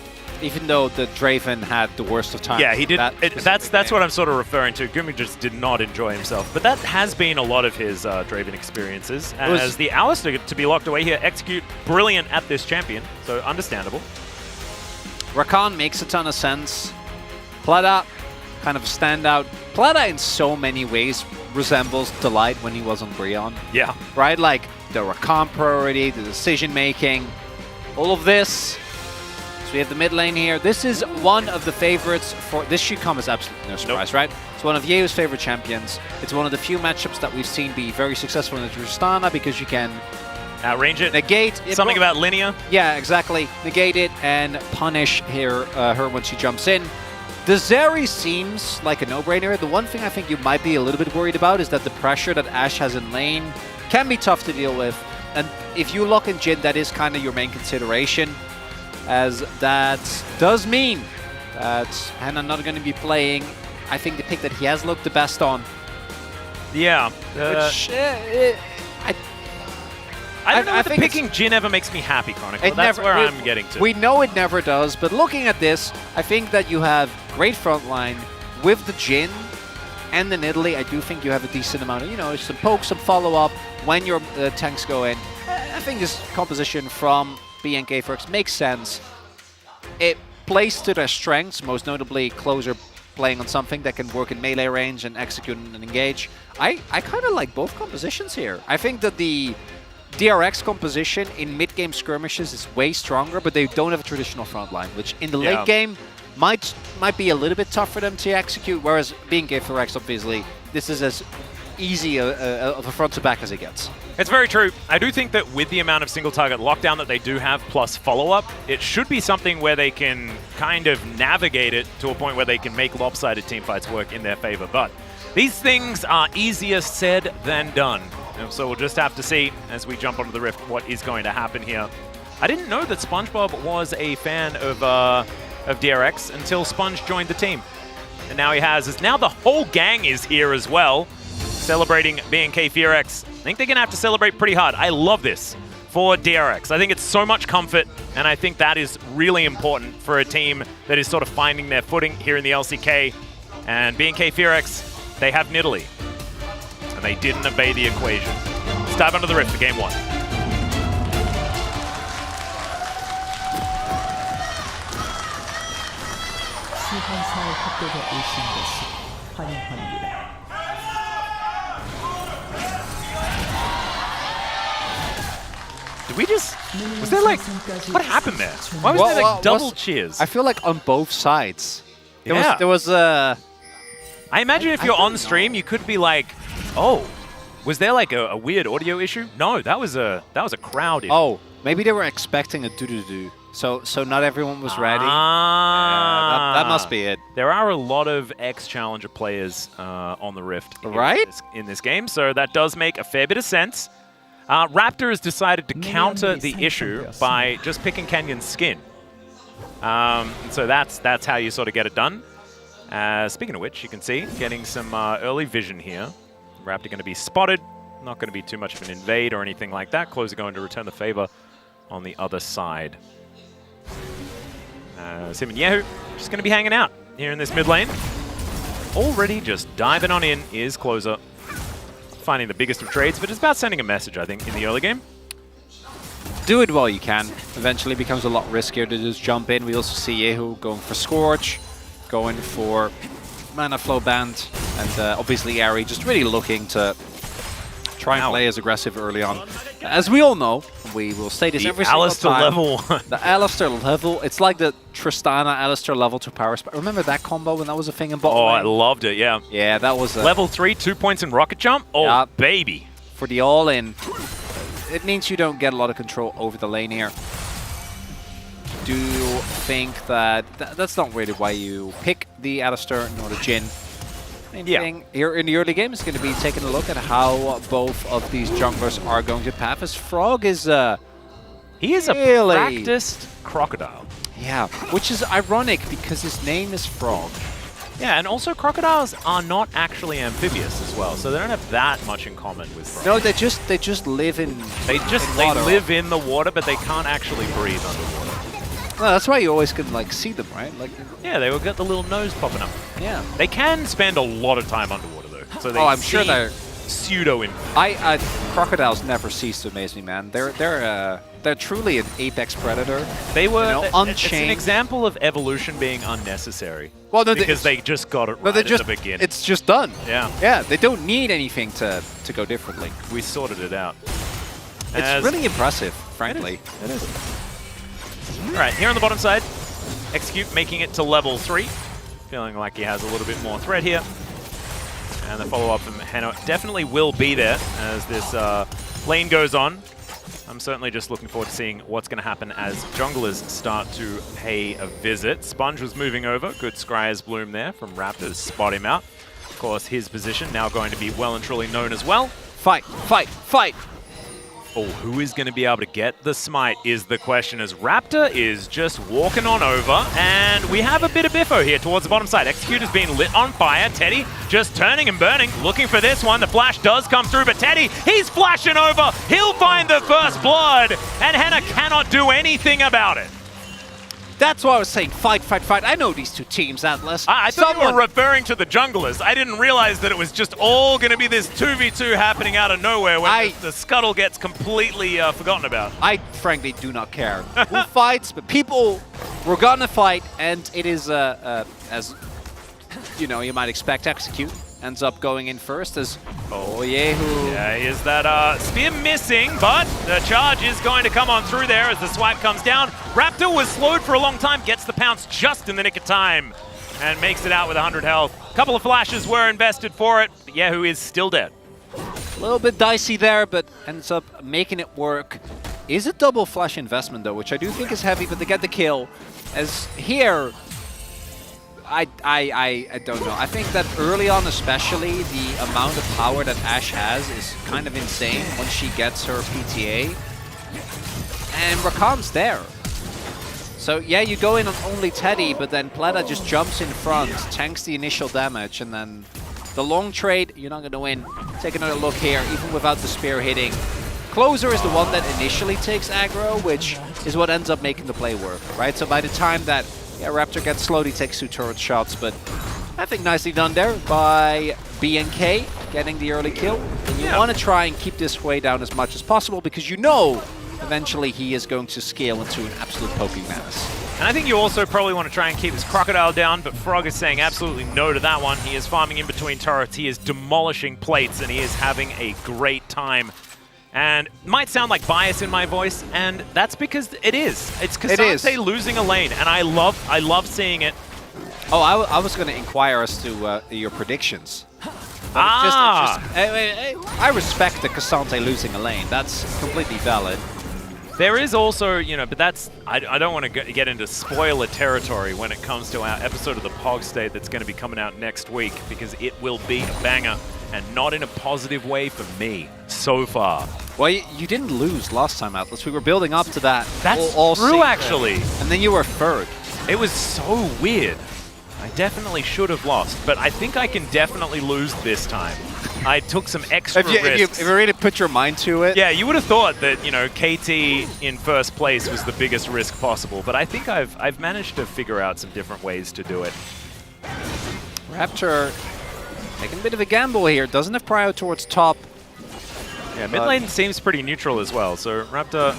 Even though the Draven had the worst of times. Yeah, he did. That's what I'm sort of referring to. Gumi just did not enjoy himself. But that has been a lot of his Draven experiences. As the Alistar to be locked away here, execute brilliant at this champion. So understandable. Rakan makes a ton of sense. Pleta, kind of a standout. Pleta in so many ways resembles Delight when he was on Brionne. Yeah. Right? Like the Rakan priority, the decision making, all of this. We have the mid lane here. This is one of the favorites for... This should come as absolutely no surprise, right? It's one of Yehu's favorite champions. It's one of the few matchups that we've seen be very successful in the Tristana because you can... outrange it. Negate... Something about linear. Yeah, exactly. Negate it and punish her when she jumps in. The Zeri seems like a no-brainer. The one thing I think you might be a little bit worried about is that the pressure that Ashe has in lane can be tough to deal with. And if you lock in Jhin, that is kind of your main consideration. As that does mean that Henna not going to be playing, I think, the pick that he has looked the best on. Yeah. Which, I don't know whether picking Jhin ever makes me happy, Chronicle. That's where I'm getting to. We know it never does, but looking at this, I think that you have great front line with the Jhin and the Nidalee. I do think you have a decent amount of, some poke, some follow-up when your tanks go in. I think this composition from BNK FearX makes sense. It plays to their strengths, most notably closer playing on something that can work in melee range and execute and engage. I kind of like both compositions here. I think that the DRX composition in mid-game skirmishes is way stronger, but they don't have a traditional front line, which in the late game might be a little bit tough for them to execute, whereas being FearX, obviously, this is as easy of a front to back as it gets. It's very true. I do think that with the amount of single target lockdown that they do have, plus follow-up, it should be something where they can kind of navigate it to a point where they can make lopsided teamfights work in their favor. But these things are easier said than done. So we'll just have to see as we jump onto the Rift what is going to happen here. I didn't know that SpongeBob was a fan of DRX until Sponge joined the team. And now he has. Now the whole gang is here as well, celebrating BNK FearX. I think they're going to have to celebrate pretty hard. I love this for DRX. I think it's so much comfort, and I think that is really important for a team that is sort of finding their footing here in the LCK. And BNK FearX, they have Nidalee. And they didn't obey the equation. Let's dive under the Rift for game 1. Did we just... Was there like... What happened there? Why was there like double cheers? I feel like on both sides. Yeah. There was I imagine if you're on stream, you could be like, oh, was there like a weird audio issue? No, that was a crowd issue. Oh, maybe they were expecting a doo-doo-doo. So not everyone was ready. That must be it. There are a lot of ex-Challenger players on the Rift in this game, so that does make a fair bit of sense. Raptor has decided to counter the issue by just picking Kenyon's skin. So that's how you sort of get it done. Speaking of which, you can see getting some early vision here. Raptor going to be spotted. Not going to be too much of an invade or anything like that. Closer going to return the favor on the other side. Sim and Yehu just going to be hanging out here in this mid lane. Already just diving on in is Closer. Finding the biggest of trades, but it's about sending a message, I think, in the early game. Do it while you can. Eventually becomes a lot riskier to just jump in. We also see Yehu going for Scorch, going for Mana Flow Band, and obviously Ari just really looking to try and play as aggressive early on. As we all know, we will say this every single time. Level. The Alistar level. It's like the Tristana Alistar level to Power Spike. Remember that combo when that was a thing in bot lane? I loved it, yeah. Yeah, that was level 3, 2 points in Rocket Jump? Oh, yeah, baby. For the all-in. It means you don't get a lot of control over the lane here. Do you think that that's not really why you pick the Alistar nor the Jhin? Thing here in the early game is going to be taking a look at how both of these junglers are going to path. As Frog is he is a practiced crocodile. Yeah, which is ironic because his name is Frog. Yeah, and also crocodiles are not actually amphibious as well, so they don't have that much in common with frogs. No, they just live in they live in the water, but they can't actually breathe underwater. Well, that's why you always can like see them, right? Like yeah, they will get the little nose popping up. Yeah, they can spend a lot of time underwater though. So they I'm sure they're pseudo. Crocodiles never cease to amaze me, man. They're truly an apex predator. They were unchained. It's an example of evolution being unnecessary. Well, no, because they just got it right at the beginning. It's just done. Yeah, yeah. They don't need anything to go differently. We sorted it out. It's really impressive, frankly. It is. All right, here on the bottom side, Execute making it to level 3. Feeling like he has a little bit more threat here. And the follow-up from Heno definitely will be there as this lane goes on. I'm certainly just looking forward to seeing what's going to happen as junglers start to pay a visit. Sponge was moving over. Good Scryer's Bloom there from Raptor to spot him out. Of course, his position now going to be well and truly known as well. Fight, fight, fight! Oh, who is going to be able to get the smite is the question, as Raptor is just walking on over, and we have a bit of biffo here towards the bottom side. Executor's being lit on fire. Teddy just turning and burning, looking for this one. The flash does come through, but Teddy, he's flashing over. He'll find the first blood, and Henna cannot do anything about it. That's why I was saying fight, fight, fight. I know these two teams, Atlas. I thought you were referring to the junglers. I didn't realize that it was just all going to be this 2v2 happening out of nowhere when the scuttle gets completely forgotten about. I frankly do not care who fights, but people were gonna fight, and it is, as you know, you might expect, Execute ends up going in first as Yehu. Yeah, is that spear missing, but the charge is going to come on through there as the swipe comes down. Raptor was slowed for a long time, gets the pounce just in the nick of time, and makes it out with 100 health. A couple of flashes were invested for it, but Yehu is still dead. A little bit dicey there, but ends up making it work. Is a double flash investment though, which I do think is heavy, but they get the kill. As here, I don't know. I think that early on especially, the amount of power that Ashe has is kind of insane once she gets her PTA. And Rakan's there. So yeah, you go in on only Teddy, but then Pleta just jumps in front, tanks the initial damage, and then the long trade, you're not going to win. Take another look here, even without the spear hitting. Closer is the one that initially takes aggro, which is what ends up making the play work, right? So by the time that Raptor gets slowed, he takes 2 turret shots, but I think nicely done there by BNK, getting the early kill. And you want to try and keep this way down as much as possible, because you know eventually he is going to scale into an absolute poking mass. And I think you also probably want to try and keep his Crocodile down, but Frog is saying absolutely no to that one. He is farming in between turrets, he is demolishing plates, and he is having a great time. And it might sound like bias in my voice, and that's because it is. It's Cassante losing a lane, and I love seeing it. Oh, I was going to inquire as to your predictions. I respect the Cassante losing a lane. That's completely valid. There is also, you know, but that's, I don't want to get into spoiler territory when it comes to our episode of the Pog State that's going to be coming out next week, because it will be a banger, and not in a positive way for me so far. Well, you didn't lose last time, Atlas. We were building up to that. That's all true, actually. And then you were third. It was so weird. I definitely should have lost, but I think I can definitely lose this time. I took some extra risks. If you really put your mind to it. Yeah, you would have thought that, you know, KT in first place was the biggest risk possible, but I think I've managed to figure out some different ways to do it. Raptor taking a bit of a gamble here. Doesn't have prio towards top. Yeah, mid lane seems pretty neutral as well, so Raptor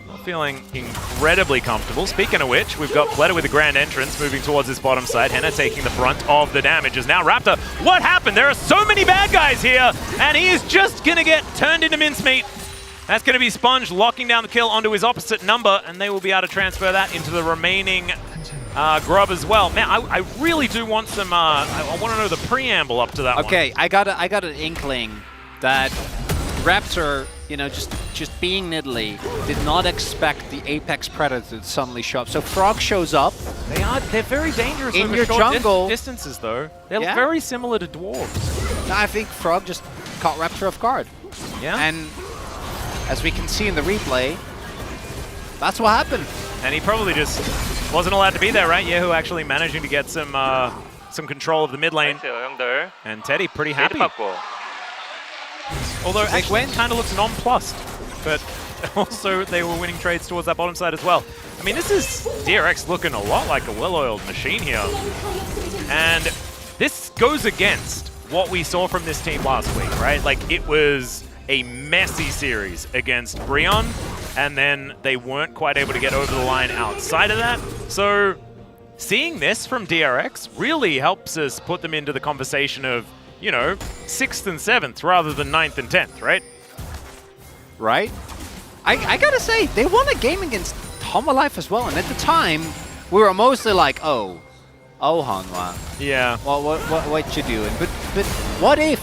not feeling incredibly comfortable. Speaking of which, we've got Pleta with a grand entrance moving towards this bottom side. Henna taking the brunt of the damages. Now Raptor, what happened? There are so many bad guys here, and he is just going to get turned into mincemeat. That's going to be Sponge locking down the kill onto his opposite number, and they will be able to transfer that into the remaining grub as well. Man, I really do want some, I want to know the preamble up to that one. Okay, I got an inkling that Raptor, you know, just being Nidalee, did not expect the Apex Predator to suddenly show up. So Frog shows up. They're very dangerous in over your short jungle. Distances, though. They're very similar to dwarves. No, I think Frog just caught Raptor off guard. Yeah. And as we can see in the replay, that's what happened. And he probably just wasn't allowed to be there, right? Yehu actually managing to get some control of the mid lane. And Teddy pretty happy. Although actually kind of looks nonplussed, but also they were winning trades towards that bottom side as well. I mean, this is DRX looking a lot like a well-oiled machine here. And this goes against what we saw from this team last week, right? Like, it was a messy series against Brion, and then they weren't quite able to get over the line outside of that. So seeing this from DRX really helps us put them into the conversation of, you know, 6th and 7th rather than 9th and 10th, right? Right? I gotta say, they won a game against Homalife as well, and at the time, we were mostly like, oh Hanwha. Yeah. Well, what you doing? But what if?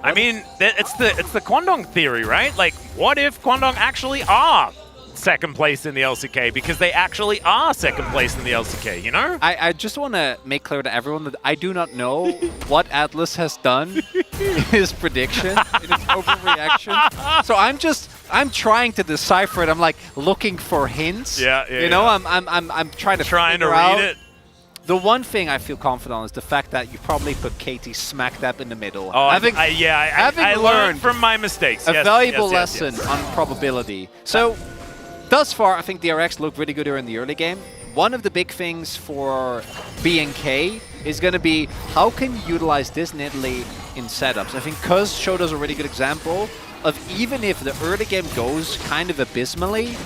I mean, it's the Kwangdong theory, right? Like, what if Kwangdong actually are second place in the LCK, because they actually are second place in the LCK, you know? I just want to make clear to everyone that I do not know what Atlas has done in his prediction, in his overreaction. So I'm just I'm trying to decipher it. I'm like looking for hints. Yeah, You know, I'm trying to figure read out. it. The one thing I feel confident on is the fact that you probably put KT smack dab in the middle. Oh, having I learned learned from my mistakes. a Yes, valuable yes, lesson on probability. So, thus far, I think DRX looked really good here in the early game. One of the big things for BNK is going to be how can you utilize this Nidalee in setups. I think Cuz showed us a really good example of even if the early game goes kind of abysmally,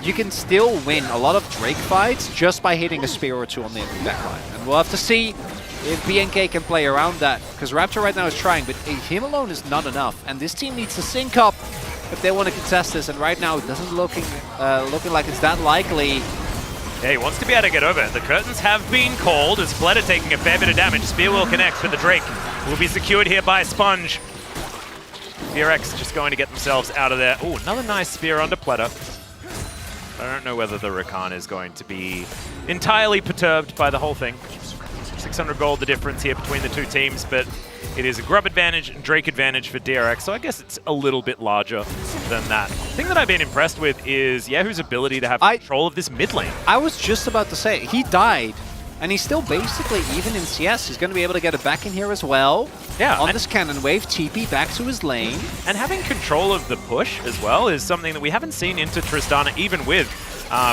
you can still win a lot of Drake fights just by hitting a spear or two on the backline. And we'll have to see if BNK can play around that, because Raptor right now is trying, but him alone is not enough. And this team needs to sync up if they want to contest this, and right now it doesn't looking like it's that likely. Yeah, he wants to be able to get over it. The curtains have been called as Splitter taking a fair bit of damage. Spear will connect, but the Drake will be secured here by Sponge. FearX just going to get themselves out of there. Oh, another nice spear under Platter. I don't know whether the Rakan is going to be entirely perturbed by the whole thing. 600 gold the difference here between the two teams, but it is a grub advantage and Drake advantage for DRX, so I guess it's a little bit larger than that. The thing that I've been impressed with is Yehu's ability to have control of this mid lane. I was just about to say, he died, and he's still basically even in CS. He's going to be able to get it back in here as well. Yeah, on this cannon wave, TP back to his lane. And having control of the push as well is something that we haven't seen into Tristana, even with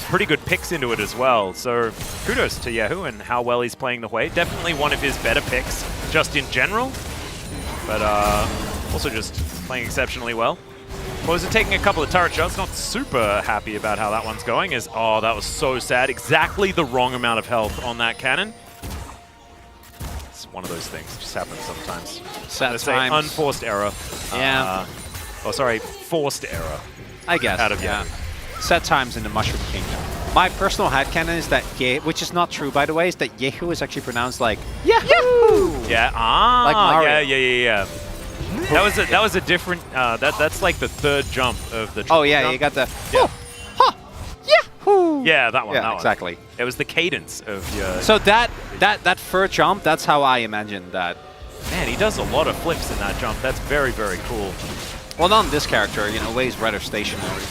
pretty good picks into it as well. So kudos to Yehu and how well he's playing the way. Definitely one of his better picks just in general, but also just playing exceptionally well. Closer taking a couple of turret shots, not super happy about how that one's going. Oh, that was so sad. Exactly the wrong amount of health on that cannon. It's one of those things, just happens sometimes. Sad times. Unforced error. Yeah. Oh, sorry, forced error. I guess, out of yeah. Set times in the Mushroom Kingdom. My personal headcanon is that which is not true by the way, is that Yehu is actually pronounced like Yahoo! Yeah, like Mario. Yeah. That was a different. That's like the third jump of the. Oh yeah, jump. you got the. Yeah. Yahoo! Yeah, that one. Yeah, that one. exactly. It was the cadence of your. So that third jump, that's how I imagined that. Man, he does a lot of flips in that jump. That's very, very cool. Well, not on this character, you know, Wei's rather stationary.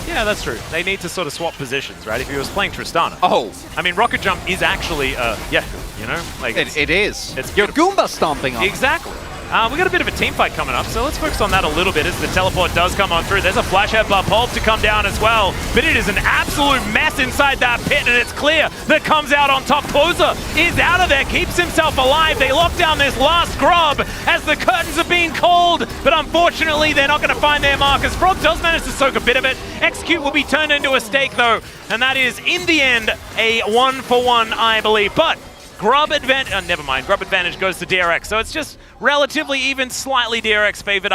Yeah, that's true. They need to sort of swap positions, right? If he was playing Tristana. Oh. I mean, Rocket Jump is actually, you know? Like It is. It's You're Goomba stomping on. Exactly. We got a bit of a team fight coming up, so let's focus on that a little bit as the teleport does come on through. There's a flash headbutt pulp to come down as well, but it is an absolute mess inside that pit, and it's clear that comes out on top. Closer is out of there, keeps himself alive. They lock down this last grub as the curtains are being called, but unfortunately they're not going to find their markers. Frog does manage to soak a bit of it. Execute will be turned into a stake though, and that is in the end a 1-for-1, I believe. But grub advantage, never mind, grub advantage goes to DRX, so it's just relatively even, slightly DRX favored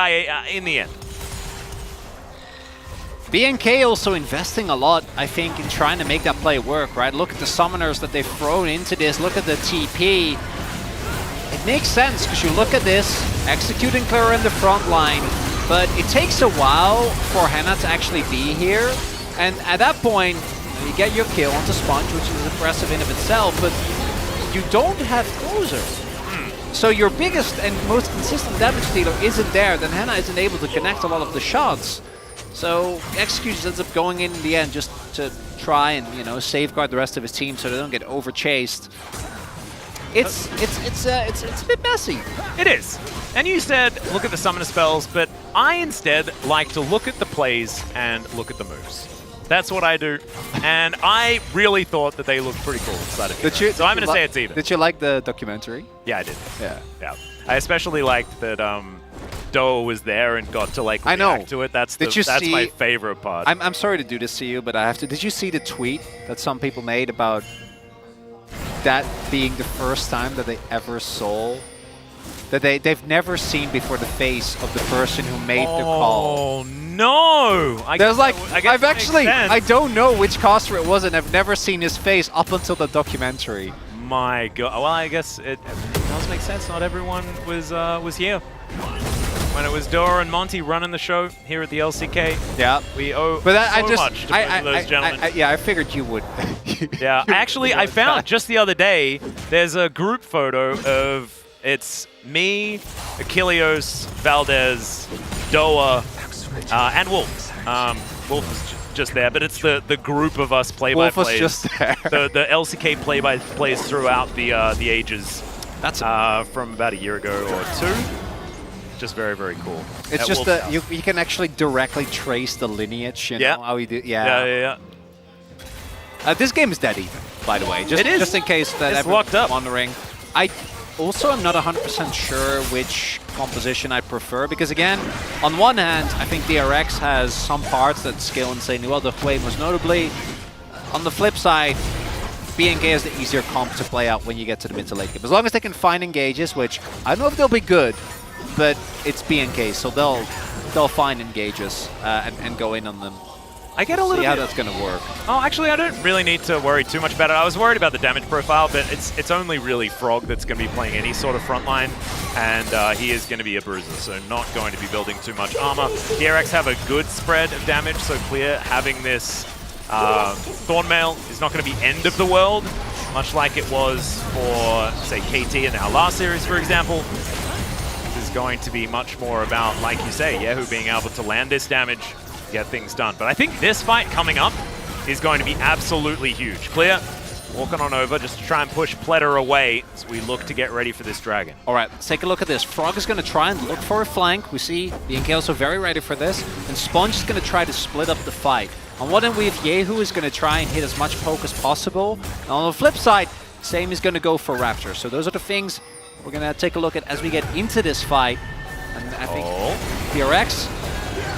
in the end. BNK also investing a lot, I think, in trying to make that play work, right? Look at the summoners that they've thrown into this, look at the TP. It makes sense, because you look at this, executing clear in the front line, but it takes a while for Hannah to actually be here, and at that point, you get your kill onto Sponge, which is impressive in of itself, but you don't have closer. So your biggest and most consistent damage dealer isn't there, then Hannah isn't able to connect a lot of the shots. So Execution ends up going in the end just to try and, you know, safeguard the rest of his team so they don't get over-chased. It's a bit messy. It is. And you said, look at the summoner spells, but I instead like to look at the plays and look at the moves. That's what I do, and I really thought that they looked pretty cool inside of it. So I'm going to say it's even. Did you like the documentary? Yeah, I did. Yeah. I especially liked that Doa was there and got to like react to it. That's my favorite part. I'm sorry to do this to you, but I have to. Did you see the tweet that some people made about that being the first time that they ever saw? That they've never seen before the face of the person who made the call. Oh no! I don't know which caster it was, and I've never seen his face up until the documentary. My God! Well, I guess it does make sense. Not everyone was here when it was Dora and Monty running the show here at the LCK. Yeah, we owe much to both of those gentlemen. I figured you would. Yeah, actually, I found just the other day. There's a group photo of. It's me, Achilleos, Valdez, Doa, And Wolf. Wolf is just there, but it's the group of us play-by-plays. Wolf was just there. The LCK play-by-plays throughout the ages. That's from about a year ago or two. Just very, very cool. It's just that you can actually directly trace the lineage, you know, how he did. Yeah. This game is dead even, by the way. Just, it is. Just in case that it's locked up. Wondering. I also am not 100% sure which composition I prefer, because again, on one hand, I think DRX has some parts that scale insanely well, the Flame most notably. On the flip side, BNK is the easier comp to play out when you get to the mid to late game. As long as they can find engages, which I don't know if they'll be good, but it's BNK, so they'll find engages and go in on them. I get a little See how bit. that's going to work. Oh, actually, I don't really need to worry too much about it. I was worried about the damage profile, but it's only really Frog that's going to be playing any sort of frontline, and he is going to be a bruiser, so not going to be building too much armor. DRX have a good spread of damage, so Clear having this Thornmail is not going to be end of the world, much like it was for, say, KT in our last series, for example. This is going to be much more about, like you say, Yehu being able to land this damage, get things done. But I think this fight coming up is going to be absolutely huge. Clear, walking on over just to try and push Pletter away as we look to get ready for this dragon. All right, let's take a look at this. Frog is going to try and look for a flank. We see BNK also very ready for this. And Sponge is going to try to split up the fight. On one end, we have Yehu is going to try and hit as much poke as possible. And on the flip side, Same is going to go for Raptor. So those are the things we're going to take a look at as we get into this fight. And I think FearX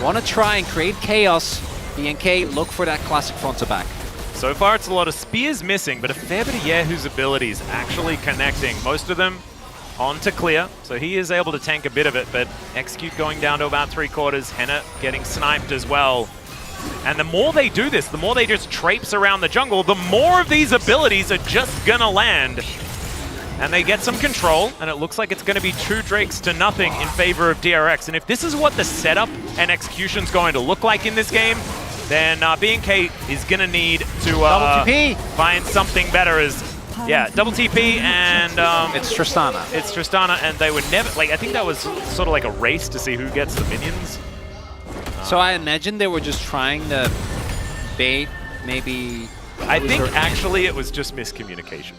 want to try and create chaos. BNK look for that classic front to back. So far, it's a lot of spears missing, but a fair bit of Yehu's abilities actually connecting most of them onto Clear. So he is able to tank a bit of it, but Execute going down to about 3/4. Henna getting sniped as well. And the more they do this, the more they just traipse around the jungle, the more of these abilities are just gonna land. And they get some control, and it looks like it's gonna be 2 Drakes to nothing in favor of DRX. And if this is what the setup and execution's going to look like in this game, then BNK is gonna need to double TP. Find something better. As double TP and it's Tristana. It's Tristana, and they would never I think that was sort of like a race to see who gets the minions. So I imagine they were just trying to bait maybe. I think actually it was just miscommunication.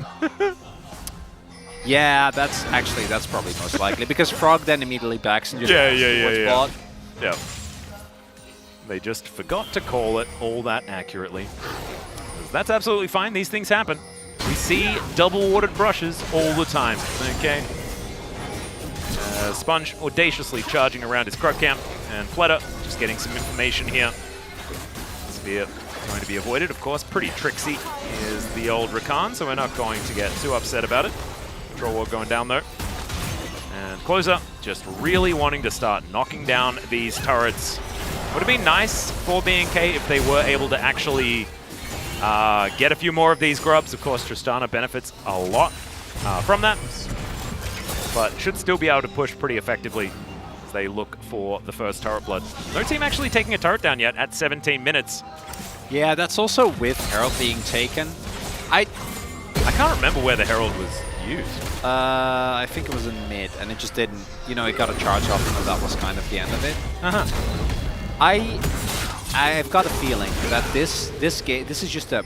Yeah, that's probably most likely because Frog then immediately backs and just yeah. They just forgot to call it all that accurately. That's absolutely fine. These things happen. We see double-warded brushes all the time. Okay. Sponge audaciously charging around his Krug camp, and Pletter just getting some information here. Spear going to be avoided, of course. Pretty tricksy is the old Rakan, so we're not going to get too upset about it. Control ward going down though. And Closer just really wanting to start knocking down these turrets. Would have been nice for BNK if they were able to actually get a few more of these grubs. Of course, Tristana benefits a lot from that, but should still be able to push pretty effectively as they look for the first turret blood. No team actually taking a turret down yet at 17 minutes. Yeah, that's also with Herald being taken. I can't remember where the Herald was used. I think it was in mid, and it just didn't, it got a charge off, and that was kind of the end of it. I've got a feeling that this is just a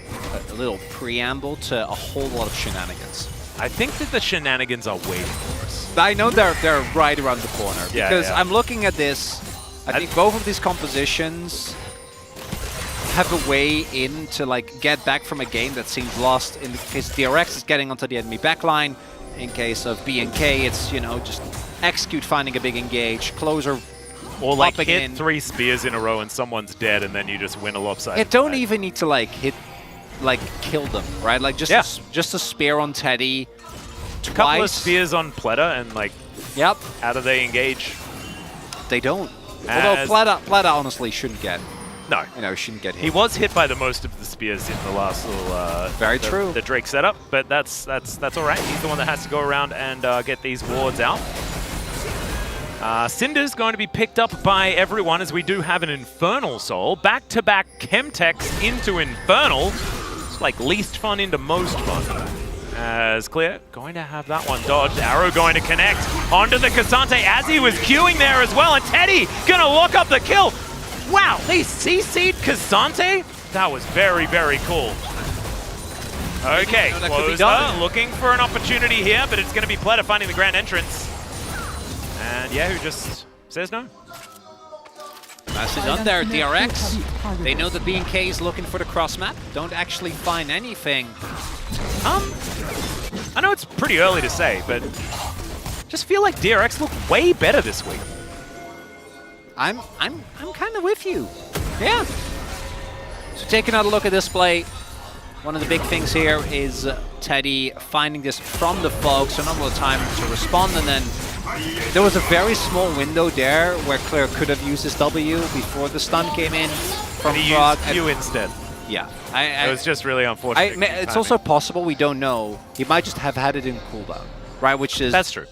little preamble to a whole lot of shenanigans. I think that the shenanigans are waiting for us. I know they're right around the corner because I'm looking at this. I think both of these compositions have a way in to get back from a game that seems lost. In the case of DRX, is getting onto the enemy backline. In case of BNK, it's just Execute finding a big engage, Closer. Or hit 3 spears in a row and someone's dead, and then you just win a lopsided. It don't even need to hit, kill them, right? Just a spear on Teddy. A couple of spears on Pletter, and yep. How do they engage? They don't. Although Pletter honestly shouldn't get. No, shouldn't get hit. He was hit by the most of the spears in the last little. Very true. The Drake setup, but that's all right. He's the one that has to go around and get these wards out. Cinder's going to be picked up by everyone as we do have an Infernal Soul. Back-to-back Chemtex into Infernal. It's least fun into most fun. As Clear going to have that one dodged. Arrow going to connect onto the Cassante as he was queuing there as well. And Teddy going to lock up the kill. Wow, they CC'd Kazante? That was very, very cool. Okay, Closer looking for an opportunity here, but it's going to be Pleta finding the grand entrance. And Yahoo just says no. Nicely done there, DRX. They know that B&K is looking for the cross map. Don't actually find anything. I know it's pretty early to say, but just feel like DRX look way better this week. I'm kind of with you. Yeah. So taking another look at this play, one of the big things here is Teddy finding this from the fog, so not a lot of time to respond, and then there was a very small window there where Claire could have used his W before the stun came in from Frog. You instead. Yeah. It was just really unfortunate. It's also possible, we don't know. He might just have had it in cooldown, right? Which is... That's true.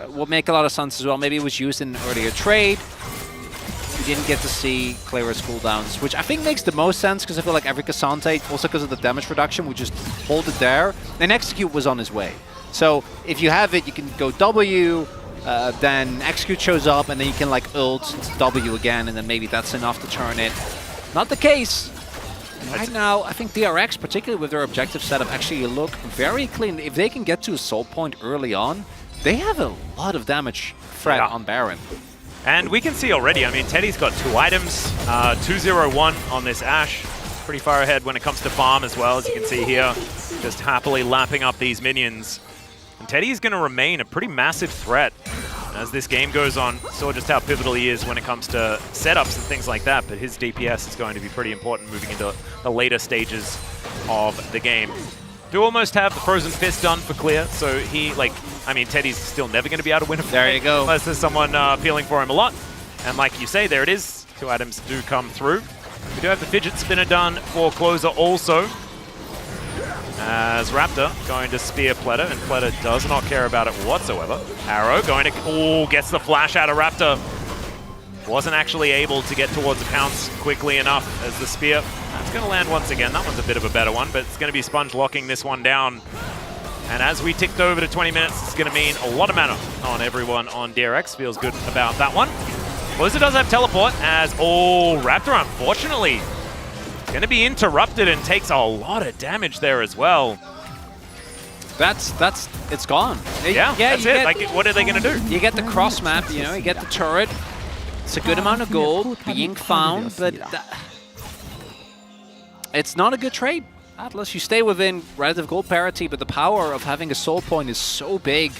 Will make a lot of sense as well. Maybe it was used in an earlier trade. We didn't get to see Clara's cooldowns, which I think makes the most sense because I feel like every Kazante, also because of the damage reduction, would just hold it there. And Execute was on his way. So if you have it, you can go W, then Execute shows up, and then you can like ult into W again, and then maybe that's enough to turn it. Not the case. Right now, I think DRX, particularly with their objective setup, actually look very clean. If they can get to a soul point early on, they have a lot of damage threat on Baron. And we can see already, I mean, Teddy's got 2 items, 201 on this Ashe. Pretty far ahead when it comes to farm as well, as you can see here. Just happily lapping up these minions. And Teddy's going to remain a pretty massive threat as this game goes on. Saw just how pivotal he is when it comes to setups and things like that, but his DPS is going to be pretty important moving into the later stages of the game. Do almost have the Frozen Fist done for clear, so he, like, I mean, Teddy's still never going to be able to win a fight. There you go. Unless there's someone peeling for him a lot. And like you say, there it is. 2 items do come through. We do have the Fidget Spinner done for Closer also. As Raptor going to spear Pleta, and Pleta does not care about it whatsoever. Arrow going to, gets the flash out of Raptor. Wasn't actually able to get towards the pounce quickly enough as the spear. That's going to land once again. That one's a bit of a better one, but it's going to be Sponge locking this one down. And as we ticked over to 20 minutes, it's going to mean a lot of mana on everyone on DRX. Feels good about that one. Closer does have teleport as, Raptor, unfortunately, going to be interrupted and takes a lot of damage there as well. It's gone. Yeah, that's it. Like, what are they going to do? You get the cross map, you know, you get the turret. It's a good amount of gold being found, but it's not a good trade. Atlas, you stay within relative gold parity, but the power of having a soul point is so big.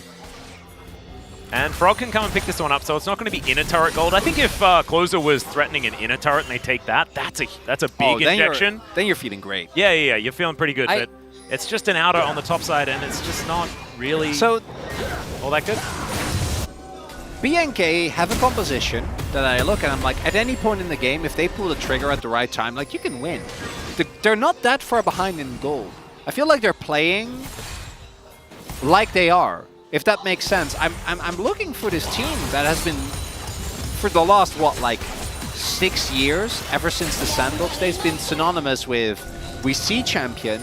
And Frog can come and pick this one up, so it's not going to be inner turret gold. I think if Closer was threatening an inner turret and they take that, that's a big injection. Then you're feeling great. Yeah, you're feeling pretty good, but it's just an outer on the top side, and it's just not really all that good. BNK have a composition that I look at, I'm like, at any point in the game, if they pull the trigger at the right time, like, you can win. They're not that far behind in gold. I feel like they're playing like they are, if that makes sense. I'm looking for this team that has been, for the last, what, like 6 years, ever since the Sandbox days, been synonymous with, we see champion,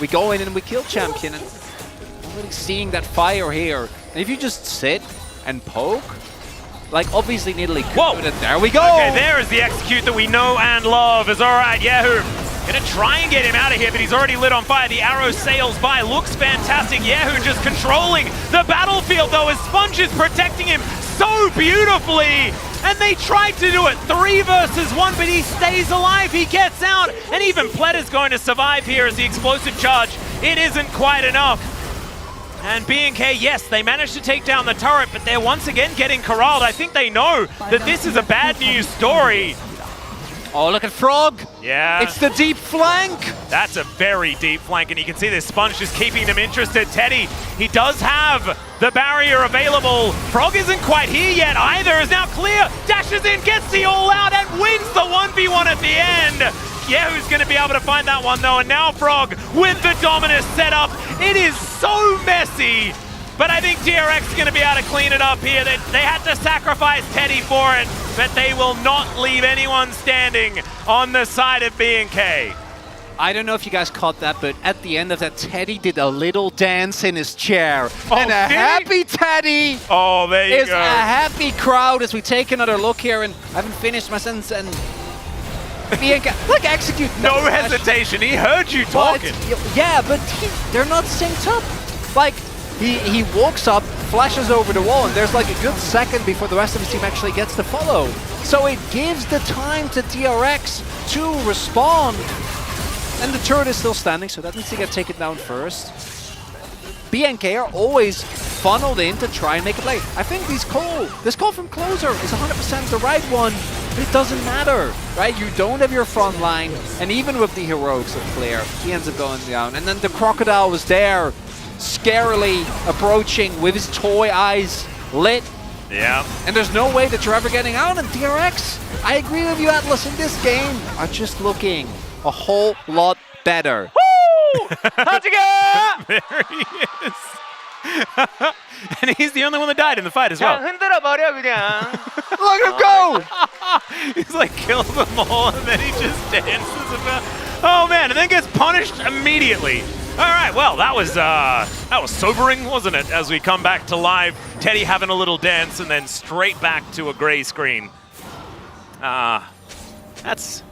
we go in and we kill champion, and I'm really seeing that fire here. And if you just sit and poke, like, obviously Nidalee could, and there we go! Okay, there is the execute that we know and love. Is alright, Yahoo gonna try and get him out of here, but he's already lit on fire. The arrow sails by, looks fantastic. Yahoo just controlling the battlefield, though, as Sponge is protecting him so beautifully. And they tried to do it 3 versus 1, but he stays alive, he gets out, and even Pleta's going to survive here as the explosive charge. It isn't quite enough. And B&K, yes, they managed to take down the turret, but they're once again getting corralled. I think they know that this is a bad news story. Oh, look at Frog! Yeah. It's the deep flank! That's a very deep flank, and you can see this Sponge just keeping them interested. Teddy, he does have the barrier available. Frog isn't quite here yet either, is now clear, dashes in, gets the all out, and wins the 1v1 at the end. Yahoo's going to be able to find that one, though, and now Frog with the Dominus setup. It is so messy, but I think DRX is going to be able to clean it up here. They had to sacrifice Teddy for it, but they will not leave anyone standing on the side of B&K. I don't know if you guys caught that, but at the end of that, Teddy did a little dance in his chair. And a happy Teddy! Oh, there you go. Is a happy crowd as we take another look here, and I haven't finished my sentence, and Like execute. No hesitation. He heard you talking. Yeah, but they're not synced up. Like he walks up, flashes over the wall, and there's like a good second before the rest of his team actually gets to follow. So it gives the time to DRX to respond. And the turret is still standing, so that needs to get taken down first. BNK are always funneled in to try and make a play. I think this call from Closer is 100% the right one, but it doesn't matter, right? You don't have your front line, and even with the heroics of Clear, he ends up going down. And then the Crocodile was there, scarily approaching with his toy eyes lit. Yeah. And there's no way that you're ever getting out. And DRX, I agree with you, Atlas, in this game are just looking a whole lot better. Woo! There he is. And he's the only one that died in the fight as well. Look at him go! He's like kills them all and then he just dances about. Oh man, and then gets punished immediately. All right, well, that was sobering, wasn't it? As we come back to live, Teddy having a little dance and then straight back to a gray screen. That's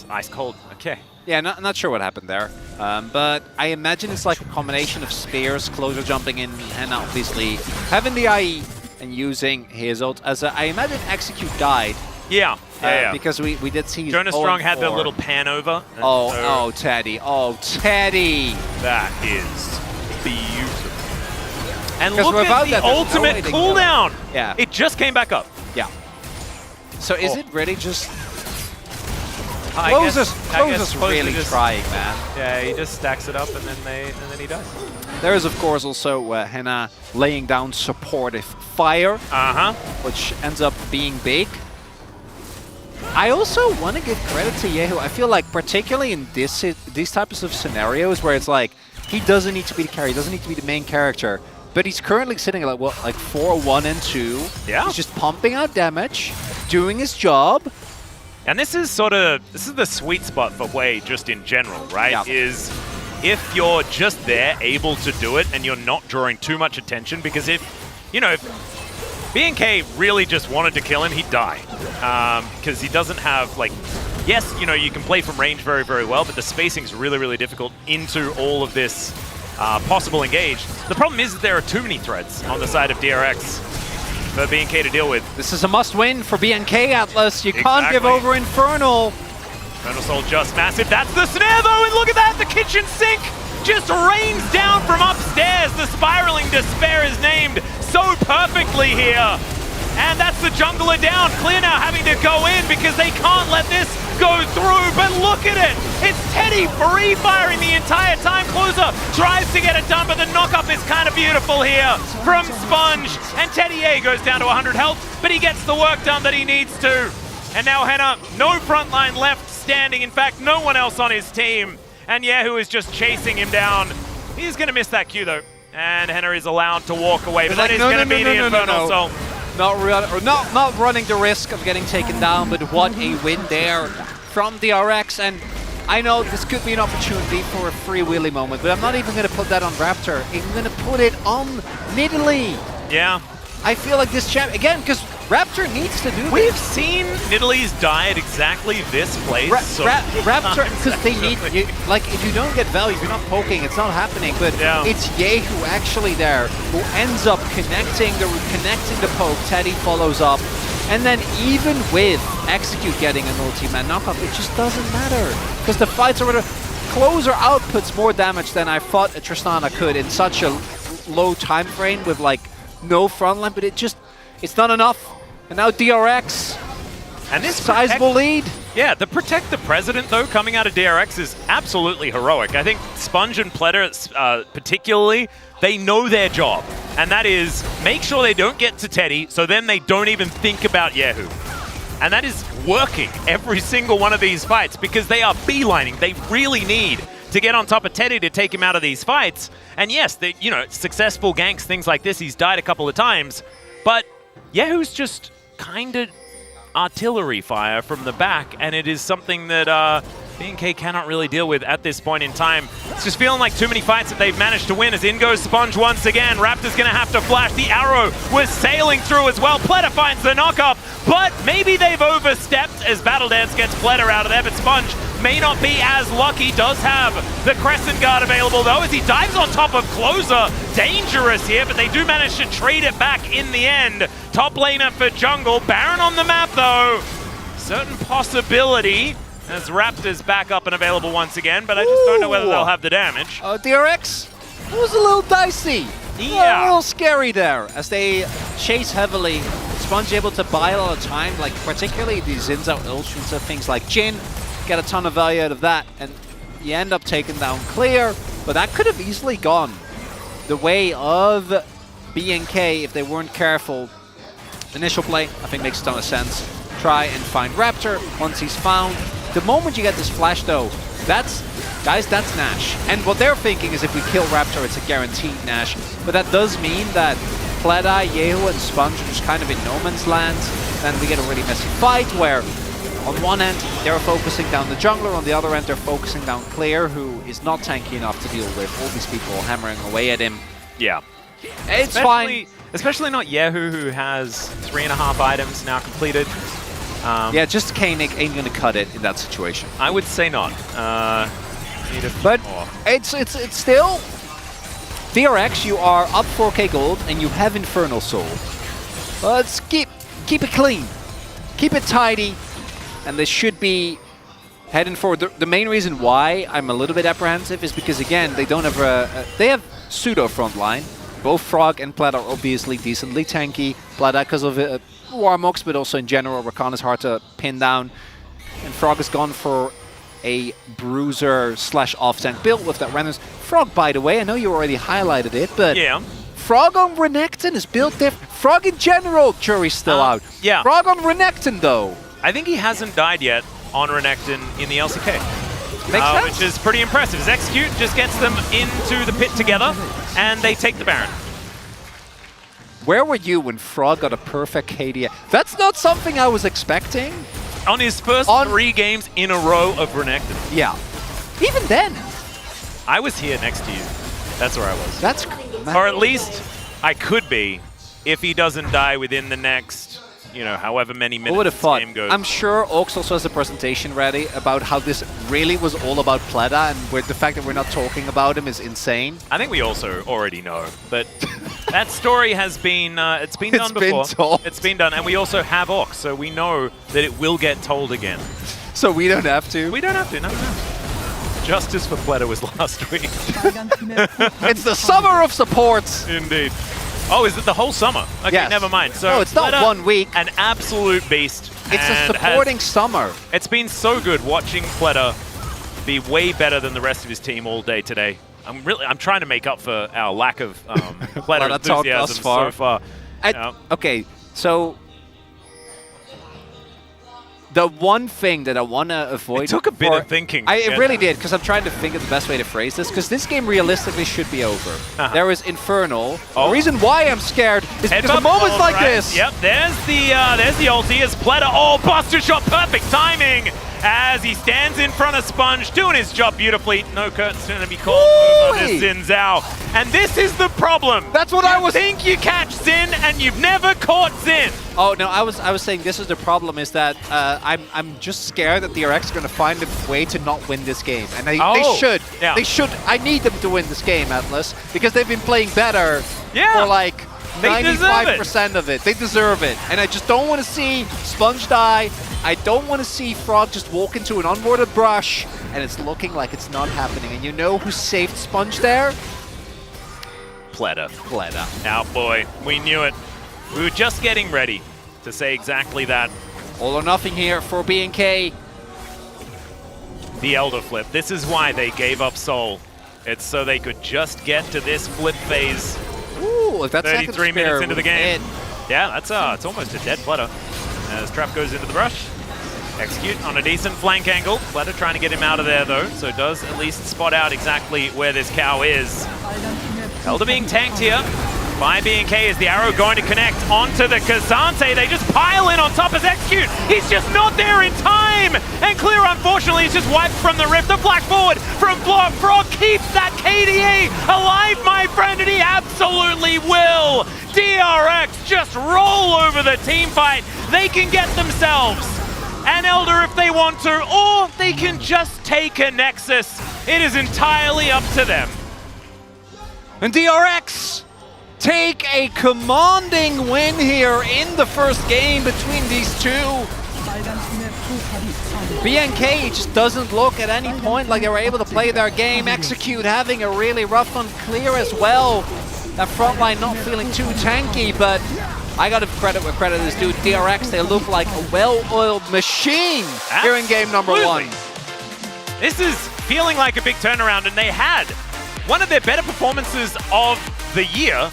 ice cold. Okay. Yeah, not sure what happened there, but I imagine it's like a combination of spears, Closer jumping in, and obviously having the IE and using his ult. As I imagine Execute died. Yeah. Because we did see Jonas Strong had the little pan over. Oh, Teddy. Oh, Teddy. That is beautiful. And Because look at the that, ultimate cooldown. Yeah. It just came back up. Yeah. So is it really just... I guess really just, trying, man. Yeah, he just stacks it up and then he does. There is, of course, also Henna laying down supportive fire, which ends up being big. I also want to give credit to Yehu. I feel like particularly in these types of scenarios where it's like he doesn't need to be the carry, he doesn't need to be the main character, but he's currently sitting at like 4-1 and 2. Yeah. He's just pumping out damage, doing his job. And this is the sweet spot for Wei just in general, right? Yeah. Is if you're just there, able to do it, and you're not drawing too much attention, because if BNK really just wanted to kill him, he'd die. Because he doesn't have, like, yes, you can play from range very, very well, but the spacing's really, really difficult into all of this possible engage. The problem is that there are too many threads on the side of DRX for BNK to deal with. This is a must-win for BNK, Atlas. You can't give over Infernal. Infernal Soul just massive. That's the snare, though, and look at that. The kitchen sink just rains down from upstairs. The Spiraling Despair is named so perfectly here. And that's the jungler down. Clear now having to go in because they can't let this go through. But look at it. It's Teddy free firing the entire time. Closer tries to get it done, but the knockup is kind of beautiful here from Sponge. And Teddy A goes down to 100 health, but he gets the work done that he needs to. And now Henna, no frontline left standing. In fact, no one else on his team. And Yehu is just chasing him down. He's going to miss that Q, though. And Henna is allowed to walk away, but that is going to be the Infernal Soul. Not running the risk of getting taken down, but what a win there from DRX. And I know this could be an opportunity for a freewheeling moment, but I'm not even going to put that on Raptor. I'm going to put it on Nidalee. Yeah. I feel like this champ, again, because Raptor needs to do this. We've seen Nidalee's die at exactly this place. Raptor, because they need, like, if you don't get value, if you're not poking, it's not happening. But it's Yehu actually there who ends up connecting the poke. Teddy follows up. And then even with Execute getting an ulti-man knockup, it just doesn't matter. Because the fights are Closer outputs more damage than I thought a Tristana could in such a low time frame with, like, no frontline, but it's not enough. And now DRX, and this sizable lead. Yeah, the Protect the President, though, coming out of DRX is absolutely heroic. I think Sponge and Pletter, particularly, they know their job. And that is, make sure they don't get to Teddy, so then they don't even think about Yehu. And that is working every single one of these fights, because they are beelining. They really need to get on top of Teddy to take him out of these fights. And yes, successful ganks, things like this, he's died a couple of times, but Yehu's just kind of artillery fire from the back, and it is something that B&K cannot really deal with at this point in time. It's just feeling like too many fights that they've managed to win as in goes Sponge once again. Raptor's gonna have to flash. The arrow was sailing through as well. Pleta finds the knock-up, but maybe they've overstepped as Battle Dance gets Pleta out of there, but Sponge may not be as lucky. Does have the Crescent Guard available though as he dives on top of Closer. Dangerous here, but they do manage to trade it back in the end. Top laner for jungle. Baron on the map though. Certain possibility as Raptor's back up and available once again, but I just don't know whether they'll have the damage. DRX was a little dicey. Yeah. A little scary there as they chase heavily. Sponge able to buy a lot of time, like particularly these ins out ults and things like Jin. Get a ton of value out of that, and you end up taking down Clear, but that could have easily gone the way of B&K if they weren't careful. Initial play, I think, makes a ton of sense. Try and find Raptor once he's found. The moment you get this flash though, that's Nash. And what they're thinking is if we kill Raptor, it's a guaranteed Nash. But that does mean that Pleta, Yehu, and Sponge are just kind of in no man's land. Then we get a really messy fight where on one end, they're focusing down the jungler, on the other end, they're focusing down Clear, who is not tanky enough to deal with all these people hammering away at him. Yeah. It's fine. Especially not Yehu, who has 3.5 items now completed. Yeah, just Koenig ain't gonna cut it in that situation. I would say not. But it's still DRX. You are up 4K gold and you have Infernal Soul. Let's keep it clean, keep it tidy, and they should be heading forward. The main reason why I'm a little bit apprehensive is because again they don't have they have pseudo front line. Both Frog and Pleta are obviously decently tanky. Pleta because of Warmox, but also in general, Rakan is hard to pin down. And Frog has gone for a bruiser / off-tank build with that Renner's. Frog, by the way, I know you already highlighted it, but yeah. Frog on Renekton is built different. Frog in general, jury's still out. Yeah. Frog on Renekton, though. I think he hasn't died yet on Renekton in the LCK. Makes sense. Which is pretty impressive. His Execute just gets them into the pit together, and they take the Baron. Where were you when Frog got a perfect KD? That's not something I was expecting. On his first 3 games in a row of Renekton. Yeah. Even then. I was here next to you. That's where I was. That's or at least I could be if he doesn't die within the next, you know, however many minutes the game goes. I'm sure Oaks also has a presentation ready about how this really was all about Pleta, and where the fact that we're not talking about him is insane. I think we also already know, but that story has been, it's been done before. It's been done, and we also have Ox, so we know that it will get told again. So we don't have to? We don't have to, no. Justice for Pleta was last week. It's the summer of supports. Indeed. Oh, is it the whole summer? Okay, yes. Never mind. So no, it's not Pleta, 1 week. An absolute beast. It's a supporting summer. It's been so good watching Pleta be way better than the rest of his team all day today. I'm trying to make up for our lack of Pleta enthusiasm so far. Okay, so the one thing that I want to avoid... It took a bit of thinking. It really did, because I'm trying to think of the best way to phrase this, because this game realistically should be over. There is Infernal. The reason why I'm scared is because of moments like this. Yep, there's the ulti as Pleta. Oh, Buster Shot, perfect timing as he stands in front of Sponge, doing his job beautifully. No curtains going to be called over this Xin Zhao. And this is the problem. That's what I was... You think you catch Xin, and you've never caught Xin. Oh no, I was saying this is the problem, is that I'm just scared that DRX are going to find a way to not win this game, and they should. Yeah. They should. I need them to win this game, Atlas, because they've been playing better for like 95% of it. They deserve it, and I just don't want to see Sponge die. I don't want to see Frog just walk into an onboarded brush, and it's looking like it's not happening. And you know who saved Sponge there? Pleta. Pleta. Now, boy, we knew it. We were just getting ready to say exactly that. All or nothing here for B&K. The Elder Flip. This is why they gave up Soul. It's so they could just get to this flip phase. Ooh, if that's 33 minutes into the game. Yeah, that's it's almost a dead Pleta. As Trap goes into the brush. Execute on a decent flank angle. Pleta trying to get him out of there though, so does at least spot out exactly where this cow is. Elder being tanked here by B&K. Is the arrow going to connect onto the Kazante? They just pile in on top of Execute. He's just not there in time. game! And Clear, unfortunately, is just wiped from the rift. The flash forward from Frog. Frog keeps that KDA alive, my friend, and he absolutely will! DRX just roll over the team fight. They can get themselves an Elder if they want to, or they can just take a Nexus. It is entirely up to them. And DRX take a commanding win here in the first game between these two. BNK just doesn't look at any point like they were able to play their game, execute, having a really rough one. Clear as well. That front line not feeling too tanky, but I gotta credit where credit is due. DRX, they look like a well-oiled machine here in game number one. This is feeling like a big turnaround, and they had one of their better performances of the year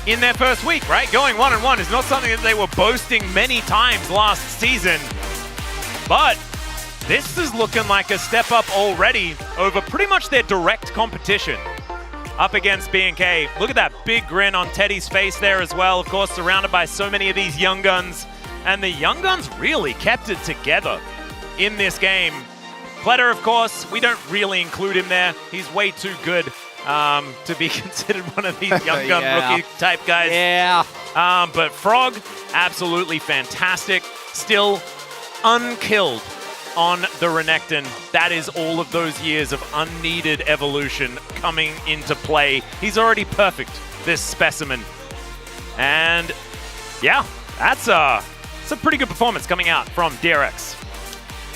in their first week, right? Going 1-1 is not something that they were boasting many times last season, but this is looking like a step up already over pretty much their direct competition up against BNK. Look at that big grin on Teddy's face there as well, of course, surrounded by so many of these young guns, and the young guns really kept it together in this game. Pletter, of course, we don't really include him there. He's way too good to be considered one of these young gun rookie type guys. Yeah. But Frog, absolutely fantastic. Still unkilled on the Renekton. That is all of those years of unneeded evolution coming into play. He's already perfect, this specimen. And yeah, that's a pretty good performance coming out from DRX.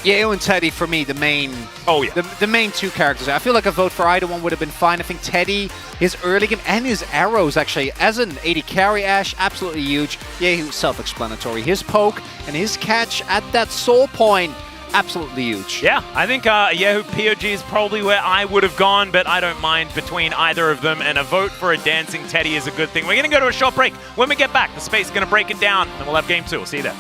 Yeo and Teddy, for me, the main the main two characters. I feel like a vote for either one would have been fine. I think Teddy, his early game and his arrows, actually, as an AD carry Ash, absolutely huge. Yeo, self-explanatory. His poke and his catch at that soul point, absolutely huge. Yeah, I think Yahoo POG is probably where I would have gone, but I don't mind between either of them, and a vote for a dancing Teddy is a good thing. We're going to go to a short break. When we get back, the space is going to break it down, and we'll have game two. We'll see you there.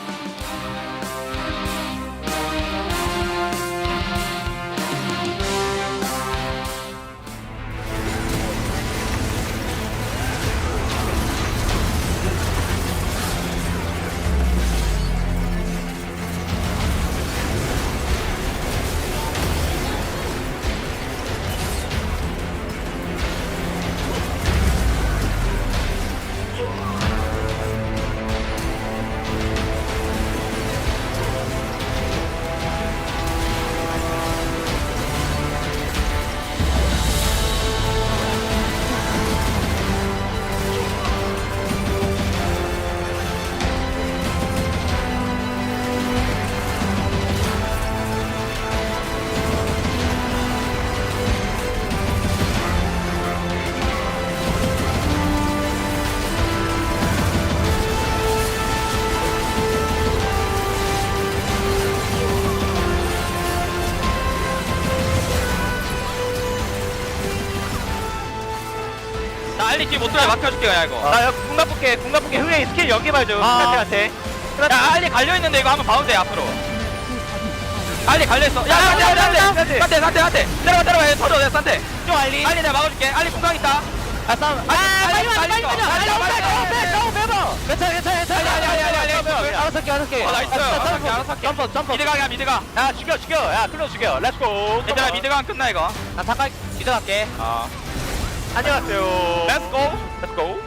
빨리 뒤에 못 들어 막혀줄게 야 이거. 나 여기 궁 나쁘게 후에 스킬 여기 봐줘. 스타트한테. 야 알리 갈려 있는데 이거 한번 봐도 돼 앞으로. 알리 갈려 있어. 야 산테. 내려가 터져 내 산테. 좀 알리 내가 막아줄게. 알리 궁강 있다. 아 싸움. 빨리 와. 괜찮아. 알아서 할게. 나이스. 알아서 할게. 미드가. 야 죽여. 야 클로 죽여. 렛츠고. 얘들아 미드가 끝나 이거. 나 잠깐 미드 갈게. 안녕하세요. Let's go.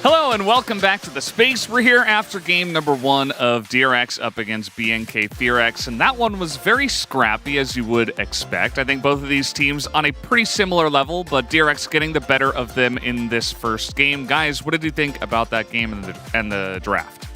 Hello and welcome back to the space. We're here after game number 1 of DRX up against BNK FearX, and that one was very scrappy as you would expect. I think both of these teams on a pretty similar level, but DRX getting the better of them in this first game. Guys, what did you think about that game and the draft?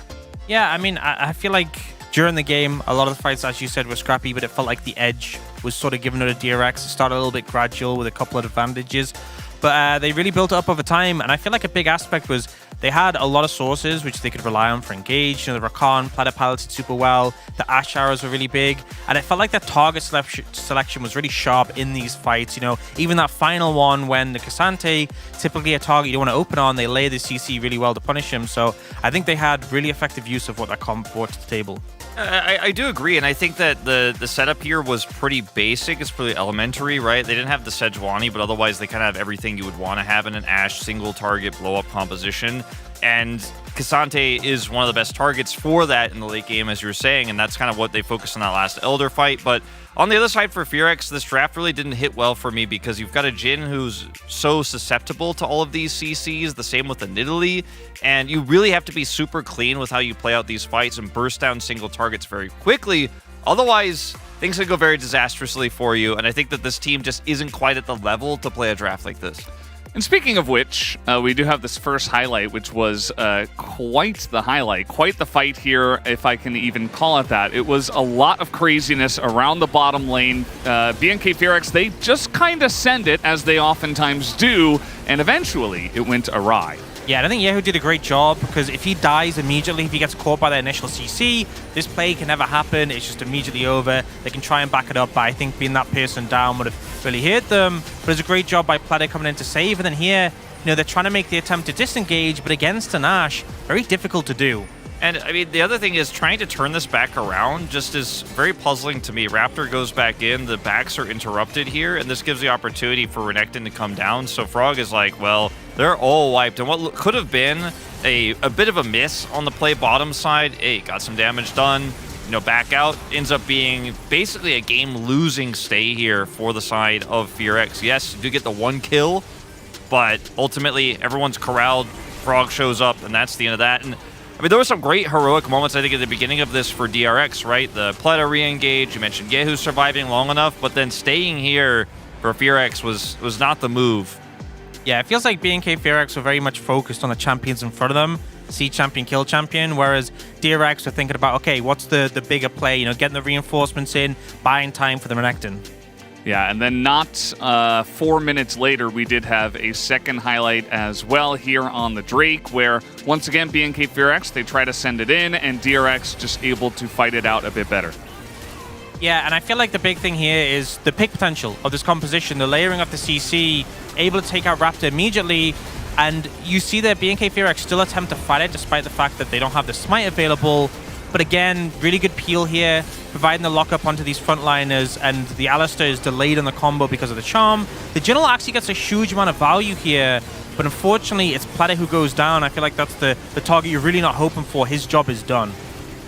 Yeah, I mean, I feel like during the game, a lot of the fights, as you said, were scrappy, but it felt like the edge was sort of given to DRX. It started a little bit gradual with a couple of advantages. But they really built it up over time, and I feel like a big aspect was they had a lot of sources which they could rely on for engage. You know, the Rakan Platter piloted super well, the Ashe arrows were really big, and it felt like the target selection was really sharp in these fights. You know, even that final one when the Cassante, typically a target you don't want to open on, they lay the CC really well to punish him. So I think they had really effective use of what that comp brought to the table. I do agree, and I think that the setup here was pretty basic. It's pretty elementary, right? They didn't have the Sejuani, but otherwise they kind of have everything you would want to have in an Ashe single target blow-up composition. And Cassante is one of the best targets for that in the late game, as you were saying, and that's kind of what they focused on that last Elder fight. But on the other side for FearX, this draft really didn't hit well for me because you've got a Jhin who's so susceptible to all of these CCs, the same with the Nidalee, and you really have to be super clean with how you play out these fights and burst down single targets very quickly. Otherwise, things could go very disastrously for you, and I think that this team just isn't quite at the level to play a draft like this. And speaking of which, we do have this first highlight, which was quite the highlight, quite the fight here, if I can even call it that. It was a lot of craziness around the bottom lane. BNK FearX, they just kind of send it, as they oftentimes do, and eventually it went awry. Yeah, and I think Yehu did a great job, because if he dies immediately, if he gets caught by the initial CC, this play can never happen. It's just immediately over. They can try and back it up, but I think being that person down would have really hurt them. But it's a great job by Platter coming in to save. And then here, you know, they're trying to make the attempt to disengage, but against an Ashe, very difficult to do. And, I mean, the other thing is trying to turn this back around just is very puzzling to me. Raptor goes back in, the backs are interrupted here, and this gives the opportunity for Renekton to come down. So Frog is like, well, they're all wiped. And what could have been a bit of a miss on the play bottom side, hey, got some damage done, you know, back out, ends up being basically a game-losing stay here for the side of FearX. Yes, you do get the 1 kill, but ultimately everyone's corralled, Frog shows up, and that's the end of that. And I mean, there were some great heroic moments, I think, at the beginning of this for DRX, right? The Platter re-engage, you mentioned Yehu surviving long enough, but then staying here for FearX was not the move. Yeah, it feels like BNK FearX were very much focused on the champions in front of them, see champion, kill champion, whereas DRX were thinking about, okay, what's the bigger play? You know, getting the reinforcements in, buying time for the Renekton. Yeah, and then not 4 minutes later, we did have a second highlight as well here on the Drake, where once again, BNK FearX, they try to send it in, and DRX just able to fight it out a bit better. Yeah, and I feel like the big thing here is the pick potential of this composition, the layering of the CC, able to take out Raptor immediately, and you see that BNK FearX still attempt to fight it despite the fact that they don't have the smite available. But again, really good peel here, providing the lockup onto these frontliners, and the Alistar is delayed on the combo because of the charm. The General actually gets a huge amount of value here, but unfortunately it's Platter who goes down. I feel like that's the target you're really not hoping for. His job is done.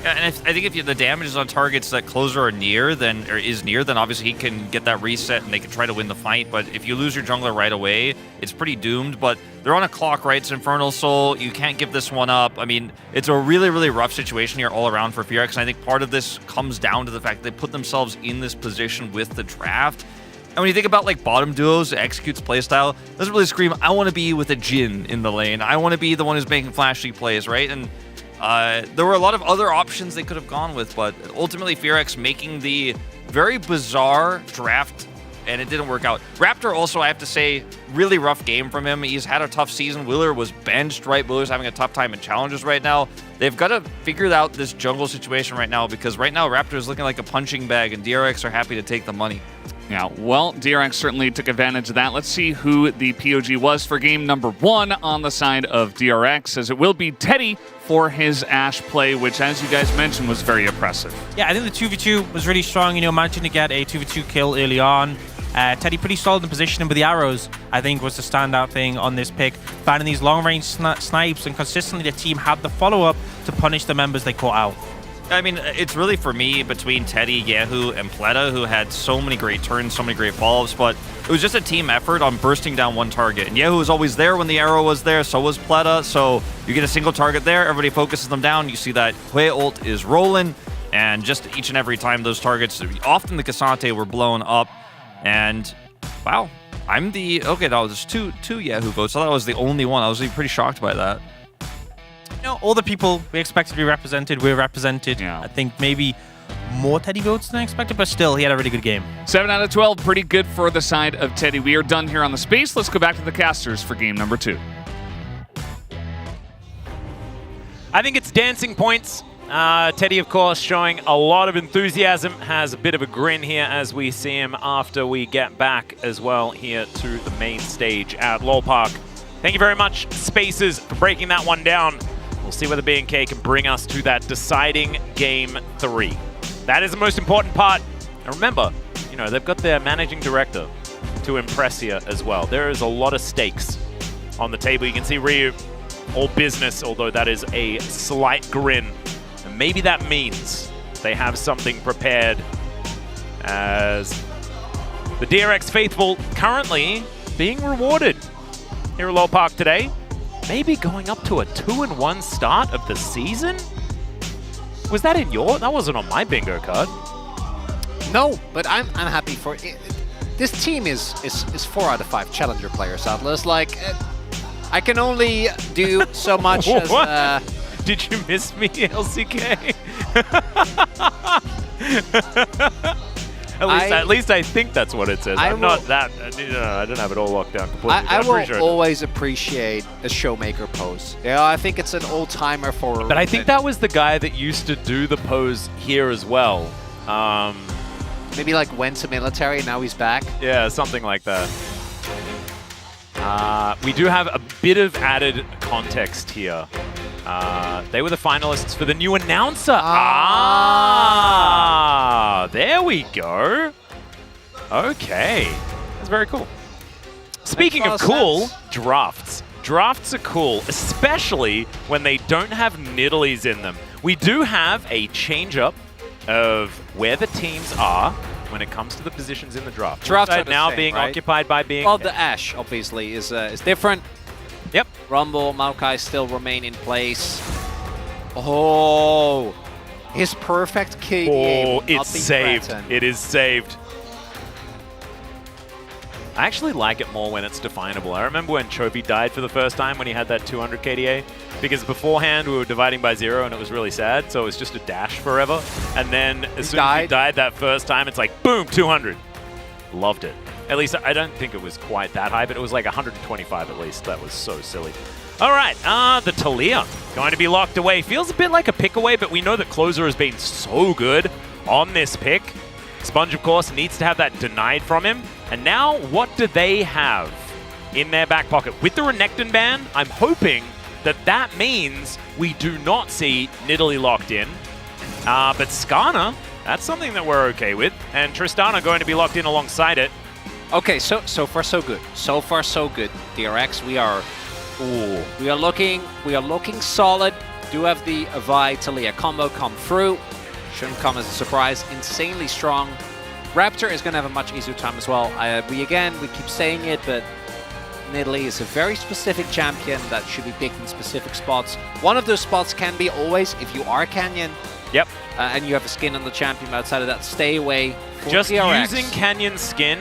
Yeah, and I think if the damage is on targets that closer are near, then obviously he can get that reset and they can try to win the fight. But if you lose your jungler right away, it's pretty doomed. But they're on a clock, right? It's Infernal Soul. You can't give this one up. I mean, it's a really, really rough situation here all around for FearX. And I think part of this comes down to the fact that they put themselves in this position with the draft. And when you think about like bottom duos, Execute's playstyle, doesn't really scream, I want to be with a Jhin in the lane. I want to be the one who's making flashy plays, right? And there were a lot of other options they could have gone with, but ultimately FearX making the very bizarre draft, and it didn't work out. Raptor also, I have to say, really rough game from him. He's had a tough season. Wheeler was benched, right? Wheeler's having a tough time in challenges right now. They've got to figure out this jungle situation right now, because right now Raptor is looking like a punching bag, and DRX are happy to take the money. Yeah, well, DRX certainly took advantage of that. Let's see who the POG was for game number 1 on the side of DRX, as it will be Teddy for his Ashe play, which, as you guys mentioned, was very impressive. Yeah, I think the 2v2 was really strong. You know, managing to get a 2v2 kill early on. Teddy pretty solid in positioning with the arrows, I think, was the standout thing on this pick. Finding these long-range snipes, and consistently the team had the follow-up to punish the members they caught out. I mean, it's really for me between Teddy, Yehu, and Pleta, who had so many great turns, so many great follow-ups, but it was just a team effort on bursting down one target. And Yehu was always there when the arrow was there, so was Pleta, so you get a single target there, everybody focuses them down, you see that Hue ult is rolling, and just each and every time those targets, often the Cassante were blown up, and wow, okay, that was two Yehu votes. I thought I was the only one. I was pretty shocked by that. You know, all the people we expected to be represented, we're represented. Yeah. I think maybe more Teddy votes than I expected, but still, he had a really good game. 7 out of 12, pretty good for the side of Teddy. We are done here on the space. Let's go back to the casters for game number 2. I think it's dancing points. Teddy, of course, showing a lot of enthusiasm, has a bit of a grin here as we see him after we get back as well here to the main stage at Lol Park. Thank you very much, Spaces, for breaking that one down. We'll see whether B&K can bring us to that deciding game 3. That is the most important part. And remember, you know, they've got their managing director to impress here as well. There is a lot of stakes on the table. You can see Ryu, all business, although that is a slight grin. And maybe that means they have something prepared, as the DRX faithful currently being rewarded here at Lol Park today. Maybe going up to a 2-1 start of the season? Was that in your? That wasn't on my bingo card. No, but I'm happy for it. This team is 4 out of 5 challenger players, Atlas. Like, I can only do so much as... Did you miss me, LCK? At least I think that's what it says. I don't have it all locked down completely. I will always appreciate a showmaker pose. Yeah, I think it's an old-timer for... But I think that was the guy that used to do the pose here as well. Maybe like went to military, now he's back? Yeah, something like that. We do have a bit of added context here. They were the finalists for the new announcer. There we go. Okay. That's very cool. Speaking of cool, drafts. Drafts are cool, especially when they don't have Nidalees in them. We do have a change-up of where the teams are when it comes to the positions in the draft. Drafts are now same, being right? occupied by being... Well, the Ashe, obviously, is different. Yep. Rumble, Maokai still remain in place. Oh, his perfect KDA will not it's be saved. threatened. It is saved. I actually like it more when it's definable. I remember when Chovy died for the first time when he had that 200 KDA, because beforehand we were dividing by 0 and it was really sad, so it was just a dash forever. And then as soon as he died that first time, it's like, boom, 200. Loved it. At least I don't think it was quite that high, but it was like 125 at least. That was so silly. All right, the Talia going to be locked away. Feels a bit like a pick away, but we know that Closer has been so good on this pick. Sponge, of course, needs to have that denied from him. And now, what do they have in their back pocket? With the Renekton ban, I'm hoping that that means we do not see Nidalee locked in. But Skarner, that's something that we're okay with. And Tristana going to be locked in alongside it. Okay, so far so good. So far so good. DRX, we are looking solid. Do have the Vi Talia combo come through. Shouldn't come as a surprise. Insanely strong. Raptor is going to have a much easier time as well. We keep saying it, but Nidalee is a very specific champion that should be picked in specific spots. One of those spots can be always, if you are Canyon, yep, and you have a skin on the champion. Outside of that, stay away. Just DRX. using Canyon skin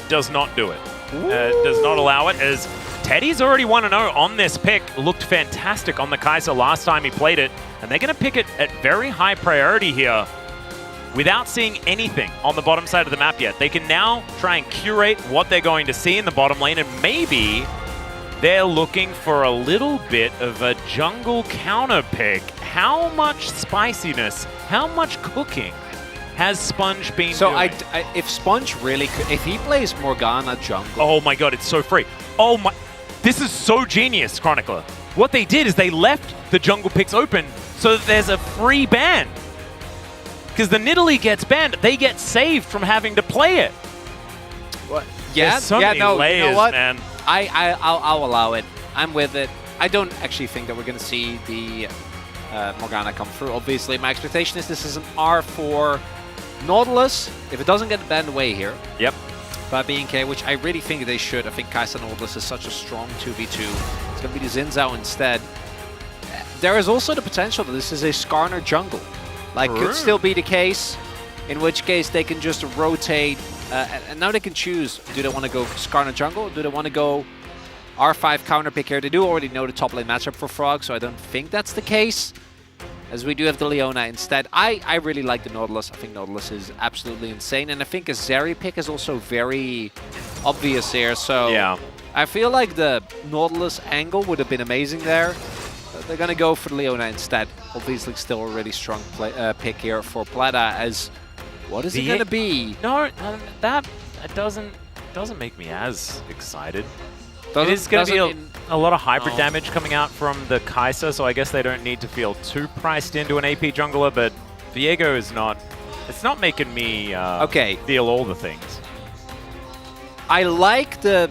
does not do it. Does not allow it, as Teddy's already 1-0 on this pick. Looked fantastic on the Kai'Sa last time he played it. And they're going to pick it at very high priority here without seeing anything on the bottom side of the map yet. They can now try and curate what they're going to see in the bottom lane, and maybe they're looking for a little bit of a jungle counter pick. How much spiciness, how much cooking has Sponge been doing? If Sponge really could, if he plays Morgana jungle... Oh my god, it's so free. Oh my... This is so genius, Chronicler. What they did is they left the jungle picks open so that there's a free ban. Because the Nidalee gets banned, they get saved from having to play it. What? Yeah, there's so many layers, you know what? man. I'll allow it. I'm with it. I don't actually think that we're going to see the Morgana come through. Obviously, my expectation is this is an R for Nautilus. If it doesn't get banned away here. Yep. By BNK, which I really think they should. I think Kai'Sa Nautilus is such a strong 2v2. It's going to be the Xin Zhao instead. There is also the potential that this is a Skarner jungle. Like, could still be the case, in which case they can just rotate. And now they can choose, do they want to go Skarner jungle, or do they want to go R5 counter pick here? They do already know the top lane matchup for Frog, so I don't think that's the case. As we do have the Leona instead. I really like the Nautilus. I think Nautilus is absolutely insane. And I think a Zeri pick is also very obvious here. So yeah. I feel like the Nautilus angle would have been amazing there. They're going to go for the Leona instead. Obviously still a really strong pick here for Plata as... What is it going to be? No, that doesn't make me as excited. It is going to be a lot of hybrid damage coming out from the Kai'Sa, so I guess they don't need to feel too priced into an AP jungler, but Viego is not... It's not making me feel all the things. I like the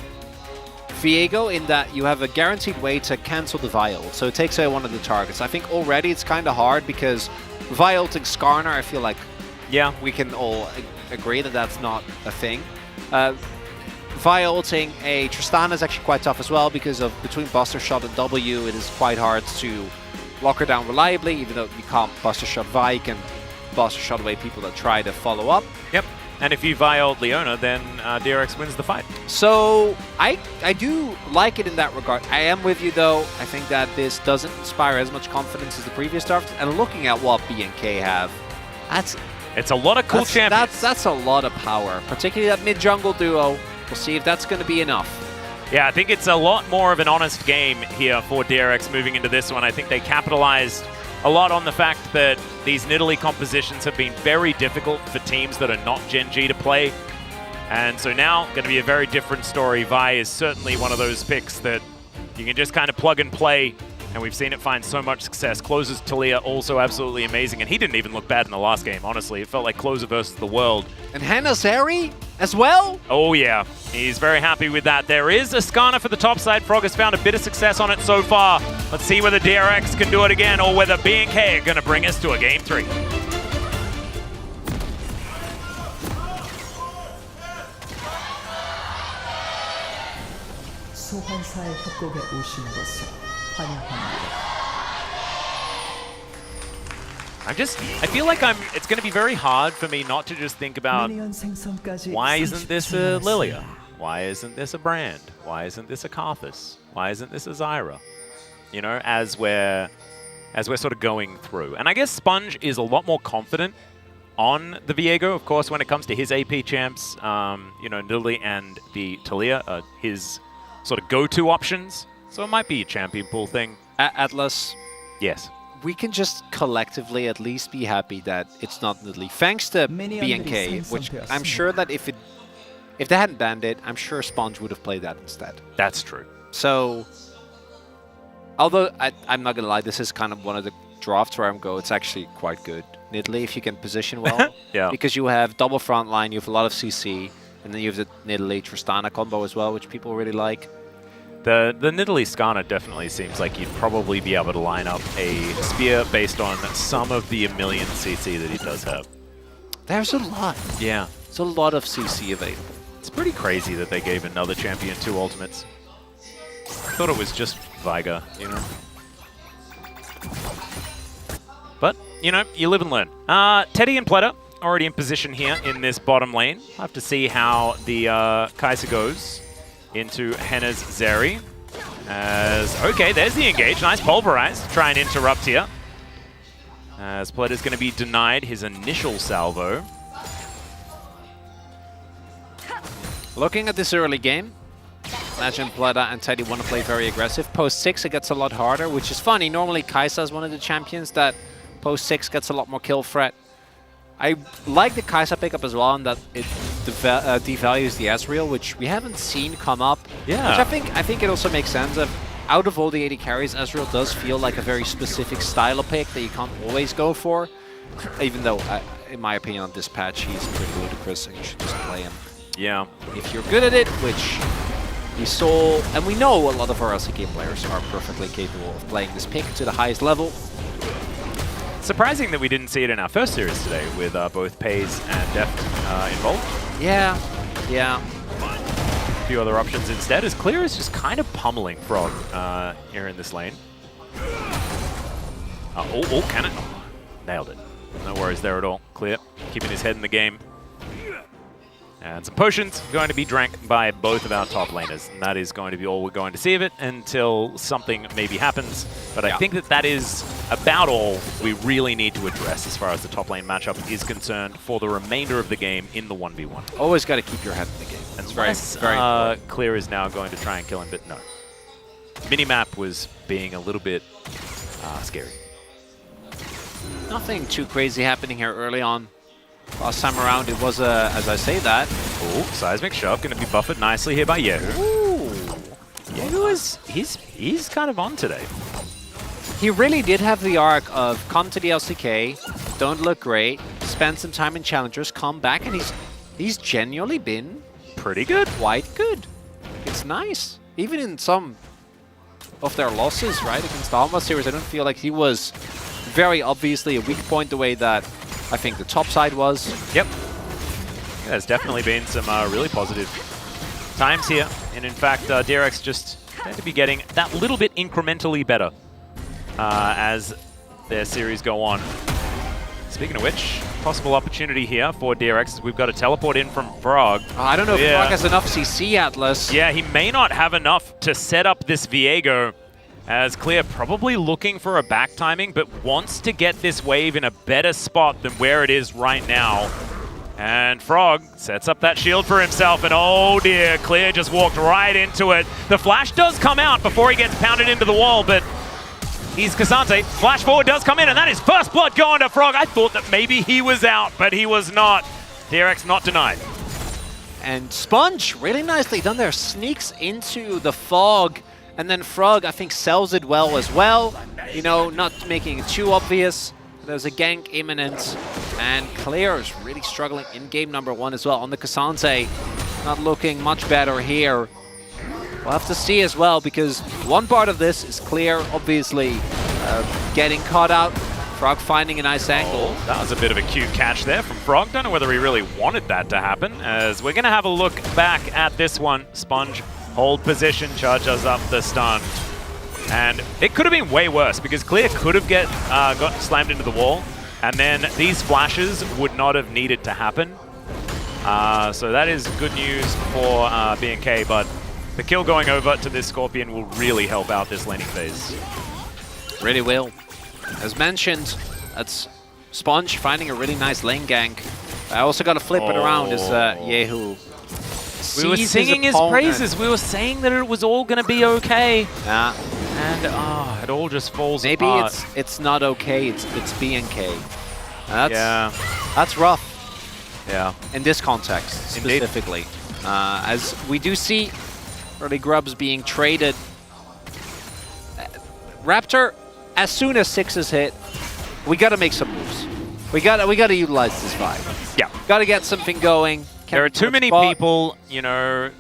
Viego in that you have a guaranteed way to cancel the Viol, so it takes away one of the targets. I think already it's kind of hard because Violting Skarner, I feel like we can all agree that that's not a thing. Violting a Tristana is actually quite tough as well because of between Buster Shot and W, it is quite hard to lock her down reliably, even though you can't Buster Shot Vi, you can Buster Shot away people that try to follow up. Yep, and if you Viol Leona, then DRX wins the fight. So I do like it in that regard. I am with you though. I think that this doesn't inspire as much confidence as the previous drafts, and looking at what BNK have, it's a lot of cool champions. That's a lot of power, particularly that mid-jungle duo. We'll see if that's going to be enough. Yeah, I think it's a lot more of an honest game here for DRX moving into this one. I think they capitalized a lot on the fact that these Nidalee compositions have been very difficult for teams that are not Gen G to play. And so now, going to be a very different story. Vi is certainly one of those picks that you can just kind of plug and play, and we've seen it find so much success. Closer's Talia also absolutely amazing, and he didn't even look bad in the last game, honestly. It felt like Closer versus the world. And Hannah Zeri as well? Oh yeah, he's very happy with that. There is a Skarner for the top side. Frog has found a bit of success on it so far. Let's see whether DRX can do it again or whether BNK are going to bring us to a Game 3. 소환사의 협곡에 오신 것을 환영합니다. I feel like it's going to be very hard for me not to just think about why isn't this a Lilia? Why isn't this a Brand? Why isn't this a Karthus? Why isn't this a Zyra? You know, as we're sort of going through. And I guess Sponge is a lot more confident on the Viego, of course, when it comes to his AP champs. You know, Nidalee and the Talia are his sort of go-to options. So it might be a champion pool thing. Atlas. Yes. We can just collectively at least be happy that it's not Nidalee. Thanks to BNK, which I'm sure that if they hadn't banned it, I'm sure Sponge would have played that instead. That's true. So, although I'm not going to lie, this is kind of one of the drafts where I'm go, it's actually quite good. Nidalee, if you can position well. Yeah. Because you have double front line, you have a lot of CC, and then you have the Nidalee Tristana combo as well, which people really like. The Nidalee Skarner definitely seems like you'd probably be able to line up a spear based on some of the million CC that he does have. There's a lot. Yeah. There's a lot of CC available. It's pretty crazy that they gave another champion 2 ultimates. I thought it was just Veigar, you know? But, you know, you live and learn. Teddy and Pleta already in position here in this bottom lane. I'll have to see how the Kai'Sa goes into Henna's Zeri. Okay, there's the engage. Nice pulverize to try and interrupt here. As Pleta's going to be denied his initial salvo. Looking at this early game, imagine Pleta and Teddy want to play very aggressive. Post 6 it gets a lot harder, which is funny. Normally Kai'Sa is one of the champions that post 6 gets a lot more kill threat. I like the Kai'Sa pickup as well, in that it devalues the Ezreal, which we haven't seen come up. Yeah. Which I think it also makes sense. Out of all the 80 carries, Ezreal does feel like a very specific style of pick that you can't always go for. Even though, in my opinion, on this patch, he's pretty ludicrous and you should just play him. Yeah. If you're good at it, which we saw, and we know a lot of our LCK players are perfectly capable of playing this pick to the highest level. surprising that we didn't see it in our first series today with both Pays and Deft involved. Yeah, yeah. A few other options instead, as Clear is just kind of pummeling Frog here in this lane. Can it? Oh, nailed it. No worries there at all. Clear, keeping his head in the game. And some potions going to be drank by both of our top laners. And that is going to be all we're going to see of it until something maybe happens. But I think that is about all we really need to address as far as the top lane matchup is concerned for the remainder of the game in the 1v1. Always got to keep your head in the game. That's very Clear is now going to try and kill him, but no. Minimap was being a little bit scary. Nothing too crazy happening here early on. Last time around, it was, as I say that. Oh, Seismic Shove going to be buffered nicely here by Yehu. Ooh. Yehu is, he's kind of on today. He really did have the arc of come to the LCK, don't look great, spend some time in Challengers, come back, and he's genuinely been pretty good. Quite good. It's nice. Even in some of their losses, right, against the Alma series, I don't feel like he was very obviously a weak point the way that I think the top side was. Yep. Yeah, there's definitely been some really positive times here. And in fact, DRX just tend to be getting that little bit incrementally better as their series go on. Speaking of which, possible opportunity here for DRX. We've got a teleport in from Frog. I don't know if Frog has enough CC, Atlas. Yeah, he may not have enough to set up this Viego. As Clear probably looking for a back timing, but wants to get this wave in a better spot than where it is right now. And Frog sets up that shield for himself, and oh dear, Clear just walked right into it. The flash does come out before he gets pounded into the wall, but he's Cassante. Flash forward does come in, and that is first blood going to Frog. I thought that maybe he was out, but he was not. DRX not denied. And Sponge, really nicely done there, sneaks into the fog. And then Frog, I think, sells it well as well. You know, not making it too obvious. There's a gank imminent. And Clear is really struggling in game number 1 as well on the Cassante. Not looking much better here. We'll have to see as well, because one part of this is Clear, obviously, getting caught out. Frog finding a nice angle. That was a bit of a cute catch there from Frog. Don't know whether he really wanted that to happen, as we're going to have a look back at this one. Sponge. Hold position, charges up the stun. And it could have been way worse because Clear could have got slammed into the wall, and then these flashes would not have needed to happen. So that is good news for BNK, but the kill going over to this Scorpion will really help out this laning phase. Really will. As mentioned, that's Sponge finding a really nice lane gank. I also got to flip it around as Yehu. We were singing his praises. We were saying that it was all going to be okay. Yeah. And it all just falls Maybe apart. it's not okay. It's BNK. That's rough. Yeah. In this context specifically, as we do see early grubs being traded. Raptor, as soon as 6 is hit, we got to make some moves. We got to utilize this vibe. Yeah. Got to get something going. There are too many people, making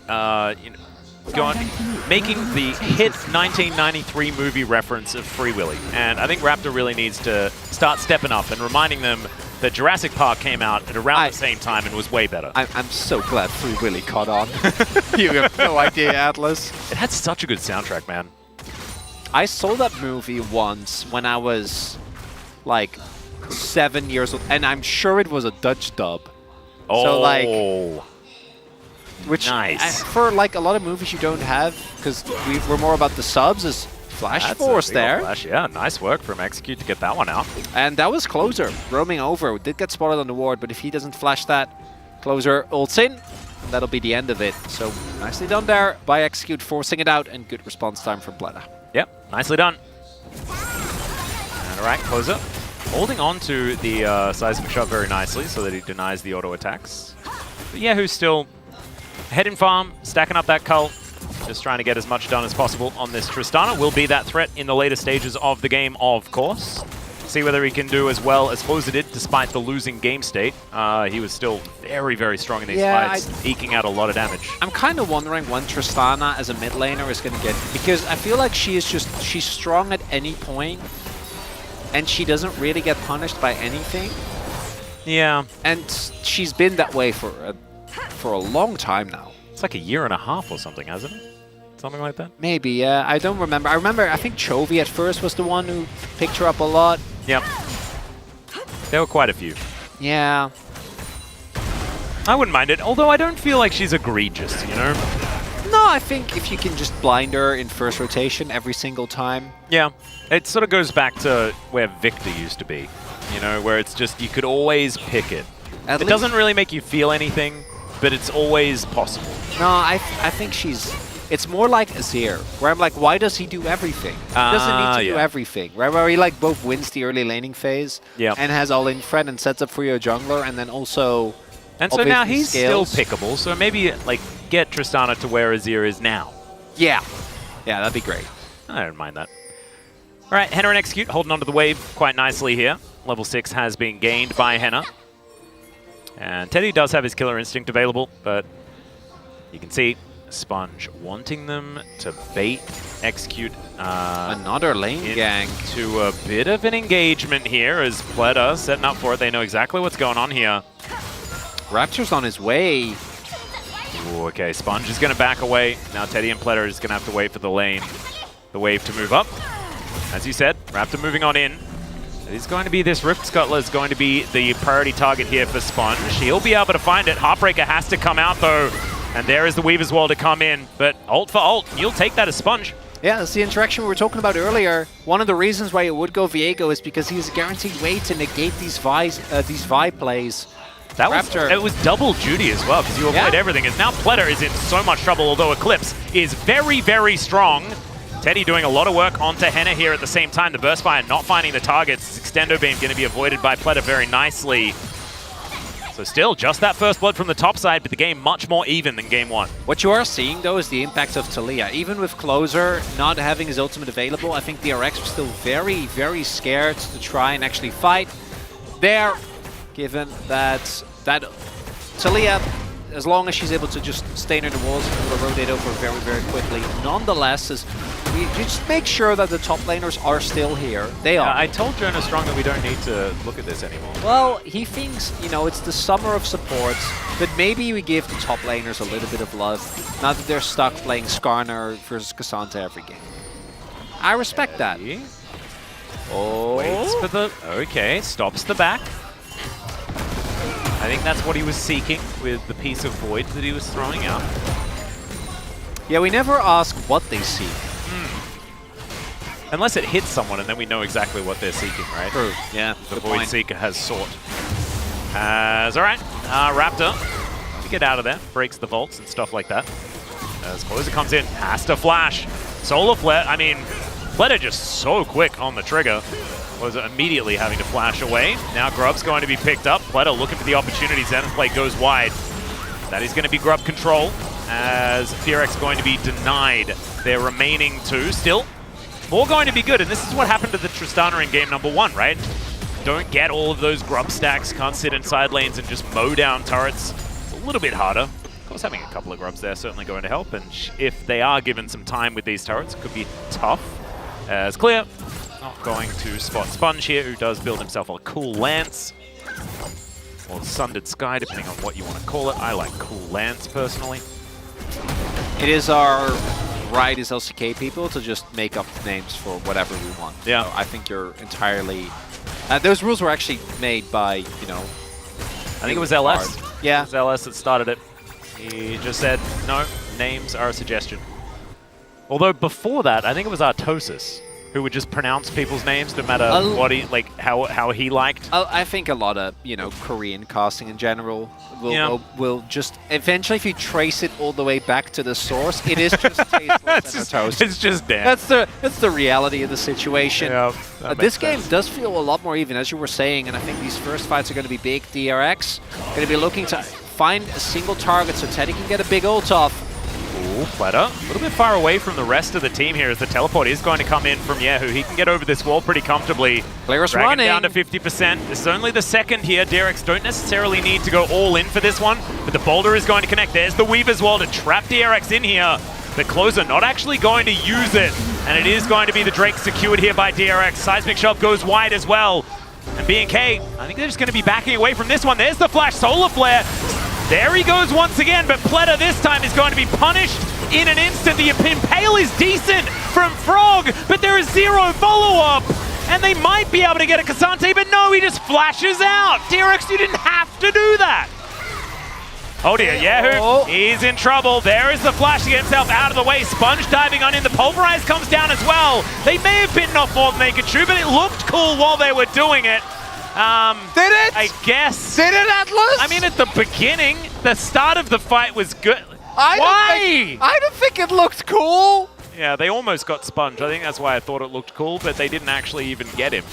the hit 1993 movie reference of Free Willy. And I think Raptor really needs to start stepping up and reminding them that Jurassic Park came out at around the same time and was way better. I'm so glad Free Willy caught on. You have no idea, Atlas. It had such a good soundtrack, man. I saw that movie once when I was like 7 years old, and I'm sure it was a Dutch dub. Oh, so like, which nice. For like a lot of movies you don't have, because we're more about the subs, is Flash Force there. Flash, yeah, nice work from Execute to get that one out. And that was Closer roaming over. Did get spotted on the ward, but if he doesn't flash that, Closer ults in, and that'll be the end of it. So nicely done there by Execute, forcing it out, and good response time from Bleda. Yep, nicely done. And all right, Closer. Holding on to the Seismic Shot very nicely so that he denies the auto attacks. But yeah, who's still heading farm, stacking up that cult, just trying to get as much done as possible on this Tristana. Will be that threat in the later stages of the game, of course. See whether he can do as well as Foza did, despite the losing game state. He was still very, very strong in these fights, eking out a lot of damage. I'm kind of wondering when Tristana as a mid laner is going to get, because I feel like she's strong at any point. and she doesn't really get punished by anything. Yeah. And she's been that way for a long time now. It's like a year and a half or something, hasn't it? Something like that? Maybe, yeah. I don't remember. I think Chovy at first was the one who picked her up a lot. Yep. There were quite a few. Yeah. I wouldn't mind it, although I don't feel like she's egregious, you know? No, I think if you can just blind her in first rotation every single time. Yeah. It sort of goes back to where Victor used to be, you know, where it's just you could always pick it. It doesn't really make you feel anything, but it's always possible. No, I think it's more like Azir, where I'm like, why does he do everything? He doesn't need to do everything, right? Where he like both wins the early laning phase and has all-in threat and sets up for your jungler, and then also... And so now he's still pickable, so maybe like get Tristana to where Azir is now. Yeah. Yeah, that'd be great. I don't mind that. All right, Henna and Execute holding onto the wave quite nicely here. Level 6 has been gained by Henna. And Teddy does have his Killer Instinct available, but you can see Sponge wanting them to bait Execute another lane gang to a bit of an engagement here as Pleta setting up for it. They know exactly what's going on here. Rapture's on his way. Ooh, okay, Sponge is going to back away. Now Teddy and Pleta are just going to have to wait for the wave to move up. As you said, Raptor moving on in. It is going to be this Rift Scuttler is going to be the priority target here for Sponge. He'll be able to find it. Heartbreaker has to come out though. And there is the Weaver's Wall to come in. But ult for ult, you'll take that as Sponge. Yeah, that's the interaction we were talking about earlier. One of the reasons why it would go Viego is because he's a guaranteed way to negate these Vi plays. It was double duty as well, because you avoid everything. And now Pleta is in so much trouble, although Eclipse is very, very strong. Teddy doing a lot of work onto Henna here at the same time. The Burst Fire not finding the targets. Extendo Beam going to be avoided by Pleta very nicely. So still, just that first blood from the top side, but the game much more even than game one. What you are seeing, though, is the impact of Taliyah. Even with Closer not having his ultimate available, I think DRX was still very, very scared to try and actually fight there, given that Taliyah, as long as she's able to just stay near the walls, will rotate over very, very quickly. Nonetheless, you just make sure that the top laners are still here. They are. I told Jonas Strong that we don't need to look at this anymore. Well, he thinks, you know, it's the summer of supports, but maybe we give the top laners a little bit of love, now that they're stuck playing Skarner versus Cassandra every game. I respect that. Oh. Waits for the... Okay, stops the back. I think that's what he was seeking with the piece of void that he was throwing out. Yeah, we never ask what they seek. Unless it hits someone, and then we know exactly what they're seeking, right? True. Yeah. The Void Seeker has sought. All right, Raptor, to get out of there, breaks the vaults and stuff like that. As Closer comes in, has to flash. Solar Flare, I mean, Pleta just so quick on the trigger. Was immediately having to flash away. Now Grub's going to be picked up. Pleta looking for the opportunity. Zenith play goes wide. That is going to be Grub control, as FearX going to be denied their remaining two. Still, more going to be good, and this is what happened to the Tristana in game number one, right? Don't get all of those Grub stacks, can't sit in side lanes and just mow down turrets. It's a little bit harder. Of course, having a couple of Grubs there certainly going to help, and if they are given some time with these turrets, it could be tough. As Clear, not going to spot Sponge here, who does build himself a cool lance. Or Sundered Sky, depending on what you want to call it. I like cool lance, personally. It is our right as LCK people to just make up names for whatever we want. Yeah. So I think you're entirely... those rules were actually made by, you know... I think it was LS. Yeah. It was LS that started it. He just said, no, names are a suggestion. Although before that, I think it was Artosis who would just pronounce people's names no matter what he, like, how he liked. I think a lot of, you know, Korean casting in general will just eventually, if you trace it all the way back to the source, it is just tasteless and toast. It's just dead. That's the reality of the situation. Yeah, this game does feel a lot more even, as you were saying, and I think these first fights are going to be big. DRX going to be looking to find a single target so Teddy can get a big ult off. Ooh, Pleta, a little bit far away from the rest of the team here as the teleport is going to come in from Yahoo. He can get over this wall pretty comfortably. Players Drag running. him down to 50%. This is only the second here. DRX don't necessarily need to go all in for this one, but the boulder is going to connect. There's the Weaver's Wall to trap DRX in here. but Closer not actually going to use it. And it is going to be the Drake secured here by DRX. Seismic Shove goes wide as well. And BNK, I think they're just going to be backing away from this one. There's the flash, Solar Flare. There he goes once again, but Pleta this time is going to be punished in an instant. The Impale is decent from Frog, but there is zero follow-up. And they might be able to get a Cassante, but no, he just flashes out. DRX, you didn't have to do that. Oh dear, Yahoo, he's in trouble. There is the flash to get himself out of the way. Sponge diving on in, the Pulverize comes down as well. They may have bitten off more than they could chew, but it looked cool while they were doing it. Did it? I guess. Did it, Atlas? I mean, at the beginning, the start of the fight was good. I don't think it looked cool. Yeah, they almost got Sponge. I think that's why I thought it looked cool, but they didn't actually even get him.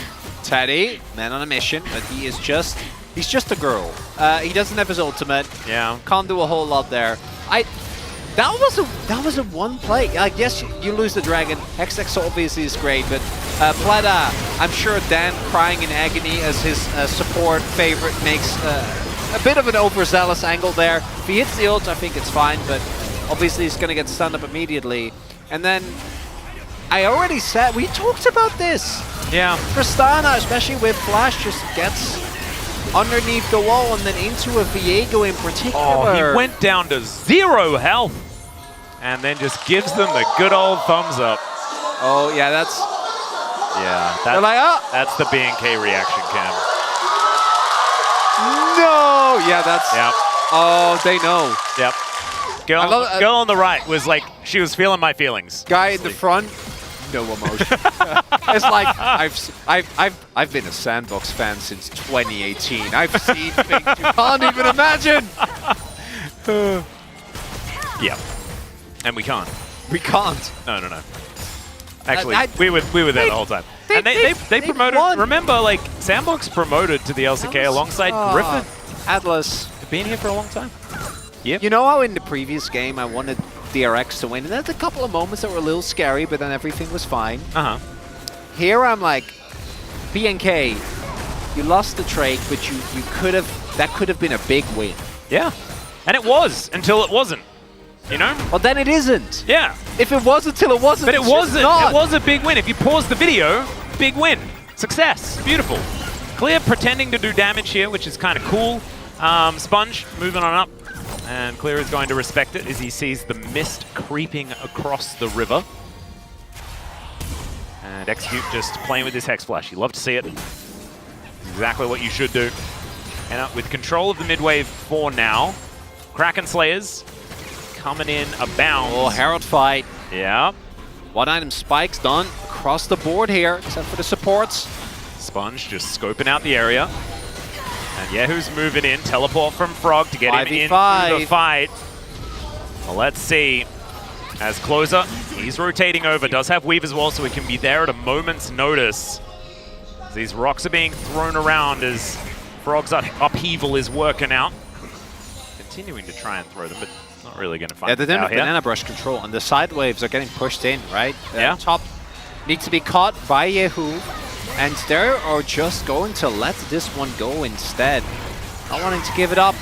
Teddy, man on a mission, but he's just a girl. He doesn't have his ultimate. Yeah. Can't do a whole lot there. That was a one play. Like, yes, you lose the dragon. Hextech obviously is great, but Pleta, I'm sure Dan crying in agony as his support favorite makes a bit of an overzealous angle there. If he hits the ult, I think it's fine, but obviously he's going to get stunned up immediately. And then I already said, we talked about this. Yeah. Tristana, especially with Flash, just gets underneath the wall and then into a Viego in particular. Oh, he went down to 0 health and then just gives them the good old thumbs up. Oh, yeah, that's... Yeah, they're like, oh. That's the BNK reaction cam. No! Yeah, that's... Yep. Oh, they know. Yep. Girl on the right was like, she was feeling my feelings. Guy in the front, no emotion. It's like, I've been a Sandbox fan since 2018. I've seen things you can't even imagine. Yeah. And we can't. We can't. No. Actually, we were there the whole time. And they promoted, won. Remember, like, Sandbox promoted to the LCK alongside Griffin. Atlas. They've been here for a long time. Yep. You know how in the previous game I wanted DRX to win, and there's a couple of moments that were a little scary, but then everything was fine. Here I'm like, BNK, you lost the Drake, but you could have, that could have been a big win. Yeah, and it was, until it wasn't, you know? Well, then it isn't. Yeah. If it was until it wasn't, but it wasn't. It was a big win. If you pause the video, big win. Success. Beautiful. Clear pretending to do damage here, which is kind of cool. Sponge moving on up. And Clear is going to respect it as he sees the mist creeping across the river. And Execute just playing with his Hex Flash. You love to see it. Exactly what you should do. And up with control of the mid-wave for now. Kraken Slayers coming in abound. Oh, Herald fight. Yeah. One item spikes done across the board here, except for the supports. Sponge just scoping out the area. And Yahoo's moving in, teleport from Frog to get him into the fight. Well, let's see. As Closer, he's rotating over, does have Weave as well, so he can be there at a moment's notice. These rocks are being thrown around as Frog's upheaval is working out. Continuing to try and throw them, but not really going to find they don't have Banana Brush control, and the side waves are getting pushed in, right? Yeah. Top needs to be caught by Yahoo. And they are just going to let this one go instead. Not wanting to give it up.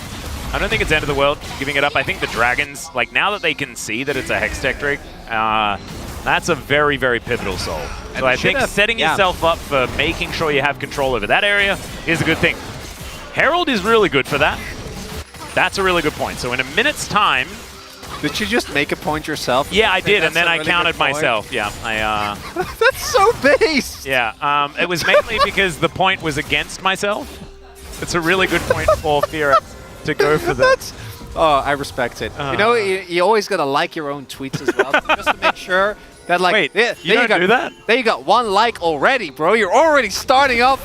I don't think it's end of the world giving it up. I think the Dragons, like now that they can see that it's a Hextech Drake, that's a very, very pivotal soul. So I think setting yourself up for making sure you have control over that area is a good thing. Herald is really good for that. That's a really good point. So in a minute's time... Did you just make a point yourself? Yeah, I did, and then I counted myself. Yeah, That's so base! Yeah, it was mainly because the point was against myself. It's a really good point for FearX to go for that. Oh, I respect it. You know, you always gotta like your own tweets as well, just to make sure that, like... Wait, you don't do that? There you got one like already, bro. You're already starting up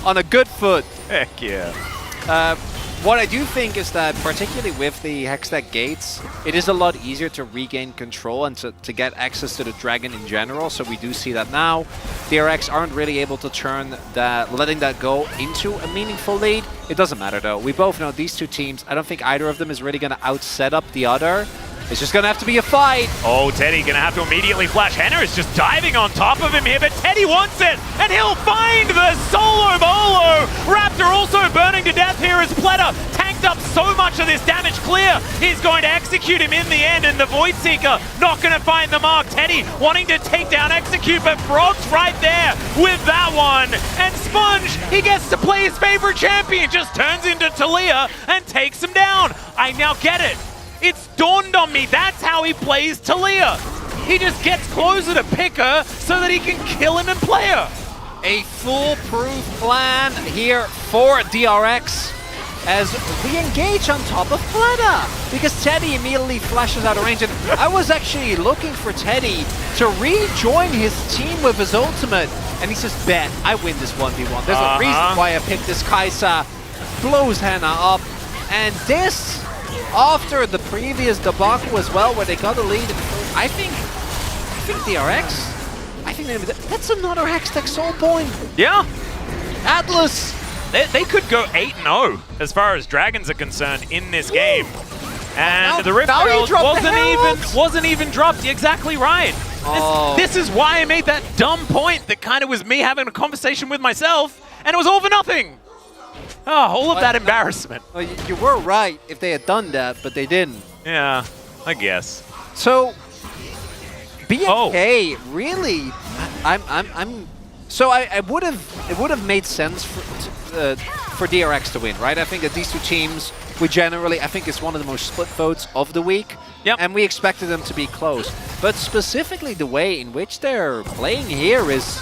on a good foot. Heck yeah. What I do think is that, particularly with the Hextech gates, it is a lot easier to regain control and to get access to the dragon in general, so we do see that now. DRX aren't really able to turn that, letting that go into a meaningful lead. It doesn't matter though. We both know these two teams, I don't think either of them is really going to out-set up the other. It's just going to have to be a fight. Oh, Teddy going to have to immediately flash. Henner is just diving on top of him here, but Teddy wants it, and he'll find the solo bolo. Raptor also burning to death here as Pleta tanks picked up so much of this damage clear. He's going to execute him in the end, and the Void Seeker not going to find the mark. Teddy wanting to take down Execute, but Frog's right there with that one. And Sponge, he gets to play his favorite champion, just turns into Talia and takes him down. I now get it. It's dawned on me, that's how he plays Talia. He just gets closer to pick her so that he can kill him and play her. A foolproof plan here for DRX as we engage on top of Fleta, because Teddy immediately flashes out of range. And I was actually looking for Teddy to rejoin his team with his ultimate, and he says, bet, I win this 1v1. There's a reason why I picked this Kai'Sa. Blows Hannah up, and this, after the previous debacle as well, where they got the lead, I think DRX, that's another Hextech soul point. Yeah. Atlas. They could go 8-0 as far as Dragons are concerned in this game. And the Rift Herald wasn't even dropped. Exactly right. This is why I made that dumb point that kind of was me having a conversation with myself, and it was all for nothing. Oh, all of that embarrassment. Well, you were right if they had done that, but they didn't. Yeah, I guess. So BNK really, it would have made sense for DRX to win, right? I think that these two teams, I think it's one of the most split votes of the week. Yep. And we expected them to be close. But specifically the way in which they're playing here is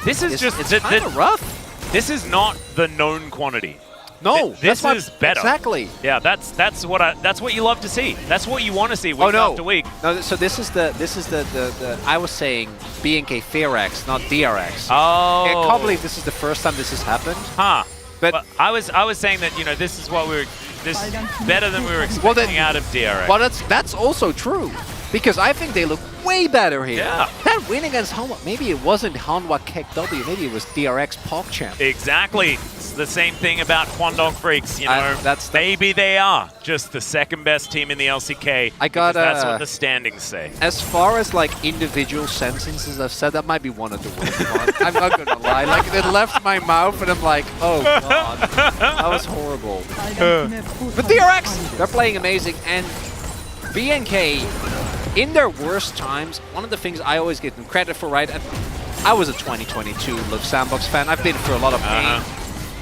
kind of rough. This is not the known quantity. No, this is better. Exactly. Yeah, that's what you love to see. That's what you want to see week after week. No, so this is the I was saying BNK FearX, not DRX. Oh. I can't believe this is the first time this has happened. Huh. But I was saying that, this is what this is better than we were expecting out of DRX. Well, that's also true, because I think they look way better here. Yeah. That win against Hanwha, maybe it wasn't Hanwha KW, maybe it was DRX PogChamp. Exactly. It's the same thing about Kwangdong Freaks, maybe they are just the second best team in the LCK. That's what the standings say. As far as individual sentences I've said, that might be one of the worst ones. I'm not gonna lie. It left my mouth and I'm like, oh god, that was horrible. But DRX, they're playing amazing, and BNK, in their worst times, one of the things I always give them credit for, right? And I was a 2022 Live Sandbox fan. I've been through a lot of pain.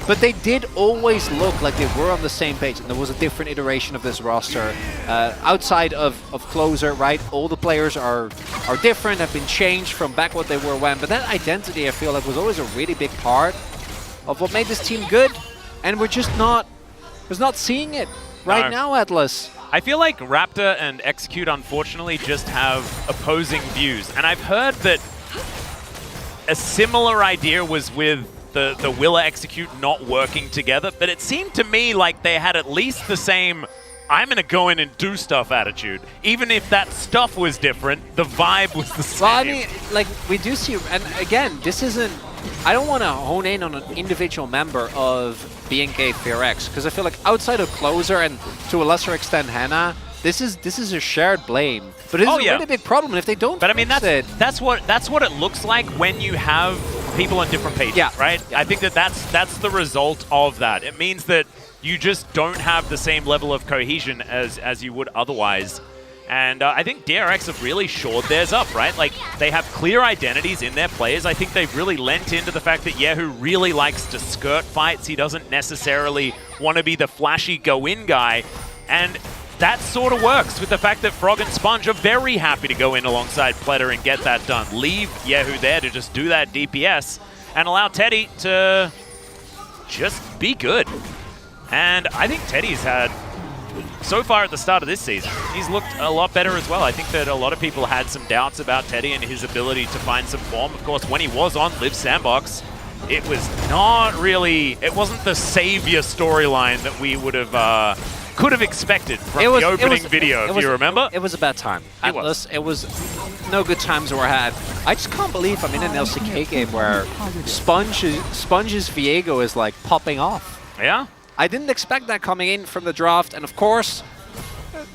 But they did always look like they were on the same page, and there was a different iteration of this roster. Outside of Closer, right? All the players are different, have been changed from back what they were when. But that identity, I feel like, was always a really big part of what made this team good. And we're just not seeing it right now, Atlas. I feel like Raptor and Execute, unfortunately, just have opposing views. And I've heard that a similar idea was with the Willa Execute not working together, but it seemed to me like they had at least the same I'm going to go in and do stuff attitude. Even if that stuff was different, the vibe was the same. Well, I mean, we do see, and again, this isn't, I don't want to hone in on an individual member of BNK FearX, because I feel like outside of Closer and to a lesser extent Hannah, this is a shared blame. But it's a really big problem if they don't. But I mean, that's what it looks like when you have people on different pages, right? I think that's the result of that. It means that you just don't have the same level of cohesion as you would otherwise. And I think DRX have really shored theirs up, right? They have clear identities in their players. I think they've really lent into the fact that Yehu really likes to skirt fights. He doesn't necessarily want to be the flashy go-in guy. And that sort of works with the fact that Frog and Sponge are very happy to go in alongside Pleta and get that done. Leave Yehu there to just do that DPS and allow Teddy to just be good. And I think Teddy's had, so far at the start of this season, he's looked a lot better as well. I think that a lot of people had some doubts about Teddy and his ability to find some form. Of course, when he was on Live Sandbox, it was not really, it wasn't the savior storyline that we would have, could have expected from the opening video, if you remember. It was a bad time. Atlas, it was no good times were had. I just can't believe I'm in an LCK game where Sponge's Viego is popping off. Yeah? I didn't expect that coming in from the draft, and of course,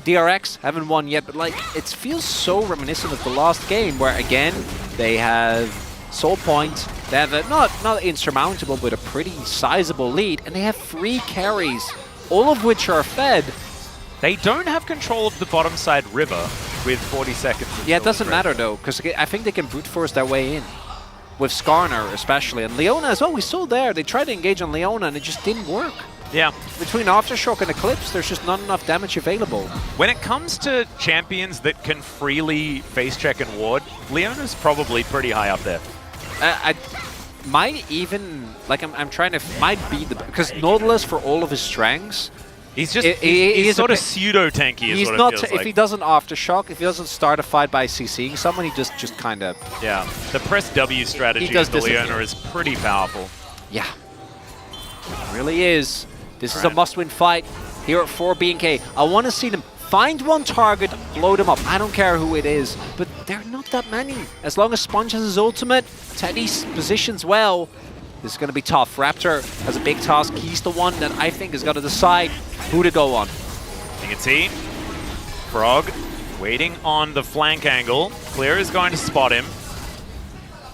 DRX haven't won yet, but it feels so reminiscent of the last game where, again, they have Soul Point, they have a not insurmountable, but a pretty sizable lead, and they have 3 carries all of which are fed. They don't have control of the bottom side river with 40 seconds. Yeah, it doesn't matter though, because I think they can brute force their way in. With Skarner especially, and Leona as well, we saw there. They tried to engage on Leona and it just didn't work. Yeah. Between Aftershock and Eclipse, there's just not enough damage available. When it comes to champions that can freely face check and ward, Leona's probably pretty high up there. I might even, like I'm trying to, might be the, because Nautilus for all of his strengths, he's just, he's sort of pseudo-tanky is he's what not, it feels if like. he doesn't Aftershock, if he doesn't start a fight by CCing someone, he just kind of... Yeah, the press W strategy of the Leona is pretty powerful. Yeah, it really is. This is a must-win fight here at 4BNK. I want to see them find one target, blow them up. I don't care who it is, but there are not that many. As long as Sponge has his ultimate, Teddy's positions well. This is going to be tough. Raptor has a big task. He's the one that I think is going to decide who to go on. You can see Frog waiting on the flank angle. Clear is going to spot him.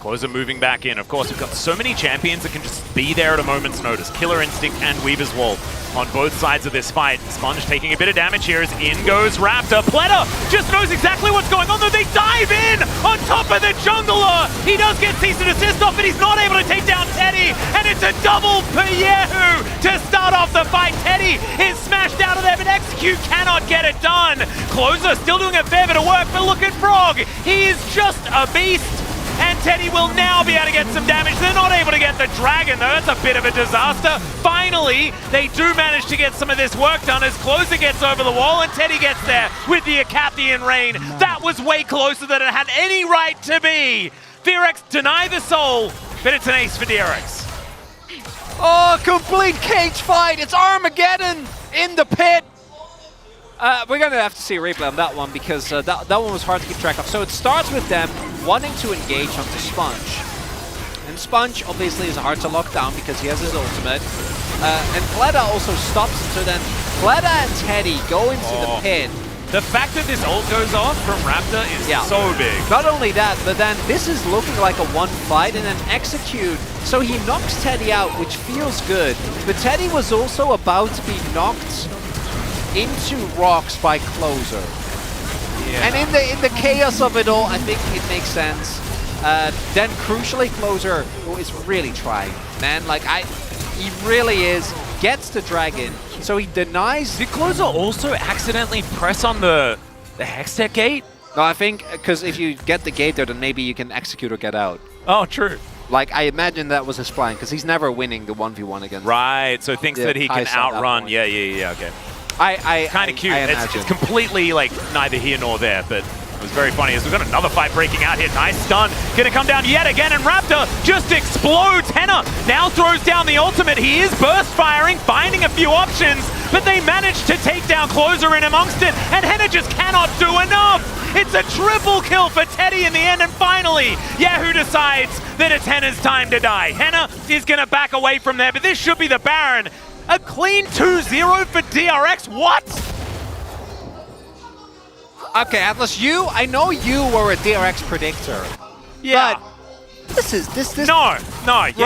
Closer moving back in. Of course, we've got so many champions that can just be there at a moment's notice. Killer Instinct and Weaver's Wall on both sides of this fight. Sponge taking a bit of damage here as in goes Raptor. Pleta just knows exactly what's going on, though. They dive in on top of the jungler. He does get cease and desist off, but he's not able to take down Teddy. And it's a double for Yahoo to start off the fight. Teddy is smashed out of there, but Execute cannot get it done. Closer still doing a fair bit of work, but look at Frog. He is just a beast. And Teddy will now be able to get some damage. They're not able to get the dragon, though. That's a bit of a disaster. Finally, they do manage to get some of this work done as Closer gets over the wall and Teddy gets there with the Acathian Rain. That was way closer than it had any right to be. FearX deny the soul, but it's an ace for DRX. Oh, complete cage fight. It's Armageddon in the pit. We're going to have to see a replay on that one because that one was hard to keep track of. So it starts with them wanting to engage onto Sponge. And Sponge obviously is hard to lock down because he has his ultimate. And Pleta also stops it. So then Pleta and Teddy go into the pit. The fact that this ult goes off from Raptor is so big. Not only that, but then this is looking like a one fight and then Execute. So he knocks Teddy out, which feels good. But Teddy was also about to be knocked into rocks by Closer. Yeah. And in the chaos of it all, I think it makes sense. Then crucially, Closer is really trying, man. Like he really is. Gets the dragon, so he denies. Did Closer also accidentally press on the Hextech gate? No, I think because if you get the gate there, then maybe you can Execute or get out. Oh, true. Like, I imagine that was his plan, because he's never winning the 1v1 against. Right, so thinks that he can outrun. Yeah, okay. Kind of cute. It's completely like neither here nor there, but it was very funny as we've got another fight breaking out here. Nice stun. Gonna come down yet again, and Raptor just explodes. Henna now throws down the ultimate. He is burst firing, finding a few options, but they managed to take down Closer in amongst it, and Henna just cannot do enough. It's a triple kill for Teddy in the end, and finally, Yahoo decides that it's Henna's time to die. Henna is gonna back away from there, but this should be the Baron. A clean 2-0 for DRX. What? Okay, Atlas, I know you were a DRX predictor. Yeah. But this is No. Right?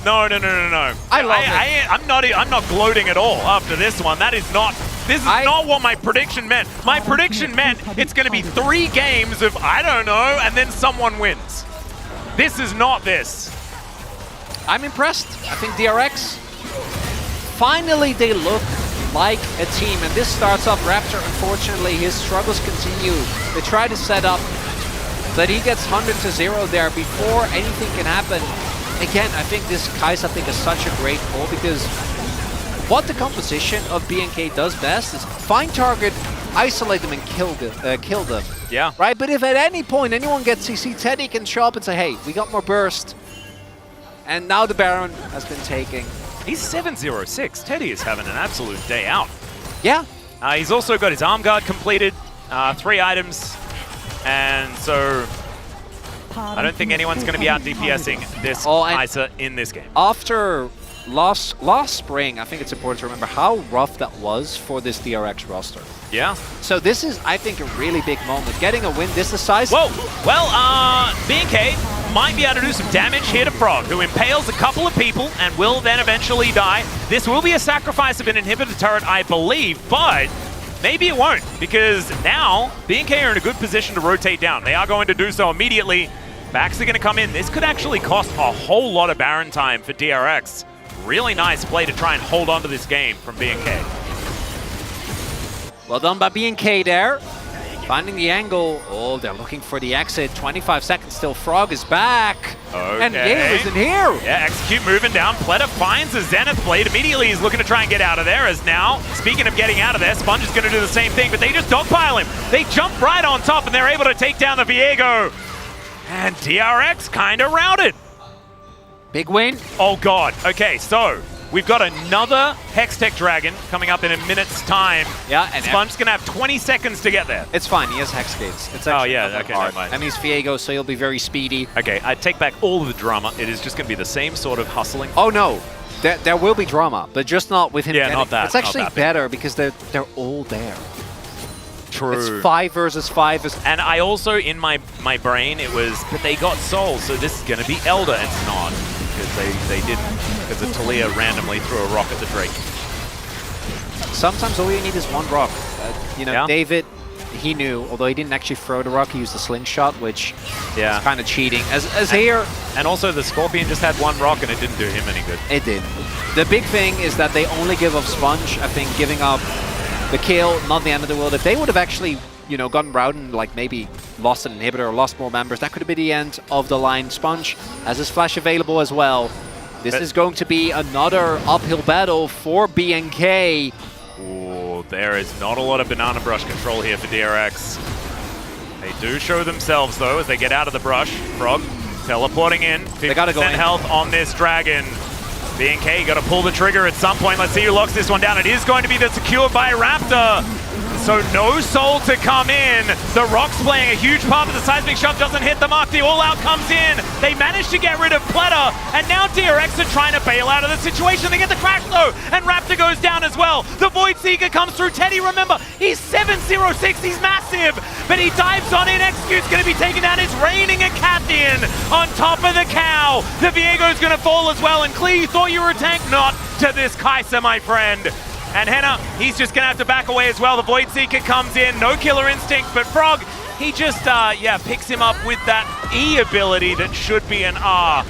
No. I love it. I'm not gloating at all after this one. This is not what my prediction meant. My prediction meant it's going to be 3 games of I don't know, and then someone wins. This is not this. I'm impressed. I think DRX, finally they look like a team, and this starts off Raptor. Unfortunately, his struggles continue. They try to set up that he gets 100-0 there before anything can happen. Again, I think this Kai'Sa pick is such a great call because what the composition of BNK does best is find target, isolate them, and kill them. Yeah. Right? But if at any point anyone gets CC, Teddy can show up and say, hey, we got more burst. And now the Baron has been taking. He's 7-0-6. Teddy is having an absolute day out. Yeah. He's also got his arm guard completed, 3 items. And so I don't think anyone's going to be out DPSing this Kai'Sa in this game. After last spring, I think it's important to remember how rough that was for this DRX roster. Yeah. So this is, I think, a really big moment. Getting a win this size. Whoa! Well, BNK might be able to do some damage here to Frog, who impales a couple of people and will then eventually die. This will be a sacrifice of an inhibitor turret, I believe, but maybe it won't, because now B&K are in a good position to rotate down. They are going to do so immediately. Backs are going to come in. This could actually cost a whole lot of Baron time for DRX. Really nice play to try and hold on to this game from B&K. Well done by B&K there. Finding the angle. Oh, they're looking for the exit. 25 seconds still. Frog is back. Okay. And Gale is in here. Yeah, Execute moving down. Pleta finds a Zenith Blade. Immediately he's looking to try and get out of there, as now, speaking of getting out of there, Sponge is going to do the same thing, but they just dogpile him. They jump right on top and they're able to take down the Viego. And DRX kind of routed. Big win. Oh god. Okay, so we've got another Hextech Dragon coming up in a minute's time. Yeah, and Sponge's gonna have 20 seconds to get there. It's fine, he has Hex Gates. It's oh yeah, okay, hard. never mind. And he's Viego, so he'll be very speedy. Okay, I take back all of the drama. It is just gonna be the same sort of hustling. Oh no, there will be drama, but just not with him. Yeah, not that. It's actually better because they're all there. True. It's 5 versus 5. And I also, in my brain, it was, but they got Soul, so this is gonna be Elder. It's not, because they didn't. Because the Talia randomly threw a rock at the Drake. Sometimes all you need is one rock. You know, Yeah. David, he knew, although he didn't actually throw the rock, he used the slingshot, which is kind of cheating. As here... And also the Scorpion just had one rock and it didn't do him any good. It did. The big thing is that they only give up Sponge. I think giving up the kill, not the end of the world. If they would have actually, you know, gotten routed and like maybe lost an inhibitor or lost more members, that could have been the end of the line. Sponge has his flash available as well. This is going to be another uphill battle for B&K. Ooh, there is not a lot of banana brush control here for DRX. They do show themselves though as they get out of the brush. Frog teleporting in. 50% health on this dragon. B&K got to pull the trigger at some point. Let's see who locks this one down. It is going to be the secured by Raptor. So no soul to come in. The rock's playing a huge part, but the seismic shot doesn't hit the mark. The all-out comes in. They managed to get rid of Pleta, and now DRX are trying to bail out of the situation. They get the crash though, and Raptor goes down as well. The Void Seeker comes through. Teddy, remember, he's 706. He's massive, but he dives on in. Execute's going to be taken down. It's raining a Cathian on top of the cow. The Viego's going to fall as well, and Clee, you thought you were a tank? Not to this Kai'Sa, my friend. And Henna, he's just going to have to back away as well. The Void Seeker comes in, no killer instinct, but Frog, he just, picks him up with that E ability that should be an R.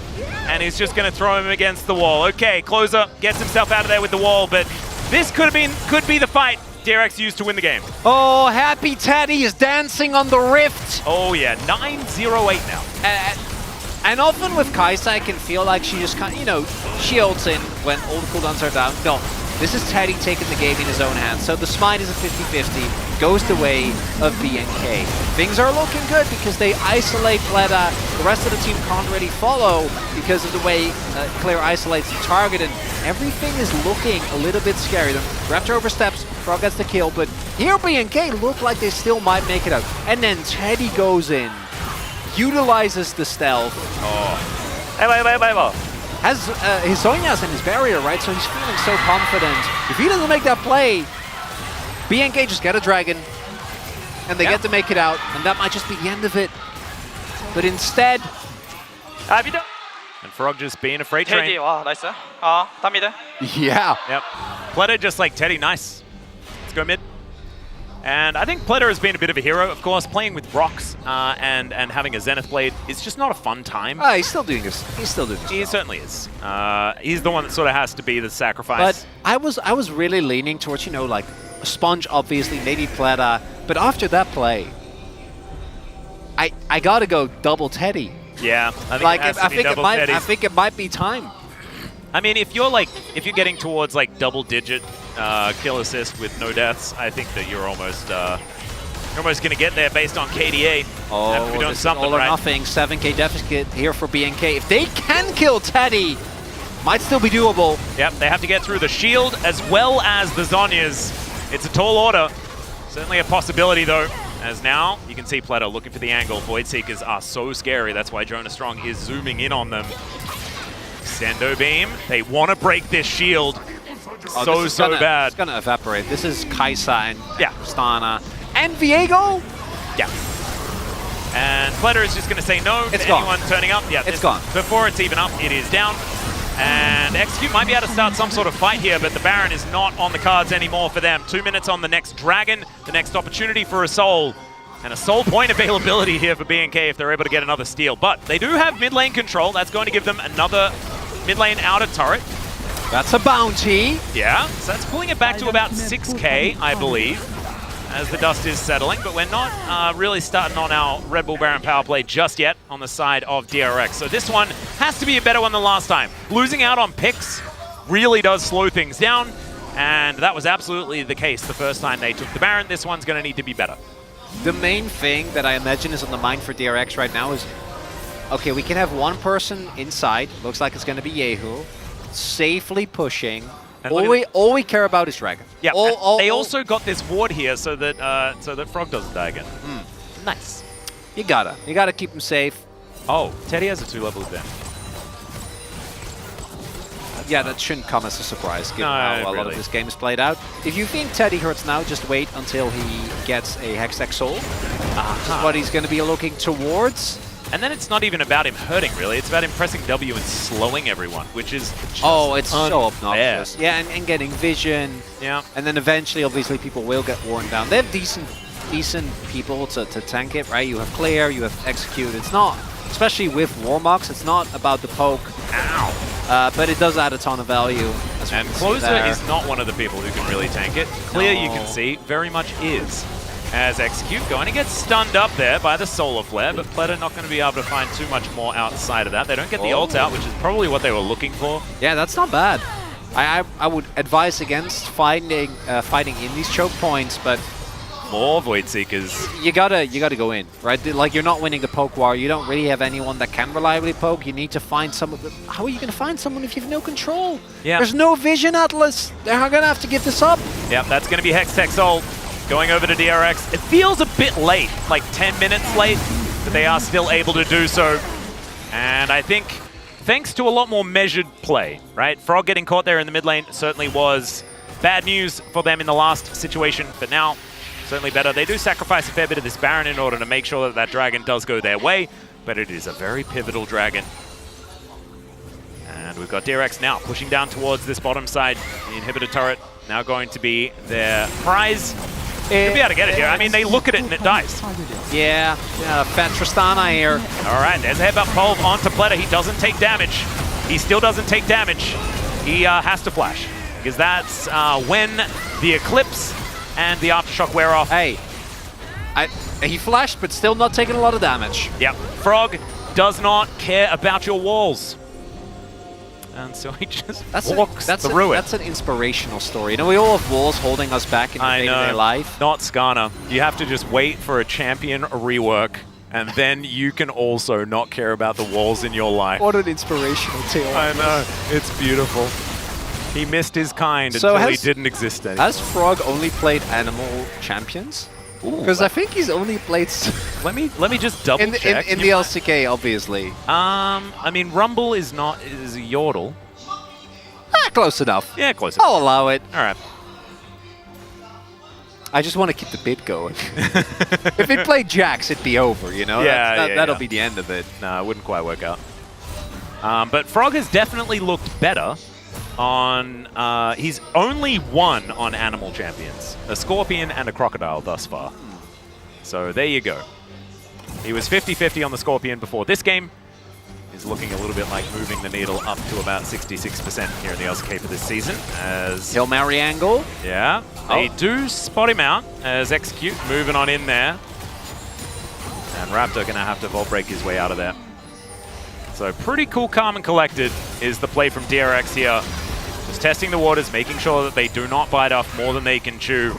And he's just going to throw him against the wall. Okay, Closer gets himself out of there with the wall, but this could be the fight DRX used to win the game. Oh, Happy Teddy is dancing on the rift. Oh yeah, 9-0-8 now. And often with Kai'Sa, I can feel like she just kind of, you know, she ults in when all the cooldowns are down. No, this is Teddy taking the game in his own hands. So the smite is a 50-50, goes the way of B&K. Things are looking good because they isolate Pleta. The rest of the team can't really follow because of the way Claire isolates the target, and everything is looking a little bit scary. The Raptor oversteps, Frog gets the kill, but here B&K look like they still might make it out. And then Teddy goes in, utilizes the stealth. Has his Zhonya's in his barrier, right? So he's feeling so confident. If he doesn't make that play, B&K just get a dragon, and they get to make it out, and that might just be the end of it. But instead... And Frog just being a freight train. Teddy, 와, 나이스. 답니다. Yeah. Yep. Pleta just like Teddy, nice. Let's go mid. And I think Pleta has been a bit of a hero, of course. Playing with rocks and having a Zenith Blade is just not a fun time. He's still doing this. He's still doing this. He certainly is. He's the one that sort of has to be the sacrifice. But I was really leaning towards, you know, like Sponge, obviously, maybe Pleta. But after that play, I gotta go double Teddy. Yeah, I think it might be time. I mean, if you're getting towards like double-digit kill assist with no deaths, I think that you're almost going to get there based on KDA. Oh, have to be doing this something, is all or right? nothing. 7k deficit here for B&K. If they can kill Teddy, might still be doable. Yep, they have to get through the shield as well as the Zhonya's. It's a tall order. Certainly a possibility though. As now, you can see Pleta looking for the angle. Void Seekers are so scary. That's why Jonas Strong is zooming in on them. Extendo Beam. They want to break this shield so bad. It's going to evaporate. This is Kai'Sa and Stana. And Viego? Yeah. And Flutter is just going to say no to anyone turning up. Yeah, it's gone. Before it's even up, it is down. And Execute might be able to start some sort of fight here, but the Baron is not on the cards anymore for them. 2 minutes on the next Dragon, the next opportunity for a Soul. And a Soul point availability here for BNK if they're able to get another steal. But they do have mid lane control. That's going to give them another mid lane outer turret. That's a bounty. Yeah, so that's pulling it back to about 6k, I believe, as the dust is settling. But we're not really starting on our Red Bull Baron power play just yet on the side of DRX. So this one has to be a better one than last time. Losing out on picks really does slow things down, and that was absolutely the case the first time they took the Baron. This one's going to need to be better. The main thing that I imagine is on the mind for DRX right now is, okay, we can have one person inside, looks like it's going to be Yehu, safely pushing. All we care about is Dragon. Yeah, they also got this ward here so that Frog doesn't die again. Nice. You gotta keep him safe. Oh, Teddy has a 2-level advantage. Yeah, that shouldn't come as a surprise, given how a lot of this game is played out. If you think Teddy hurts now, just wait until he gets a Hextech Soul. Just what he's going to be looking towards. And then it's not even about him hurting, really. It's about him pressing W and slowing everyone, which is just it's so obnoxious. Yeah, and getting vision. Yeah. And then eventually, obviously, people will get worn down. They have decent people to tank it, right? You have Clear, you have Execute. It's not, especially with Warmox, it's not about the poke. Ow. But it does add a ton of value. And Closer is not one of the people who can really tank it. Clear, you can see, very much is. As Execute going to get stunned up there by the Solar Flare, but Pleta not going to be able to find too much more outside of that. They don't get the ult out, which is probably what they were looking for. Yeah, that's not bad. I would advise against fighting in these choke points, but more Void Seekers. You gotta go in, right? Like, you're not winning the poke war. You don't really have anyone that can reliably poke. You need to find someone. How are you gonna find someone if you have no control? Yeah. There's no vision, Atlas. They're gonna have to give this up. Yep, that's gonna be Hextech Soul going over to DRX. It feels a bit late, like 10 minutes late, but they are still able to do so. And I think thanks to a lot more measured play, right? Frog getting caught there in the mid lane certainly was bad news for them in the last situation, but now certainly better. They do sacrifice a fair bit of this Baron in order to make sure that that Dragon does go their way, but it is a very pivotal Dragon. And we've got DRX now pushing down towards this bottom side. The inhibitor turret now going to be their prize. You'll be able to get it here. I mean, they look at it and it dies. Yeah, Fat Tristana here. All right, there's a headbutt pulve onto Pleta. He doesn't take damage. He still doesn't take damage. He has to flash, because that's when the Eclipse and the Aftershock wear off. Hey, he flashed, but still not taking a lot of damage. Yep, Frog does not care about your walls. And so he just walks through it. That's an inspirational story. You know, we all have walls holding us back in day-to-day life. Not Skarner. You have to just wait for a champion rework, and then you can also not care about the walls in your life. What an inspirational tale. I know. It's beautiful. He missed his kind until he didn't exist anymore. Has Frog only played Animal Champions? Because I think he's only played... let me just double check. In the LCK, obviously. I mean, Rumble is a Yordle. Close enough. Yeah, close enough. I'll allow it. All right. I just want to keep the bid going. If it played Jax, it'd be over, you know? That'll be the end of it. No, it wouldn't quite work out. But Frog has definitely looked better on... he's only won on Animal Champions. A Scorpion and a Crocodile thus far. So there you go. He was 50-50 on the Scorpion before this game. He's looking a little bit like moving the needle up to about 66% here in the LCK for this season. As Hail Mary angle. Yeah. They do spot him out as Execute moving on in there. And Raptor going to have to Vault Break his way out of there. So pretty cool, calm and collected is the play from DRX here. Just testing the waters, making sure that they do not bite off more than they can chew.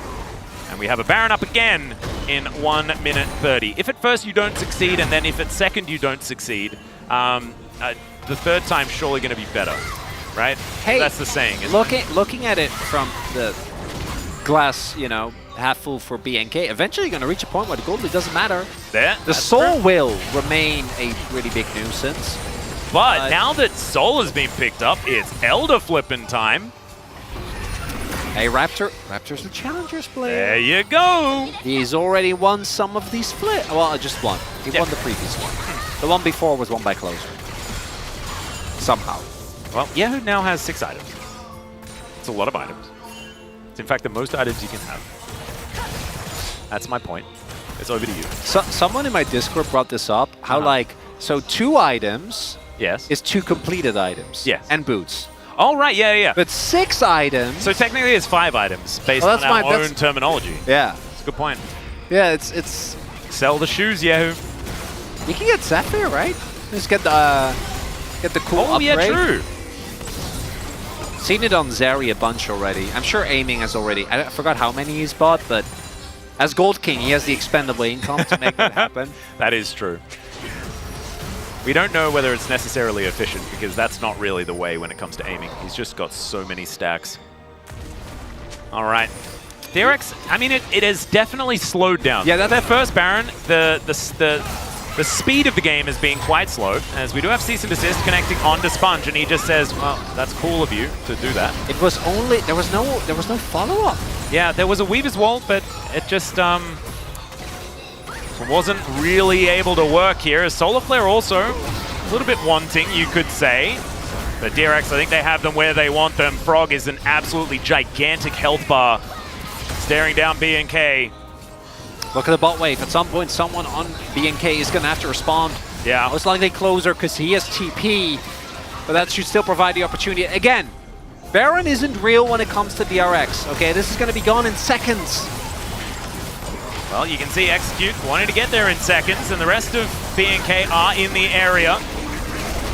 And we have a Baron up again in 1 minute 30. If at first you don't succeed, and then if at second you don't succeed, the third time's surely going to be better, right? Hey, that's the saying. Looking at it from the glass, you know, half full for BNK, eventually you're going to reach a point where the gold doesn't matter. The Soul will remain a really big nuisance. But now that Soul has been picked up, it's Elder flipping time. Hey, Raptor's the challenger split. There you go. He's already won some of these split. Well, just one. He won the previous one. The one before was won by closer. Somehow. Well, Yahoo now has 6 items. It's a lot of items. It's in fact the most items you can have. That's my point. It's over to you. So, someone in my Discord brought this up. How so 2 items is 2 completed items. Yes. And boots. Oh, right, yeah. But 6 items. So technically it's 5 items based on our own terminology. Yeah. It's a good point. Yeah, it's... Sell the shoes, Yahoo. You can get Zephyr, right? Just get the cool upgrade. Yeah, true. Seen it on Zeri a bunch already. I'm sure Aiming has already... I forgot how many he's bought, but as Gold King, he has the expendable income to make that happen. That is true. We don't know whether it's necessarily efficient, because that's not really the way when it comes to aiming. He's just got so many stacks. All right. DRX, I mean, it has definitely slowed down. Yeah, their first Baron, the speed of the game is being quite slow, as we do have Cease and Desist connecting onto Sponge, and he just says, well, that's cool of you to do that. It was only... There was no follow-up. Yeah, there was a Weaver's Wall, but it just... wasn't really able to work here. Solar Flare also a little bit wanting, you could say. But DRX, I think they have them where they want them. Frog is an absolutely gigantic health bar. Staring down BNK. Look at the bot wave. At some point, someone on BNK is going to have to respond. Yeah. Most likely closer because he has TP. But that should still provide the opportunity. Again, Baron isn't real when it comes to DRX. Okay, this is going to be gone in seconds. Well, you can see Execute wanting to get there in seconds, and the rest of BNK are in the area.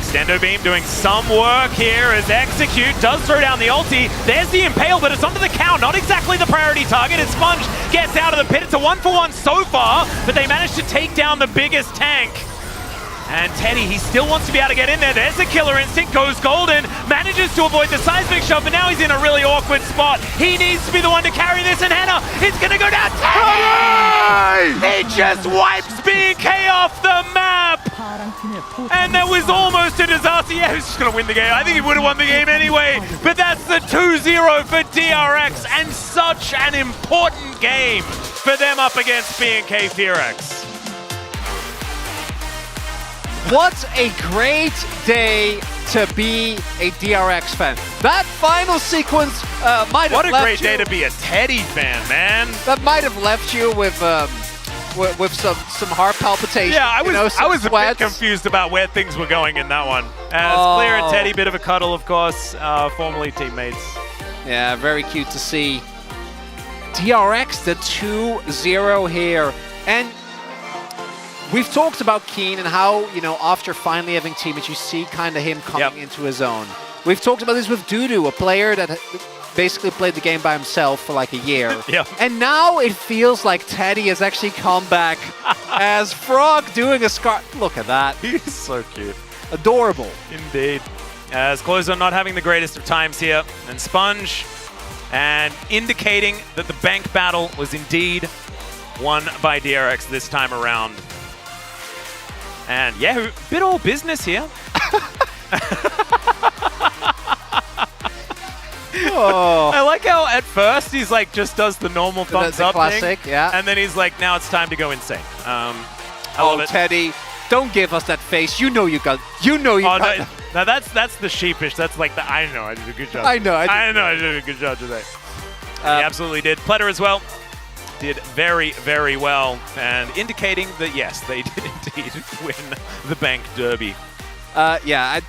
Extendo Beam doing some work here as Execute does throw down the ulti. There's the Impale, but it's onto the cow. Not exactly the priority target. As Sponge gets out of the pit. It's a 1-for-1 so far, but they managed to take down the biggest tank. And Teddy, he still wants to be able to get in there. There's the Killer Instinct, goes golden, manages to avoid the seismic shove, but now he's in a really awkward spot. He needs to be the one to carry this, and Henna, it's gonna go down. Teddy! He just wipes BNK off the map! And that was almost a disaster. Yeah, who's just gonna win the game? I think he would have won the game anyway, but that's the 2-0 for DRX, and such an important game for them up against BNK FearX. What a great day to be a DRX fan. That final sequence might have left you... What a great day to be a Teddy fan, man. That might have left you with some heart palpitations. Yeah, I was a sweats. bit confused about where things were going in that one. As Clear and Teddy, bit of a cuddle, of course, formerly teammates. Yeah, very cute to see. DRX, the 2-0 here. And we've talked about Keen and how, you know, after finally having teammates, you see kind of him coming into his own. We've talked about this with Dudu, a player that basically played the game by himself for like a year. And now it feels like Teddy has actually come back as Frog doing a scar. Look at that. He's so cute. Adorable. Indeed. As Closer not having the greatest of times here. And Sponge, and indicating that the bank battle was indeed won by DRX this time around. And Yahoo, bit all business here. I like how at first he's like just does the normal thumbs up classic, thing, yeah. and then he's like, now it's time to go insane. I love it. Teddy, don't give us that face. You know you got. No, that's the sheepish. That's like the I know I did a good job. I know I did a good job today. He absolutely did. Pletter as well did very, very well, and indicating that yes, they did indeed win the Bank Derby. Yeah,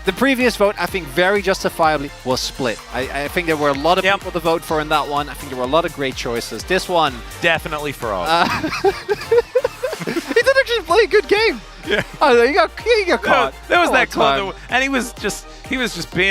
the previous vote, I think very justifiably, was split. I think there were a lot of people to vote for in that one. I think there were a lot of great choices. This one... Definitely Frog. He did actually play a good game. Yeah. Oh, he got caught. There was that call, and he was just being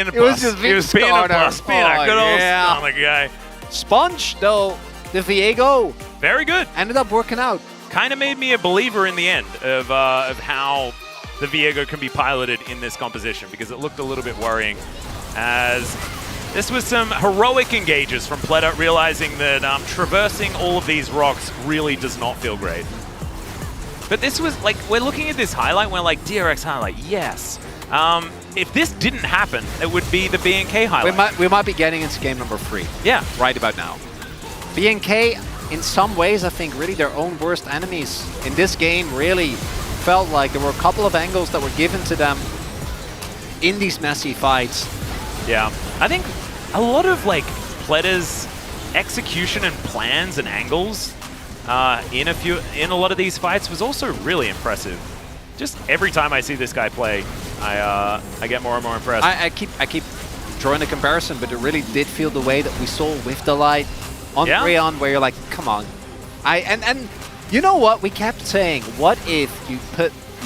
a bust. He was being a bust, being a good old stomach guy. Sponge, though, the Viego. Very good. Ended up working out. Kind of made me a believer in the end of how the Viego can be piloted in this composition, because it looked a little bit worrying, as this was some heroic engages from Pletter, realizing that traversing all of these rocks really does not feel great. But this was like, we're looking at this highlight, we're like, DRX highlight, yes. If this didn't happen, it would be the BNK highlight. We might be getting into game number 3. Yeah. Right about now. BNK, in some ways, I think really their own worst enemies in this game. Really felt like there were a couple of angles that were given to them in these messy fights. Yeah. I think a lot of like Pledder's execution and plans and angles in a lot of these fights was also really impressive. Just every time I see this guy play, I get more and more impressed. I keep drawing a comparison, but it really did feel the way that we saw with the light on Breon, where you're like, come on. And you know what? We kept saying, what if you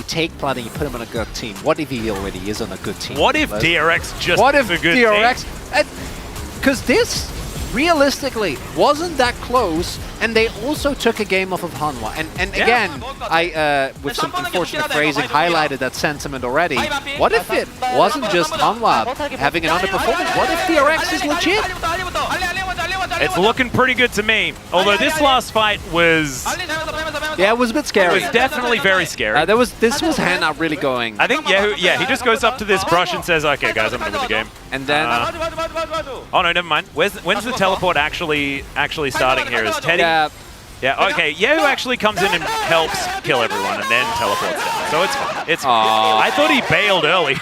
take Plat and you put him on a good team? What if he already is on a good team? What if DRX just what if is a good DRX? team? Because this realistically wasn't that close, and they also took a game off of Hanwha. And again, I with some unfortunate phrasing highlighted that sentiment already. What if it wasn't just Hanwha having an underperformance? What if DRX is legit? It's looking pretty good to me. Although this last fight was... Yeah, it was a bit scary. It was definitely very scary. This was Hannah really going. I think Yehu, he just goes up to this brush and says, okay, guys, I'm going to win the game. And then... oh, no, never mind. When's the teleport actually starting here? Is Teddy... Yeah, okay. Yehu actually comes in and helps kill everyone and then teleports down. So it's fine. It's fine. I thought he bailed early.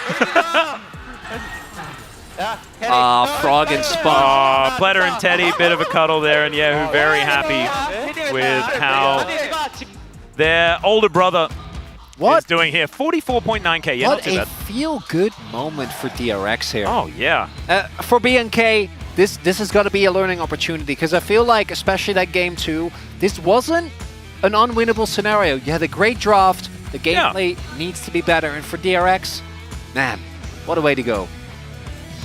Frog and Spawn. Pledder and Teddy, bit of a cuddle there, and Yehu very happy with how their older brother is doing here. 44.9k, yeah, not too bad. What a feel-good moment for DRX here. Oh, yeah. For BNK, this has got to be a learning opportunity, because I feel like, especially that game 2, this wasn't an unwinnable scenario. You had a great draft, the gameplay needs to be better, and for DRX, man, what a way to go.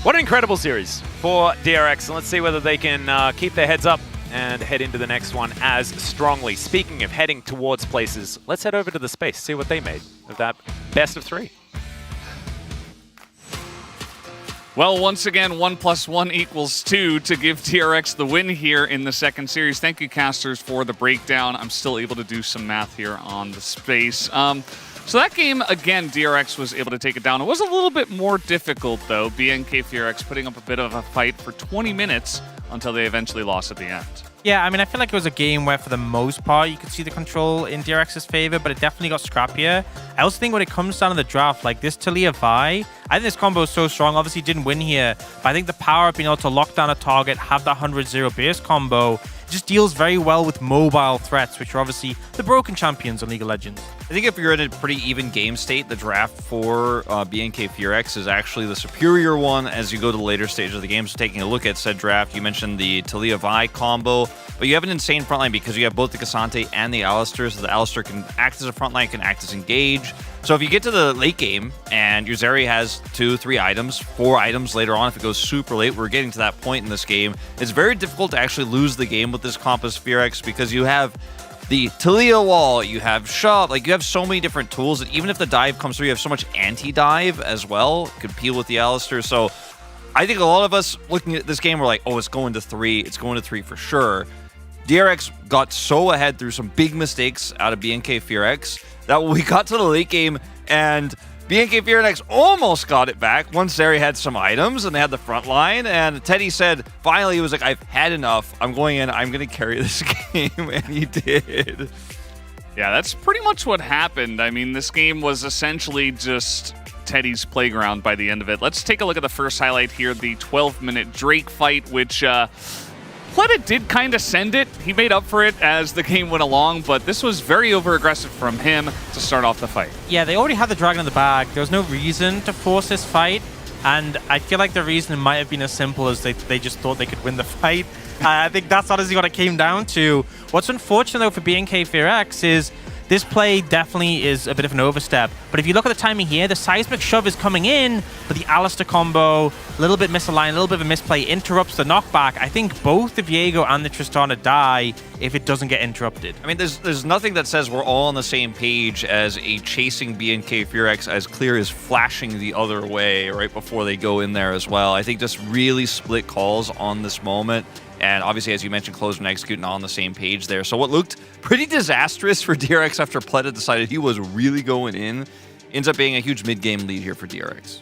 What an incredible series for DRX, and let's see whether they can keep their heads up and head into the next one as strongly. Speaking of heading towards places, let's head over to the space, see what they made of that best of 3. Well, once again, 1 + 1 = 2 to give DRX the win here in the second series. Thank you, casters, for the breakdown. I'm still able to do some math here on the space. So that game, again, DRX was able to take it down. It was a little bit more difficult, though. BNK FearX putting up a bit of a fight for 20 minutes until they eventually lost at the end. Yeah, I mean, I feel like it was a game where, for the most part, you could see the control in DRX's favor, but it definitely got scrappier. I also think when it comes down to the draft, like this Talia Vi, I think this combo is so strong. Obviously, didn't win here, but I think the power of being able to lock down a target, have that 100-0 base combo, just deals very well with mobile threats, which are obviously the broken champions on League of Legends. I think if you're in a pretty even game state, the draft for BNK FearX is actually the superior one as you go to the later stage of the game. So taking a look at said draft, you mentioned the Talia Vi combo, but you have an insane frontline because you have both the Cassante and the Alistar, so the Alistar can act as a frontline, can act as engage. So if you get to the late game and your Zeri has 2, 3 items, 4 items later on, if it goes super late, we're getting to that point in this game, it's very difficult to actually lose the game with this comp as FearX because you have the Talia wall, you have shove, like you have so many different tools, and even if the dive comes through, you have so much anti-dive as well, could peel with the Alistar. So I think a lot of us looking at this game, we're like, oh, it's going to 3, it's going to 3 for sure. DRX got so ahead through some big mistakes out of BNK FearX that we got to the late game and BNK FearX almost got it back once Zeri had some items and they had the front line, and Teddy said finally he was like, I've had enough, I'm going in, I'm going to carry this game, and he did. Yeah, that's pretty much what happened. I mean, this game was essentially just Teddy's playground by the end of it. Let's take a look at the first highlight here, the 12-minute Drake fight, which Pleta did kind of send it. He made up for it as the game went along, but this was very over-aggressive from him to start off the fight. Yeah, they already had the dragon in the bag. There was no reason to force this fight, and I feel like the reason might have been as simple as they just thought they could win the fight. I think that's honestly what it came down to. What's unfortunate, though, for BNK FearX is this play definitely is a bit of an overstep. But if you look at the timing here, the seismic shove is coming in, but the Alistar combo, a little bit misaligned, a little bit of a misplay, interrupts the knockback. I think both the Viego and the Tristana die if it doesn't get interrupted. I mean, there's nothing that says we're all on the same page as a chasing BNK FearX as clear as flashing the other way right before they go in there as well. I think just really split calls on this moment. And obviously, as you mentioned, close and execute not on the same page there. So what looked pretty disastrous for DRX after Pleta decided he was really going in ends up being a huge mid-game lead here for DRX.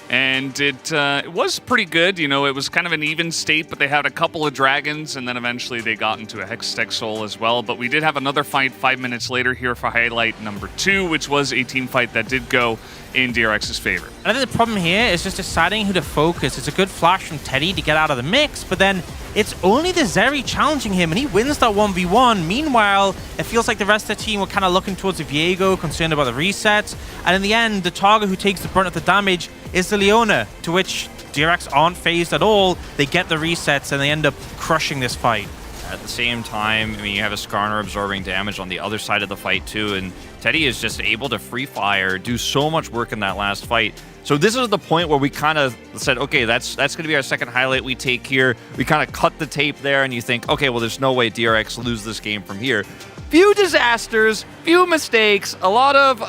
And it was pretty good. You know, it was kind of an even state, but they had a couple of dragons, and then eventually they got into a Hextech Soul as well. But we did have another fight 5 minutes later here for highlight number 2, which was a team fight that did go in DRX's favor. I think the problem here is just deciding who to focus. It's a good flash from Teddy to get out of the mix, but then it's only the Zeri challenging him, and he wins that 1v1. Meanwhile, it feels like the rest of the team were kind of looking towards the Viego, concerned about the resets. And in the end, the target who takes the brunt of the damage is the Leona, to which DRX aren't phased at all. They get the resets, and they end up crushing this fight. At the same time, I mean, you have a Skarner absorbing damage on the other side of the fight too, and Teddy is just able to free fire, do so much work in that last fight. So this is the point where we kind of said, okay, that's going to be our second highlight we take here. We kind of cut the tape there, and you think, okay, well, there's no way DRX lose this game from here. Few disasters, few mistakes, a lot of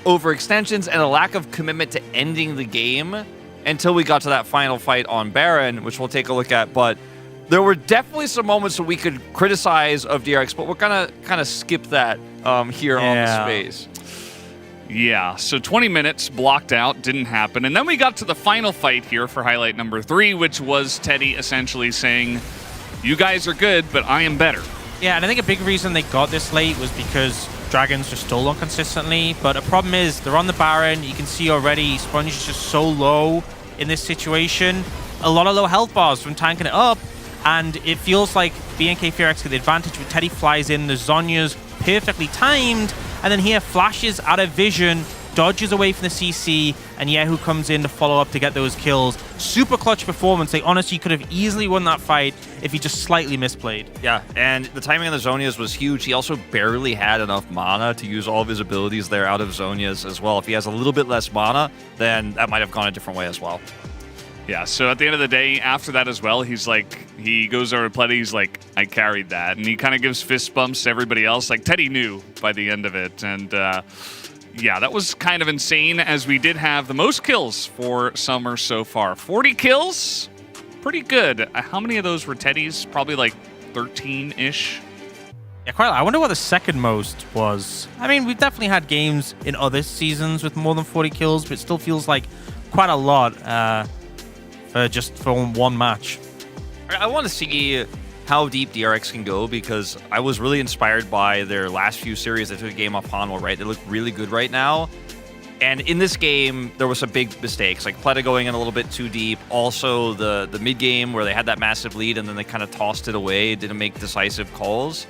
overextensions, and a lack of commitment to ending the game until we got to that final fight on Baron, which we'll take a look at. But there were definitely some moments that we could criticize of DRX, but we're gonna kind of skip that here on the space. Yeah, so 20 minutes blocked out, didn't happen. And then we got to the final fight here for highlight number 3, which was Teddy essentially saying, you guys are good, but I am better. Yeah, and I think a big reason they got this late was because Dragons just stole on consistently. But a problem is, they're on the Baron. You can see already, Sponge is just so low in this situation. A lot of low health bars from tanking it up. And it feels like BNK FearX get the advantage when Teddy flies in. The Zonya's perfectly timed. And then here, flashes out of vision, dodges away from the CC, and Yehu comes in to follow up to get those kills. Super clutch performance. They honestly could have easily won that fight if he just slightly misplayed. Yeah, and the timing of the Zonias was huge. He also barely had enough mana to use all of his abilities there out of Zonias as well. If he has a little bit less mana, then that might have gone a different way as well. Yeah, so at the end of the day, after that as well, he's like, he goes over to Pletty, he's like, I carried that. And he kind of gives fist bumps to everybody else. Like, Teddy knew by the end of it. And yeah, that was kind of insane, as we did have the most kills for Summer so far. 40 kills? Pretty good. How many of those were Teddy's? Probably like 13-ish. Yeah, quite. I wonder what the second most was. I mean, we've definitely had games in other seasons with more than 40 kills, but it still feels like quite a lot for one match. I want to see how deep DRX can go, because I was really inspired by their last few series. They took a game off Hanwha, right? They look really good right now. And in this game, there was some big mistakes, like Pleta going in a little bit too deep. Also, the mid-game where they had that massive lead and then they kind of tossed it away, didn't make decisive calls.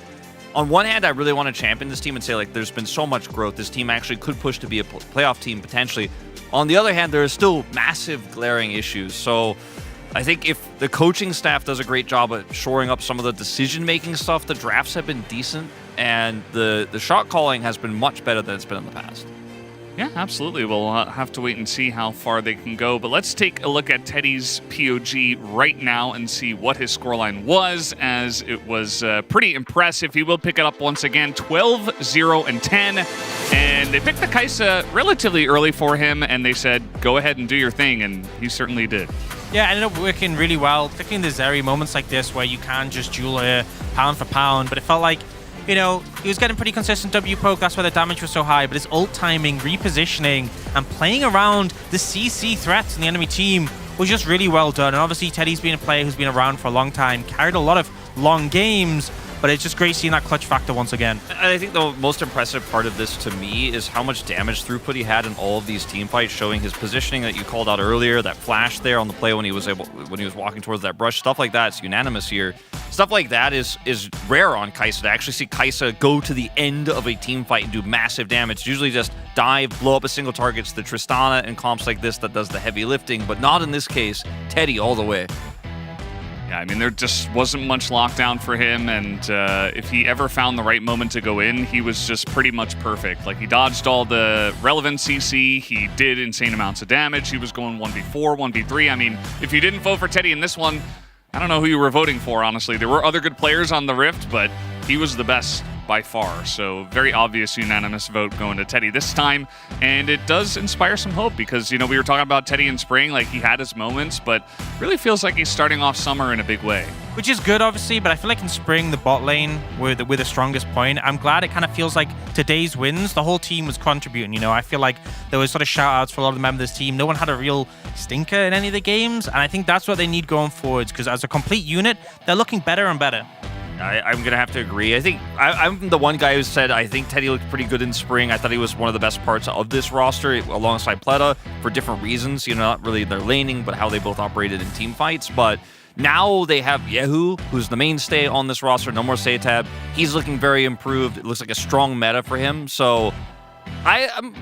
On one hand, I really want to champion this team and say, like, there's been so much growth. This team actually could push to be a playoff team potentially. On the other hand, there are still massive glaring issues. So I think if the coaching staff does a great job at shoring up some of the decision-making stuff, the drafts have been decent, and the shot calling has been much better than it's been in the past. Yeah, absolutely. We'll have to wait and see how far they can go. But let's take a look at Teddy's POG right now and see what his scoreline was, as it was pretty impressive. He will pick it up once again, 12, 0, and 10. And they picked the Kai'Sa relatively early for him, and they said, go ahead and do your thing, and he certainly did. Yeah, it ended up working really well, particularly in the Zeri moments like this where you can just duel her pound for pound, but it felt like, you know, he was getting pretty consistent W poke, that's why the damage was so high, but his ult timing, repositioning, and playing around the CC threats in the enemy team was just really well done. And obviously Teddy's been a player who's been around for a long time, carried a lot of long games, but it's just great seeing that clutch factor once again. I think the most impressive part of this to me is how much damage throughput he had in all of these team fights, showing his positioning that you called out earlier, that flash there on the play when he was walking towards that brush, stuff like that. It's unanimous here. Stuff like that is rare on Kai'Sa. To actually see Kai'Sa go to the end of a team fight and do massive damage. It's usually just dive, blow up a single target. It's the Tristana and comps like this that does the heavy lifting, but not in this case. Teddy all the way. Yeah, I mean, there just wasn't much lockdown for him, and if he ever found the right moment to go in, he was just pretty much perfect. Like, he dodged all the relevant CC, he did insane amounts of damage, he was going 1v4, 1v3. I mean, if you didn't vote for Teddy in this one, I don't know who you were voting for, honestly. There were other good players on the Rift, but he was the best by far. So very obvious unanimous vote going to Teddy this time. And it does inspire some hope because, you know, we were talking about Teddy in spring, like he had his moments, but really feels like he's starting off summer in a big way. Which is good, obviously, but I feel like in spring, the bot lane were the strongest point. I'm glad it kind of feels like today's wins, the whole team was contributing, you know. I feel like there was sort of shout-outs for a lot of the members of this team. No one had a real stinker in any of the games, and I think that's what they need going forwards, because as a complete unit, they're looking better and better. I'm going to have to agree. I think I'm the one guy who said I think Teddy looked pretty good in spring. I thought he was one of the best parts of this roster alongside Pleta for different reasons. You know, not really their laning, but how they both operated in team fights. But now they have Yehu, who's the mainstay on this roster. No more Saytab. He's looking very improved. It looks like a strong meta for him. So I'm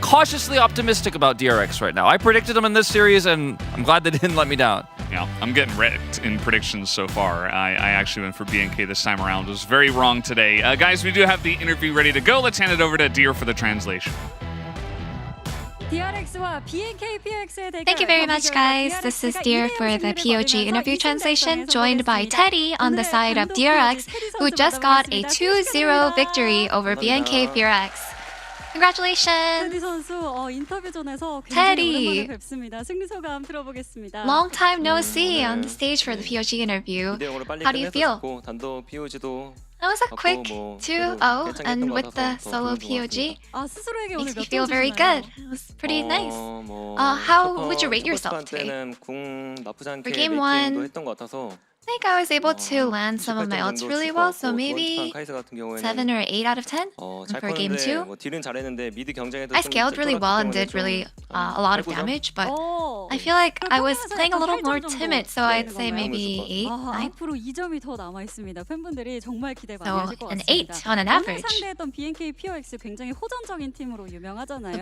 cautiously optimistic about DRX right now. I predicted them in this series, and I'm glad they didn't let me down. Yeah, I'm getting wrecked in predictions so far. I actually went for BNK this time around. Was very wrong today. Guys, we do have the interview ready to go. Let's hand it over to Deer for the translation. Thank you very much, guys. This is Deer for the POG interview translation, joined by Teddy on the side of DRX, who just got a 2-0 victory over BNK FearX. Congratulations! Teddy! Long time no see on the stage for the POG interview. How do you feel? That was a quick 2-0, and with the solo POG, makes me feel very good. It was pretty nice. How would you rate yourself today? For game 1, I think I was able to land some of my ults really well, so maybe 7 or 8 out of 10. And for game 2, I scaled really well and did really a lot of damage, but I feel like I was playing a little more timid, so I'd say maybe 8, 9. So an 8 on an average.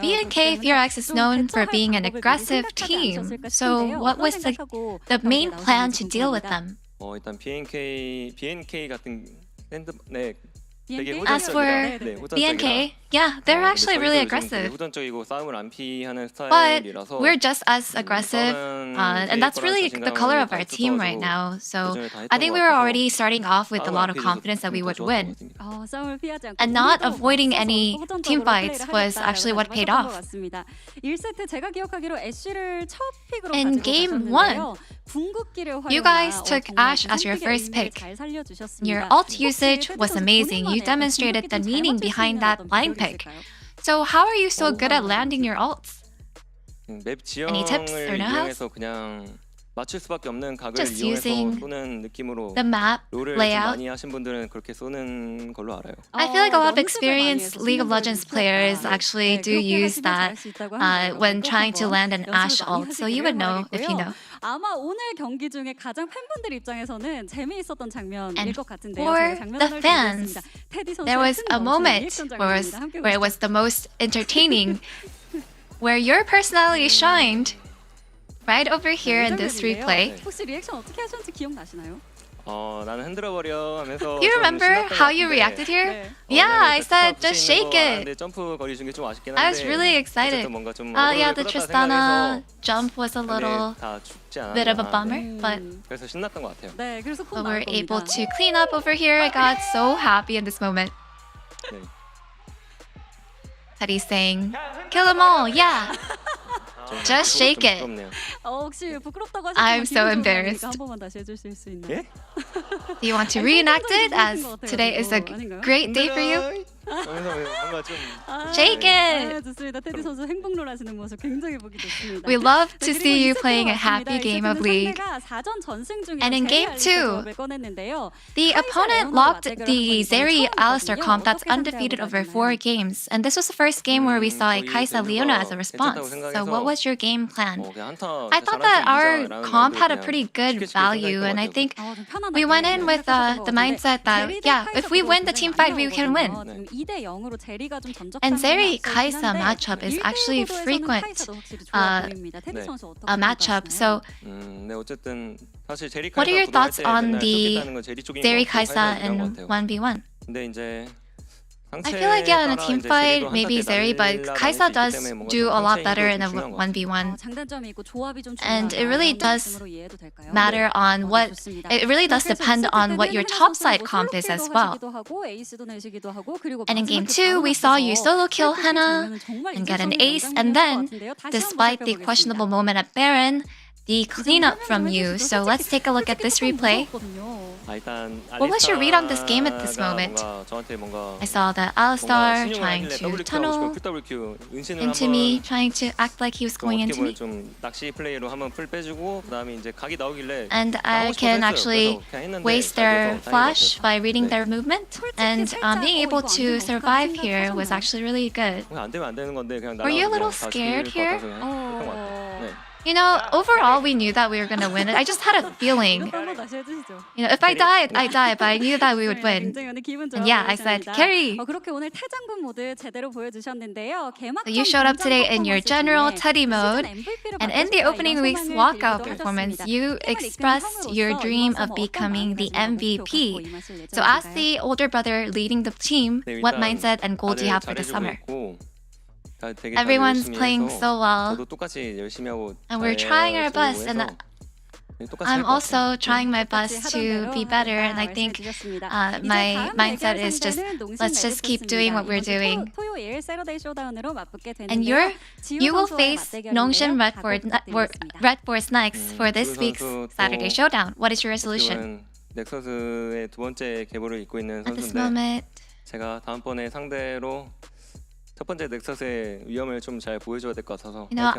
BNK FearX is known for being an aggressive team, so what was the main plan to deal with them? 일단 BNK 같은 As for BNK, yeah, they're actually really aggressive. But we're just as aggressive, and that's really the color of our team right now. So I think we were already starting off with a lot of confidence that we would win. And not avoiding any team fights was actually what paid off. In game 1, you guys took Ashe as your first pick. Your ult usage was amazing. You demonstrated the meaning behind that line pick. So how are you so good at landing your ults? Any tips or know-hows? Just using the map layout. I feel like a lot of experienced League of Legends players actually do use that when trying to land an Ashe ult, so you would know if you know. And for the fans, there was a moment where it was the most entertaining, where your personality shined right over here in this replay. You remember how you reacted here? Yeah, I said just shake it. I was really excited. Yeah, the Tristana jump was a little bit of a bummer, but we were able to clean up over here. I got so happy in this moment. Teddy's saying, kill them all, yeah. Just shake it. I'm so embarrassed. Do you want to reenact it, as today is a great day for you? Shake it! We love to see you playing a happy game of League. And in game 2, the opponent locked the Zeri Alistar comp that's undefeated over 4 games. And this was the first game where we saw a Kai'Sa Leona as a response. So what was your game plan? I thought that our comp had a pretty good value, and I think we went in with the mindset that, yeah, if we win the team fight, we can win. And Zeri Kai'Sa matchup is actually frequent a matchup. So what are your thoughts on the Zeri Kai'Sa in 1v1? I feel like, yeah, in a team fight, maybe Zeri, but Kaisa does do a lot better in a 1v1. And it really does matter on what, it really does depend on what your top side comp is as well. And in game 2, we saw you solo kill Hannah and get an ace, and then, despite the questionable moment at Baron, the cleanup from you. So let's take a look at this replay. What was your read on this game at this moment? I saw that Alistar trying to tunnel into me, trying to act like he was going into me. And I can actually waste their flash by reading their movement. And being able to survive here was actually really good. Were you a little scared here? You know, overall, we knew that we were going to win it. I just had a feeling. You know, if I died, I died, but I knew that we would win. And yeah, I said, carry! You showed up today in your general Teddy mode, and in the opening week's walkout performance, you expressed your dream of becoming the MVP. So as the older brother leading the team, what mindset and goal do you have for the summer? Everyone's playing so well, and we're trying our best, and I'm also trying my best to be better, and I think my mindset is just, let's just keep doing what we're doing. And you will face Nongshim Red Force next for this week's Saturday Showdown. What is your resolution? At this moment, you know,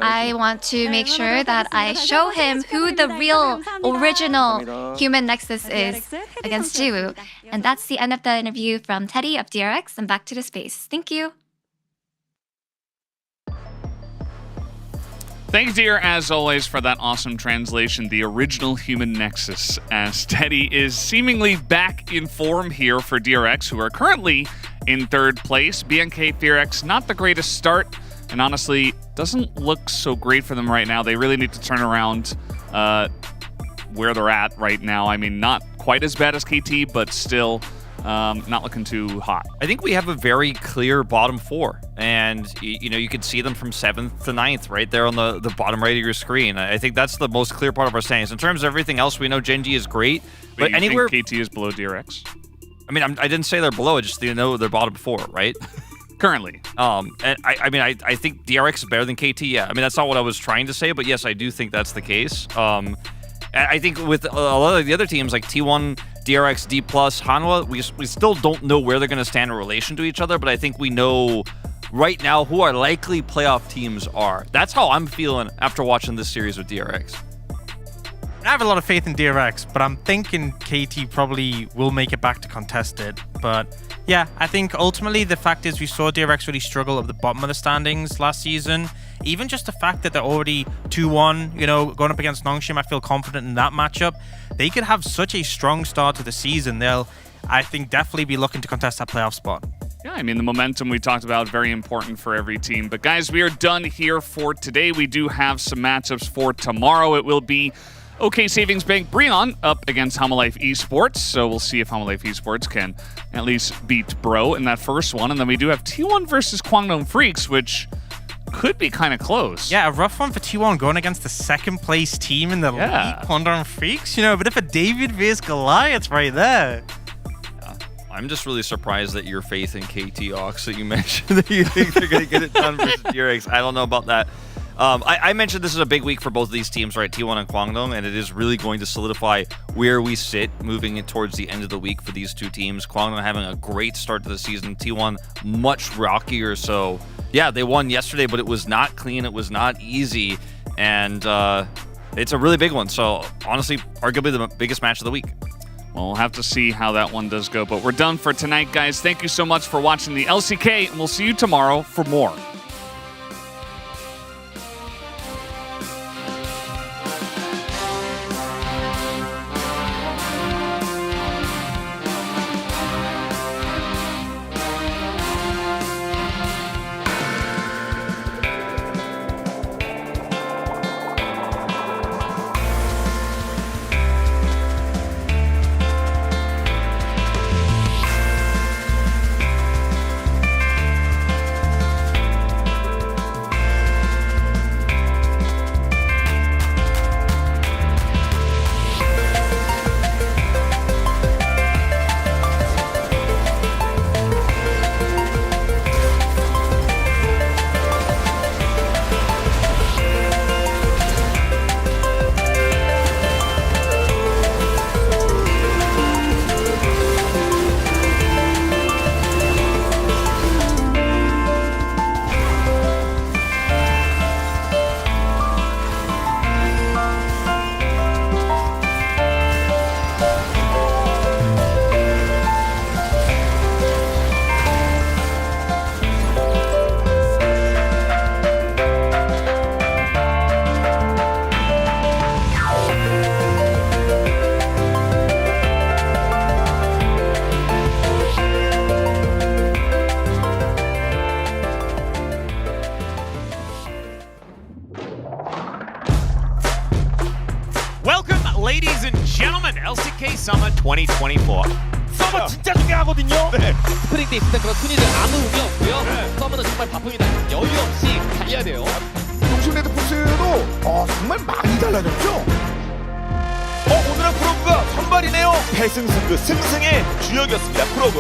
I want to make sure that I show him who the real, original human Nexus is against Jiwoo. And that's the end of the interview from Teddy of DRX, and back to the space. Thank you. Thanks, dear, as always, for that awesome translation, the original human Nexus, as Teddy is seemingly back in form here for DRX, who are currently in 3rd place. BNK FearX, not the greatest start, and honestly, doesn't look so great for them right now. They really need to turn around where they're at right now. I mean, not quite as bad as KT, but still not looking too hot. I think we have a very clear bottom 4, and you know, you can see them from 7th to 9th right there on the bottom right of your screen. I think that's the most clear part of our standings. In terms of everything else, we know Gen.G is great, but anywhere think KT is below DRX. I mean, I didn't say they're below. I just know they're bottom 4, right? Currently. And I think DRX is better than KT. Yeah. I mean, that's not what I was trying to say, but yes, I do think that's the case. I think with a lot of the other teams like T1, DRX, D+, Hanwha, we still don't know where they're going to stand in relation to each other, but I think we know right now who our likely playoff teams are. That's how I'm feeling after watching this series with DRX. I have a lot of faith in DRX, but I'm thinking KT probably will make it back to contested. But yeah, I think ultimately the fact is we saw DRX really struggle at the bottom of the standings last season. Even just the fact that they're already 2-1, you know, going up against Nongshim, I feel confident in that matchup. They could have such a strong start to the season. They'll, I think, definitely be looking to contest that playoff spot. Yeah, I mean, the momentum we talked about, very important for every team. But guys, we are done here for today. We do have some matchups for tomorrow. It will be OK Savings Bank Breon up against Hamalife Esports. So we'll see if Hamalife Esports can at least beat Bro in that first one. And then we do have T1 versus Kwangdong Freaks, which could be kind of close. Yeah, a rough one for T1 going against the 2nd place team in the league, Kwangdong Freaks. You know, a bit of a David vs. Goliath right there. I'm just really surprised that your faith in KT Ox that you mentioned that you think they're going to get it done versus DRX. I don't know about that. I mentioned this is a big week for both of these teams, right? T1 and Kwangdong, and it is really going to solidify where we sit moving it towards the end of the week for these two teams. Kwangdong having a great start to the season. T1 much rockier. So yeah, they won yesterday, but it was not clean. It was not easy, and it's a really big one. So honestly, arguably the biggest match of the week. Well, we'll have to see how that one does go. But we're done for tonight, guys. Thank you so much for watching the LCK, and we'll see you tomorrow for more. gentlemen, LCK Summer 2024. 서버 진짜 중요하거든요. 네. 스프링 때 있을 때 그런 순위들 아무 의미 없고요. 서버는 정말 바쁩니다. 여유 없이 달려야 돼요. 동심레드 포스도 정말 많이 달라졌죠? 오늘은 프로그가 선발이네요. 패승승그 승승의 주역이었습니다. 프로그.